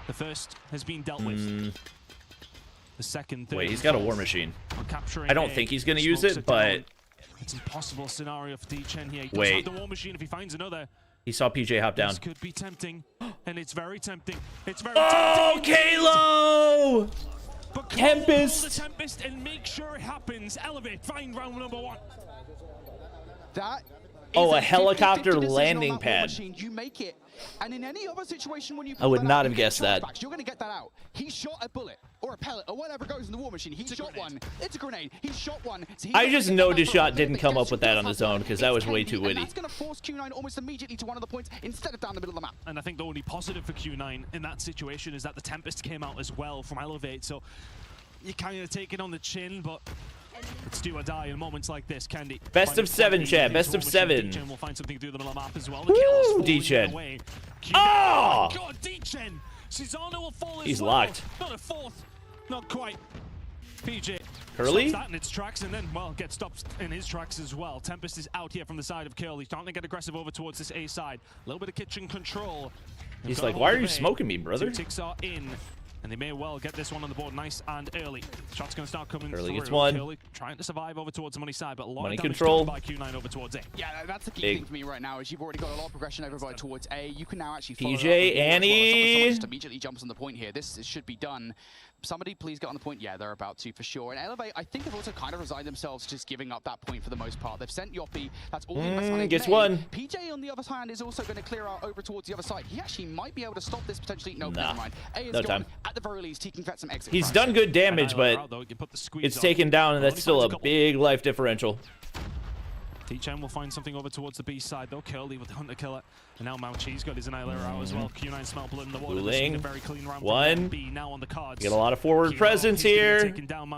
The first has been dealt with. The second, third. Wait, he's got a war machine. I don't think he's gonna use it, but it's an impossible scenario for D-Chen here. He wait. the war machine if he finds another. He saw PJ hop down. This could be tempting, and it's very tempting. It's very tempting. Kalo! But Tempest! The Tempest and make sure it happens. Elevate, find round number 1. That a helicopter landing pad. You make it. And in any other situation when you I would not have guessed that. You're going to get that out. He shot a bullet or a pellet or whatever goes in the war machine. He shot one. It's a grenade. He shot one. So I just know Deshot didn't come up with that on his own because that was way too witty. That's going to force Q9 almost immediately to one of the points instead of down the middle of the map. And I think the only positive for Q9 in that situation is that the Tempest came out as well from Elevate. So you kind of take it on the chin, but it's do or die in moments like this, Candy. Best of 7, chat. Best of 7. D-Chen will find something through the middle map as well. Woo, D-Chen. Oh! God, D-Chen! Susano will fall as He's well. locked. Not a 4th. Not quite. PJ Curly? stops that in its tracks, and then, well, gets stopped in his tracks as well. Tempest is out here from the side of Curly. Starting to get aggressive over towards this A side. A little bit of kitchen control. He's like, why are you smoking me, brother? 2 ticks are in. And they may well get this one on the board nice and early. Shots going to start coming Curly through. gets 1. Curly trying to survive over towards the money side, but a lot Money of damage control done by Q9 over towards A. Yeah, that's the key thing for me right now is you've already got a lot of progression over by towards A. You can now actually follow PJ, Annie. Someone just immediately jumps on the point here. This should be done. Somebody please get on the point. Yeah, they're about to for sure. And Elevate, I think, have also kind of resigned themselves to just giving up that point for the most part. They've sent Yoppie. That's all the investment gets made. 1. PJ, on the other hand, is also going to clear out over towards the other side. He actually might be able to stop this potentially. No, never mind. A is no gone. time. At the very least, he can get some exit. He's done good damage, but it's taken down, and that's still a big life differential. T-Chen will find something over towards the B side though. Curly with the Hunter Killer. And now Mauchi's got his Annihilator out as well. Q9 smell blood in the water. Cooling. Very clean round One. B now on the cards. Get a lot of forward presence here.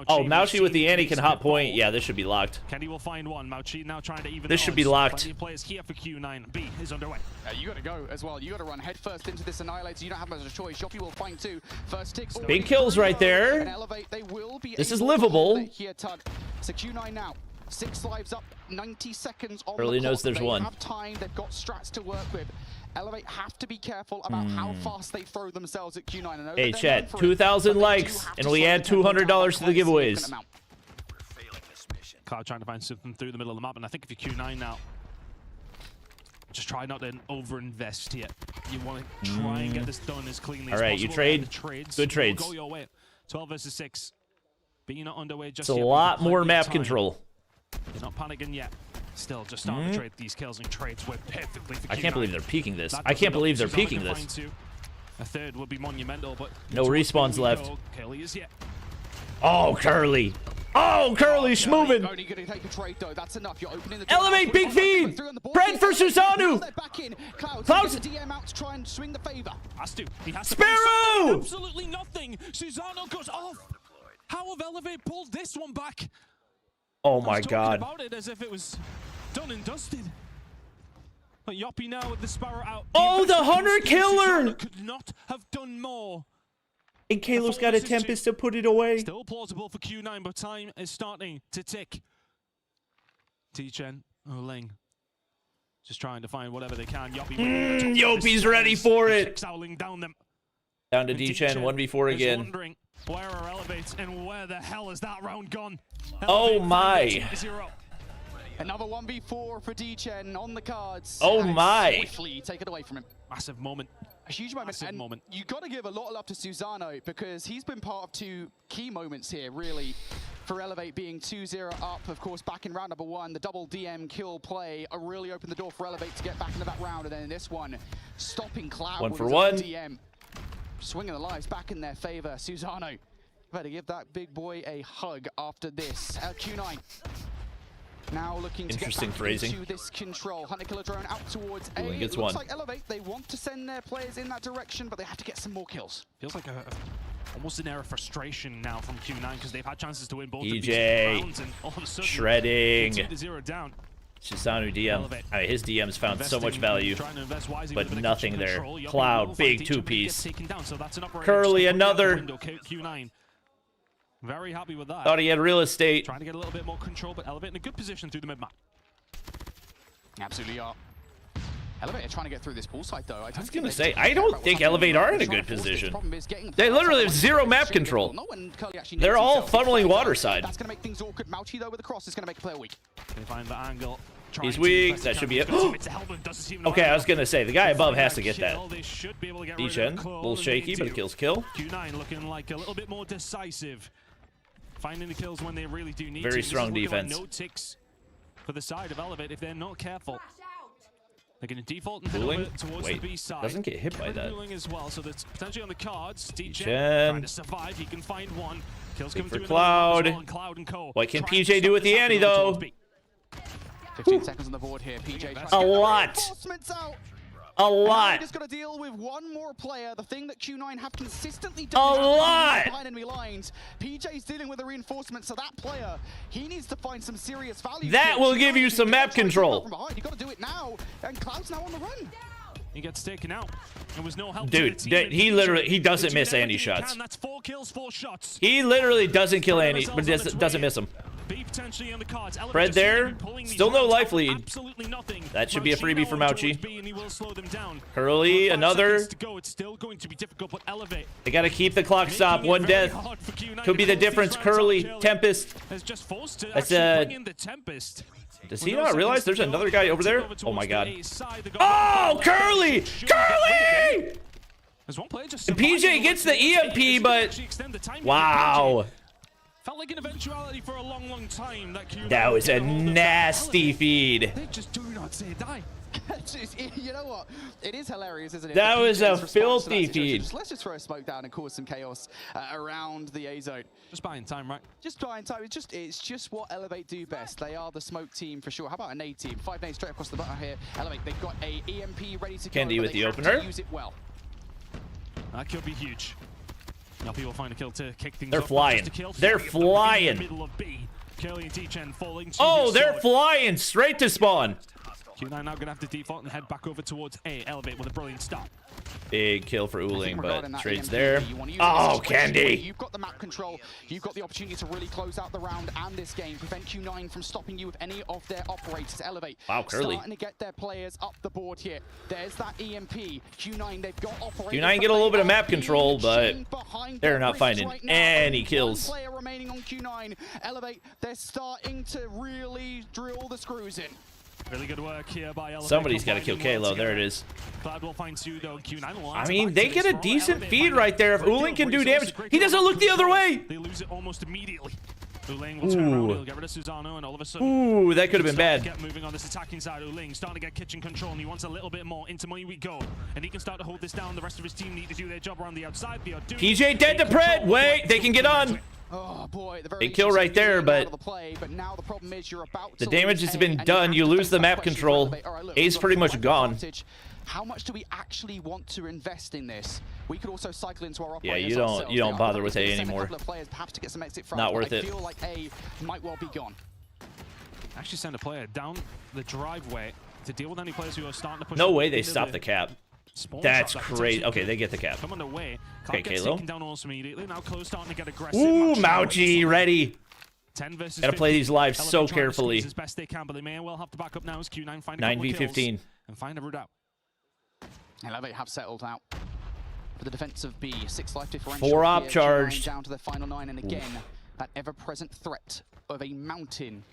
Oh, Mauchi with the Annie can hot point. Yeah, this should be locked. Kenny will find one. Mauchi now trying to even this should be locked. Plenty of players here for Q9. B is underway. You got to go as well. You got to run head first into this Annihilator. You don't have much of a choice. Yoppie will find two. First ticks. Big kills right there. And Elevate, they will be this is livable. Here, Tug. So Q9 now. 6 lives up, 90 seconds on Early the knows clock. there's they one. Have time, they've got strats to work with. Elevate have to be careful about how fast they throw themselves at Q9. I know Hey, that chat, 2,000 likes, and we add $200 to the giveaways. COD trying to find something through the middle of the map, and I think if you're Q9 now, just try not to over-invest here. You want to try and get this done as cleanly as possible. All right, you trade. Good trades. Go your way. 12 versus 6. Being not underway just it's a lot more map control. He's not panicking yet. Still, just starting to trade these kills and trades work perfectly for Q9. I can't believe they're peeking this. I can't believe they're peeking this. A third would be monumental, but no respawns left. Curly is yet. Oh, Curly. Oh, Curly's moving. Only gonna take a trade, though. That's enough. You're opening the Elevate, big feed. Brent for Susanu. Clouds. DM out to try and swing the favor. Has to. He has to. Sparrow. Absolutely nothing. Susano goes off. How have Elevate pulled this one back? Oh my God. About it as if it was done and dusted. But Yoppie now with the Sparrow out. Oh, the Hunter Killer! Could not have done more. And Kalo's got a Tempest to put it away. Still plausible for Q9, but time is starting to tick. T-Chen, Ling, just trying to find whatever they can. Yoppie. Yoppie's ready for it. Down them. Down to D-Chen, 1v4 again. Where are Elevates and where the hell is that round gone? Oh my. Another 1v4 for D-Chen on the cards. Oh my. Swiftly take it away from him. Massive moment. A huge moment. Massive moment. You got to give a lot of love to Susano because he's been part of two key moments here, really, for Elevate being 2-0 up. Of course, back in round number 1, the double DM kill play really opened the door for Elevate to get back into that round. And then in this one, stopping Cloud one with for his one. DM. Swinging the lives back in their favor. Susano, better give that big boy a hug after this. Q9 now looking to get back into this control. Hunter Killer drone out towards A. It looks like Elevate, they want to send their players in that direction, but they have to get some more kills. Feels like almost an air of frustration now from Q9 because they've had chances to win both EJ, of these rounds, and all of a sudden, shredding. 2-0 down. Susanu DM. I mean, his DM's found so much value, but nothing there. Cloud, big two-piece. Curly, another. Q9. Very happy with that. Thought he had real estate. Trying to get a little bit more control, but Elevate in a good position through the mid-map. Absolutely are. Elevate are trying to get through this pool side, though. I was going to say, I don't think Elevate are in a good position. They literally have zero map control. They're all funneling water side. That's going to make things awkward. Mauchi, though, with the cross is going to make a player weak. Can find the angle. He's weak. That should be it. Okay, I was going to say, the guy above has to get that. D-Chen, a little shaky, but it kills kill. Q9 looking like a little bit more decisive. Finding the kills when they really do need to. Very strong defense. No ticks for the side of Elevate if they're not careful. They're going to default and head over towards the B side. Doesn't get hit by that. As well, so that's potentially on the cards. D-Chen trying to survive. He can find one. Kills coming for through Cloud. And Cloud and Co. What can PJ do with the Annie though? 15 seconds on the board here. PJ a lot. A lot. Just got to deal with one more player. The thing that Q9 have consistently done. A lot. Behind enemy lines. PJ's dealing with the reinforcements, so that player, he needs to find some serious value. That will give you some map control. You got to do it now, and Cloud's now on the run. He gets taken out. There was no help. Dude, he doesn't miss Andy shots. That's 4 kills, 4 shots. He literally doesn't kill Andy, but doesn't miss him. Potentially on the cards. Fred there, still no life lead. Absolutely nothing. That should be a freebie for Mauchi. Down. Curly, another. It's still going to be difficult, but Elevate. They got to keep the clock stop. One death could be the difference. Curly, Tempest. That's the Tempest. Does he not realize there's another guy over there? Oh my God. Oh, Curly! Curly! And PJ gets the EMP, but wow. Felt like an eventuality for a long time. That was a nasty feed. They just do not say die. You know what? It is hilarious, isn't it? That was a filthy feed. Let's just throw a smoke down and cause some chaos around the A zone. Just buying time, right? Just buying time. It's just what Elevate do best. They are the smoke team for sure. How about an A team? 5 nades straight across the button here. Elevate, they've got a EMP ready to go. Candy with the opener. Use it well. That could be huge. Now people find a kill to kick things They're up. flying. They're flying. Oh, they're flying straight to spawn. Q9 now going to have to default and head back over towards A. Elevate with a brilliant stop. Big kill for Uling, but trades there. Oh, Candy! You've got the map control. You've got the opportunity to really close out the round and this game. Prevent Q9 from stopping you with any of their operators. Elevate. Wow, Curly. Starting to get their players up the board here. There's that EMP. Q9, they've got operators. Q9 get a little bit of map control, but they're not finding any kills. Player remaining on Q9. Elevate, they're starting to really drill the screws in. Really good work here by Elevate. Somebody's got to kill Kalo. There it is. Cloud will find Pseudo. Q9 I mean, they get a decent feed right there. If Uling can do damage, he doesn't look the other way. They lose it almost immediately. Uling will turn around, he'll get rid of Susano, and all of a sudden... Ooh, that could have been bad. Get moving on this attacking side. Uling starting to get kitchen control, and he wants a little bit more. Into money we go. And he can start to hold this down. The rest of his team need to do their job around the outside. PJ dead to Pred. Wait, they can get on. Oh boy, Big kill right there, but now the problem is you're about the damage has been done. You lose the map control. A's pretty much gone. How much do we actually want to invest in this? We could also cycle into our operators. Yeah, you don't bother with A anymore. Not worth it. I feel like A might well be gone. Actually send a player down the driveway to deal with any players who are starting to push. No way they stop the cap. That's crazy. Okay, they get the cap. Come on away. Okay, Kalo. Down almost immediately. Now Kalo's starting to get aggressive. Ooh, Mauchi ready. 10 versus Gotta play these lives so carefully. As best they can, but they may well have to back up now as Q9 find 9v15 and find a route out. Elevate have settled out for the defense of B. 6 life differential. 4 op charged. Down to their final 9, and again, that ever-present threat of a mountain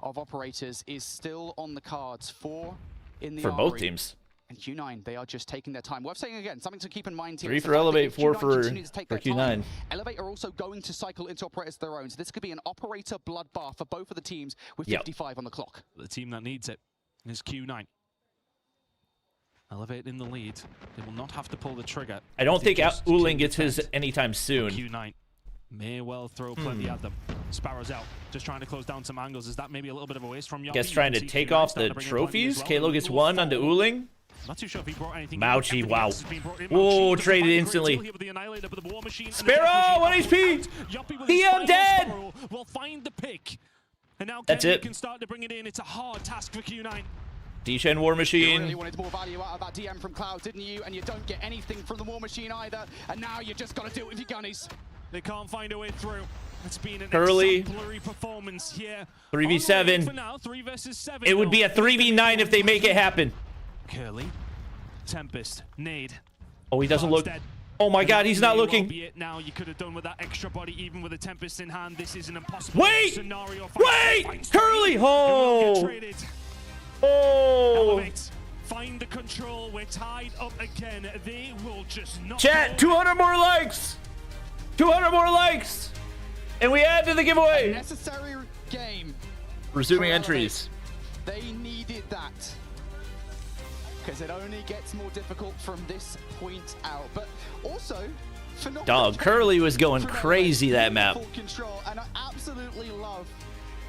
of operators is still on the cards. 4 in the for both teams. And Q9, they are just taking their time. Worth saying again, something to keep in mind here. 3 for Elevate, 4 for Q9. Elevate are also going to cycle into operators of their own. So this could be an operator bloodbath for both of the teams with 55 on the clock. The team that needs it is Q9. Elevate in the lead. They will not have to pull the trigger. I don't think Uling gets his anytime soon. Q9 may well throw plenty at them. Sparrow's out, just trying to close down some angles. Is that maybe a little bit of a waste from Yoppy? Guess trying to take off the trophies. Kalo gets 1 onto Uling. Not too sure if he brought anything. Mauchi, wow. Oh, traded instantly. Sparrow, 1 HP. The undead. Will find the pick. And now that's it. Can start to bring it in. It's a hard task for Q9. D-Shen War Machine. You really wanted more value out of that DM from Cloud, didn't you? And you don't get anything from the War Machine either. And now you just got to do it with your gunnies. They can't find a way through. It's been an Curly. exemplary performance here. 3v7. For now, 3 versus 7. It would be a 3v9 if they make it happen. Curly. Tempest. Nade. Oh, he doesn't look. Dead. Oh my God, he's not looking. Be it now. You could have done with that extra body, even with a Tempest in hand. This is an impossible scenario. Wait! Curly! Oh! Oh! Elevate. Find the control. We're tied up again. They will just not. Chat, 200 more likes! 200 more likes! And we add to the giveaway. A necessary game. Resuming entries. They needed that. Because it only gets more difficult from this point out. But also, Dog, Curly was going crazy that map. Full control, and I absolutely love.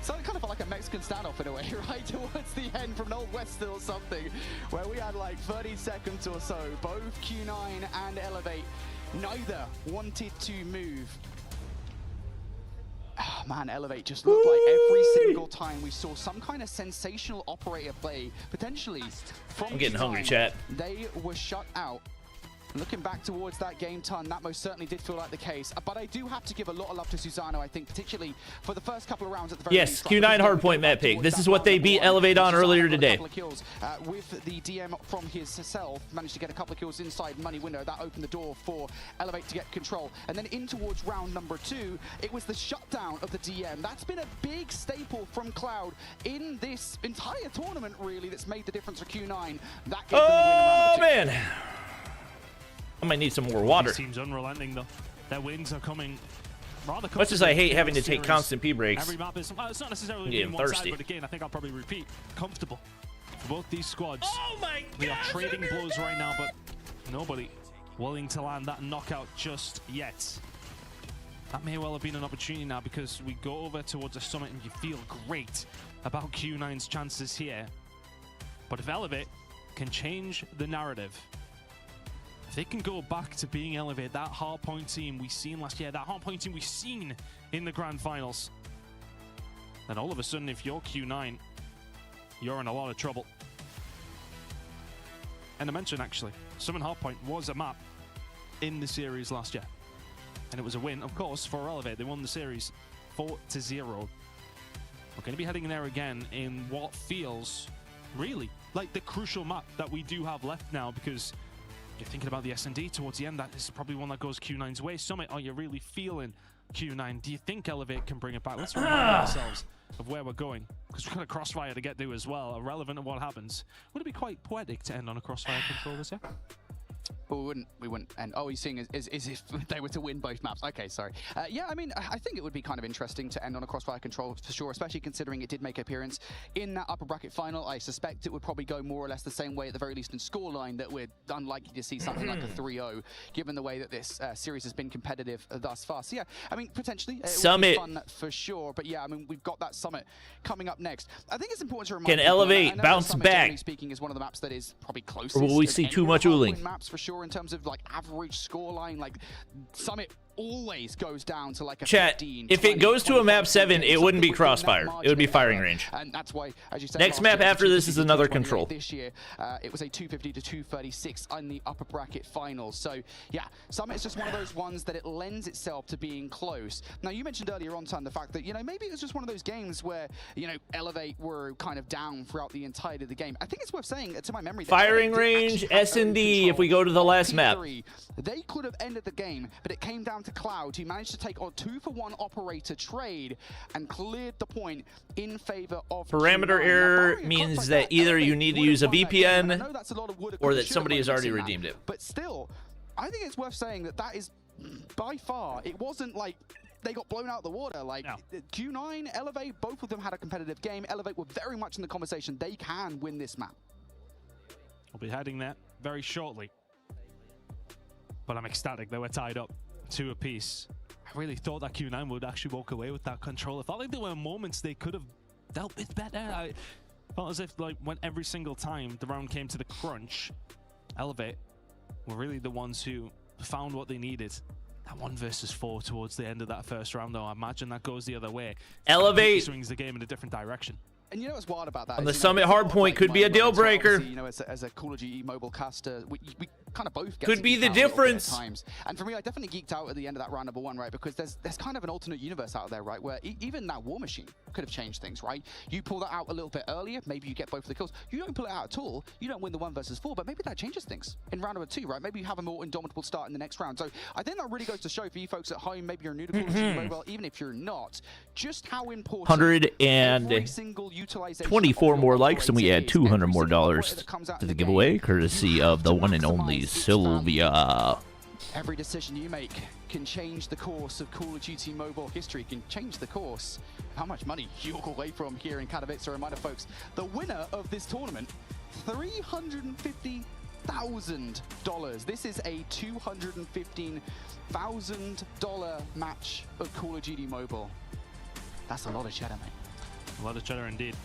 So it kind of felt like a Mexican standoff in a way, right? Towards the end from an Old West or something, where we had like 30 seconds or so. Both Q9 and Elevate, neither wanted to move. Oh, man, Elevate just looked like every single time we saw some kind of sensational operator play, potentially from I'm getting Q9, hungry, chat. They were shut out. Looking back towards that game ton, that most certainly did feel like the case. But I do have to give a lot of love to Susano, I think, particularly for the first couple of rounds at the very Yes, Q9 hardpoint map pick. This is what they beat Elevate on earlier today. Kills, with the DM from himself, managed to get a couple of kills inside money window. That opened the door for Elevate to get control. And then in towards round number 2, it was the shutdown of the DM. That's been a big staple from Cloud in this entire tournament, really, that's made the difference for Q9. That gave them the win in round number 2. Man. I might need some more water. This team's unrelenting, though. Their wins are coming rather Much as I hate having to take constant pee breaks. Every map is, it's not necessarily I'm getting thirsty. but again, I think I'll probably repeat. Comfortable for both these squads. Oh my God! They are trading blows right now, but nobody willing to land that knockout just yet. That may well have been an opportunity now, because we go over towards the summit and you feel great about Q9's chances here. But if Elevate can change the narrative, if they can go back to being Elevate, that hardpoint team we seen last year, that hardpoint team we seen in the grand finals, then all of a sudden, if you're Q9, you're in a lot of trouble. And I mentioned, actually, Summon Hardpoint was a map in the series last year. And it was a win, of course, for Elevate. They won the series 4-0. We're going to be heading there again in what feels really like the crucial map that we do have left now, because you're thinking about the S&D towards the end. That is probably one that goes Q9's way. Summit, are you really feeling Q9? Do you think Elevate can bring it back? Let's remind ourselves of where we're going, because we've got a crossfire to get to as well, irrelevant of what happens. Would it be quite poetic to end on a crossfire control this year? Well, we wouldn't. And oh, you're seeing is if they were to win both maps. Okay, sorry. Yeah, I mean, I think it would be kind of interesting to end on a crossfire control for sure, especially considering it did make an appearance in that upper bracket final. I suspect it would probably go more or less the same way, at the very least in scoreline, that we're unlikely to see something like a 3-0, given the way that this series has been competitive thus far. So yeah, I mean, potentially it Summit would be fun for sure. But yeah, I mean, we've got that Summit coming up next. I think it's important to remind can people, Elevate I know bounce Summit, back? generally speaking, is one of the maps that is probably closest. Or will we see too much ooling? Maps for sure, in terms of like average scoreline, like Summit always goes down to like a Chat, 15, if 20, it goes to a map 7, it wouldn't be crossfire. It would be firing range. And that's why, as you said, next map after this is another control. This year, it was a 250 to 236 on the upper bracket finals. So yeah, Summit is just one of those ones that it lends itself to being close. Now, you mentioned earlier on, Ton, the fact that, you know, maybe it was just one of those games where, you know, Elevate were kind of down throughout the entirety of the game. I think it's worth saying, to my memory, firing range, S&D, if we go to the last map. They could have ended the game, but it came down to Cloud, who managed to take on 2-for-1 operator trade and cleared the point in favor of parameter error means that either you need to use a VPN or that somebody has already redeemed it. But still, I think it's worth saying that that is by far, it wasn't like they got blown out of the water. Like Q9, Elevate, both of them had a competitive game. Elevate were very much in the conversation. They can win this map. We'll be heading there very shortly. But I'm ecstatic that we're tied up 2 apiece. I really thought that Q9 would actually walk away with that control. I felt like there were moments they could have dealt with better. I felt as if, like, when every single time the round came to the crunch, Elevate were really the ones who found what they needed. That 1 versus 4 towards the end of that first round, though, I imagine that goes the other way. Elevate swings the game in a different direction. And you know what's wild about that? On the Summit hardpoint could be a deal breaker. You know, as a Call of Duty mobile caster, we kind of both get could be the difference. Times. And for me, I definitely geeked out at the end of that round number 1, right? Because there's kind of an alternate universe out there, right? Where even that War Machine could have changed things, right? You pull that out a little bit earlier, maybe you get both of the kills. You don't pull it out at all, you don't win the 1 versus 4, but maybe that changes things in round number 2, right? Maybe you have a more indomitable start in the next round. So I think that really goes to show for you folks at home, maybe you're new to Call of Duty Mobile, even if you're not, just how important 124 more likes and we add $200 more to the giveaway, courtesy of the one and only Sylvia. Every decision you make can change the course of Call of Duty Mobile history, can change the course of how much money you walk away from here in Katowice. A reminder, folks, the winner of this tournament, $350,000. This is a $215,000 match of Call of Duty Mobile. That's a lot of cheddar, mate. A lot of cheddar indeed.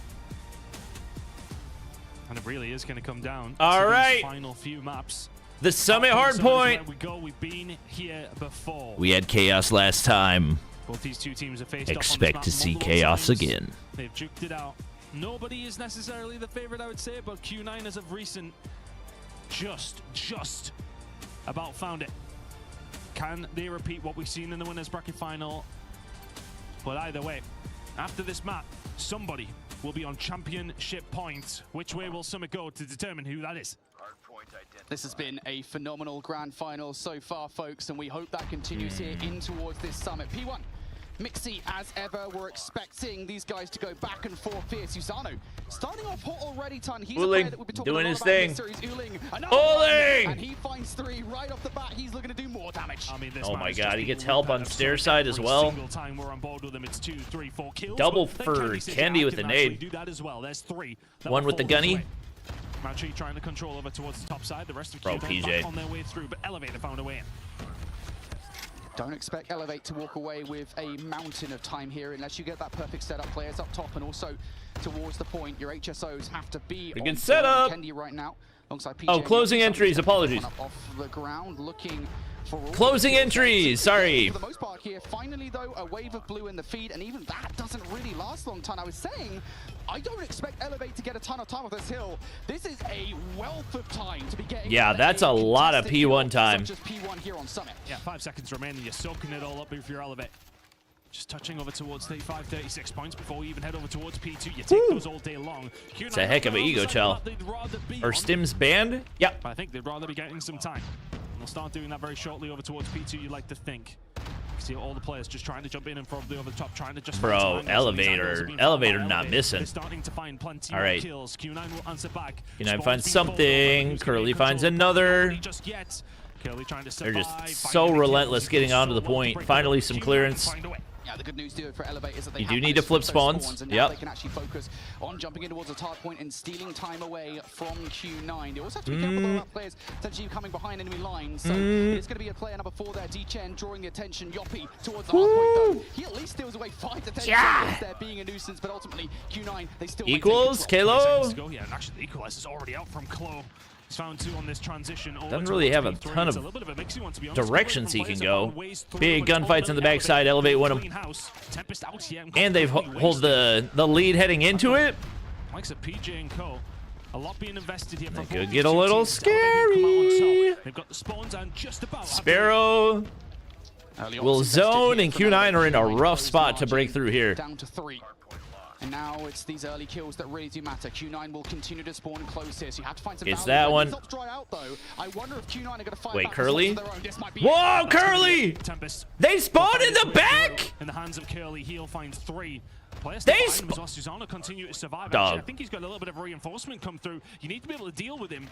And it really is going to come down to these final few maps. The Summit hardpoint. We go. We've been here before. We had chaos last time. Both these two teams have faced Expect to see chaos again. They've juked it out. Nobody is necessarily the favorite, I would say, but Q9 as of recent just about found it. Can they repeat what we've seen in the winners bracket final? But either way, after this map, somebody will be on championship point. Which way will Summit go to determine who that is? This has been a phenomenal grand final so far, folks, and we hope that continues here in towards this Summit. P1, Mixy, as ever, we're expecting these guys to go back and forth here. Susano starting off hot already, Ton. He's a player that we've been talking doing a lot his about in thing. this series. Uling, and he finds 3 right off the bat. He's looking to do more damage. I mean, Oh my god, he gets help on stair side as well. Time we're on board with him, it's 2, 3, 4 kills. Double for Candy with the nade. Do that as well. There's 3. One with the gunny. Machi trying to control over towards the top side. The rest of Bro, PJ. on their way through, but Elevator found a way in. Don't expect Elevate to walk away with a mountain of time here unless you get that perfect setup. Players up top and also towards the point. Your HSOs have to be good setup. Kendi right now, alongside PJ. Oh, closing entries. Apologies. Off the ground, looking for Closing entries. Sorry. For the most part here, finally though, a wave of blue in the feed, and even that doesn't really last long. Ton, I was saying, I don't expect Elevate to get a ton of time off this hill. This is a wealth of time to be getting. Yeah, that's a lot of P1 time. Just P1 here on Summit. Yeah, 5 seconds remaining. You're soaking it all up if you're Elevate. Just touching over towards 35, 36 points before we even head over towards P2. You take those all day long. It's a heck of an ego chow. Or Stim's banned? Yep. I think they'd rather be getting some time. And they'll start doing that very shortly over towards P2, you'd like to think. See all the players just trying to jump in and probably over the top, trying to just... Bro, Elevator not missing. They're starting to find plenty all right. kills. Q9 will answer back. Q9 finds something. Curly finds another. They're just so relentless getting onto the point. Finally, some clearance. Yeah, the good news for Elevate is that they You do need to flip spawns. And now they can actually focus on jumping in towards a target point and stealing time away from Q9. They also have to be careful about players potentially coming behind enemy lines. So it's going to be a player number 4 there, D-Chen, drawing the attention. Yoppy towards the hard point though. He at least steals away 5 to 10 seconds there, being a nuisance, but ultimately Q9, they still equals Kalo. Yeah, and actually the equalizer's already out from Klo. He's found 2 on this transition. Doesn't really have a ton of directions he can go. Big gunfights on the backside. Elevate one of them. And they've hold the lead heading into it. Likes of PJ and Co. A lot being invested here. That could get a little scary. They've got the spawns and just about Sparrow will zone, and Q9 are in a rough spot to break through here. Down to 3. And now it's these early kills that really do matter. Q9 will continue to spawn close here, so you have to find some It's that one. Dry out, though. I wonder if Q9 are going to fight wait, back Curly? Whoa, Curly! Tempest. They spawned in the back! In the hands of Curly, he'll find 3. They Susano continue to survive. Actually, I think he's got a little bit of reinforcement come through. You need to be able to deal with him.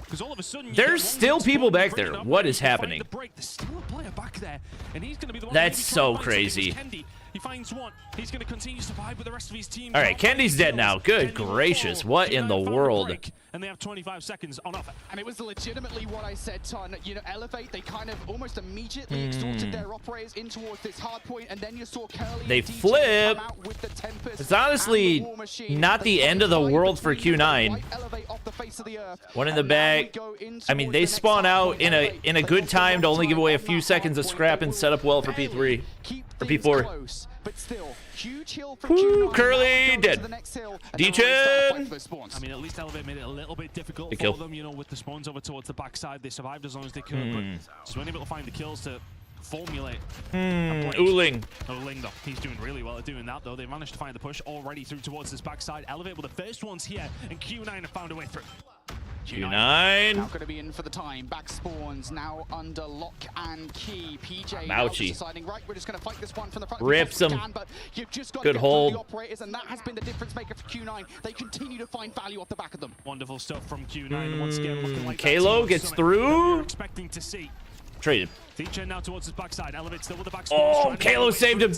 Because all of a sudden, there's still people back there. What is happening? There's still a player back there, and he's going to be the one. That's so crazy. He finds one. He's going to continue to survive with the rest of his team. All right, Kendi's dead now. Good gracious, what in the world? And they have 25 seconds on offer. And it was legitimately what I said, Ton. You know, Elevate, they kind of almost immediately exhausted their operators in towards this hard point, and then you saw Curly. They flip. It's honestly not the end of the world for Q9. One in the back. I mean, they spawn out in a good time to only give away a few seconds of scrap and set up well for P3 or P4. But still, huge hill for Q9. Curly dead. D-Chen. I mean, at least Elevate made it a little bit difficult for them, you know, with the spawns over towards the backside. They survived as long as they could, but just weren't able to find the kills to formulate. Uling. Uling, though, he's doing really well at doing that, though. They managed to find the push already through towards this backside. Elevate were the first ones here, and Q9 have found a way through. Q9. Now going to be in for the time. Back spawns now under lock and key. PJ now just deciding, right, we're just going to fight this one from the front. Rips him. But you've just got good to hold. The operators, and that has been the difference maker for Q9. They continue to find value off the back of them. Wonderful stuff from Q9. Once again, looking like Kalo gets through. Expecting to see. Traded. D-Chen now towards his backside. Elevate still with the back. Oh, Kalo saved him.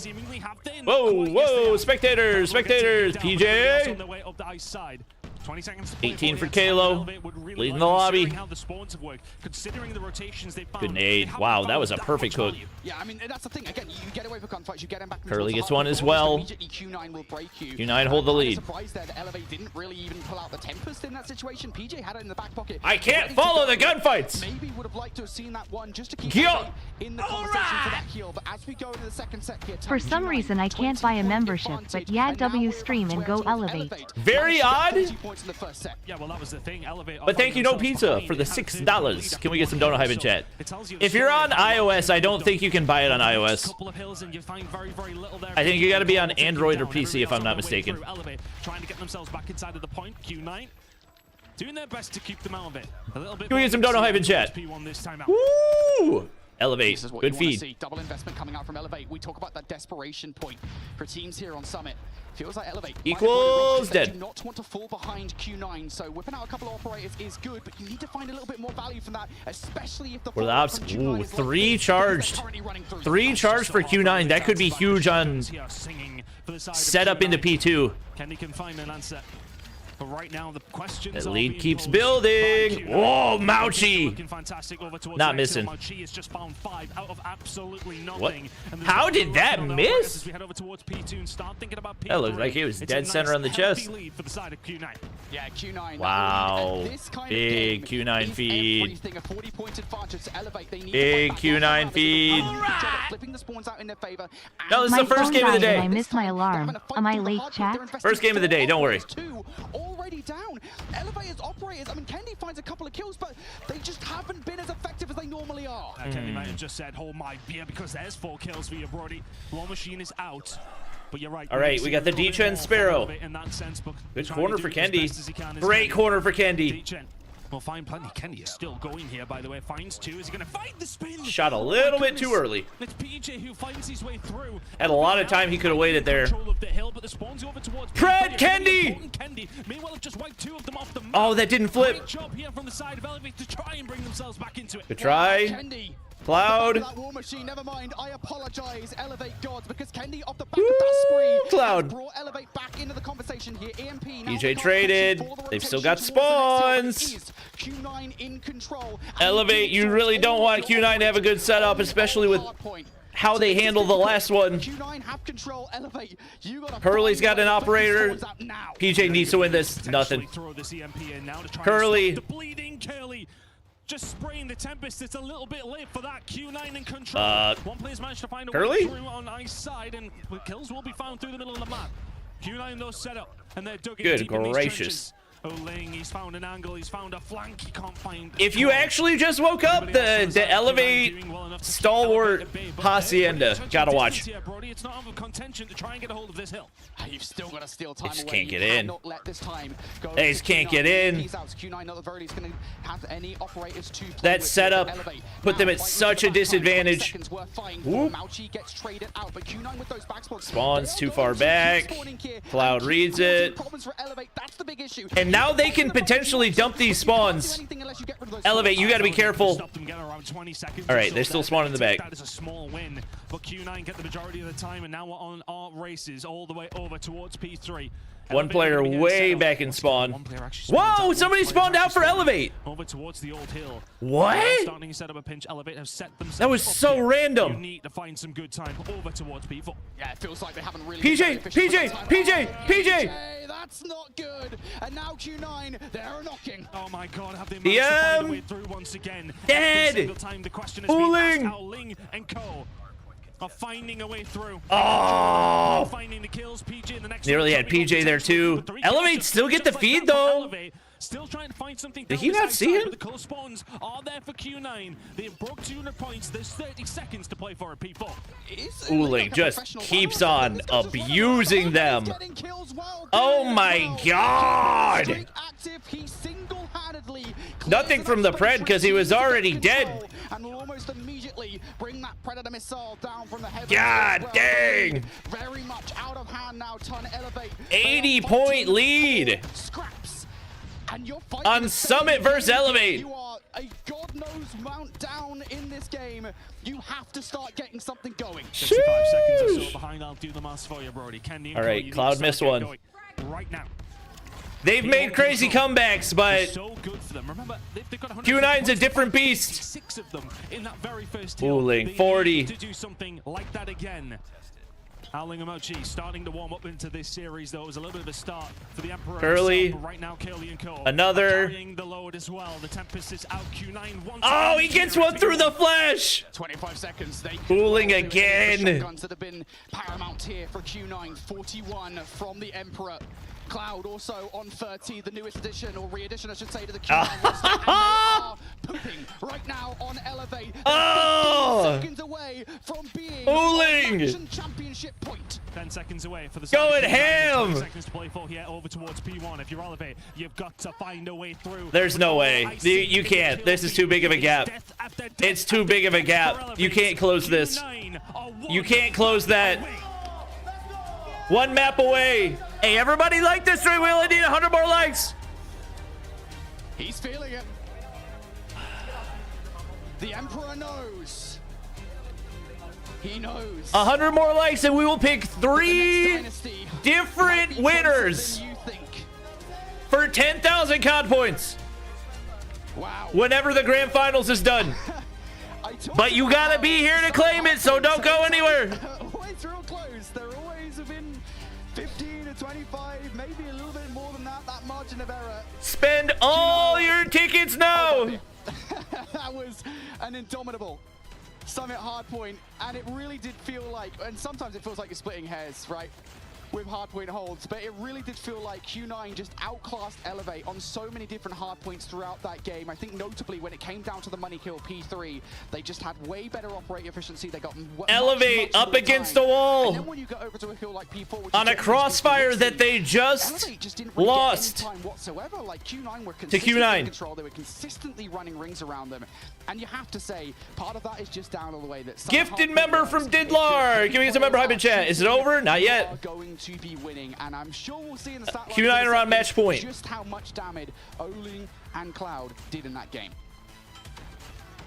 Whoa, whoa, spectators, spectators. PJ. On their way up the ice side. 20 seconds. 18 for Kalo. Leading the lobby. How the spawns have worked, considering the rotations they found. Good nade. Wow, that was a perfect hook. Yeah, I mean, that's the thing. Again, you get away from gunfights, you get him back. Curly gets one as well. Q9 will break you. Q9 hold the lead. I'm surprised there that Elevate didn't really even pull out the Tempest in that situation. PJ had it in the back pocket. I can't follow the gunfights. Maybe would have liked to have seen that one just to keep in the conversation for that heal. But as we go into the second set here, for some reason I can't buy a membership, but yeah, W stream and go Elevate. Very odd. Yeah, well, that was the thing. Elevate. But thank you, No Pizza, for the $6. Can we get some donut hype in chat? If you're on iOS, I don't think you can buy it on iOS. I think you got to be on Android or PC, if I'm not mistaken. Trying to get themselves back inside of the point. Q9 doing their best to keep them out of it. A little bit. Can we get some donut hype in chat? P1 this time out. Woo! Elevate. This is what Good you wanna feed. see. Double investment coming out from Elevate. We talk about that desperation point for teams here on Summit. Feels like Elevate Equals dead. do not want to fall behind Q9, so whipping out a couple of operators is good, but you need to find a little bit more value from that, especially if the Where the ops, ooh, 3 charged. 3 charged for Q9. That could be huge on setup into P2. Kenny can find an answer. But right now, the questions The lead keeps building. Whoa, Mauchi. Not missing. Mauchi has just found 5 out of absolutely nothing. What? How did that miss? We head over towards P2 and start thinking about P3. That looked like he was dead center on the chest. Lead for the side of Q9. Yeah, Q9. Wow. Big Q9 feed. Big Q9 feed. No, this is the first game of the day. I missed my alarm. Am I late, chat? First game of the day, don't worry. Already down. Elevators, operators. I mean, Kendi finds a couple of kills, but they just haven't been as effective as they normally are. Kenny might have just said, hold my beer, because there's 4 kills for you, Brody. War Machine is out. But you're right. All right, we got the D-Chen Sparrow. Good corner for Kendi. Great corner for Kendi. We'll find plenty. Kenny is still going here, by the way. Finds 2. Is he going to find the spin? Shot a little bit too early. It's PJ who finds his way through. Had a lot of time he could have waited there. Pred Kendi! Meanwhile, just wiped 2 of them off the map. Oh, that didn't flip. Great job here from the side of Elevate to try and bring themselves back into it. Good try. Cloud. That War Machine, never mind. I apologize, Elevate gods, because Kendi off the back of that spree Cloud. brought Elevate back into the conversation here. EMP now PJ traded. They've still got spawns. Q9 in control. Elevate, you really don't want Q9 to have a good setup, especially with how they handle the last one. Q9 have control. Elevate. Hurley's got an operator. PJ needs to win this. Nothing. Curly. The bleeding Curly. Just spraying the Tempest. It's a little bit late for that. Q9 in control. One player's managed to find a way through on ice side, and kills will be found through the middle of the map. Q9 though set up, and they're dug in deep in these trenches. Oling, he's found an angle, he's found a flank, he can't find. If you actually just woke up, the Elevate stalwart Hacienda. Gotta watch. It's not out of contention to try and get a hold of this hill. You've still got to steal time They just away. can't get in. Let this time go. They just can't get in. Q9 not the very least going to have any operators to play That with setup put them at such a disadvantage. Whoop. Gets traded out, but Q9 with those back spawns. Spawns too far back. Cloud reads it. That's the big issue. And now they can potentially dump these spawns. Elevate, you gotta be careful. All right, they're still spawning in the back. That is a small win, but Q9 get the majority of the time, and now we're on our races all the way over towards P3. One player way back in spawn. Whoa, somebody spawned out for Elevate. Over towards the old hill. What? Starting to set up a pinch. Elevate have set themselves That was so here. random. You need to find some good time over towards P4. Yeah, it feels like they haven't really. PJ. That's not good. And now Q9, they're knocking. Oh my God, have they managed to find a way through once again? Dead. Every single time the question is how Ling and Co are finding a way through. Oh! Finding the kills. PJ in the next Nearly had PJ there too. Elevate still get the feed though. Still trying to find something. Did he not see him? The color spawns are there for Q9. They have broke 200 points. There's 30 seconds to play for a P4. Uling just keeps on abusing them. Oh my God! Nothing from the Pred because he was already dead. And will almost immediately bring that Predator missile down from the heavens. God dang! Very much out of hand now. Ton Elevate. 80-point lead. Scraps. And you're on Summit versus Elevate. You are a God knows amount down in this game. You have to start getting something going. 65 seconds or so behind. I'll do the mass for you, Brody. All right, Cloud missed one. Right now. They've made crazy comebacks, but so good for them. Remember, they've got Q9's a different beast. 6 of them in that very first hill. Uling, 40. To do something like that again. Howling Emoji starting to warm up into this series, though. It was a little bit of a start for the Emperor. Curly. Right now, Curly and Co. Another. Carrying the load as well. The Tempest is out. Q9 once. Oh, he gets one through the flash. 25 seconds. Fooling again. Guns that have been paramount here for Q9. 41 from the Emperor. Cloud also on 30, the newest addition, or re-addition, I should say, to the Q9 roster. And they are pooping right now on Elevate. Oh! 15 seconds away from being Fooling! championship point. 10 seconds away for the Going ham! 20 seconds to play for here over towards P1. If you're Elevate, you've got to find a way through. There's no way. You can't. This is too big of a gap. It's too big of a gap. You can't close this. You can't close that. One map away. Hey, everybody like this stream. We only need 100 more likes. He's feeling it. The Emperor knows. He knows. 100 more likes and we will pick 3 different winners for 10,000 COD points. Wow. Whenever the grand finals is done. But you gotta be here to claim it, so don't go anywhere. Always real close. They're always within 15 to 25, maybe a little bit more than that. That margin of error. Spend all your tickets now. That was an indomitable Summit hardpoint, and it really did feel like, and sometimes it feels like you're splitting hairs, right, with hardpoint holds, but it really did feel like Q9 just outclassed Elevate on so many different hardpoints throughout that game. I think notably when it came down to the money kill P3, they just had way better operator efficiency. They got Elevate up against the wall. And then when you go over to a hill like P4, on a crossfire that they just lost whatsoever. Like Q9 were to consistently Q9. in control. They were consistently running rings around them, and you have to say part of that is just down to the way that Gifted member from Didlar giving us a member hype in chat. Is it over? Not yet. To be winning, and I'm sure we'll see in the stat line Q9 around match point. just how much damage Oling and Cloud did in that game.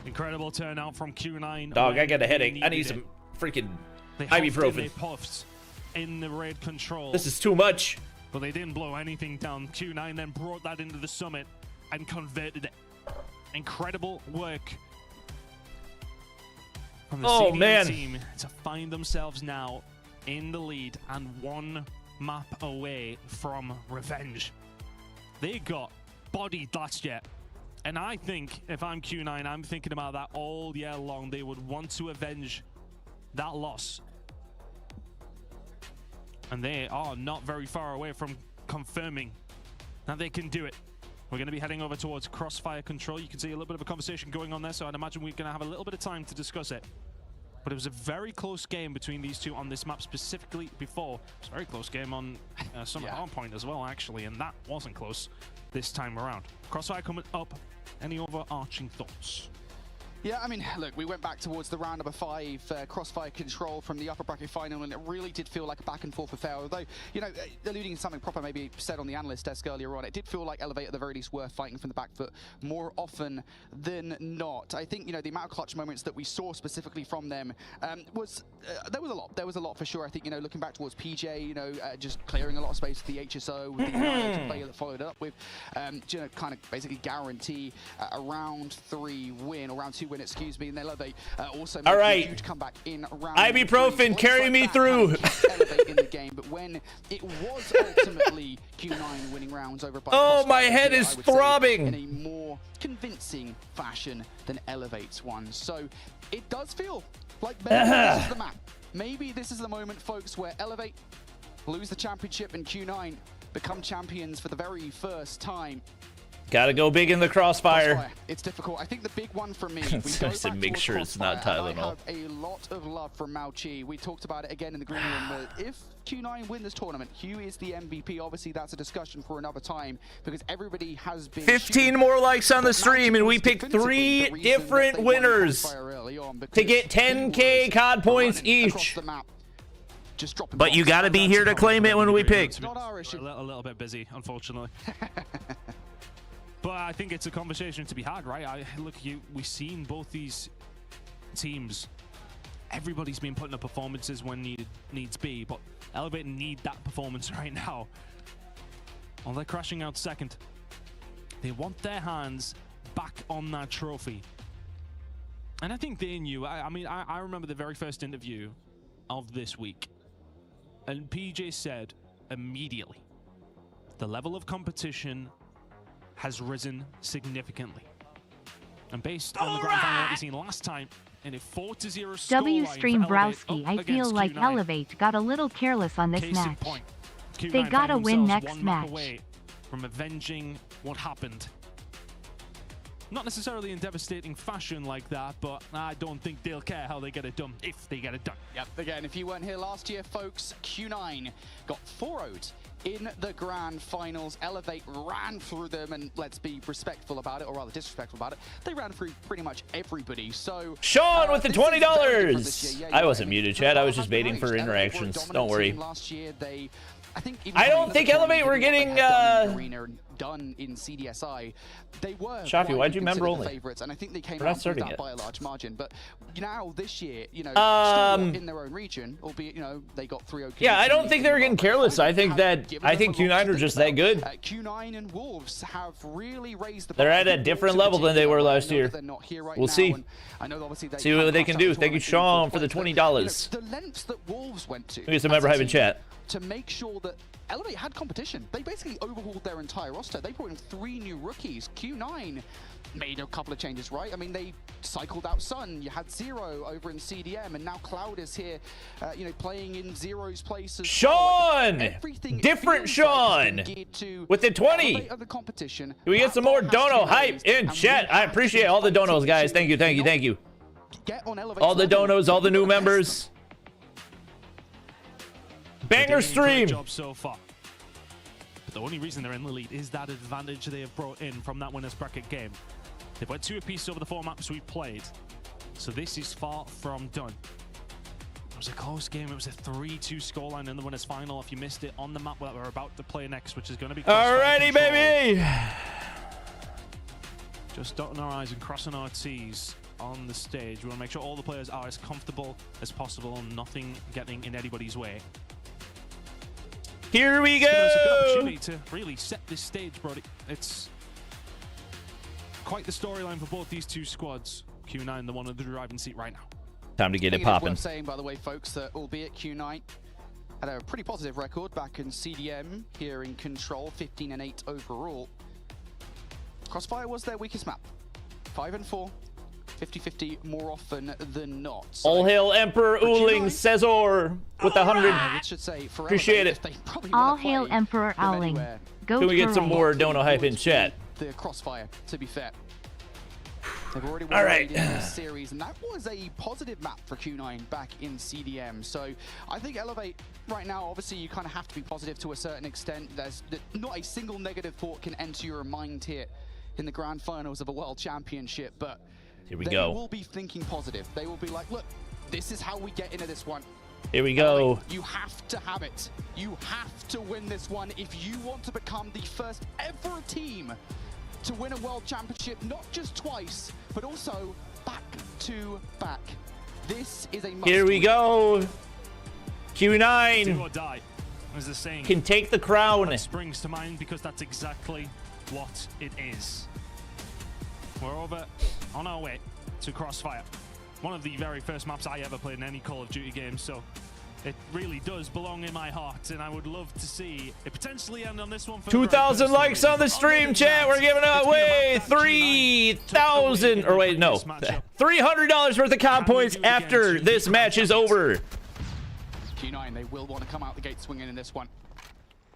Incredible turnout from Q9. Dog, I got a headache. I need some freaking ibuprofen. They puffed in the raid control. This is too much. But they didn't blow anything down. Q9 then brought that into the summit and converted it. Incredible work from the CDM team to find themselves now in the lead and one map away from revenge. They got bodied last year, and I think if I'm Q9, I'm thinking about that all year long. They would want to avenge that loss, and they are not very far away from confirming that they can do it. We're going to be heading over towards crossfire control. You can see a little bit of a conversation going on there, so I'd imagine we're going to have a little bit of time to discuss it. But it was a very close game between these two on this map specifically before. It was a very close game on Summit Hardpoint as well, actually, and that wasn't close this time around. Crossfire coming up. Any overarching thoughts? Yeah, I mean, look, we went back towards the round number 5 crossfire control from the upper bracket final, and it really did feel like a back and forth affair. Although, you know, alluding to something proper maybe said on the analyst desk earlier on, it did feel like Elevate at the very least were fighting from the back foot more often than not. I think, you know, the amount of clutch moments that we saw specifically from them was, there was a lot. There was a lot for sure. I think, you know, looking back towards PJ, you know, just clearing a lot of space with the HSO, with the player that followed it up with, you know, kind of basically guarantee a round 3 win, or round 2 win, excuse me, and then Elevate also made a huge comeback in round ibuprofen, carry me through. Elevate in the game, but when it was ultimately Q9 winning rounds over by oh, my head is throbbing in a more convincing fashion than Elevate's one. So it does feel like maybe this is the map. Maybe this is the moment, folks, where Elevate lose the championship and Q9 become champions for the very first time. Gotta go big in the crossfire. It's difficult. I think the big one for me. Just to make sure it's not Tylenol. I have a lot of love from Mao Chi. We talked about it again in the green room. But if Q9 win this tournament, who is the MVP? Obviously, that's a discussion for another time because everybody has been 15 more likes on the stream, and we picked 3 different winners to get 10K COD points each. But you gotta be here to claim it when we pick. A little bit busy, unfortunately. But I think it's a conversation to be had, right? We've seen both these teams. Everybody's been putting up performances when needs be, but Elevate need that performance right now. Well, they're crashing out second. They want their hands back on that trophy. And I think they knew. I remember the very first interview of this week, and PJ said immediately, the level of competition has risen significantly. And based on the grand final that we've seen last time, in a 4-0 W Stream Browski, I feel like Q9. Elevate got a little careless on this Case match. in point, Q9 They gotta found win themselves next one map match. away from avenging what happened. Not necessarily in devastating fashion like that, but I don't think they'll care how they get it done, if they get it done. Yep, again, if you weren't here last year, folks, Q9 got 4-0'd in the grand finals. Elevate ran through them, and let's be respectful about it, or rather disrespectful about it. They ran through pretty much everybody. So Sean with the $20. Yeah, I wasn't muted, Chad. I was just waiting for interactions. Don't worry. Last year, they, I don't think Elevate were getting done in CDSI. They were Shafi, why'd you member only? Favorites, and I think they came We're not out with starting that yet. by a large margin. But now this year, you know, still in their own region, albeit, you know, they got 3-0. Yeah, I don't think they were getting careless. I think Q9 are just that good. Q9 and Wolves have really raised the. They're at a different level than they were last year. We'll see. See what they can do. Thank you, Sean, for the $20. The lengths that Wolves went to. Here's a member hype in chat. To make sure that Elevate had competition. They basically overhauled their entire roster. They brought in 3 new rookies. Q9 made a couple of changes, right? I mean, they cycled out Sun. You had Zero over in CDM, and now Cloud is here, you know, playing in Zero's place as Sean! well. Like, different Sean! With the 20! Can we get some more dono hype in chat? I appreciate all the donos, guys. Thank you, thank you, thank you. All the donos, all the new members. Banger stream! Job so far. But the only reason they're in the lead is that advantage they have brought in from that winners bracket game. They've went 2 apiece over the 4 maps we've played. So this is far from done. It was a close game. It was a 3-2 scoreline in the winners final. If you missed it on the map that we're about to play next, which is going to be alrighty, baby! Just dotting our I's and crossing our T's on the stage. We want to make sure all the players are as comfortable as possible and nothing getting in anybody's way. Here we go! It's a good opportunity to really set this stage, Brody. It's quite the storyline for both these two squads. Q9, the one in the driving seat right now. Time to get it It's popping. worth saying, by the way, folks, that albeit Q9 had a pretty positive record back in CDM, here in Control, 15-8 overall. Crossfire was their weakest map. 5-4. 50-50 more often than not. So All hail Emperor Uling Cesar with the 100. Appreciate it. All hail Emperor Owling. Go Can we get some more dono hype in chat? The Crossfire, to be fair. They've already won in this series, and that was a positive map for Q9 back in CDM. So I think Elevate right now, obviously you kind of have to be positive to a certain extent. There's not a single negative thought can enter your mind here in the grand finals of a world championship, but here we they go. will be thinking positive. They will be like, look, this is how we get into this one. Here we go. You have to have it. You have to win this one if you want to become the first ever team to win a world championship, not just twice, but also back to back. This is a must. Here we go. Q9 Do or die, as the saying can take the crown. That springs to mind because that's exactly what it is. We're over on our way to Crossfire. One of the very first maps I ever played in any Call of Duty game, so it really does belong in my heart, and I would love to see it potentially end on this one. 2,000 likes on the stream, chat. We're giving away 3,000, or wait, no, $300 worth of COD points after this match is over. Q9, they will want to come out the gate swinging in this one.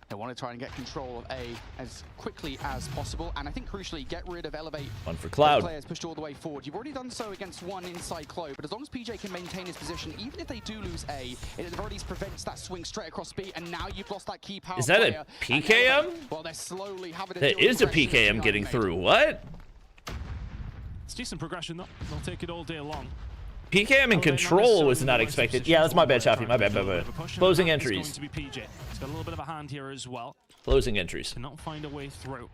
They want to try and get control of A as quickly as possible, and I think crucially get rid of Elevate. One for Cloud. Players pushed all the way forward. You've already done so against one inside Clo, but as long as PJ can maintain his position, even if they do lose A, it at the very least prevents that swing straight across B, and now you've lost that key power. Is that player, a PKM? Well, they're slowly having to That deal is with a the pressure PKM that getting Q9 through. made. What? It's decent progression, though. They'll take it all day long. PKM in Control was not expected. Yeah, that's my bad, Chappie. My bad, my bad. Closing entries. It's going to be PJ. He's got a little bit of a hand here as well. Closing entries. Cannot find a way through.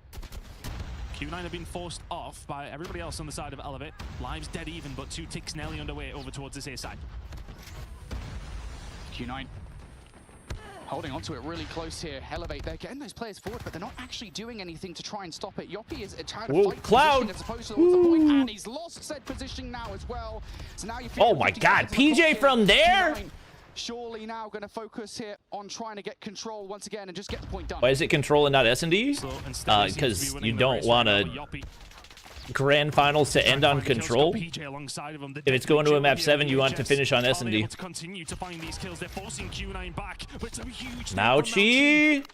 Q9 have been forced off by everybody else on the side of Elevate. Lives dead even, but 2 ticks nearly underway over towards this A side. Q9 holding onto it really close here. Elevate, they're getting those players forward, but they're not actually doing anything to try and stop it. Yoppie is trying to fight Cloud. position as opposed to the point, and he's lost said position now as well. So now you feel Oh my God, PJ from there? Q9 surely now going to focus here on trying to get control once again and just get the point done. Why is it Control and not S&D? Because you don't want to grand finals to end on Control. If it's going to a map 7, you want to finish on S&D. Mauchi.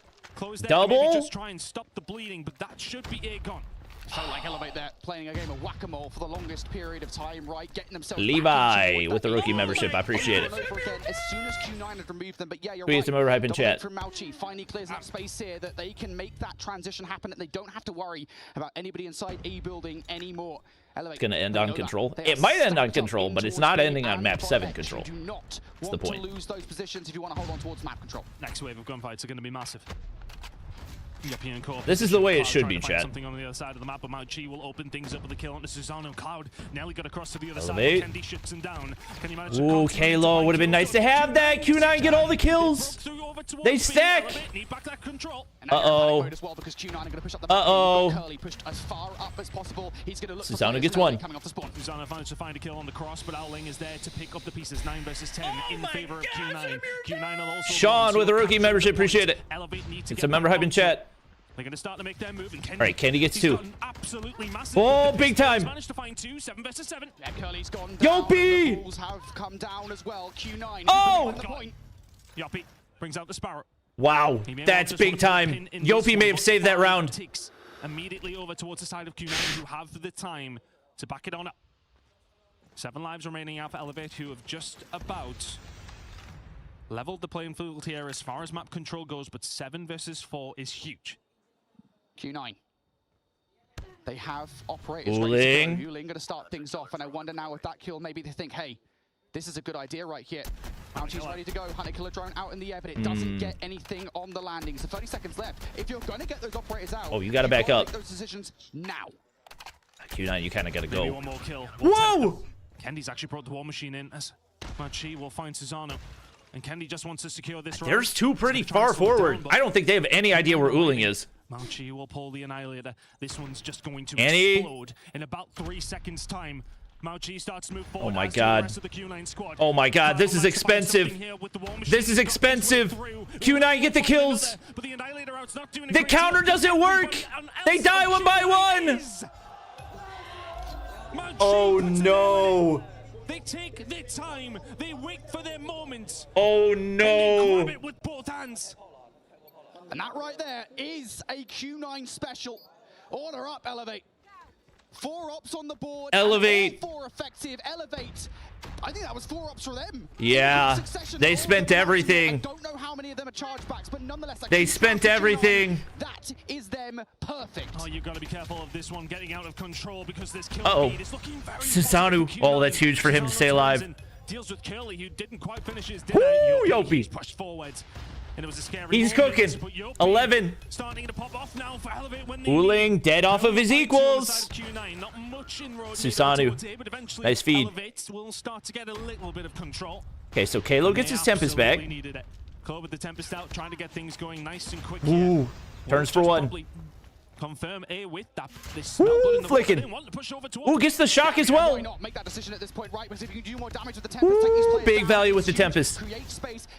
Double. Just try and stop the bleeding, but that should be it gone. Felt like Elevate there, playing a game of whack-a-mole for the longest period of time, right? Getting themselves Levi with the rookie membership. I appreciate it. As soon as Q9 had removed them, but yeah, you're Please right. some overhype in chat. From Mauchi finally clears enough space here that they can make that transition happen, and they don't have to worry about anybody inside A building anymore. It's going to end on control. It might end on control, but it's not ending on map 7 control. That's the point. To lose those positions if you want to hold on towards map control. Next wave of gunfights are going to be massive. European core. This is the way it should be, chat. Something on the other side of the map, but Mauchi will open things up with the kill onto Susano. Cloud nearly got across to the other side. Kendi shoots him down. Can you manage Ooh, Kalo would have been nice to have that. Q9 get all the kills. They stack. Uh-oh. Uh-oh. Susano gets one. Susano finds to find a kill on the cross, but Owling is there to pick up the pieces. 9 versus 10 in favor of Q9. Q9 will also Sean with a rookie membership. Appreciate it. It's a member hype in chat. They're going to start to make their move. All right, Kendi gets 2. Absolutely massive. Oh, big time. Managed to find 2, 7 versus 7. Yeah, Curly's gone down. Yopi! The balls have come down as well. Q9. Oh! Yopi brings out the Sparrow. Wow, that's big time. Yopi may have saved that round. Immediately over towards the side of Q9, who have the time to back it on up. 7 lives remaining out for Elevate, who have just about leveled the playing field here as far as map control goes, but 7 versus 4 is huge. Q9. They have operators Uling. ready to go. Uling going to start things off, and I wonder now with that kill, maybe they think, hey, this is a good idea right here. Mauchi's ready to go. Hunter Killer drone out in the air, but it doesn't get anything on the landing. So 30 seconds left. If you're going to get those operators out, oh, you got to back up. Make those decisions now. Q9, you kind of got to go. Maybe one more kill. Whoa! Kendi's actually brought the War Machine in as Mauchi will find Susano. And Kendi just wants to secure this round. There's 2 pretty far forward. I don't think they have any idea where Uling is. Mauchi will pull the Annihilator. This one's just going to explode in about 3 seconds time. Mauchi starts to move forward. Oh my god. Oh my god, this is expensive. This is expensive. Q9 get the kills. The counter doesn't work. They die 1 by 1. Oh no. They take their time. They wait for their moment. Oh no. And they grab it with both hands. And that right there is a Q9 special. Order up, Elevate. 4 ops on the board. Elevate. 4 effective. Elevate. I think that was 4 ops for them. Yeah. They spent everything. I don't know how many of them are chargebacks, but nonetheless, they spent everything. That is them perfect. Oh, you've got to be careful of this one getting out of control because this kill feed is looking very Susano. Oh, that's huge for him to stay alive. Deals with Curly, who didn't quite finish his dinner. Yopi. Pushed forwards. And it was a scary He's cooking. 11. Starting to pop off now for Elevate when Uling dead off of his equals. Susano. Nice feed. Will start to get a little bit of control. Okay, so Kalo gets his Tempest back. Claw with the Tempest out, trying to get things going nice and quick. Ooh, turns for 1. Confirm A with that. Ooh, flicking. Ooh, gets the shock as well. Make that decision at this point, right? Because if you can do more damage with the Tempest, big value with the Tempest.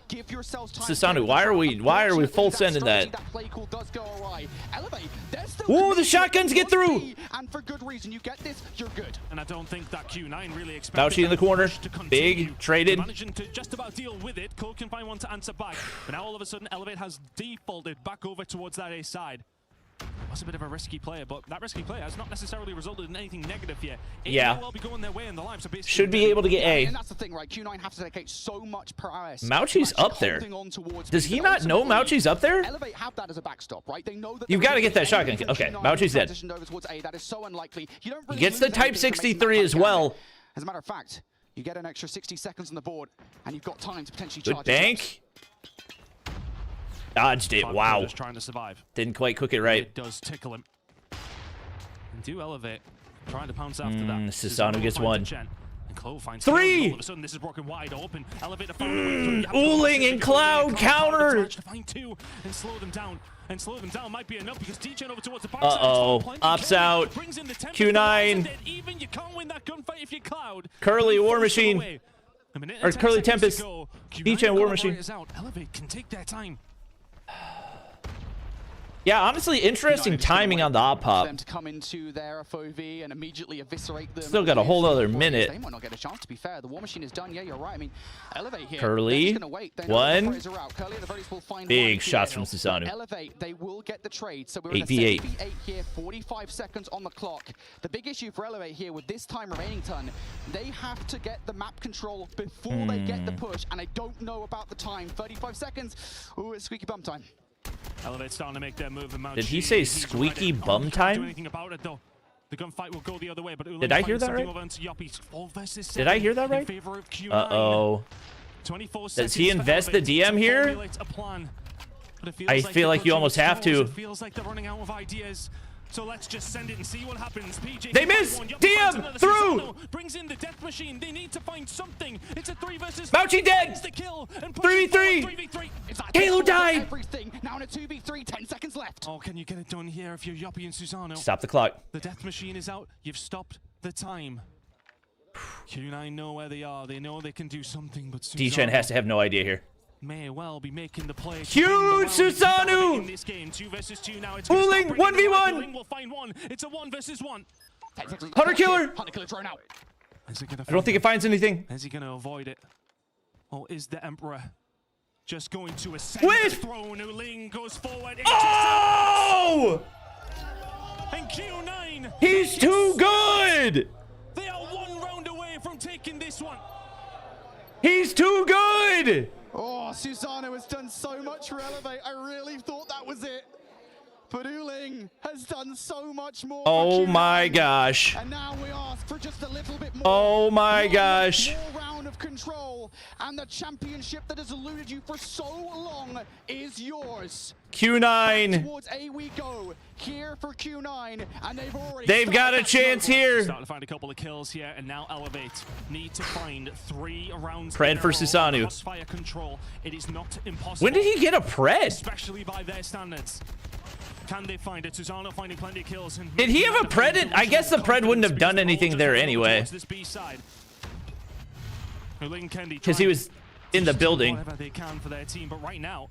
Susano, why are we full sending that? Ooh, the shotguns get through. And for good reason, you get this, you're good. And I don't think that Q9 really expected Mauchi in the corner. Big traded. Managing to just about deal with it. Cole can find one to answer back. But now all of a sudden, Elevate has defaulted back over towards that A side. Was a bit of a risky player, but that risky player has not necessarily resulted in anything negative yet. Yeah. Will be going their way and the lives are basically should be able to get A. And that's the thing, right? Q9 have to dedicate so much prowess. Mauchi's up there. Does he not know Mauchi's up there? Elevate have that as a backstop, right? They know that you've got to get that shotgun. Okay, Mauchi's dead. That is so unlikely. You don't really he gets the Type 63 as well. As a matter of fact, you get an extra 60 seconds on the board, and you've got time to potentially charge. Good bank. Dodged it. Wow. Just trying to survive. Didn't quite cook it right. It does tickle him. And do Elevate. Trying to pounce after that. Susano gets 1. And Clove finds 3. All of a sudden, this is broken wide open. Elevator found a way through. Uling and Cloud counter. To find 2 and slow them down. And slow them down might be enough because DJ over towards the back. Ops out. Q9. Even you can't win that gunfight if you're Cloud. Curly War Machine. Or Curly Tempest. DJ War Machine. Elevate can take their time. Yeah, honestly, interesting timing on the op pop. Them to come into their FOV and immediately eviscerate them. Still got a whole other minute. They might not get a chance, to be fair. The War Machine is done. Yeah, you're right. I mean, Elevate here. Curly. One. Curly at the very least will find big shots from Susanoo. Elevate, they will get the trade. So we're in a 8v8 here, 45 seconds on the clock. The big issue for Elevate here with this time remaining, Ton, they have to get the map control before they get the push, and I don't know about the time. 35 seconds. Ooh, it's squeaky bum time. Elevate starting to make their move. Did he say squeaky bum time? The gunfight will go the other way, but did I hear that right? Did I hear that right? Uh-oh. Does he invest the DM here? I feel like you almost have to. Feels like they're running out of ideas. So let's just send it and see what happens. PJ, they miss! DM! Through! Brings in the death machine. They need to find something. It's a 3 versus 4. dead! 3v3! Halo died! Everything. Now in a 2v3, 10 seconds left. Oh, can you get it done here if you're Yoppie and Susanoo? Stop the clock. The death machine is out. You've stopped the time. Q9 know where they are. They know they can do something, but D-Chen has to have no idea here. May well be making the play. Huge Susanoo! Fooling 1v1! Will find one. It's a 1 versus 1. Hunter killer! Hunter killer thrown out. I don't think it finds anything. Is he going to avoid it? Or is the Emperor just going to ascend the throne? Uling goes forward. Oh! And Q9! He's too good! They are 1 round away from taking this one. He's too good! Oh, Susanoo has done so much for Elevate. I really thought that was it. But Uling has done so much more. Oh my gosh. And now we ask for just a little bit more. Oh my gosh. More round of control. And the championship that has eluded you for so long is yours. Q9. Towards A we go. Here for Q9. And they've got a chance here. Starting to find a couple of kills here. And now Elevate need to find 3 rounds. Pred for Susanoo. Fire control. It is not impossible. When did he get a Pred? Especially by their standards. Can they find it? Susanoo finding plenty of kills. And did he have a Pred? I guess the Pred wouldn't have done anything there anyway. Because he was in the building. Whatever they can for their team, but right now,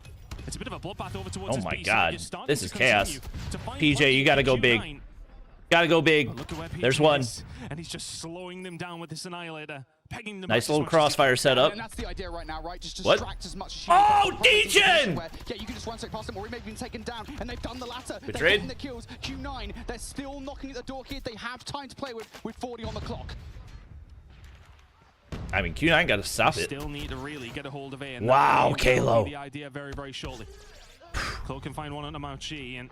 it's a bit of a bloodbath over towards oh my god, this is chaos. PJ, you gotta go big. Gotta go big. There's one. And he's just slowing them down with this Annihilator. Pegging them nice little crossfire setup. And that's the idea right now, right? Just distract as much as you can. Oh, D-Gen! Yeah, you can just run straight past them, or he may have been taken down, and they've done the latter. They're getting the kills. Q9, they're still knocking at the door here. They have time to play with 40 on the clock. I mean, Q9 got to stop it. Still need to really get a hold of A. And wow, Kalo. The idea very, very shortly. Clo can find one on the Mount Chi, and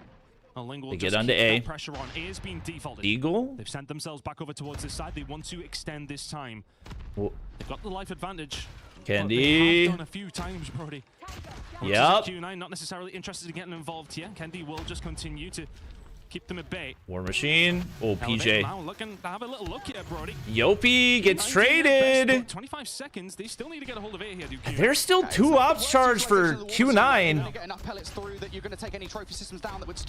they get onto A. Pressure on. A is being defaulted. Eagle. They've sent themselves back over towards this side. They want to extend this time. Whoa. They've got the life advantage. Kendi. They've done a few times, Brody. Yep. Q9 not necessarily interested in getting involved here. Kendi will just continue to keep them at bay. War Machine. Oh, PJ. Now looking to have a little look here, Brody. Yoppie gets traded. 25 seconds. They still need to get a hold of A here. There's still 2 ops charged for Q9.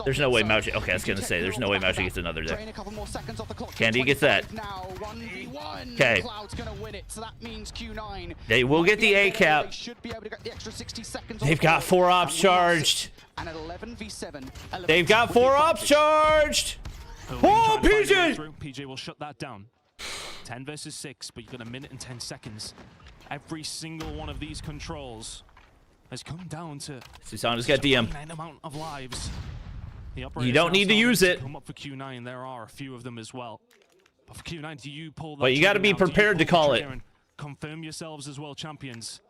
There's no way Mauchi. Okay, I was gonna say there's no way Mauchi gets another there. Kendi gets that. Okay. They will get the A cap. They've got 4 ops charged. And at 11v7, they've got 4 ops charged. Oh, PJ! PJ will shut that down. 10 versus 6, but you've got a minute and 10 seconds. Every single one of these controls has come down to Susanoo's got DM. Amount of lives. You don't need to use it. Come up for Q9. There are a few of them as well. But for Q9, do you pull that? But you got to be prepared to call it. Confirm yourselves as world champions.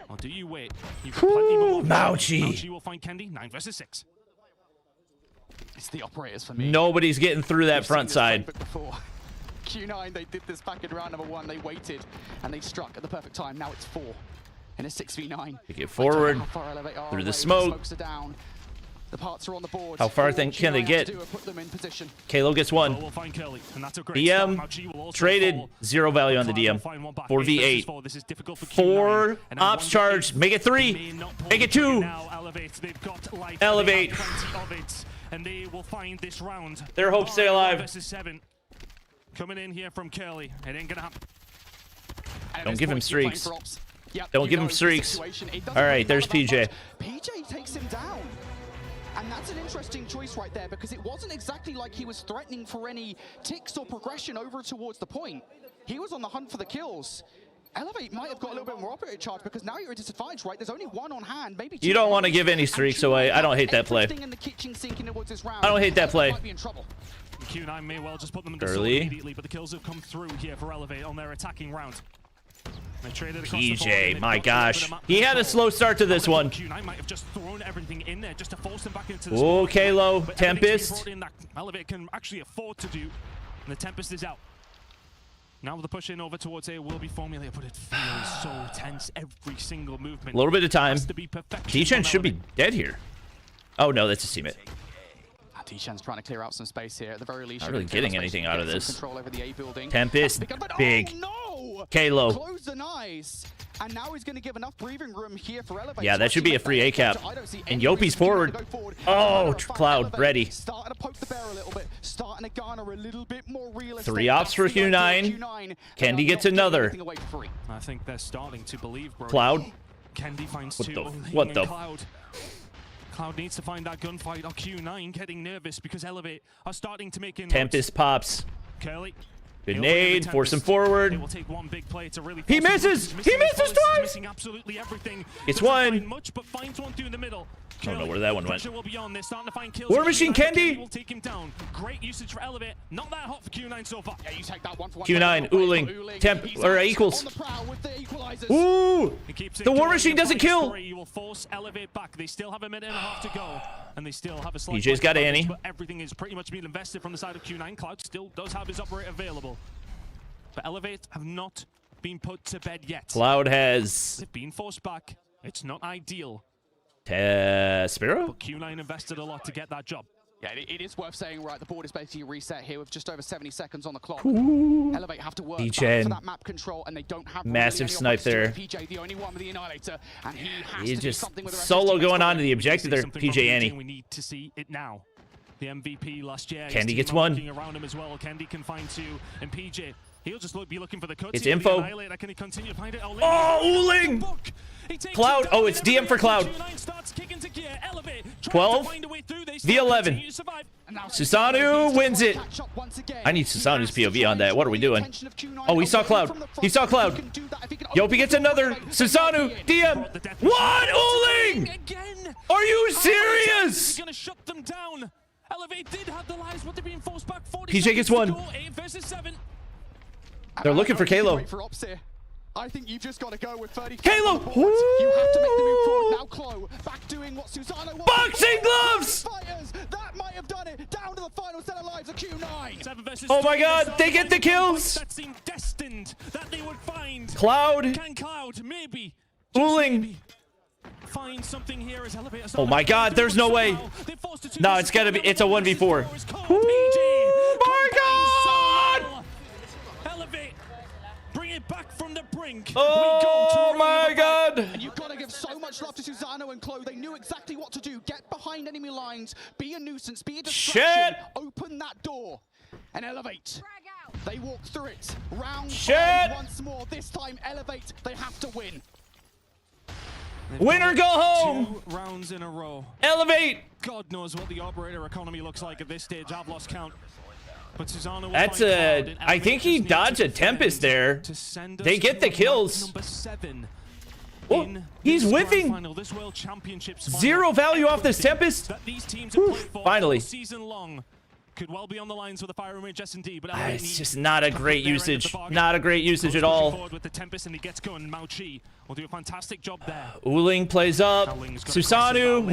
Or do you wait? You've got plenty more. Mauchi. Mauchi will find Kendi. 9 versus 6. It's the operators for me. Nobody's getting through that front side. Q9, they did this back in round number 1. They waited and they struck at the perfect time. Now it's 4 in a 6v9. They get forward through the smoke. Smokes are down. The parts are on the board. How far can they get? Kalo gets 1. DM traded 0 value on the DM. 4v8. 4 ops charged. Make it 3. Make it 2. Elevate. And they will find this round. Their hopes stay alive. Coming in here from Curly. It ain't gonna happen. Don't give him streaks. Don't give him streaks. All right, there's PJ. PJ takes him down. And that's an interesting choice right there, because it wasn't exactly like he was threatening for any ticks or progression over towards the point. He was on the hunt for the kills. Elevate might have got a little bit more operator charge, because now you're at a disadvantage, right? There's only one on hand, maybe two. You don't want to give any streaks away. I don't hate that play. I don't hate that play. Q9 may well just put them in the sword immediately, but the kills have come through here for Elevate on their attacking round. PJ, my gosh. He had a slow start to this one. Q9 might have just thrown everything in there just to force them back into the oh, Kalo, Tempest. Elevate can actually afford to do, and the Tempest is out. Now the push in over towards A will be formulated, but it feels so tense. Every single movement. A little bit of time. D-Chen should be dead here. Oh no, that's a teammate. D-Chen's trying to clear out some space here. At the very least, not really getting anything out of this. Control over the A building. Tempest, big. Kalo. Close the eyes. And now he's going to give enough breathing room here for Elevate. Yeah, that should be a free A cap. And Yopi's forward. Oh, Cloud ready. Starting to poke the bear a little bit. Starting to garner a little bit more real estate. 3 ops for Q9. Kendi gets another. I think they're starting to believe, bro. Cloud. Kendi finds what 2. What the? Cloud needs to find that gunfight. Or Q9 getting nervous because Elevate are starting to make inroads. Tempest pops. Curly. Good nade, force him forward. It will take one big play to really he misses! He misses twice! Missing absolutely everything. It's one. Much, but finds one through the middle. I don't know where that one went. Will be on. They're starting to find kills. War Machine Kendi will take him down. Great usage for Elevate. Not that hot for Q9 so far. Yeah, you take that one for one. Q9, Ooling, Temp, or equals. Ooh! The War Machine doesn't kill. You will force Elevate back. They still have a minute and a half to go, and they still have a slight. PJ's got Annie. But everything is pretty much being invested from the side of Q9. Cloud still does have his operator available. But Elevate have not been put to bed yet. Cloud has... They've been forced back. It's not ideal. Spiro? But Q9 invested a lot to get that job. Yeah, it is worth saying, right, the board is basically reset here with just over 70 seconds on the clock. Ooh. Elevate have to work back for that map control, and they don't have massive snipe there. PJ, the only one with the Annihilator, and he has He's to just do something with the rest solo of the going on to the objective there, PJ Annie. We need to see it now. The MVP last year. Kendi gets one. Around him as well. Kendi can find 2, and PJ. He'll just be looking for the cuts. It's info. Can he continue to find it? Oh, Ooling! Cloud. Oh, it's DM for Cloud. 12. The 11. Susanu wins it. I need Susanu's POV on that. What are we doing? Oh, he saw Cloud. He saw Cloud. Yopi gets another. Susanu. DM. What? Ooling! Are you serious? Gonna shut them down. Elevate did have the lives, but they're being forced back. PJ gets 1. 8 versus 7. They're looking for Kalo. I think you've just got to go with 30. Kalo! You have to make the move forward. Now Chloe back doing what Susano wants. Boxing gloves! Fighters, that might have done it. Down to the final set of lives of Q9. Oh my god, they get the kills! That seemed destined that they would find. Cloud. Can Cloud maybe? Ooling. Find something here as Elevate. Oh my god, there's no way. No, it's gotta be, it's a 1v4. Oh my god! Elevate. Bring it back from the brink. Oh my god! And you've got to give so much love to Susano and Chloe. They knew exactly what to do. Get behind enemy lines. Be a nuisance. Be a distraction. Open that door. And Elevate. They walk through it. Round 5 once more. This time, Elevate. They have to win. Win or go home! 2 rounds in a row. Elevate! God knows what the operator economy looks like at this stage. I've lost count. But Susano that's a... I think he dodged a Tempest there. They get the kills. Oh, he's whiffing. 0 value off this Tempest. Finally. Season long. Could well be on the lines with a fire range S&D, but it's just not a great usage. Not a great usage at all. With the Tempest and he gets going. Mao Chi will do a fantastic job there. Ooling plays up. Susanu.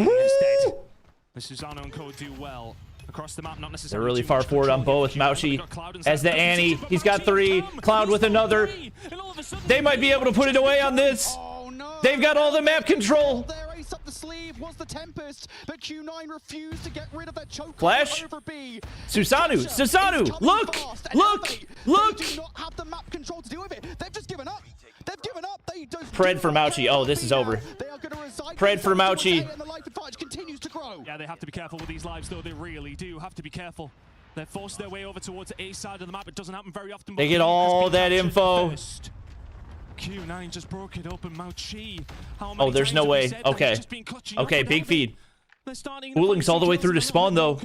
The Susano and COD do well. Across the map, not necessarily. They're really far forward on both. Mauchi as the Annie. He's got 3. Cloud with another. They might be able to put it away on this. They've got all the map control. Up the sleeve was the Tempest, but Q9 refused to get rid of that choke. Flash. Over B. Susanu. Look. They do not have the map control to deal with it. They've just given up. They've given up. They just Pred for Mauchi. Oh, this is over. Pred for Mauchi. And the life advantage continues to grow. Yeah, they have to be careful with these lives, though. They really do have to be careful. They're forced their way over towards the A side of the map. It doesn't happen very often. They get all that info. Q9 just broke it open. Mao Chi. Oh, there's no way. Okay. Okay, big feed. Uling's all the way through to spawn, though.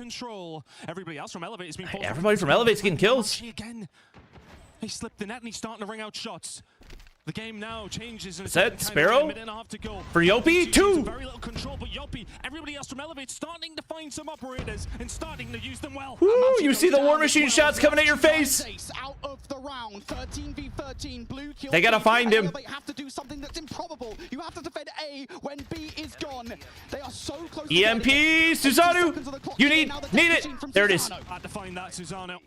Everybody else from Elevate is being forced. Everybody from Elevate's getting kills. Again. He slipped the net and he's starting to ring out shots. The game now changes. Is that Sparrow? For Yopi? 2! Very little control, but Yopi, everybody else from Elevate starting to find some operators and starting to use them well. Woo! You see the War Machine shots coming at your face. Out of the round, 13v13, blue kill. They gotta find him. Elevate have to do something that's improbable. You have to defend A when B is gone. They are so close. EMP, Susanoo! You need it! There it is. Had to find that, Susanoo.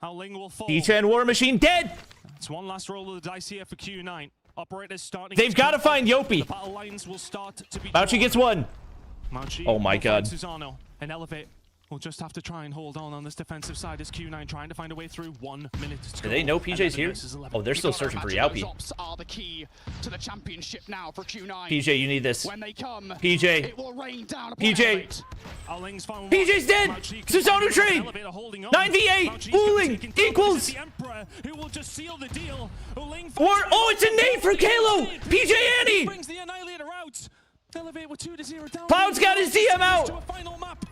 How Ling will fall. D10 War Machine dead! It's one last roll of the dice here for Q9. Operators starting. They've got to find Yopi. The battle lines will start to be Mauchi gets one. Mauchi Oh my god. Susanoo and Elevate will just have to try and hold on this defensive side as Q9 trying to find a way through. 1 minute to Do they know PJ's here? Oh, they're still searching for Yaupi. Are the key to the championship now for Q9. PJ, you need this. When they come, PJ. it will rain down upon PJ. PJ's dead! Susanoo trade! 9v8! Uling equals! Who will just seal the deal. Oh, it's a nade for Kalo! PJ Annie! Brings the Annihilator out. Elevate with 2-0 down. Cloud's got his DM out!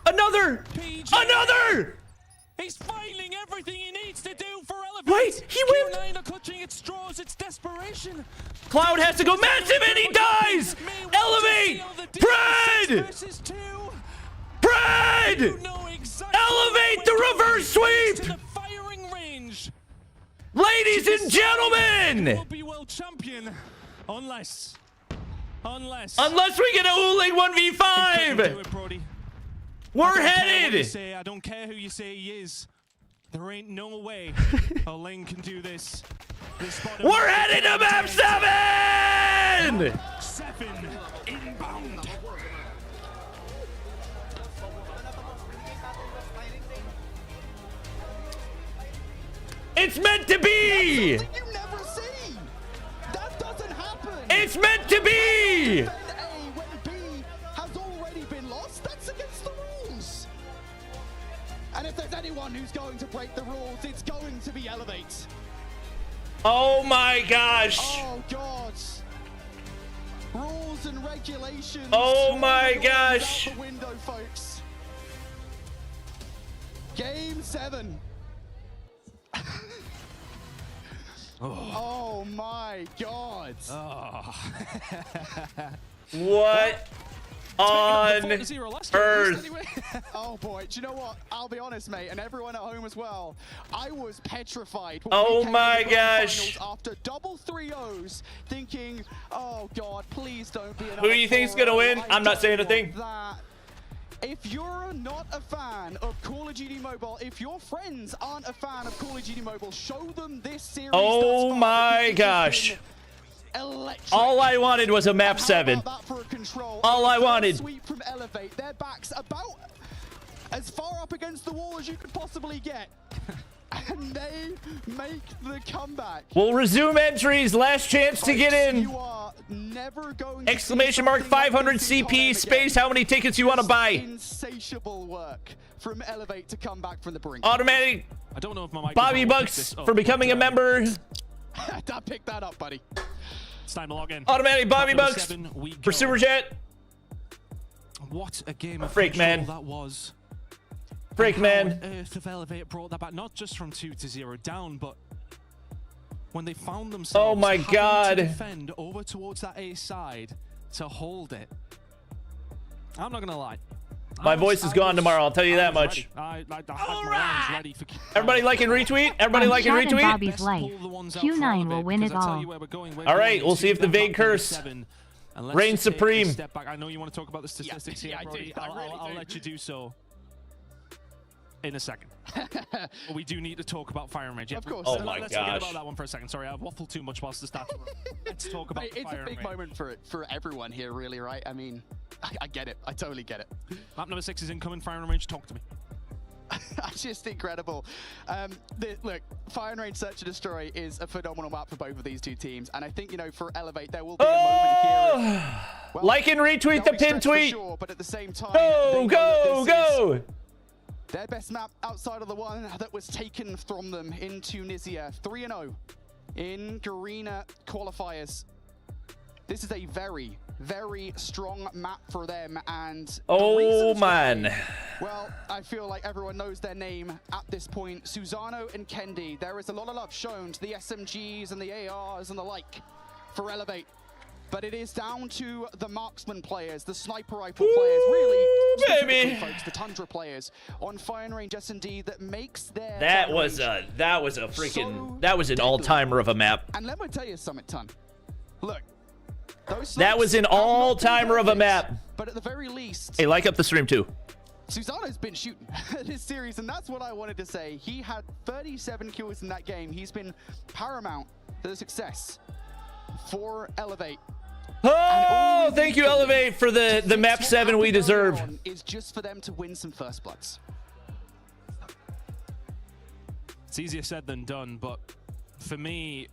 Another! Another! He's finding everything he needs to do for Elevate. Wait, he wins! Q9 are clutching at straws, it's desperation. Cloud has to go massive and he dies! Elevate! Pred! Pred! Elevate the reverse sweep! Ladies and gentlemen! Will be world champion unless we get a Uling 1v5! We're headed! I don't care who you say he is. There ain't no way Ling can do this. We're headed to map 7! 7 inbound. It's meant to be! You never see. That doesn't happen. It's meant to be! A when B has already been lost, that's against the rules. And if there's anyone who's going to break the rules, it's going to be Elevate. Oh my gosh! Oh god! Rules and regulations. Oh my gosh! Out the window, folks. Game 7. Oh my god! What on earth? Oh boy, do you know what? I'll be honest, mate, and everyone at home as well. I was petrified. Oh my gosh! After double 3-0s, thinking, oh god, please don't be. Who do you think's gonna win? I'm not saying a thing. If you're not a fan of Call of Duty Mobile, if your friends aren't a fan of Call of Duty Mobile, show them this series. Oh my gosh! All I wanted was a map 7. All I wanted. Sweep from Elevate. Their backs about as far up against the wall as you could possibly get. And they make the comeback. We'll resume entries. Last chance to get in. You are never going Exclamation mark 500 CP space. How many tickets you want to buy? Insatiable work from Elevate to come back from the brink. Automatic. I don't know if my mic Bobby Bucks for becoming a member. I picked that up, buddy. It's time to log in. Automatic Bobby Bucks for Super Chat. What a game of Freak man. that was. Freak man. How on earth have Elevate brought that back, not just from 2-0 down, but when they found themselves oh my god, to defend over towards that A side to hold it. I'm not gonna lie. My voice is gone tomorrow, I'll tell you that much. Everybody like and retweet? Everybody like and retweet? Bobby's life. Q9 will win it all. All right, we'll see if the vague curse reigns supreme. I know you want to talk about the statistics here, Brody. I'll let you do so in a second. But we do need to talk about Fire Rage. Of course. Oh my Let's gosh. forget about that one for a second. Sorry, I've waffled too much whilst the stats were. Let's talk about It's Fire a big Rage. moment for everyone here, really, right? I mean, I get it. I totally get it. Map number 6 is incoming. Fire Rage, talk to me. Just incredible. Look, Fire and Raid Search and Destroy is a phenomenal map for both of these two teams, and I think, you know, for Elevate there will be a moment here. Well, like and retweet the pin tweet. Sure, but at the same time, go! Their best map outside of the one that was taken from them in Tunisia. 3-0 in Garena qualifiers. This is a very, very strong map for them, and oh man. Well, I feel like everyone knows their name at this point. Susano and Kendi. There is a lot of love shown to the SMGs and the ARs and the like for Elevate. But it is down to the marksman players, the sniper rifle players, really, baby, folks, the Tundra players on Fire Range S&D that makes their that was a freaking that was an all-timer of a map. And let me tell you something, Ton. Look, that was an all-timer of a map. But at the very least, hey, like up the stream too. Susano's been shooting this series, and that's what I wanted to say. He had 37 kills in that game. He's been paramount to the success for Elevate. Oh, thank you, Elevate, for the map 7 we deserve. Is just for them to win some first bloods. It's easier said than done, but for me,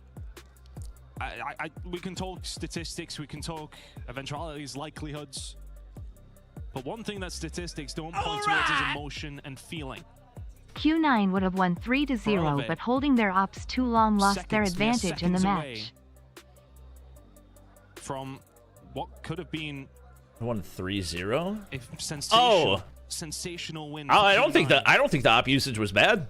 we can talk statistics, we can talk eventualities, likelihoods, but one thing that statistics don't point towards is emotion and feeling. Q9 would have won 3-0, but holding their ops too long lost their advantage in the match. From what could have been won 3-0. Sensational win. I don't think the op usage was bad.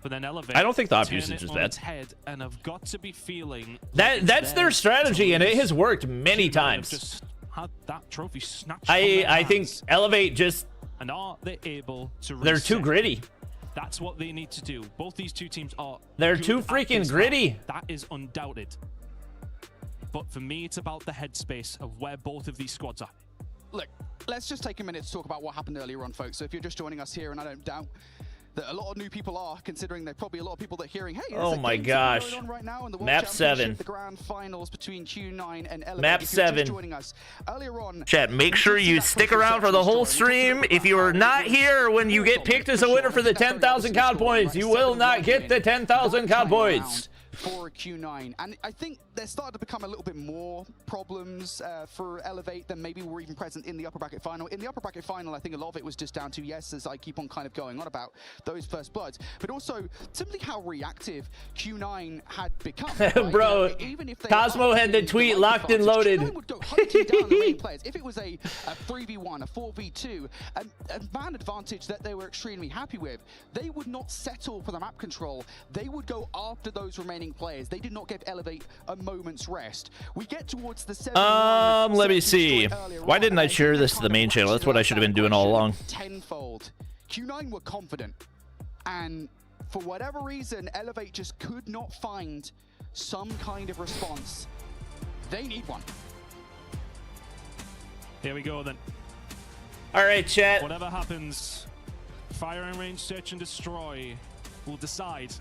But then Elevate, I don't think the op usage was bad. Head and have got to be feeling that's their strategy, and it has worked many times. Just had that trophy snatched I think Elevate just and are they able to reset? They're too gritty. That's what they need to do. Both these two teams are they're too freaking gritty. That is undoubted. But for me, it's about the headspace of where both of these squads are. Look, let's just take a minute to talk about what happened earlier on, folks. So if you're just joining us here, and I don't doubt that a lot of new people are, considering there's probably a lot of people that are hearing, hey, oh my gosh, going on right now in the World map 7, the grand finals between Q9 and Elevate. map 7. Joining us earlier on, chat, make sure you stick around for the whole stream. If you are not here when you get picked as a winner for the 10,000 COD points, you will not get the 10,000 COD points. For Q9, and I think there started to become a little bit more problems for Elevate than maybe were even present in the upper bracket final. In the upper bracket final, I think a lot of it was just down to, yes, as I keep on kind of going on about those first bloods, but also simply how reactive Q9 had become. Right? Bro, even if Cosmo had the tweet locked and loaded. Q9 would go hunting down the remaining players. If it was a 3v1, a 4v2, a man advantage that they were extremely happy with, they would not settle for the map control. They would go after those remaining players. They did not give Elevate a moment's rest. We get towards the 7-1. Let me see. Why didn't I share this to the main channel? That's what I should have been doing all along. Tenfold. Q9 were confident, and for whatever reason, Elevate just could not find some kind of response. They need one. Here we go then. All right, chat. Whatever happens, Firing Range Search and Destroy will decide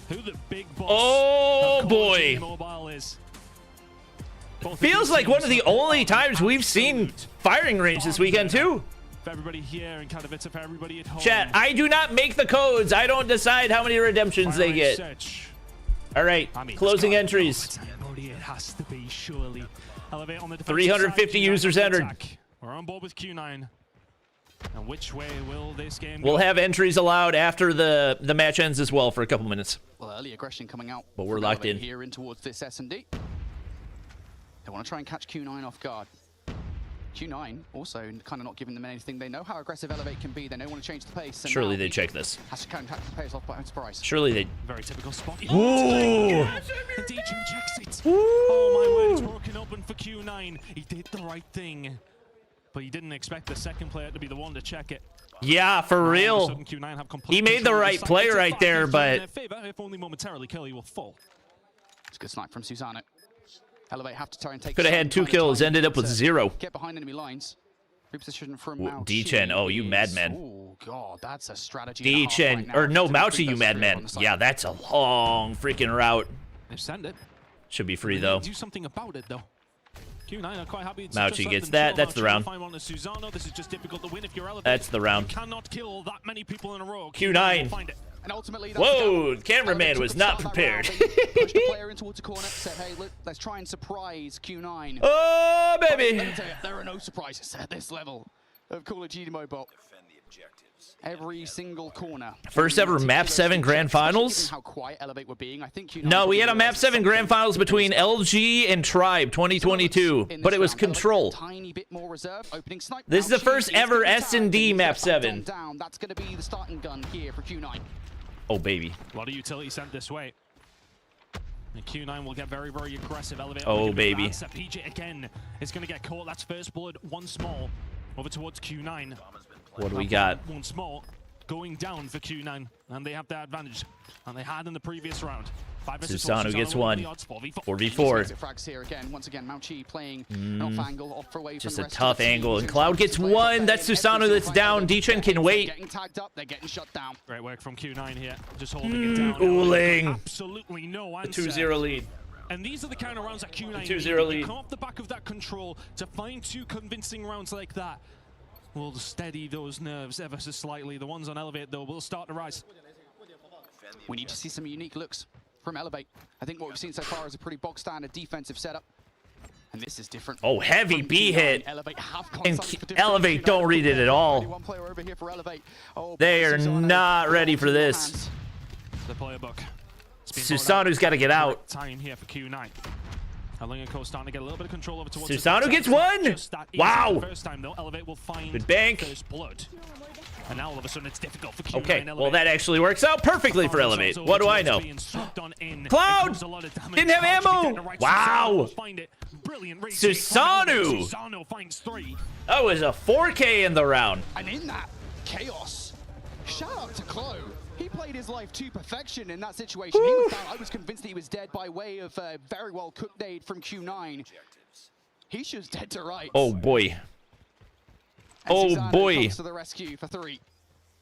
who the big boss boy Mobile is. Feels like one of the only times we've seen Firing Range this weekend too. For everybody here in Katowice, for everybody at home. Chat, I do not make the codes. I don't decide how many redemptions they get. All right, closing entries. It has to be, surely. Elevate on the 350 users entered. We're on board with Q9. And which way will this game go? We'll have entries allowed after the match ends as well for a couple minutes. Well, early aggression coming out. But we're locked in. Here in towards this S&D. They want to try and catch Q9 off guard. Q9 also kind of not giving them anything. They know how aggressive Elevate can be. They don't want to change the pace. And surely they check this. Has to kind of catch the pace off by surprise. Surely they. Very typical spot. Ooh. The DJ checks it. Ooh. Oh my word, it's broken open for Q9. He did the right thing. But he didn't expect the second player to be the one to check it. Yeah, for real. He made the right play right there, but if only momentarily, Kelly will fall. It's a good snipe from Susano. Elevate have to try and take. Could have had 2 kills, ended up with 0. Get behind enemy lines. Reposition from D-Chen, oh, you madman. Oh god, that's a strategy. D-Chen, or no, Mauchi, you madman. Yeah, that's a long freaking route. They send it. Should be free though. Do something about it though. Q9 are quite happy. Mauchi gets that. That's the round. This is just difficult to win if you're Elevate. That's the round. You cannot kill that many people in a row. Q9. And ultimately, whoa, cameraman was not prepared. Pushed the player in towards a corner, said, hey, let's try and surprise Q9. Oh, baby. There are no surprises at this level of Call of Duty Mobile. every single corner. First ever Map 7 Grand Finals? How quiet Elevate were being. I think No, we had a Map 7 Grand Finals between LG and Tribe 2022, but it was Control. Tiny bit more reserve. Opening snipe. This is the first ever S&D Map 7. That's going to be the starting gun here for Q9. Oh, baby. A lot of utility sent this way. And Q9 will get very, very aggressive. Elevate. Oh, baby. PJ again is going to get caught. That's first blood. One small. Over towards Q9. What do we got? One small. Going down for Q9. And they have that advantage. And they had in the previous round. Susano gets one. 4v4. Frags here again. Once again, Mauchi playing off angle, off away Just from a tough angle. And Cloud gets one. That's Susano that's down. D-Chen can wait. Getting tagged up, they're getting shut down. Great work from Q9 here. Just holding it down. Ooling. Absolutely no answer. The 2-0 lead. And these are the kind of rounds that Q9 2-0 lead. You come off the back of that control to find two convincing rounds like that. Will steady those nerves ever so slightly. The ones on Elevate, though, will start to rise. We need to see some unique looks from Elevate. I think what we've seen so far is a pretty bog standard defensive setup. And this is different. Oh, heavy B hit. Elevate And Elevate don't read it at all. They are not ready for this. The player book. Susano's got to get out. Time here for Q9. Lingenko starting to get a little bit of control over towards Susano gets one. Wow. First time though, Elevate will find good bank. First blood. And now all of a sudden it's difficult for Q9. Okay, well that actually works out perfectly for Elevate. What do I know? Cloud didn't have ammo. Wow. Susano finds 3. That was a 4K in the round. And in that chaos, shout out to Clo. He played his life to perfection in that situation. He was down. I was convinced that he was dead by way of very well cooked nade from Q9. He's just dead to rights. Oh boy. And oh boy. Comes to the rescue for 3.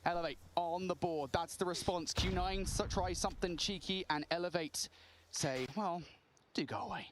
Elevate on the board. That's the response. Q9 try something cheeky and Elevate say, well, do go away.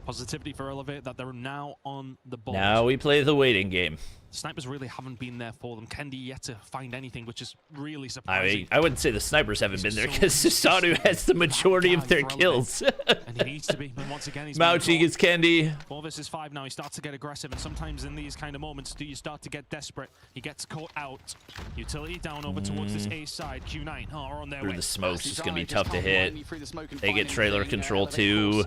Positivity for Elevate that they're now on the board. Now we play the waiting game. Snipers really haven't been there for them. Kendi yet to find anything, which is really surprising. I wouldn't say the snipers haven't been there because Susano has the majority of their kills. And he needs to be. And once again, he's Mauchi gets Kendi. 4 versus 5 now. He starts to get aggressive, and sometimes in these kind of moments, do you start to get desperate? He gets caught out. Utility down over towards this A side. Q9 are on their way. Through the smokes, it's going to be tough to hit. They get trailer control too.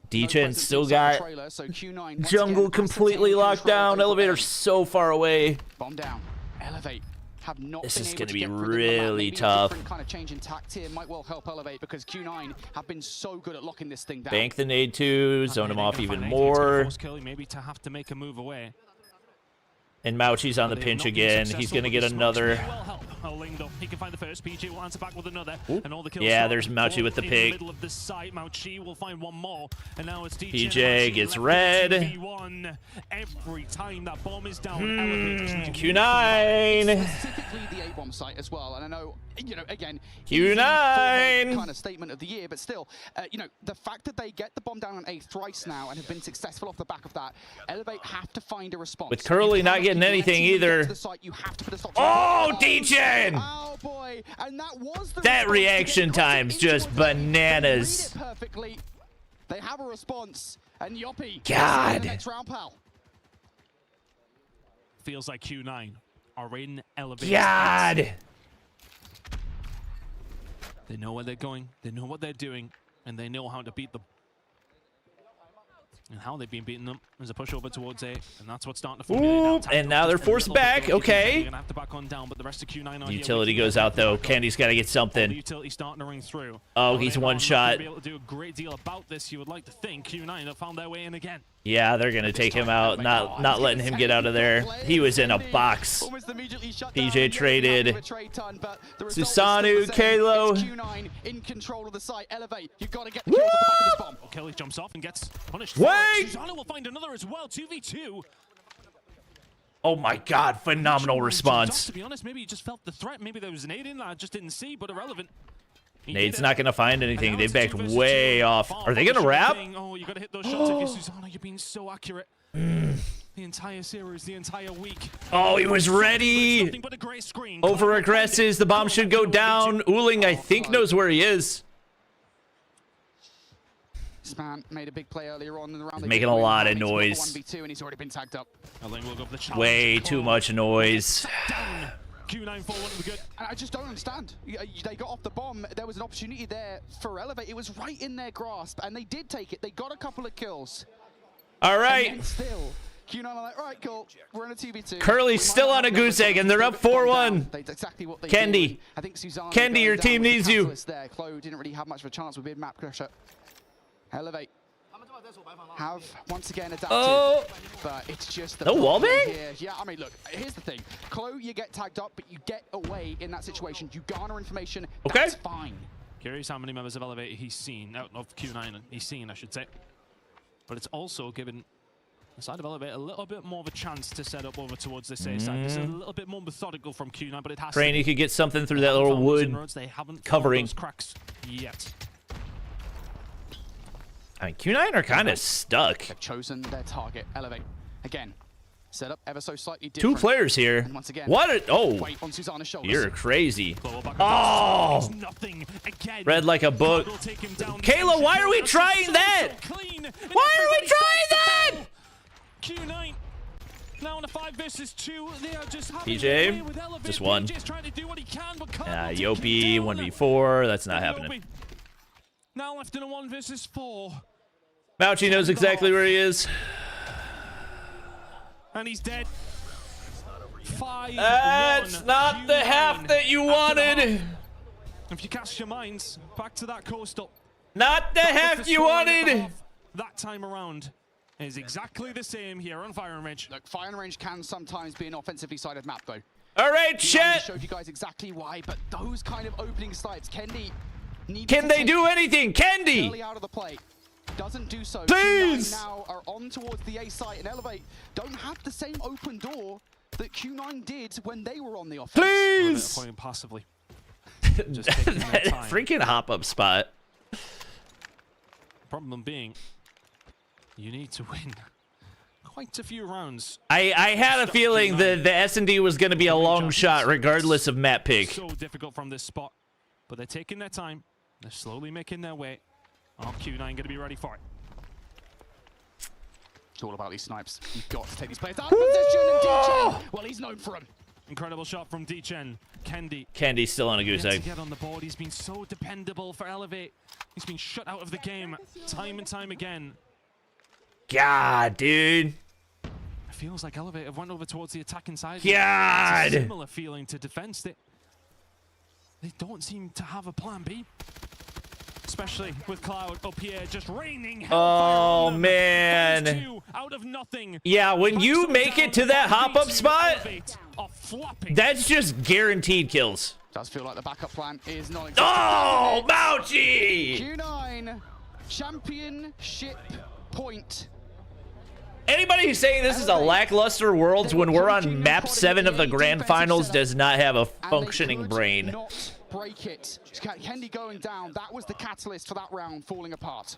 D-Chen still got jungle completely locked down. Elevator's so far away. Bomb down. Elevate. Have not this been is able going to be get through the really map. tough. Kind of change in tact here might well help Elevate because Q9 have been so good at locking this thing down. Bank the nade too, zone him off even more. Maybe to have to make a move away. And Mauchi's on the pinch again. He's going to get another. He can find the first. PJ will answer back with another. And all the kills yeah, there's Mauchi with the pig. Middle of the site. Mauchi will find one more. And now it's PJ gets red. Every time that bomb is down, Q9. Specifically the A-bomb site as well. And I know, you know, again, Q9 kind of statement of the year, but still, you know, the fact that they get the bomb down on A thrice now and have been successful off the back of that, Elevate have to find a response. With Curly not getting anything either. Oh, D-Chen! Oh boy, and that reaction time's just bananas. Perfectly. They have a response, and Yoppy. God. Next round, pal. Feels like Q9 are in Elevate. God. They know where they're going. They know what they're doing, and they know how to beat them. And how they've been beating them is a push over towards A, and that's what's starting to formulate now. And now they're forced back. Okay. They're gonna have to back on down, but the rest of Q9 are the utility goes out though. Candy's got to get something. The utility starting to ring through. Oh, he's one shot. Be able to do a great deal about this. You would like to think Q9 have found their way in again. Yeah, they're gonna take him out. Not letting him get out of there. He was in a box. PJ traded. Susano, Kalo. Q9 in control of the site. Elevate. You've got to get the kills off the back of this bomb. Kelly jumps off and gets punished. Wait! Susano will find another as well. 2v2. Oh my God! Phenomenal response. To be honest, maybe he just felt the threat. Maybe there was an nade in that I just didn't see, but irrelevant. Nade's not going to find anything. They backed way off. Are they going to wrap? Oh, you got to hit those shots if you're Susano. You're being so accurate. The entire series, the entire week. Oh, he was ready. Over aggresses. The bomb should go down. Ooling, I think, knows where he is. This man made a big play earlier on in the round. He's making a lot of noise. 1v2 and he's already been tagged up. Way too much noise. Q9 forward good. And I just don't understand. They got off the bomb. There was an opportunity there for Elevate. It was right in their grasp, and they did take it. They got a couple of kills. All right. And still, Q9 are like, all right, cool. We're in a 2v2. Curly's still on a goose egg, and they're up 4-1. Exactly what they Kendi. I think Susanna Kendi, your team needs you. There. Chloe didn't really have much of a chance with mid-map pressure. Elevate have once again adapted, but it's just the wallbang? Here. Yeah, I mean, look, here's the thing. Chloe, you get tagged up, but you get away in that situation. You garner information, that's fine. Curious how many members of Elevate he's seen, out of Q9, he's seen, I should say. But it's also given the side of Elevate a little bit more of a chance to set up over towards this A side. This is a little bit more methodical from Q9, but it has Praying to he could get something through that little wood covering. Cracks yet. I mean, Q9 are kind of stuck. They've chosen their target. Elevate. Again, set up ever so slightly different. 2 players here. And once again, what a... Oh, weight on Susanna's shoulders. you're crazy. Oh! Read like a book. Kayla, why are we trying that? Why are we trying that? Q9 now on a 5 versus 2. They are just PJ, just one. Yeah, Yopi, 1v4. That's not happening. Now left in a 1 versus 4. Mouchy knows exactly where he is. And he's dead. 5-1. That's not the half that you wanted. If you cast your minds back to that coastal. Not the half you wanted. That time around is exactly the same here on Firing Range. Look, Firing Range can sometimes be an offensively sided map, though. All right, chat. Showed you guys exactly why, but those kind of opening sites, Kendi. Can they do anything? Kendi! Early out of the play. Doesn't do so. Please! Q9 now are on towards the A site and Elevate. Don't have the same open door that Q9 did when they were on the offense. Please! Playing passively. Just that freaking hop-up spot. Problem being, you need to win quite a few rounds. I had a feeling that the S&D was going to be a long shot regardless of map pick. So difficult from this spot, but they're taking their time. They're slowly making their way. Oh, Q9 going to be ready for it. It's all about these snipes. You've got to take these players out of position, and D-Chen, well, he's known for him. Incredible shot from D-Chen. Kendi's still on a goose egg. To get on the board. He's been so dependable for Elevate. He's been shut out of the game time and time again. God, dude. It feels like Elevate have went over towards the attacking side. God. It's a similar feeling to defense. They don't seem to have a plan B. Especially with Cloud up here just raining hellfire on them. Man. Out of nothing. Yeah, when you make it to that hop-up spot, that's just guaranteed kills. Does feel like the backup plan is not. Oh, Mouchy! Q9 championship point. Anybody who's saying this is a lackluster Worlds when we're on map 7 of the grand finals does not have a functioning brain. Not break it. Kendi going down. That was the catalyst for that round falling apart.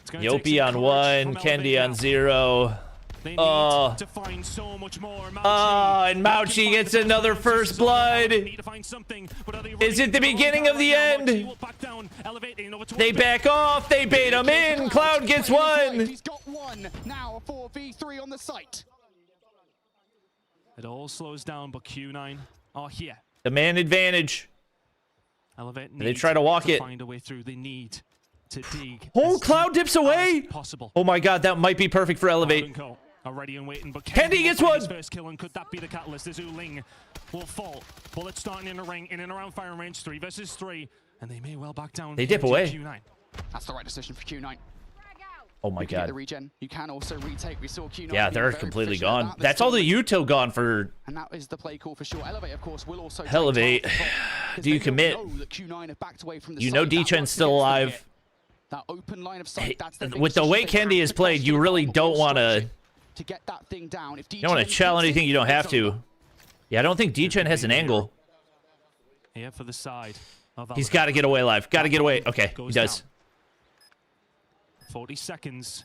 Yopi on 1, Kendi on 0. They need to find so much more. And Mouchy gets another first blood. Is it the beginning of the end? They back off. They bait him in. Cloud gets 1. He's got 1. Now a 4v3 on the site. It all slows down, but Q9 are here. The man advantage. Elevate they try to walk it. Find a way through. They need to dig. Oh, Cloud dips away. Possible. Oh my God, that might be perfect for Elevate. Already and waiting, but Kendi gets 1. First kill, and could that be the catalyst? As Ling will fall. Bullets starting in the ring, in and around Firing Range. 3 versus 3, and they may well back down. They dip away. Q9. That's the right decision for Q9. Oh my God. The regen. You can also retake. We saw Q9. Yeah, they're completely gone. That's all the Uto gone for. And that is the play call for sure. Elevate, of course, will also. Elevate. Do you commit? You know D-Chen's still alive. That open line of sight. With the way Kendi is played, you really don't want to. To get that thing down. If you don't want to chell anything, you don't have to. Yeah, I don't think D-Chen has an angle. Here for the side. He's got to get away live. Got to get away. Okay, he does. 40 seconds.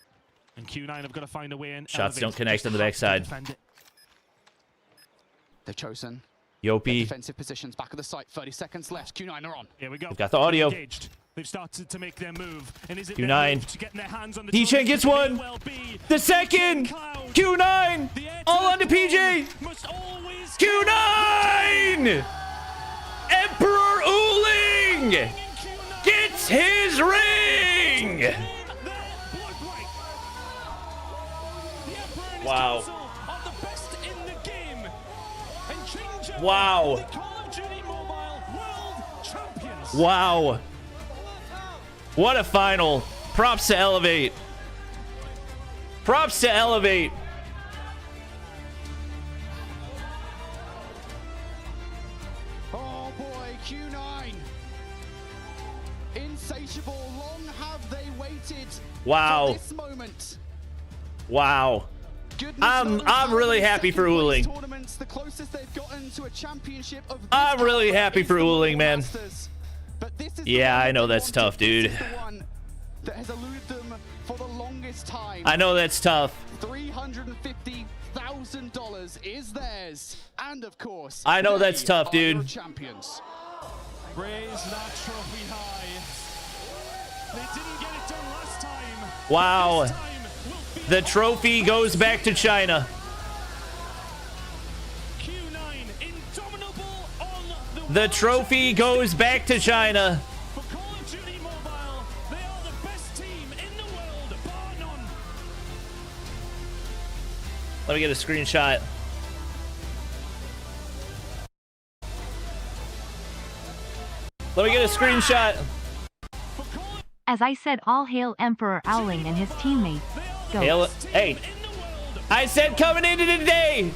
And Q9 have got to find a way in. Shots don't connect on the backside. They've chosen Yopi. defensive positions back of the site. 30 seconds left. Q9 are on. Here we go. We've got the audio. They've started to make their move. And is it Q9. to getting their hands on the P-Chen gets one. The second. Q9. All on to PJ. Q9. Emperor Uling gets his ring. Wow. Wow. Wow. What a final. Props to Elevate. Props to Elevate. Oh boy, Q9. Insatiable. Long have they waited Wow. for this moment. Wow. I'm really happy for Uling. The closest they've gotten to a championship of I'm really happy for Uling, man. Yeah, I know that's tough, dude. that has eluded them for the longest time. I know that's tough. $350,000 is theirs, and of course, I know that's tough, dude. Champions. Raise that trophy high. They didn't get it done last time. Wow. The trophy goes back to China. Q9 indomitable on The trophy goes back to China. For Call of Duty Mobile, they are the best team in the world, bar none. Let me get a screenshot. Let me get a screenshot. As I said, all hail Emperor Owling and his teammates. Hail, hey, I said coming into today,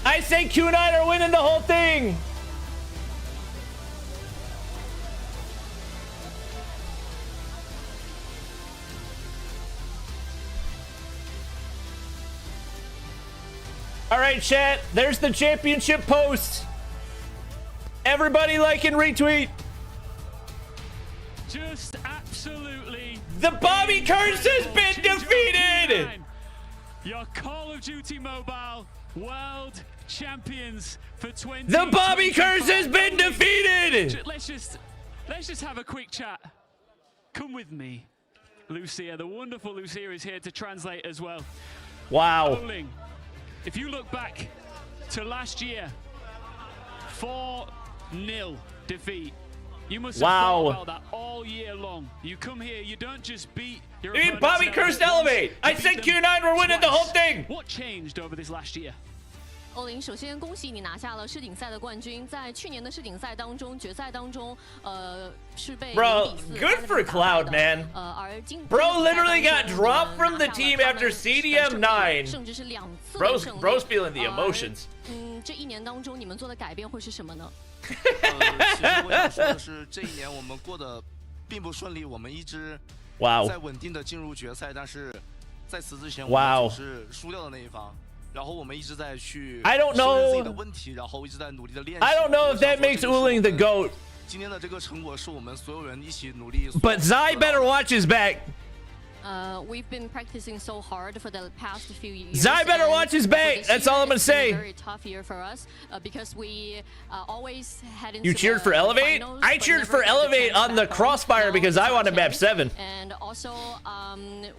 I said Q9 are winning the whole thing. All right, chat, there's the championship post. Everybody like and retweet. Just absolutely. The Bobby Curse has been defeated. Your Call of Duty Mobile World Champions for 20. The Bobby Curse has been defeated. Let's just have a quick chat. Come with me, Lucia. The wonderful Lucia is here to translate as well. Wow. Bowling. If you look back to last year, 4-0 defeat. You must have thought about that all year long. You come here, you don't just beat your opponents. Bobby Curse Elevate. I said Q9 were winning the whole thing. What changed over this last year? 欧林，首先恭喜你拿下了世锦赛的冠军。在去年的世锦赛当中，决赛当中，是被 Bro, good for Cloud, man. Bro literally got dropped from the team after CDM9. 甚至是2次 Bro's feeling the emotions. 这一年当中你们做的改变会是什么呢？其实我想说的是，这一年我们过得并不顺利，我们一直在稳定的进入决赛，但是在此之前我们总是输掉的那一方。然后我们一直在去修正自己的问题，然后一直在努力的练习。I don't know if that makes Uling the GOAT. 今天的这个成果是我们所有人一起努力。But Zai better watch his back. We've been practicing so hard for the past few years. Zai better watch his back. That's all I'm gonna say. Very tough year for us because we always had. You cheered for Elevate? I cheered for Elevate on the Crossfire because I wanted map 7. And also,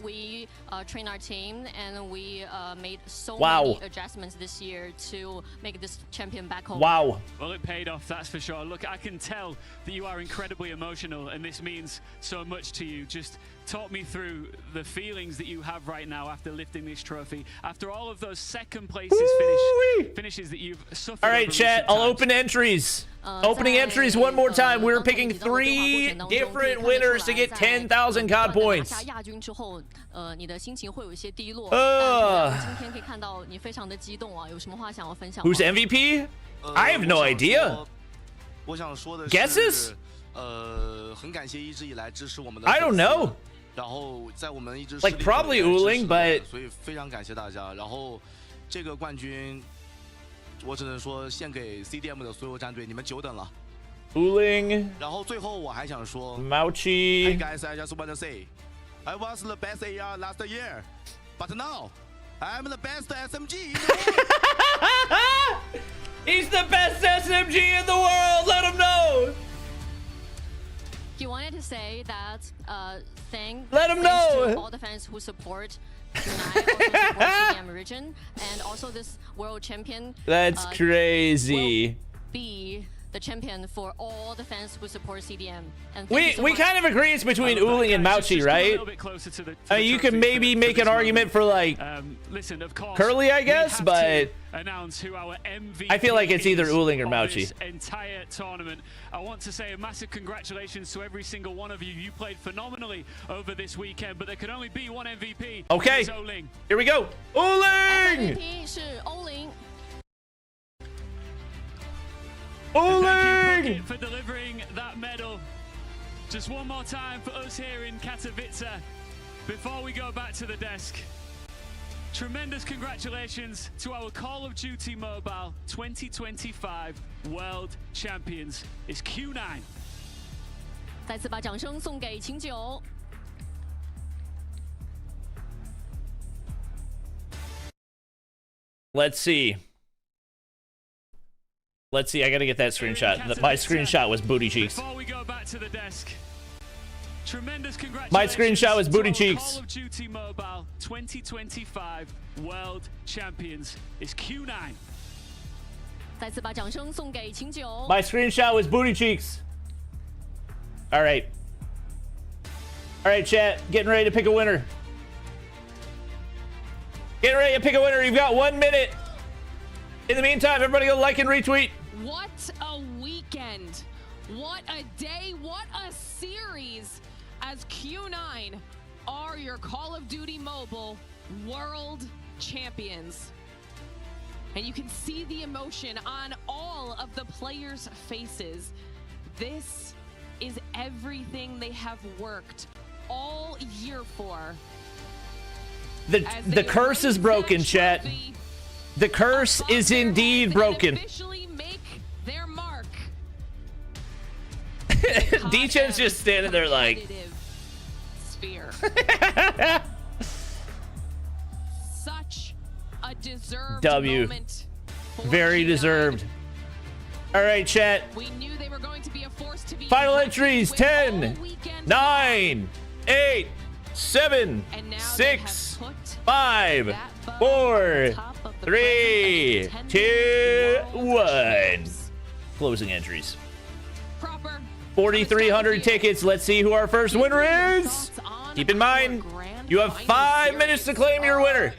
we train our team and we made so Wow. many adjustments this year to make this champion back home. Wow. Well, it paid off, that's for sure. Look, I can tell that you are incredibly emotional, and this means so much to you. Just talk me through the feelings that you have right now after lifting this trophy, after all of those second places finishes that you've suffered. All right, chat, I'll open entries. Opening entries one more time. We're picking 3 different winners to get 10,000 COD points. 亚军之后，你的心情会有一些低落。今天可以看到你非常的激动啊，有什么话想要分享吗？ Who's MVP? I have no idea. 我想说的是 Guesses? 很感谢一直以来支持我们的。 I don't know. 然后在我们一直 Like probably Uling, but 所以非常感谢大家。然后这个冠军，我只能说献给 CDM 的所有战队，你们久等了。Uling. 然后最后我还想说 Mauchi. Hey guys, I just want to say, I was the best AR last year, but now I'm the best SMG in the world. He's the best SMG in the world. Let him know. like to say that thanks know. to all the fans who support Q9, also support CDM region, and also this world champion. That's crazy. Will be the champion for all the fans who support CDM. And we kind of agree it's between Uling and Mauchi, right? You can maybe make an argument for like listen, of course, Curly, I guess, but announce who our MVP I feel like it's either Uling or Mauchi. Entire tournament. I want to say a massive congratulations to every single one of you. You played phenomenally over this weekend, but there can only be one MVP. Okay, here we go. Uling! MVP 是欧林。 Thank you, Bucket, for delivering that medal. Just one more time for us here in Katowice before we go back to the desk. Tremendous congratulations to our Call of Duty Mobile 2025 World Champions. It's Q9. 再次把掌声送给秦九。 Let's see. Let's see. I gotta get that screenshot. My screenshot was booty cheeks. Before we go back to the desk, tremendous congratulations. My screenshot was booty cheeks. Call of Duty Mobile 2025 World Champions is Q9. 再次把掌声送给秦九。 My screenshot was booty cheeks. All right. All right, chat. Getting ready to pick a winner. Getting ready to pick a winner. You've got 1 minute. In the meantime, everybody go like and retweet. What a weekend. What a day. What a series as Q9 are your Call of Duty Mobile World Champions. And you can see the emotion on all of the players' faces. This is everything they have worked all year for. The curse is broken, chat. The curse is indeed broken. Their mark. D-Chen's just standing there like sphere. Such a deserved W. moment. Very deserved. All right, chat. We knew they were going to be a force to be Final entries 10, 9, 8, 7, 6, 5, 4, 3, 2, 1. Closing entries. 4,300 tickets. Let's see who our first winner is. Keep in mind, you have 5 minutes to claim your winner.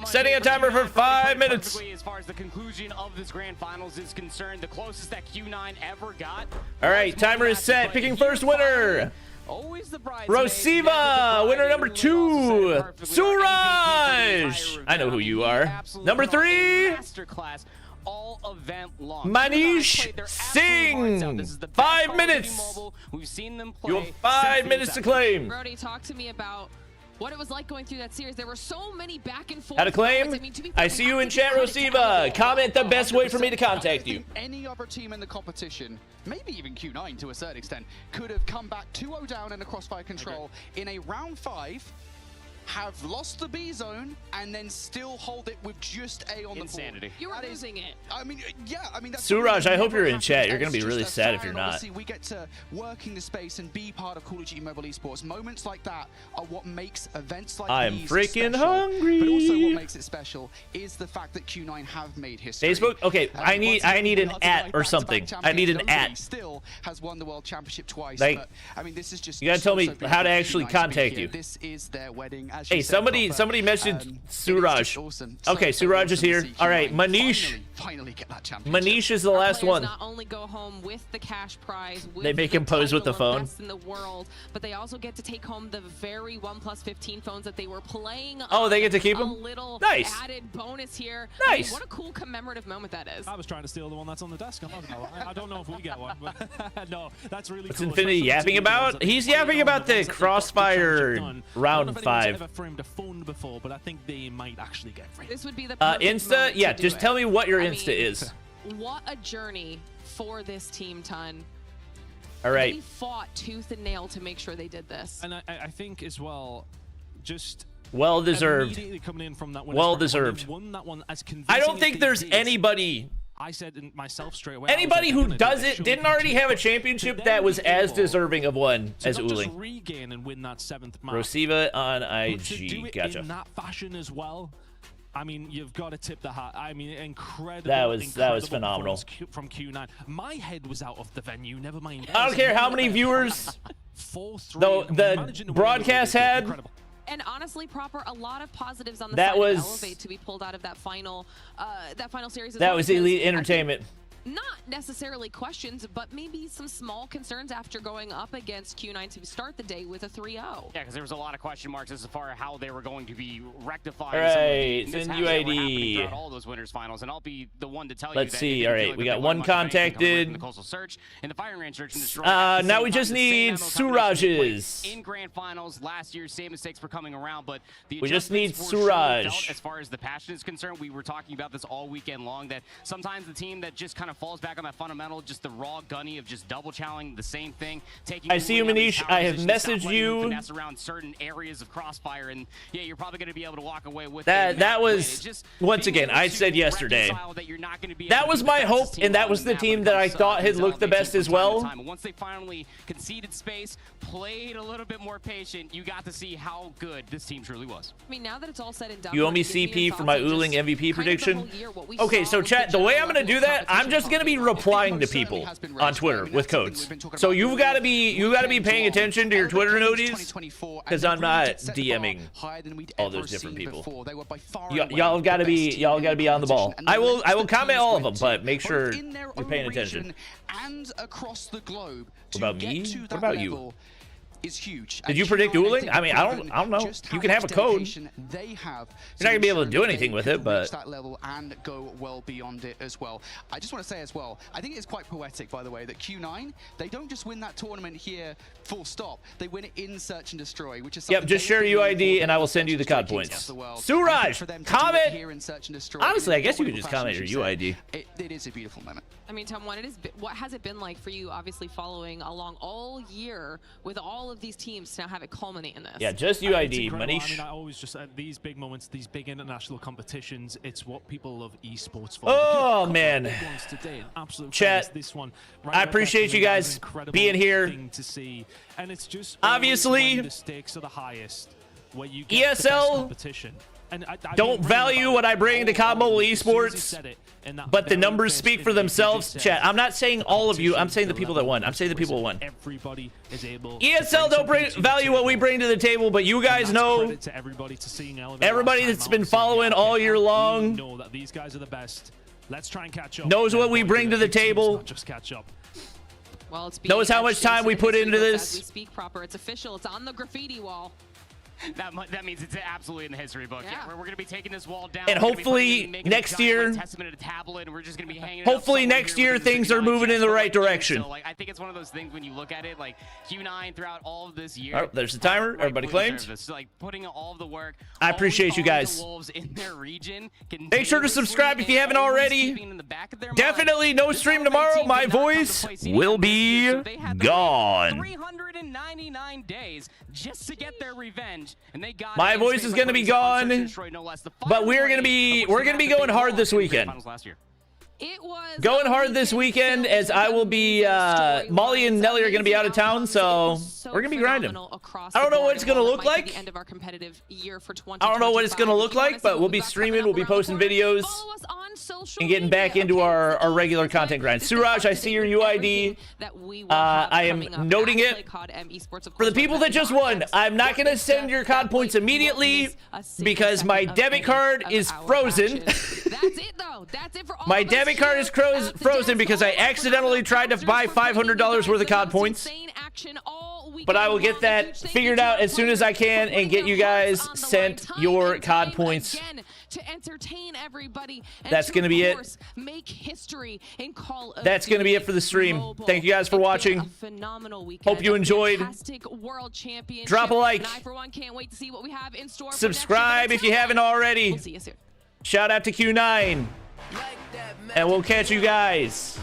Setting a timer for 5 minutes. As far as the conclusion of this grand finals is concerned, the closest that Q9 ever got. All right, timer is set. Picking first winner. Rosiva, winner number 2. Suraj. I know who you are. Number 3. All event long. Manish Singh. 5 minutes. We've seen them play. You have 5 minutes to claim. Brody, talk to me about what it was like going through that series. There were so many back and forth. How to claim? I see you in chat, Rosiva. Comment the best way for me to contact you. Any other team in the competition, maybe even Q9 to a certain extent, could have come back 2-0 down in the crossfire control in a round 5, have lost the B zone, and then still hold it with just A on the board. You were losing it. I mean, yeah, I mean, that's Suraj, I hope you're in chat. You're going to be really sad if you're not. Obviously, we get to work in the space and be part of Call of Duty Mobile Esports. Moments like that are what makes events like I'm these freaking special. hungry. But also what makes it special is the fact that Q9 have made history. Facebook? Okay, I need an @ or something. I need an @ Still has won the world championship twice. Like, but, I mean, this is just you gotta tell me how to actually contact you. This is their wedding. As Hey, somebody messaged Suraj. Awesome. Okay, Suraj is here. All right, Manish. Finally get that championship. Manish is the last one. Not only go home with the cash prize, with They make him pose with the phone. best in the world, but they also get to take home the very 1+15 phones that they were playing. Oh, they get to keep them? A little Nice. added bonus here. Nice. I mean, what a cool commemorative moment that is. I was trying to steal the one that's on the desk. I'm not gonna lie. I don't know if we get one, but no, that's really What's cool. Infinity especially yapping the about? ones that He's they played yapping on, about the ones that they've Crossfire done. I don't know round if anyone's 5. ever framed a phone before, but I think they might actually get framed. This would be the Insta? moment Yeah, to do just it. tell me what your I Insta mean, is. What a journey for this team, Ton. All right. They fought tooth and nail to make sure they did this. And I think as well, just Well deserved. immediately coming in from that Well deserved. won that one as I don't think convincingly there's as they did. anybody I said myself straight away. Anybody who does it didn't already have a championship that was as deserving of one as Uling. Regain and win that 7th mark. Rosiva on IG. To do it gotcha. in that fashion as well. I mean, you've got to tip the hat. I mean, incredible. That was phenomenal from Q9. My head was out of the venue. Never mind. I don't care how many viewers. Though the broadcast had. Incredible. And honestly, Proper, a lot of positives on the that side was of Elevate to be pulled out of that final series. That was elite entertainment. Not necessarily questions, but maybe some small concerns after going up against Q9 to start the day with a 3-0. Yeah, because there was a lot of question marks as far as how they were going to be rectifying all right, some of the UID. throughout all those winners finals, and I'll be the one to tell Let's you. see. All right, we got one contacted. The coastal search and the firing range search and destroy. Now we just need Surages. In grand finals last year, same mistakes were coming around, but the we just need Suraj. Suraj. As far as the passion is concerned, we were talking about this all weekend long. That sometimes the team that just kind of falls back on that fundamental, just the raw gunny of just double challenging the same thing. Taking I see you, Manish. I have messaged you. Finesse around certain areas of crossfire, and yeah, you're probably going to be able to walk away with that. That was once again. I said yesterday. That was my hope, and that was the team that I thought had looked the best as well. Once they finally conceded space, played a little bit more patient, you got to see how good this team truly was. I mean, now that it's all said and done, you owe me CP for my Uling MVP prediction. Okay, so chat. The way I'm going to do that, I'm just going to be replying to people on Twitter with codes. So you've got to be paying attention to your Twitter noties, because I'm not DMing all those different people. Y'all got to be on the ball. I will comment all of them, but make sure you're paying attention. And across the globe. What about me? What about you? Is huge. Did you predict Uling? I mean, I don't know. You can have a code. They have. You're not gonna be able to do anything with it, but that level and go well beyond it as well. I just want to say as well, I think it's quite poetic, by the way, that Q9 they don't just win that tournament here, full stop. They win it in Search and Destroy, which is yep. Just share UID and I will send you the COD points. Suraj, comment. Honestly, I guess you could just comment your UID. It is a beautiful moment. I mean, Tom, what has it been like for you, obviously following along all year with all of these teams to now have it culminate in this? Yeah, just UID, Manish. I mean, I always just these big moments, these big international competitions, it's what people love esports for. Oh man, today, absolute chat. This one, I appreciate you guys being here. To see. And it's just obviously the stakes are the highest, where you ESL get the best competition. And I don't value what I bring to COD Mobile Esports, but the numbers speak for themselves. Chat, I'm not saying all of you. I'm saying the people that won. I'm saying the people who won. Everybody is able. ESL don't value what we bring to the table, but you guys know. Everybody that's been following all year long know that these guys are the best. Let's try and catch up. Knows what we bring to the table. Just catch up. Well, it's knows how much time we put into this. As we speak, Proper. It's official. It's on the graffiti wall. That means it's absolutely in the history book. Yeah, we're going to be taking this wall down. And hopefully next year, hopefully next year things are moving in the right direction. So, like, I think it's one of those things when you look at it, like Q9 throughout all of this year. Oh, there's the timer. Everybody claimed. So, like putting all of the work. I appreciate you guys. In their region, make sure to subscribe if you haven't already. Definitely no stream tomorrow. My voice will be gone. 399 days just to get their revenge. And they got my voice is going to be gone, but we're going to be going hard this weekend. It was going hard this weekend, as I will be. Molly and Nelly are going to be out of town, so we're going to be grinding. I don't know what it's going to look like. I don't know what it's going to look like, but we'll be streaming, we'll be posting videos, and getting back into our regular content grind. Suraj, I see your UID. I am noting it. For the people that just won, I'm not going to send your COD points immediately because my debit card is frozen. That's it, though. That's it for all. My debit card is frozen because I accidentally tried to buy $500 worth of COD points. But I will get that figured out as soon as I can and get you guys sent your COD points. To entertain everybody. That's going to be it. Make history in Call of That's going to be it for the stream. Thank you guys for watching. Phenomenal weekend. Hope you enjoyed. World Championship. Drop a like. And I, for one, can't wait to see what we have in store. Subscribe if you haven't already. We'll see you soon. Shout out to Q9. And we'll catch you guys